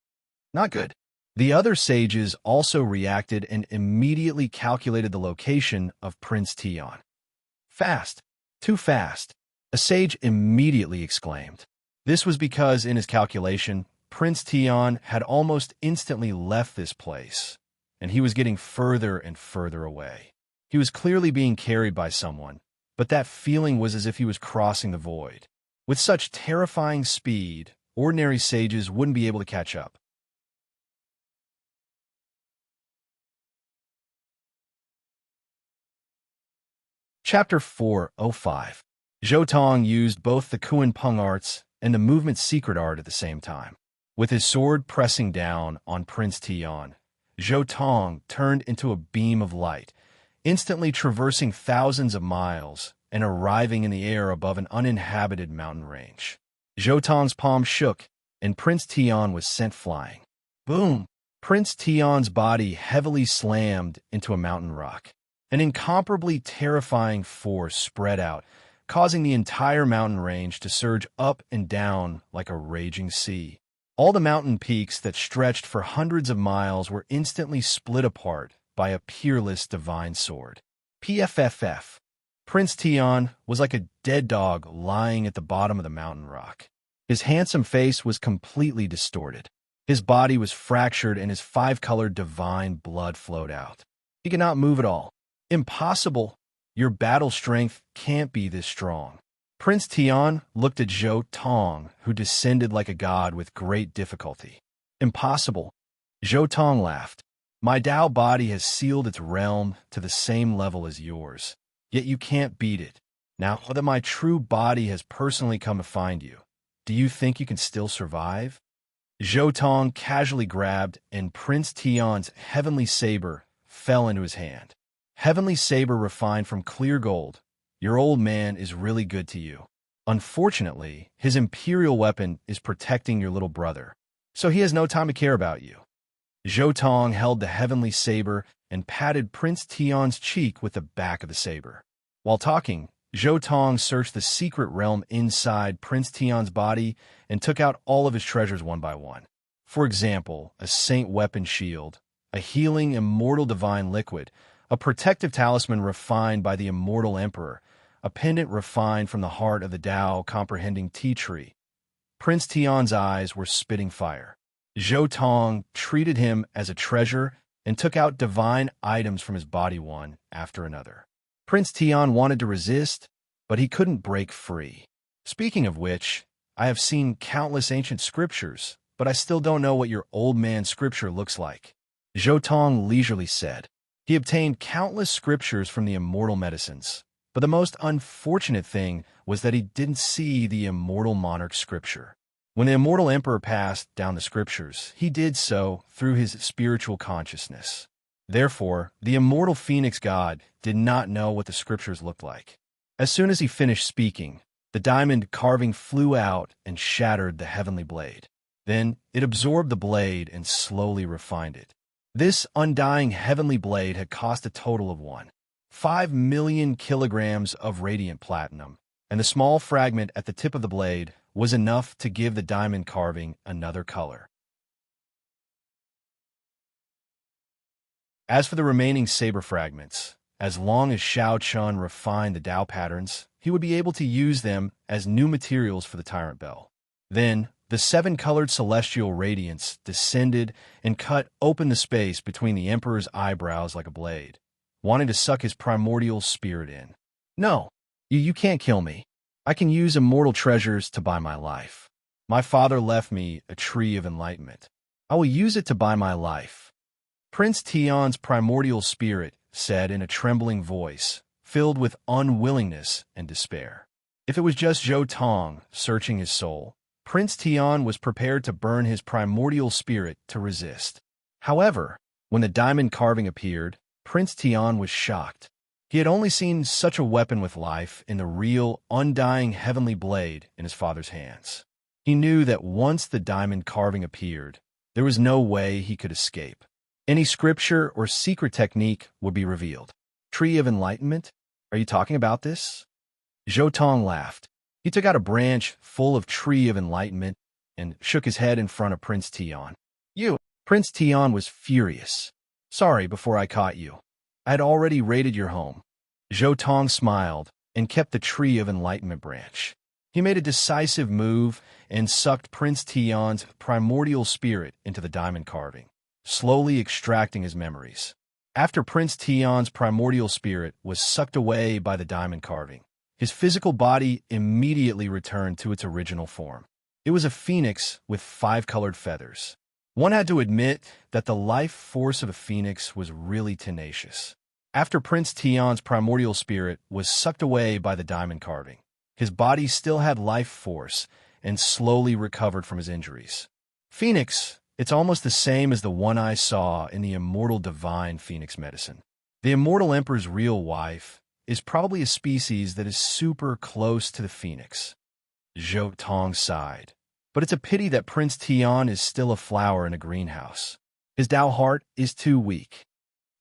Not good. The other sages also reacted and immediately calculated the location of Prince Tian. "Fast! Too fast!" a sage immediately exclaimed. This was because, in his calculation, Prince Tian had almost instantly left this place, and he was getting further and further away. He was clearly being carried by someone, but that feeling was as if he was crossing the void. With such terrifying speed, ordinary sages wouldn't be able to catch up. Chapter 405. Zhou Tong used both the Kuan Peng arts and the movement secret art at the same time. With his sword pressing down on Prince Tian, Zhou Tong turned into a beam of light, instantly traversing thousands of miles and arriving in the air above an uninhabited mountain range. Zhou Tong's palm shook, and Prince Tian was sent flying. Boom! Prince Tian's body heavily slammed into a mountain rock. An incomparably terrifying force spread out, causing the entire mountain range to surge up and down like a raging sea. All the mountain peaks that stretched for hundreds of miles were instantly split apart by a peerless divine sword. PFFF. Prince Tian was like a dead dog lying at the bottom of the mountain rock. His handsome face was completely distorted. His body was fractured and his 5-colored divine blood flowed out. He could not move at all. Impossible. Your battle strength can't be this strong. Prince Tian looked at Zhou Tong, who descended like a god with great difficulty. Impossible. Zhou Tong laughed. My Tao body has sealed its realm to the same level as yours, yet you can't beat it. Now that my true body has personally come to find you, do you think you can still survive? Zhou Tong casually grabbed, and Prince Tian's heavenly saber fell into his hand. Heavenly saber refined from clear gold. Your old man is really good to you. Unfortunately, his imperial weapon is protecting your little brother, so he has no time to care about you. Zhou Tong held the heavenly saber and patted Prince Tian's cheek with the back of the saber. While talking, Zhou Tong searched the secret realm inside Prince Tian's body and took out all of his treasures one by one. For example, a saint weapon shield, a healing immortal divine liquid, a protective talisman refined by the immortal emperor, a pendant refined from the heart of the Tao comprehending tea tree. Prince Tian's eyes were spitting fire. Zhou Tong treated him as a treasure and took out divine items from his body one after another. Prince Tian wanted to resist, but he couldn't break free. Speaking of which, I have seen countless ancient scriptures, but I still don't know what your old man's scripture looks like. Zhou Tong leisurely said. He obtained countless scriptures from the immortal medicines, but the most unfortunate thing was that he didn't see the immortal monarch scripture. When the immortal emperor passed down the scriptures, he did so through his spiritual consciousness. Therefore, the immortal phoenix god did not know what the scriptures looked like. As soon as he finished speaking, the diamond carving flew out and shattered the heavenly blade. Then it absorbed the blade and slowly refined it. This undying heavenly blade had cost a total of 1.5 million kilograms of radiant platinum, and the small fragment at the tip of the blade was enough to give the diamond carving another color. As for the remaining saber fragments, as long as Shao Chun refined the Tao patterns, he would be able to use them as new materials for the Tyrant Bell. Then, the seven-colored celestial radiance descended and cut open the space between the Emperor's eyebrows like a blade, wanting to suck his primordial spirit in. No, you can't kill me. I can use immortal treasures to buy my life. My father left me a tree of enlightenment. I will use it to buy my life. Prince Tian's primordial spirit said in a trembling voice, filled with unwillingness and despair. If it was just Zhou Tong searching his soul, Prince Tian was prepared to burn his primordial spirit to resist. However, when the diamond carving appeared, Prince Tian was shocked. He had only seen such a weapon with life in the real, undying heavenly blade in his father's hands. He knew that once the diamond carving appeared, there was no way he could escape. Any scripture or secret technique would be revealed. Tree of Enlightenment? Are you talking about this? Zhou Tong laughed. He took out a branch full of Tree of Enlightenment and shook his head in front of Prince Tian. You! Prince Tian was furious. Sorry before I caught you. I had already raided your home. Zhou Tong smiled and kept the Tree of Enlightenment branch. He made a decisive move and sucked Prince Tian's primordial spirit into the diamond carving, slowly extracting his memories. After Prince Tian's primordial spirit was sucked away by the diamond carving, his physical body immediately returned to its original form. It was a phoenix with 5 colored feathers. One had to admit that the life force of a phoenix was really tenacious. After Prince Tian's primordial spirit was sucked away by the diamond carving, his body still had life force and slowly recovered from his injuries. Phoenix, it's almost the same as the one I saw in the immortal divine phoenix medicine. The immortal emperor's real wife is probably a species that is super close to the phoenix. Zhou Tong sighed. But it's a pity that Prince Tian is still a flower in a greenhouse. His Tao heart is too weak.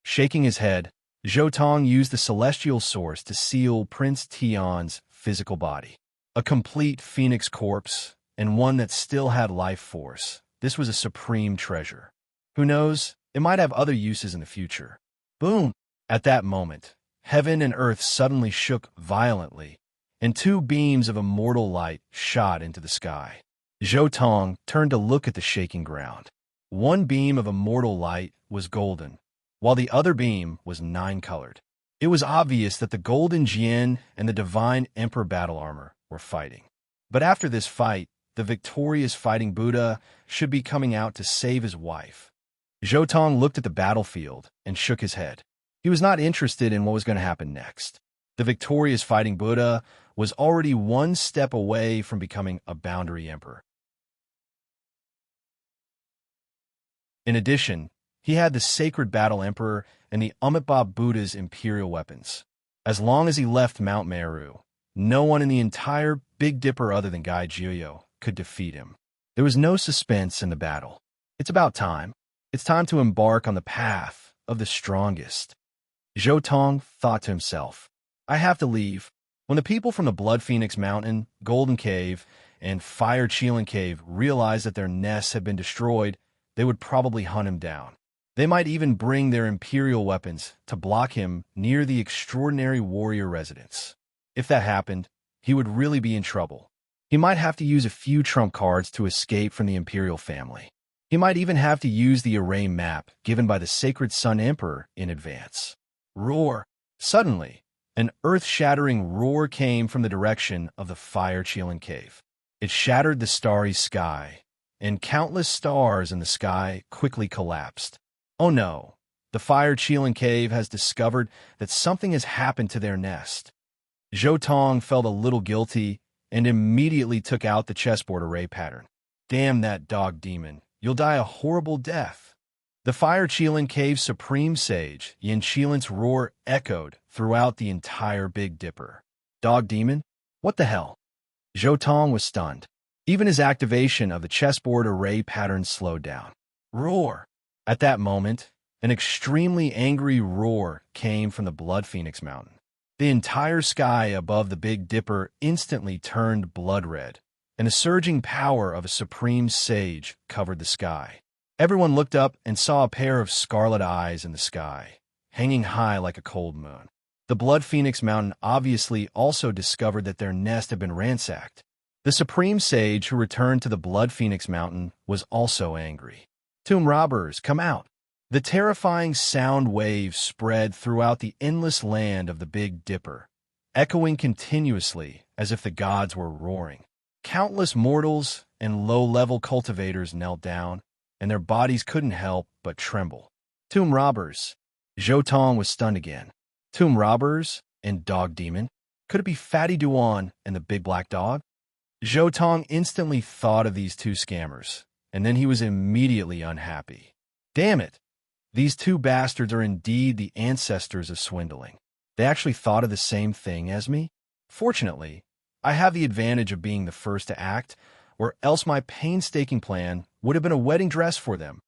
Shaking his head, Zhou Tong used the celestial source to seal Prince Tian's physical body. A complete phoenix corpse, and one that still had life force. This was a supreme treasure. Who knows, it might have other uses in the future. Boom! At that moment, heaven and earth suddenly shook violently, and 2 beams of immortal light shot into the sky. Zhou Tong turned to look at the shaking ground. One beam of immortal light was golden, while the other beam was 9-colored. It was obvious that the Golden Jian and the Divine Emperor battle armor were fighting. But after this fight, the victorious fighting Buddha should be coming out to save his wife. Zhou Tong looked at the battlefield and shook his head. He was not interested in what was going to happen next. The victorious fighting Buddha was already one step away from becoming a boundary emperor. In addition, he had the sacred battle emperor and the Amitabha Buddha's imperial weapons. As long as he left Mount Meru, no one in the entire Big Dipper other than Gai Jiuyo could defeat him. There was no suspense in the battle. It's about time. It's time to embark on the path of the strongest. Zhou Tong thought to himself, I have to leave. When the people from the Blood Phoenix Mountain, Golden Cave, and Fire Cheelan Cave realized that their nests had been destroyed, they would probably hunt him down. They might even bring their imperial weapons to block him near the extraordinary warrior residence. If that happened, he would really be in trouble. He might have to use a few trump cards to escape from the imperial family. He might even have to use the array map given by the Sacred Sun Emperor in advance. Roar! Suddenly, an earth-shattering roar came from the direction of the Fire Cheelan Cave. It shattered the starry sky, and countless stars in the sky quickly collapsed. Oh no, the Fire Cheelan Cave has discovered that something has happened to their nest. Zhou Tong felt a little guilty and immediately took out the chessboard array pattern. Damn that dog demon, you'll die a horrible death. The Fire Cheelan Cave's supreme sage, Yin Cheelan's roar echoed throughout the entire Big Dipper. Dog demon? What the hell? Zhou Tong was stunned. Even his activation of the chessboard array pattern slowed down. Roar! At that moment, an extremely angry roar came from the Blood Phoenix Mountain. The entire sky above the Big Dipper instantly turned blood red, and the surging power of a supreme sage covered the sky. Everyone looked up and saw a pair of scarlet eyes in the sky, hanging high like a cold moon. The Blood Phoenix Mountain obviously also discovered that their nest had been ransacked. The supreme sage who returned to the Blood Phoenix Mountain was also angry. Tomb robbers, come out! The terrifying sound waves spread throughout the endless land of the Big Dipper, echoing continuously as if the gods were roaring. Countless mortals and low-level cultivators knelt down, and their bodies couldn't help but tremble. Tomb robbers. Zhou Tong was stunned again. Tomb robbers and dog demon? Could it be Fatty Duan and the big black dog? Zhou Tong instantly thought of these two scammers, and then he was immediately unhappy. Damn it! These two bastards are indeed the ancestors of swindling. They actually thought of the same thing as me? Fortunately, I have the advantage of being the first to act, or else my painstaking plan would have been a wedding dress for them.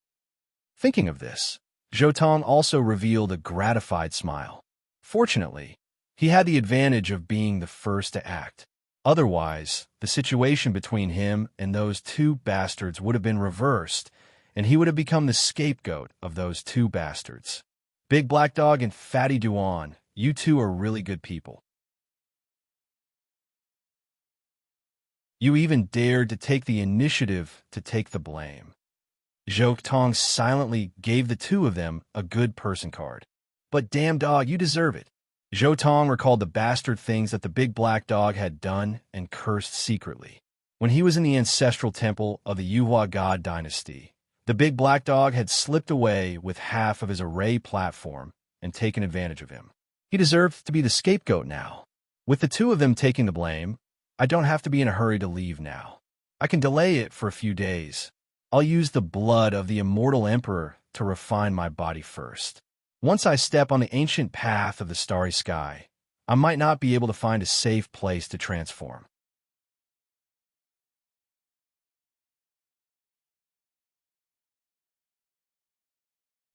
Thinking of this, Zhou Tong also revealed a gratified smile. Fortunately, he had the advantage of being the first to act. Otherwise, the situation between him and those two bastards would have been reversed, and he would have become the scapegoat of those two bastards. Big Black Dog and Fatty Duan, you two are really good people. You even dared to take the initiative to take the blame. Zhou Tong silently gave the two of them a good person card. But damn dog, you deserve it. Zhou Tong recalled the bastard things that the Big Black Dog had done and cursed secretly. When he was in the ancestral temple of the Yuhua God dynasty, the Big Black Dog had slipped away with half of his array platform and taken advantage of him. He deserved to be the scapegoat now. With the two of them taking the blame, I don't have to be in a hurry to leave now. I can delay it for a few days. I'll use the blood of the immortal emperor to refine my body first. Once I step on the ancient path of the starry sky, I might not be able to find a safe place to transform.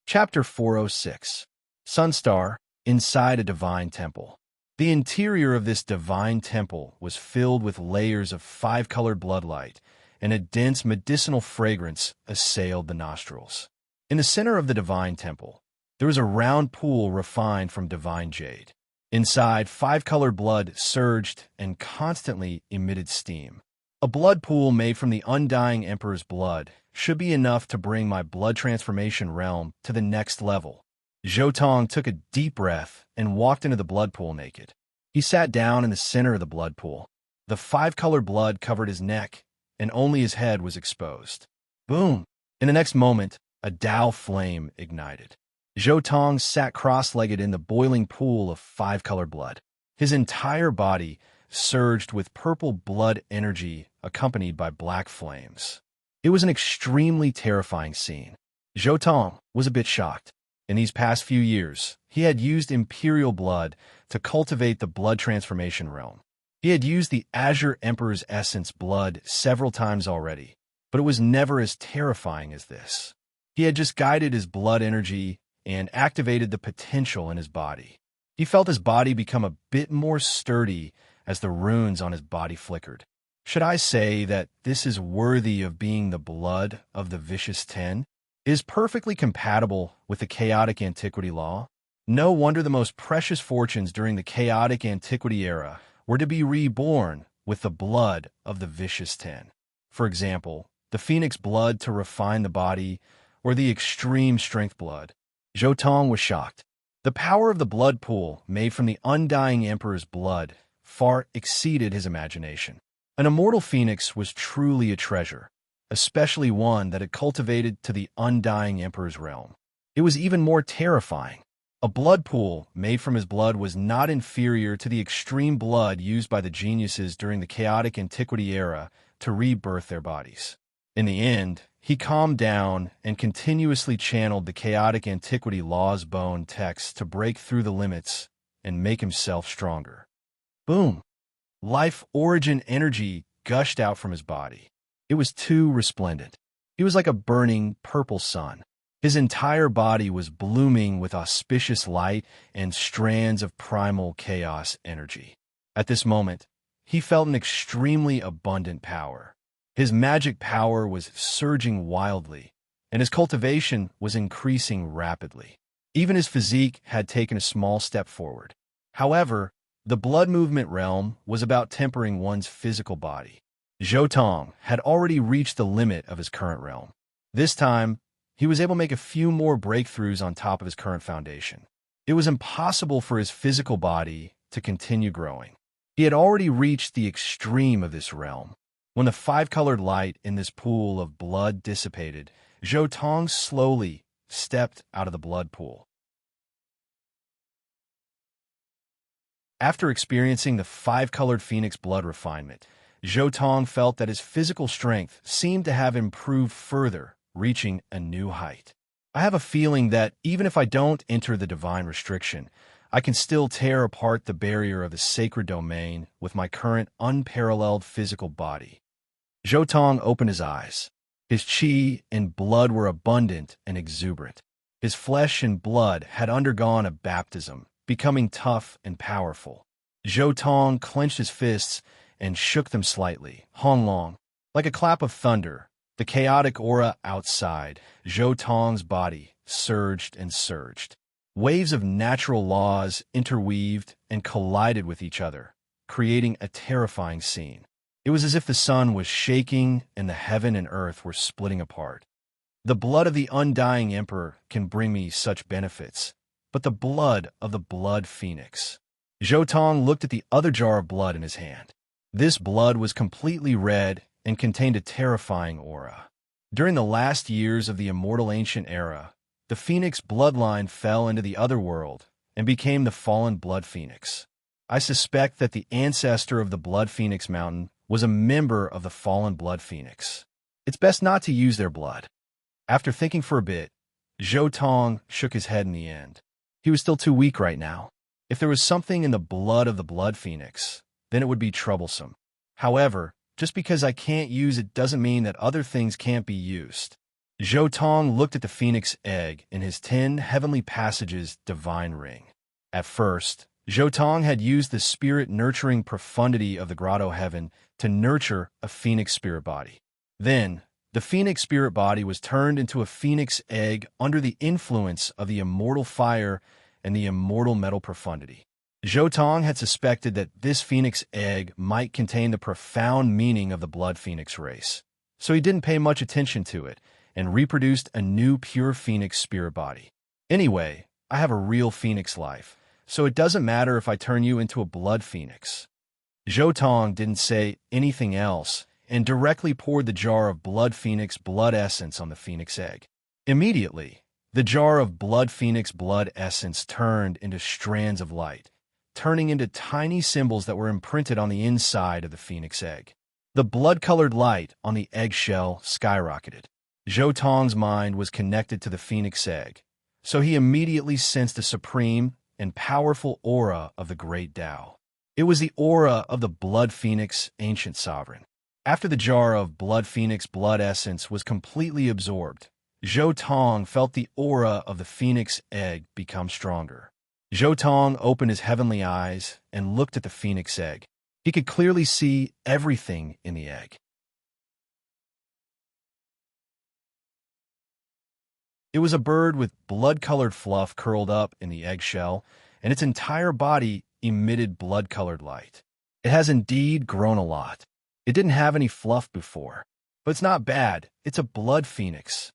Chapter 406. Sunstar, inside a divine temple. The interior of this divine temple was filled with layers of five-colored bloodlight, and a dense medicinal fragrance assailed the nostrils. In the center of the divine temple, there was a round pool refined from divine jade. Inside, five-colored blood surged and constantly emitted steam. A blood pool made from the undying emperor's blood should be enough to bring my blood transformation realm to the next level. Zhou Tong took a deep breath and walked into the blood pool naked. He sat down in the center of the blood pool. The five-colored blood covered his neck, and only his head was exposed. Boom! In the next moment, a Tao flame ignited. Zhou Tong sat cross-legged in the boiling pool of five-colored blood. His entire body surged with purple blood energy accompanied by black flames. It was an extremely terrifying scene. Zhou Tong was a bit shocked. In these past few years, he had used Imperial blood to cultivate the blood transformation realm. He had used the Azure Emperor's essence blood several times already, but it was never as terrifying as this. He had just guided his blood energy and activated the potential in his body. He felt his body become a bit more sturdy as the runes on his body flickered. Should I say that this is worthy of being the blood of the Vicious Ten? It is perfectly compatible with the chaotic antiquity law. No wonder the most precious fortunes during the chaotic antiquity era were to be reborn with the blood of the Vicious Ten. For example, the phoenix blood to refine the body, or the extreme strength blood. Zhou Tong was shocked. The power of the blood pool made from the undying emperor's blood far exceeded his imagination. An immortal phoenix was truly a treasure, especially one that had cultivated to the undying emperor's realm. It was even more terrifying. A blood pool made from his blood was not inferior to the extreme blood used by the geniuses during the chaotic antiquity era to rebirth their bodies. In the end, he calmed down and continuously channeled the chaotic antiquity law's bone text to break through the limits and make himself stronger. Boom! Life origin energy gushed out from his body. It was too resplendent. He was like a burning purple sun. His entire body was blooming with auspicious light and strands of primal chaos energy. At this moment, he felt an extremely abundant power. His magic power was surging wildly, and his cultivation was increasing rapidly. Even his physique had taken a small step forward. However, the blood movement realm was about tempering one's physical body. Zhou Tong had already reached the limit of his current realm. This time, he was able to make a few more breakthroughs on top of his current foundation. It was impossible for his physical body to continue growing. He had already reached the extreme of this realm. When the five-colored light in this pool of blood dissipated, Zhou Tong slowly stepped out of the blood pool. After experiencing the five-colored phoenix blood refinement, Zhou Tong felt that his physical strength seemed to have improved further, reaching a new height. I have a feeling that even if I don't enter the divine restriction, I can still tear apart the barrier of the sacred domain with my current unparalleled physical body. Zhou Tong opened his eyes. His qi and blood were abundant and exuberant. His flesh and blood had undergone a baptism, becoming tough and powerful. Zhou Tong clenched his fists and shook them slightly, Hong Long. Like a clap of thunder, the chaotic aura outside Zhou Tong's body surged and surged. Waves of natural laws interweaved and collided with each other, creating a terrifying scene. It was as if the sun was shaking and the heaven and earth were splitting apart. The blood of the undying emperor can bring me such benefits, but the blood of the blood phoenix. Zhou Tong looked at the other jar of blood in his hand. This blood was completely red and contained a terrifying aura. During the last years of the immortal ancient era, the phoenix bloodline fell into the other world and became the fallen blood phoenix. I suspect that the ancestor of the blood phoenix mountain was a member of the fallen blood phoenix. It's best not to use their blood. After thinking for a bit, Zhou Tong shook his head in the end. He was still too weak right now. If there was something in the blood of the blood phoenix, then it would be troublesome. However, just because I can't use it doesn't mean that other things can't be used. Zhou Tong looked at the phoenix egg in his 10 heavenly passages divine ring. At first, Zhou Tong had used the spirit-nurturing profundity of the grotto heaven to nurture a phoenix spirit body. Then, the phoenix spirit body was turned into a phoenix egg under the influence of the immortal fire and the immortal metal profundity. Zhou Tong had suspected that this phoenix egg might contain the profound meaning of the blood phoenix race, so he didn't pay much attention to it and reproduced a new pure phoenix spirit body. Anyway, I have a real phoenix life, so it doesn't matter if I turn you into a blood phoenix." Zhou Tong didn't say anything else and directly poured the jar of blood phoenix blood essence on the phoenix egg. Immediately, the jar of blood phoenix blood essence turned into strands of light, turning into tiny symbols that were imprinted on the inside of the phoenix egg. The blood-colored light on the eggshell skyrocketed. Zhou Tong's mind was connected to the phoenix egg, so he immediately sensed the supreme and powerful aura of the great Tao. It was the aura of the blood phoenix ancient sovereign. After the jar of blood phoenix blood essence was completely absorbed, Zhou Tong felt the aura of the phoenix egg become stronger. Zhou Tong opened his heavenly eyes and looked at the phoenix egg. He could clearly see everything in the egg. It was a bird with blood-colored fluff curled up in the eggshell, and its entire body emitted blood-colored light. It has indeed grown a lot. It didn't have any fluff before, but it's not bad. It's a blood phoenix.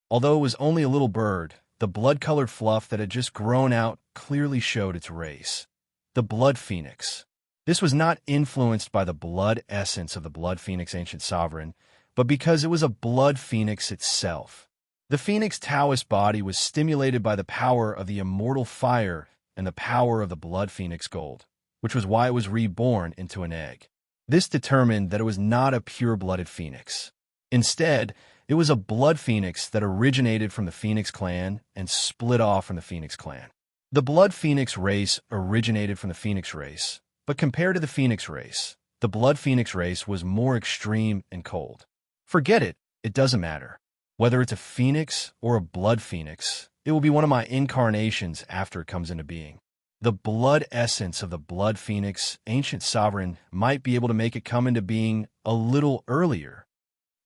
Although it was only a little bird, the blood-colored fluff that had just grown out clearly showed its race. The blood phoenix. This was not influenced by the blood essence of the blood phoenix ancient sovereign, but because it was a blood phoenix itself. The phoenix Taoist body was stimulated by the power of the immortal fire and the power of the blood phoenix gold, which was why it was reborn into an egg. This determined that it was not a pure-blooded phoenix. Instead, it was a blood phoenix that originated from the Phoenix clan and split off from the Phoenix clan. The blood phoenix race originated from the Phoenix race, but compared to the Phoenix race, the blood phoenix race was more extreme and cold. Forget it, it doesn't matter. Whether it's a phoenix or a blood phoenix, it will be one of my incarnations after it comes into being. The blood essence of the blood phoenix ancient sovereign might be able to make it come into being a little earlier.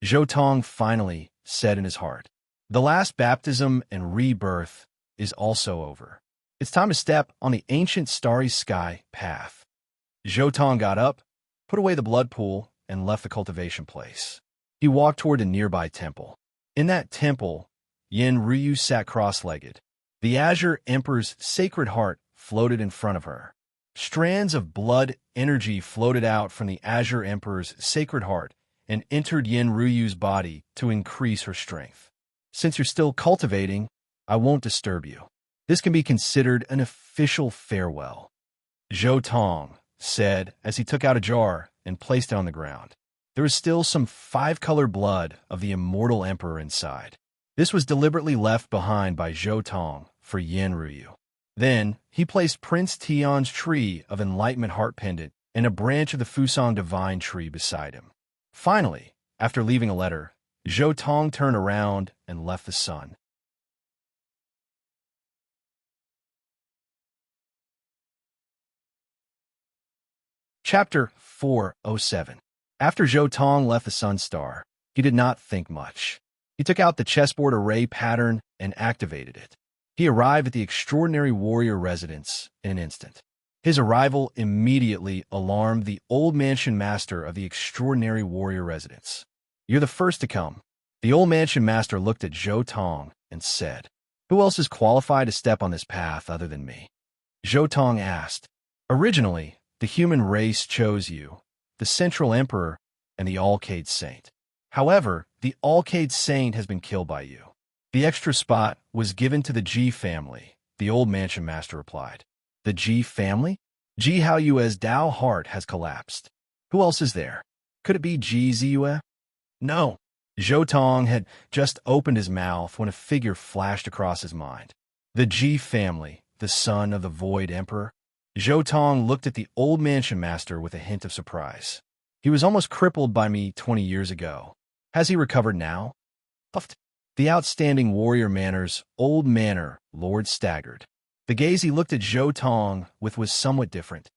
Zhou Tong finally said in his heart, "The last baptism and rebirth is also over. It's time to step on the ancient starry sky path." Zhou Tong got up, put away the blood pool, and left the cultivation place. He walked toward a nearby temple. In that temple, Yin Ryu sat cross-legged. The Azure Emperor's sacred heart floated in front of her. Strands of blood energy floated out from the Azure Emperor's sacred heart and entered Yin Ryu's body to increase her strength. "Since you're still cultivating, I won't disturb you. This can be considered an official farewell," Zhou Tong said as he took out a jar and placed it on the ground. There was still some 5-color blood of the immortal emperor inside. This was deliberately left behind by Zhou Tong for Yin Ryu. Then, he placed Prince Tian's tree of enlightenment heart pendant and a branch of the Fusang divine tree beside him. Finally, after leaving a letter, Zhou Tong turned around and left the sun. Chapter 407. After Zhou Tong left the Sun Star, he did not think much. He took out the chessboard array pattern and activated it. He arrived at the extraordinary warrior residence in an instant. His arrival immediately alarmed the old mansion master of the extraordinary warrior residence. "You're the first to come." The old mansion master looked at Zhou Tong and said, "Who else is qualified to step on this path other than me?" Zhou Tong asked, "Originally, the human race chose you, the Central Emperor, and the Alcade Saint. However, the Alcade Saint has been killed by you. The extra spot was given to the Ji family," the old mansion master replied. "The Ji family? Ji Haoyue's Dao heart has collapsed. Who else is there? Could it be Ji Ziyue?" "No." Zhou Tong had just opened his mouth when a figure flashed across his mind. The Ji family, the son of the Void Emperor? Zhou Tong looked at the old mansion master with a hint of surprise. "He was almost crippled by me 20 years ago. Has he recovered now?" Puffed. The outstanding warrior manner's old manor lord staggered. The gaze he looked at Zhou Tong with was somewhat different.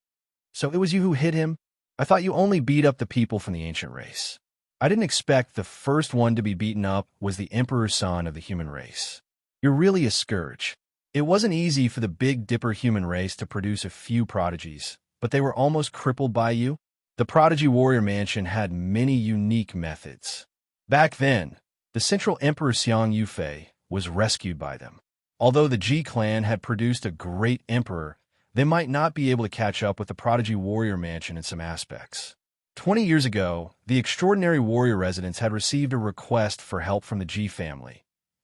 "So it was you who hit him? I thought you only beat up the people from the ancient race. I didn't expect the first one to be beaten up was the emperor's son of the human race. You're really a scourge." It wasn't easy for the Big Dipper human race to produce a few prodigies, but they were almost crippled by you. The Prodigy Warrior Mansion had many unique methods. Back then, the Central Emperor Xiang Yufei was rescued by them. Although the Ji clan had produced a great emperor, they might not be able to catch up with the prodigy warrior mansion in some aspects. 20 years ago, the extraordinary warrior residents had received a request for help from the Ji family,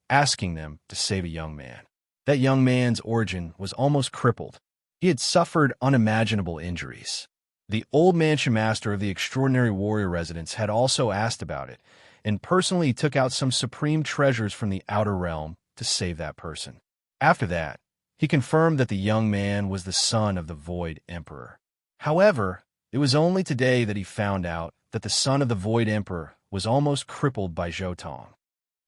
asking them to save a young man. That young man's origin was almost crippled. He had suffered unimaginable injuries. The old mansion master of the extraordinary warrior residence had also asked about it, and personally took out some supreme treasures from the outer realm to save that person. After that, he confirmed that the young man was the son of the Void Emperor. However, it was only today that he found out that the son of the Void Emperor was almost crippled by Zhou.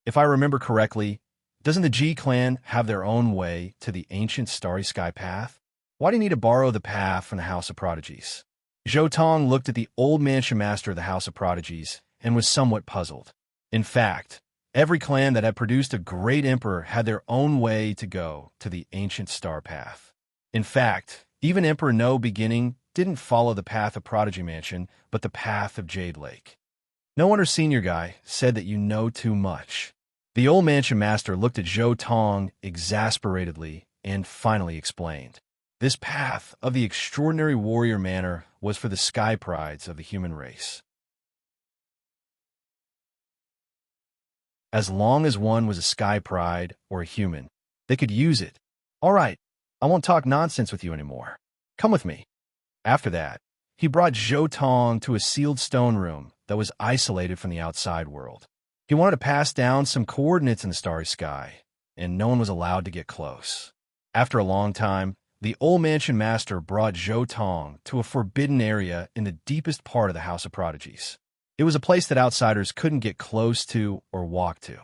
If I remember correctly, doesn't the Ji clan have their own way to the ancient starry sky path? Why do you need to borrow the path from the House of Prodigies? Zhou looked at the old mansion master of the House of Prodigies and was somewhat puzzled. In fact, every clan that had produced a great emperor had their own way to go to the ancient star path. In fact, even Emperor No Beginning didn't follow the path of Prodigy Mansion, but the path of Jade Lake. No wonder Senior Guy said that you know too much. The old mansion master looked at Zhou exasperatedly and finally explained. This path of the extraordinary warrior manor was for the sky prides of the human race. As long as one was a sky pride or a human, they could use it. All right, I won't talk nonsense with you anymore. Come with me. After that, he brought Zhou to a sealed stone room that was isolated from the outside world. He wanted to pass down some coordinates in the starry sky, and no one was allowed to get close. After a long time, the old mansion master brought Zhou to a forbidden area in the deepest part of the House of Prodigies. It was a place that outsiders couldn't get close to or walk to.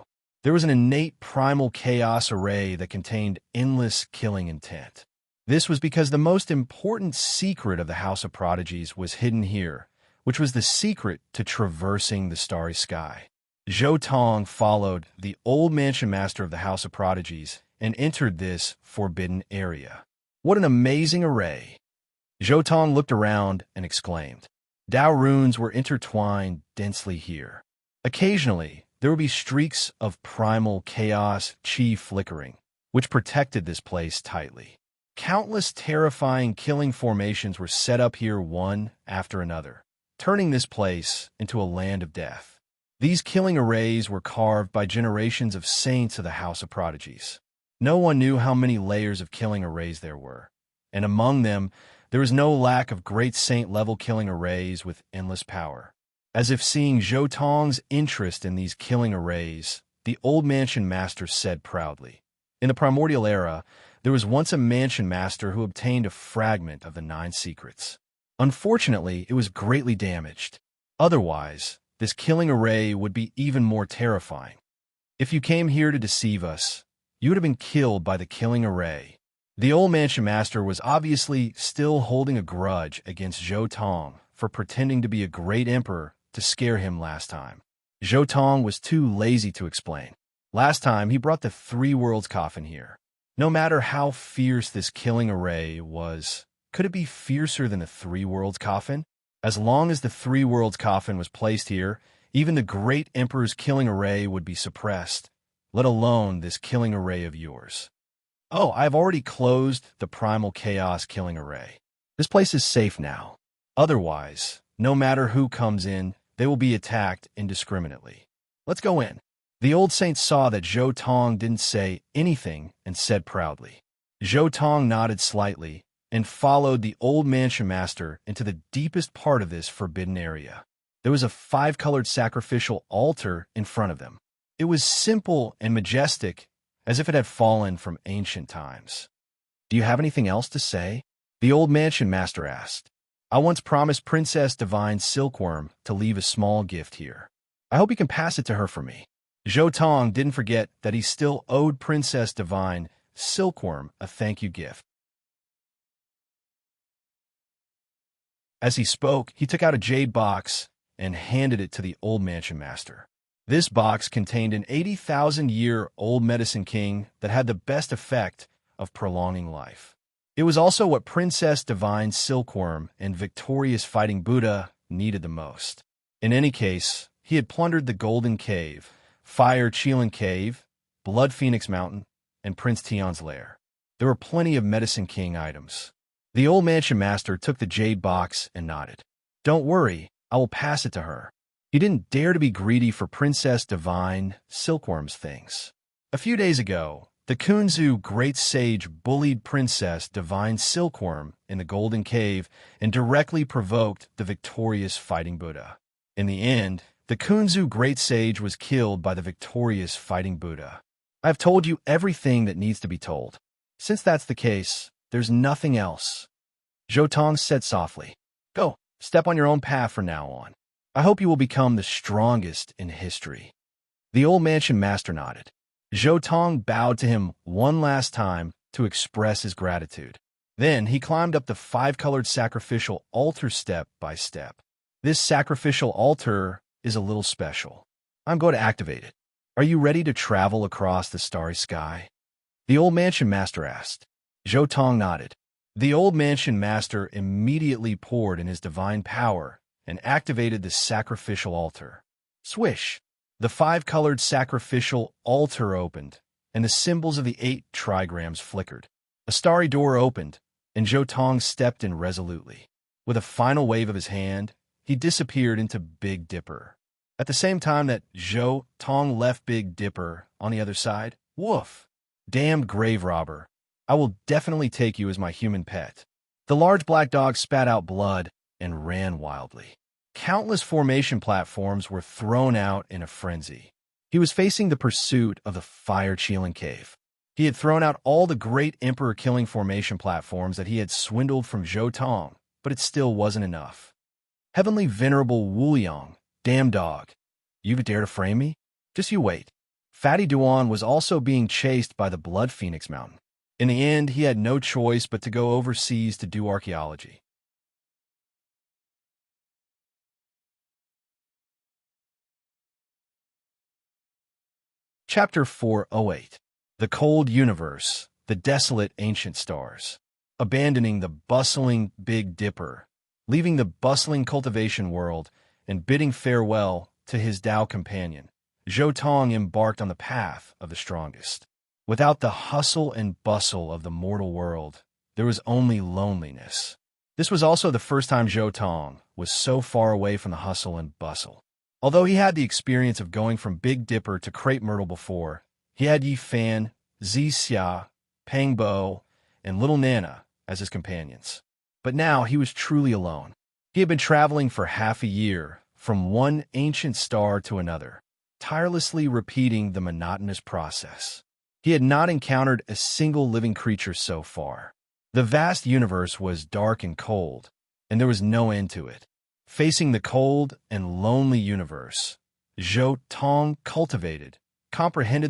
There was an innate primal chaos array that contained endless killing intent. This was because the most important secret of the House of Prodigies was hidden here, which was the secret to traversing the starry sky. Zhou followed the old mansion master of the House of Prodigies and entered this forbidden area. What an amazing array! Zhou looked around and exclaimed. Dao runes were intertwined densely here. Occasionally, there would be streaks of primal chaos chi flickering, which protected this place tightly. Countless terrifying killing formations were set up here one after another, turning this place into a land of death. These killing arrays were carved by generations of saints of the House of Prodigies. No one knew how many layers of killing arrays there were, and among them, there was no lack of great saint-level killing arrays with endless power. As if seeing Zhou interest in these killing arrays, the old mansion master said proudly, in the primordial era, there was once a mansion master who obtained a fragment of the 9 secrets. Unfortunately, it was greatly damaged. Otherwise, this killing array would be even more terrifying. If you came here to deceive us, you would have been killed by the killing array. The old mansion master was obviously still holding a grudge against Zhou for pretending to be a great emperor to scare him last time. Zhou was too lazy to explain. Last time, he brought the 3 worlds coffin here. No matter how fierce this killing array was, could it be fiercer than the 3 worlds coffin? As long as the 3 worlds coffin was placed here, even the great emperor's killing array would be suppressed, let alone this killing array of yours. Oh, I've already closed the primal chaos killing array. This place is safe now. Otherwise, no matter who comes in, they will be attacked indiscriminately. Let's go in. The old saint saw that Zhou didn't say anything and said proudly. Zhou nodded slightly and followed the old mansion master into the deepest part of this forbidden area. There was a 5-colored sacrificial altar in front of them. It was simple and majestic, as if it had fallen from ancient times. Do you have anything else to say? The old mansion master asked. I once promised Princess Divine Silkworm to leave a small gift here. I hope you can pass it to her for me. Zhou didn't forget that he still owed Princess Divine Silkworm a thank you gift. As he spoke, he took out a jade box and handed it to the old mansion master. This box contained an 80,000-year-old medicine king that had the best effect of prolonging life. It was also what Princess Divine Silkworm and Victorious Fighting Buddha needed the most. In any case, he had plundered the Golden Cave, Fire Chelan Cave, Blood Phoenix Mountain, and Prince Tion's lair. There were plenty of Medicine King items. The old mansion master took the jade box and nodded. "Don't worry, I will pass it to her." He didn't dare to be greedy for Princess Divine Silkworm's things. A few days ago, the Kunzu Great Sage bullied Princess Divine Silkworm in the Golden Cave and directly provoked the victorious Fighting Buddha. In the end, the Kunzu Great Sage was killed by the victorious Fighting Buddha. I have told you everything that needs to be told. Since that's the case, there's nothing else. Zhou said softly. Go, step on your own path from now on. I hope you will become the strongest in history. The old mansion master nodded. Zhou bowed to him one last time to express his gratitude. Then he climbed up the five-colored sacrificial altar step by step. This sacrificial altar is a little special. I'm going to activate it. Are you ready to travel across the starry sky? The old mansion master asked. Zhou nodded. The old mansion master immediately poured in his divine power and activated the sacrificial altar. Swish! The five-colored sacrificial altar opened, and the symbols of the 8 trigrams flickered. A starry door opened, and Zhou stepped in resolutely. With a final wave of his hand, he disappeared into Big Dipper. At the same time that Zhou left Big Dipper on the other side, woof! Damned grave robber. I will definitely take you as my human pet. The large black dog spat out blood and ran wildly. Countless formation platforms were thrown out in a frenzy. He was facing the pursuit of the fire-chilling cave. He had thrown out all the great emperor-killing formation platforms that he had swindled from Zhou, but it still wasn't enough. Heavenly Venerable Wuliang, damn dog. You dare to frame me? Just you wait. Fatty Duan was also being chased by the Blood Phoenix Mountain. In the end, he had no choice but to go overseas to do archaeology. Chapter 408. The Cold Universe, the Desolate Ancient Stars. Abandoning the bustling Big Dipper, leaving the bustling cultivation world, and bidding farewell to his Tao companion, Zhou embarked on the path of the strongest. Without the hustle and bustle of the mortal world, there was only loneliness. This was also the first time Zhou was so far away from the hustle and bustle. Although he had the experience of going from Big Dipper to Crepe Myrtle before, he had Yi Fan, Zi Xia, Peng Bo, and Little Nana as his companions. But now he was truly alone. He had been traveling for half a year, from one ancient star to another, tirelessly repeating the monotonous process. He had not encountered a single living creature so far. The vast universe was dark and cold, and there was no end to it. Facing the cold and lonely universe, Zhou comprehended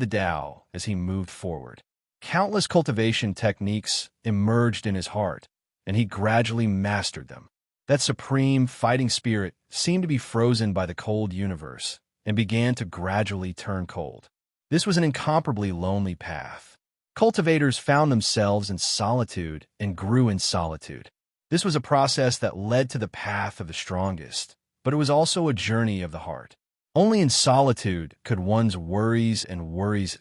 the Tao as he moved forward. Countless cultivation techniques emerged in his heart, and he gradually mastered them. That supreme fighting spirit seemed to be frozen by the cold universe and began to gradually turn cold. This was an incomparably lonely path. Cultivators found themselves in solitude and grew in solitude. This was a process that led to the path of the strongest, but it was also a journey of the heart. Only in solitude could one's worries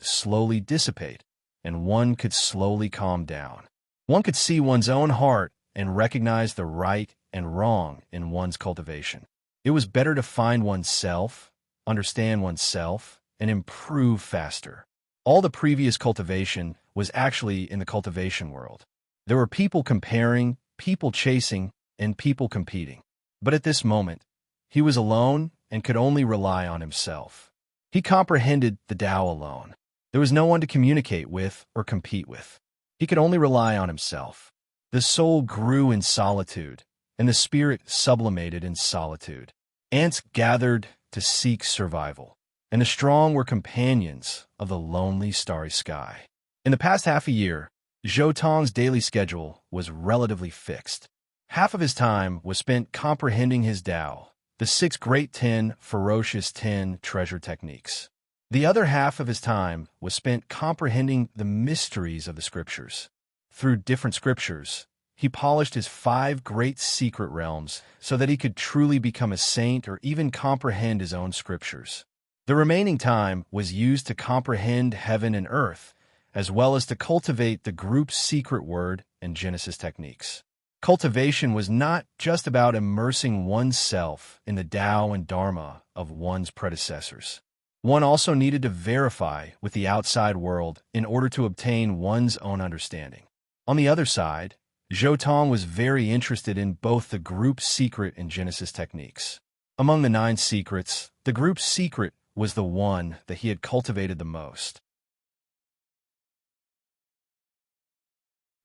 slowly dissipate, and one could slowly calm down. One could see one's own heart and recognize the right and wrong in one's cultivation. It was better to find oneself, understand oneself, and improve faster. All the previous cultivation was actually in the cultivation world. There were people comparing, people chasing, and people competing. But at this moment, he was alone and could only rely on himself. He comprehended the Tao alone. There was no one to communicate with or compete with. He could only rely on himself. The soul grew in solitude, and the spirit sublimated in solitude. Ants gathered to seek survival, and the strong were companions of the lonely starry sky. In the past half a year, Zhou daily schedule was relatively fixed. Half of his time was spent comprehending his Tao, the 6 great 10 ferocious 10 treasure techniques. The other half of his time was spent comprehending the mysteries of the scriptures. Through different scriptures, he polished his 5 great secret realms so that he could truly become a saint or even comprehend his own scriptures. The remaining time was used to comprehend heaven and earth, as well as to cultivate the group's secret word and Genesis techniques. Cultivation was not just about immersing oneself in the Tao and Dharma of one's predecessors. One also needed to verify with the outside world in order to obtain one's own understanding. On the other side, Zhou Tong was very interested in both the group's secret and Genesis techniques. Among the 9 secrets, the group's secret was the one that he had cultivated the most.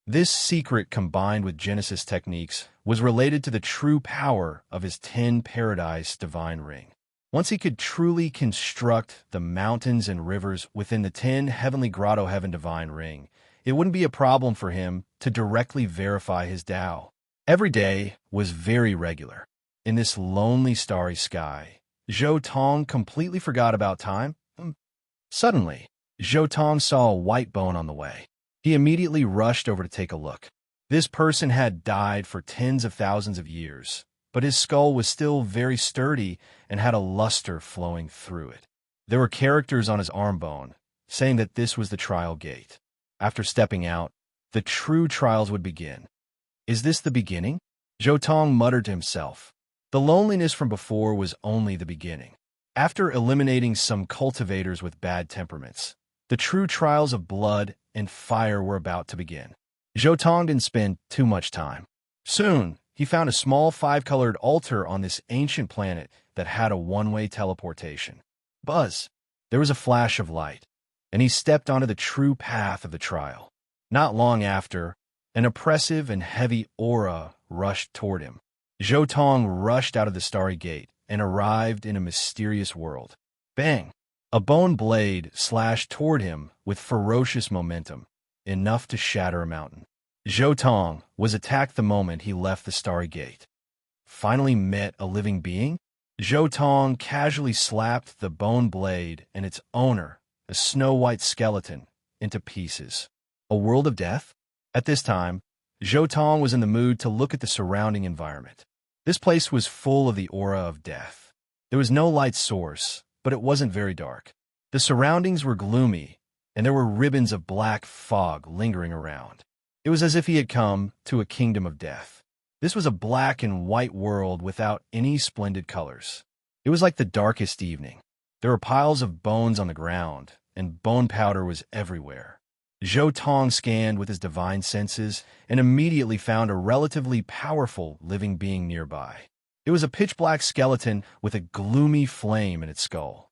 This secret, combined with Genesis techniques, was related to the true power of his 10 Paradise Divine Ring. Once he could truly construct the mountains and rivers within the 10 Heavenly Grotto Heaven Divine Ring, it wouldn't be a problem for him to directly verify his Tao. Every day was very regular. In this lonely starry sky, Zhou Tong completely forgot about time. Suddenly, Zhou Tong saw a white bone on the way. He immediately rushed over to take a look. This person had died for tens of thousands of years, but his skull was still very sturdy and had a luster flowing through it. There were characters on his arm bone, saying that this was the trial gate. After stepping out, the true trials would begin. Is this the beginning? Zhou Tong muttered to himself. The loneliness from before was only the beginning. After eliminating some cultivators with bad temperaments, the true trials of blood and fire were about to begin. Zhou Tong didn't spend too much time. Soon, he found a small 5-colored altar on this ancient planet that had a one-way teleportation. Buzz! There was a flash of light, and he stepped onto the true path of the trial. Not long after, an oppressive and heavy aura rushed toward him. Zhou Tong rushed out of the starry gate and arrived in a mysterious world. Bang! A bone blade slashed toward him with ferocious momentum, enough to shatter a mountain. Zhou Tong was attacked the moment he left the starry gate. Finally met a living being? Zhou Tong casually slapped the bone blade and its owner, a snow-white skeleton, into pieces. A world of death? At this time, Zhou Tong was in the mood to look at the surrounding environment. This place was full of the aura of death. There was no light source, but it wasn't very dark. The surroundings were gloomy, and there were ribbons of black fog lingering around. It was as if he had come to a kingdom of death. This was a black and white world without any splendid colors. It was like the darkest evening. There were piles of bones on the ground, and bone powder was everywhere. Zhou Tong scanned with his divine senses and immediately found a relatively powerful living being nearby. It was a pitch-black skeleton with a gloomy flame in its skull.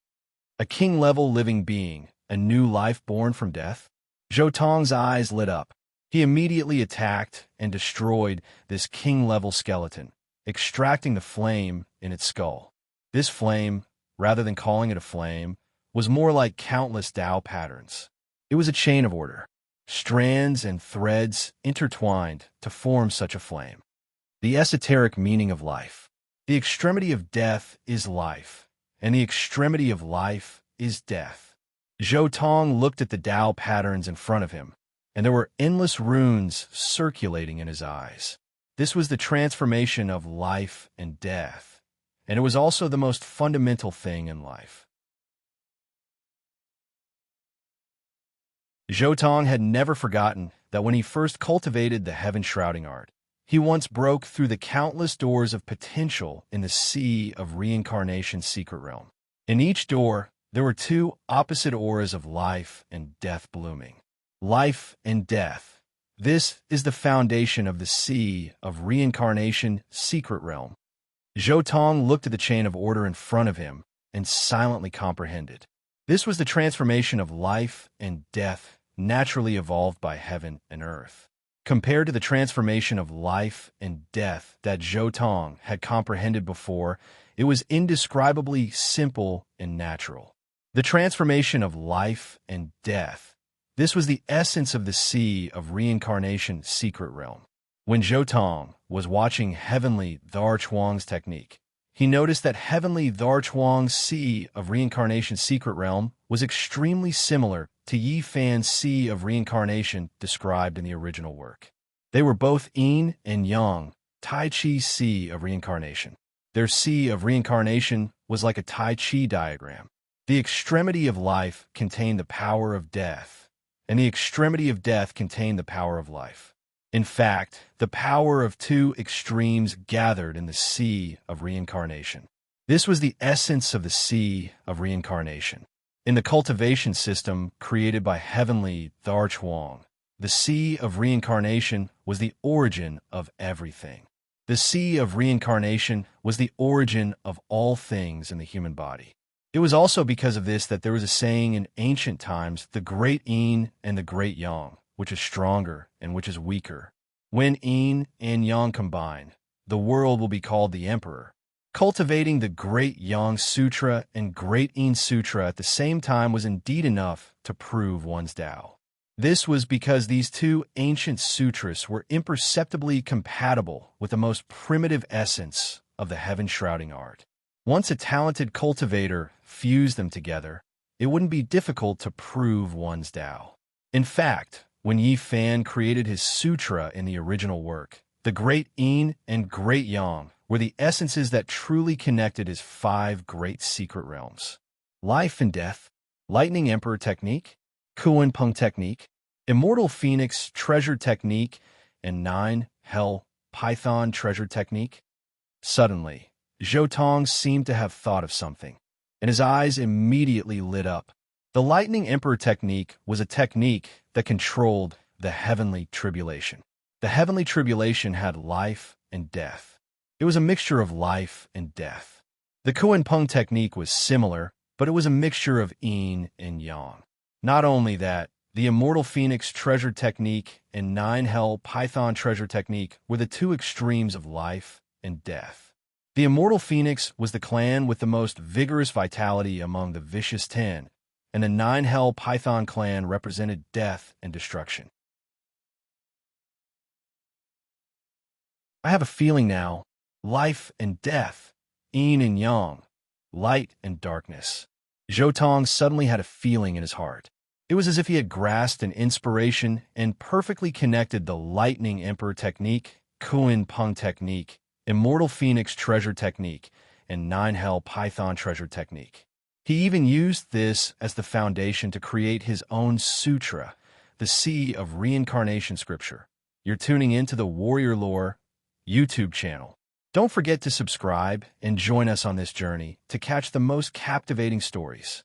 A king-level living being, a new life born from death? Zhou Tong's eyes lit up. He immediately attacked and destroyed this king-level skeleton, extracting the flame in its skull. This flame, rather than calling it a flame, was more like countless Tao patterns. It was a chain of order, strands and threads intertwined to form such a flame. The esoteric meaning of life. The extremity of death is life, and the extremity of life is death. Zhou Tong looked at the Tao patterns in front of him, and there were endless runes circulating in his eyes. This was the transformation of life and death, and it was also the most fundamental thing in life. Zhou Tong had never forgotten that when he first cultivated the heaven-shrouding art, he once broke through the countless doors of potential in the sea of reincarnation's secret realm. In each door, there were 2 opposite auras of life and death blooming. Life and death. This is the foundation of the sea of reincarnation secret realm. Zhou Tong looked at the chain of order in front of him and silently comprehended. This was the transformation of life and death naturally evolved by heaven and earth. Compared to the transformation of life and death that Zhou Tong had comprehended before, it was indescribably simple and natural. The transformation of life and death. This was the essence of the sea of reincarnation secret realm. When Zhou Tong was watching Heavenly Thar Chuang's technique, he noticed that Heavenly Thar Chuang's sea of reincarnation secret realm was extremely similar to Yi Fan's sea of reincarnation described in the original work. They were both yin and yang, Tai Chi's sea of reincarnation. Their sea of reincarnation was like a Tai Chi diagram. The extremity of life contained the power of death, and the extremity of death contained the power of life. In fact, the power of two extremes gathered in the sea of reincarnation. This was the essence of the sea of reincarnation. In the cultivation system created by heavenly Thar Chuang, the sea of reincarnation was the origin of everything. The sea of reincarnation was the origin of all things in the human body. It was also because of this that there was a saying in ancient times, the great yin and the great yang, which is stronger and which is weaker. When yin and yang combine, the world will be called the emperor. Cultivating the Great Yang Sutra and Great Yin Sutra at the same time was indeed enough to prove one's Tao. This was because these two ancient sutras were imperceptibly compatible with the most primitive essence of the heaven-shrouding art. Once a talented cultivator fused them together, it wouldn't be difficult to prove one's Tao. In fact, when Yi Fan created his sutra in the original work, the Great Yin and Great Yang were the essences that truly connected his 5 great secret realms. Life and Death, Lightning Emperor Technique, Kuan Peng Technique, Immortal Phoenix Treasure Technique, and 9 Hell Python Treasure Technique. Suddenly, Zhou Tong seemed to have thought of something, and his eyes immediately lit up. The Lightning Emperor Technique was a technique that controlled the heavenly tribulation. The heavenly tribulation had life and death. It was a mixture of life and death. The Kuan Peng technique was similar, but it was a mixture of yin and yang. Not only that, the Immortal Phoenix Treasure Technique and 9 Hell Python Treasure Technique were the two extremes of life and death. The Immortal Phoenix was the clan with the most vigorous vitality among the Vicious 10, and the 9 Hell Python clan represented death and destruction. I have a feeling now. Life and death, yin and yang, light and darkness. Zhou Tong suddenly had a feeling in his heart. It was as if he had grasped an inspiration and perfectly connected the Lightning Emperor Technique, Kuan Peng Technique, Immortal Phoenix Treasure Technique, and 9 Hell Python Treasure Technique. He even used this as the foundation to create his own sutra, the Sea of Reincarnation Scripture. You're tuning into the Warrior Lore YouTube channel. Don't forget to subscribe and join us on this journey to catch the most captivating stories.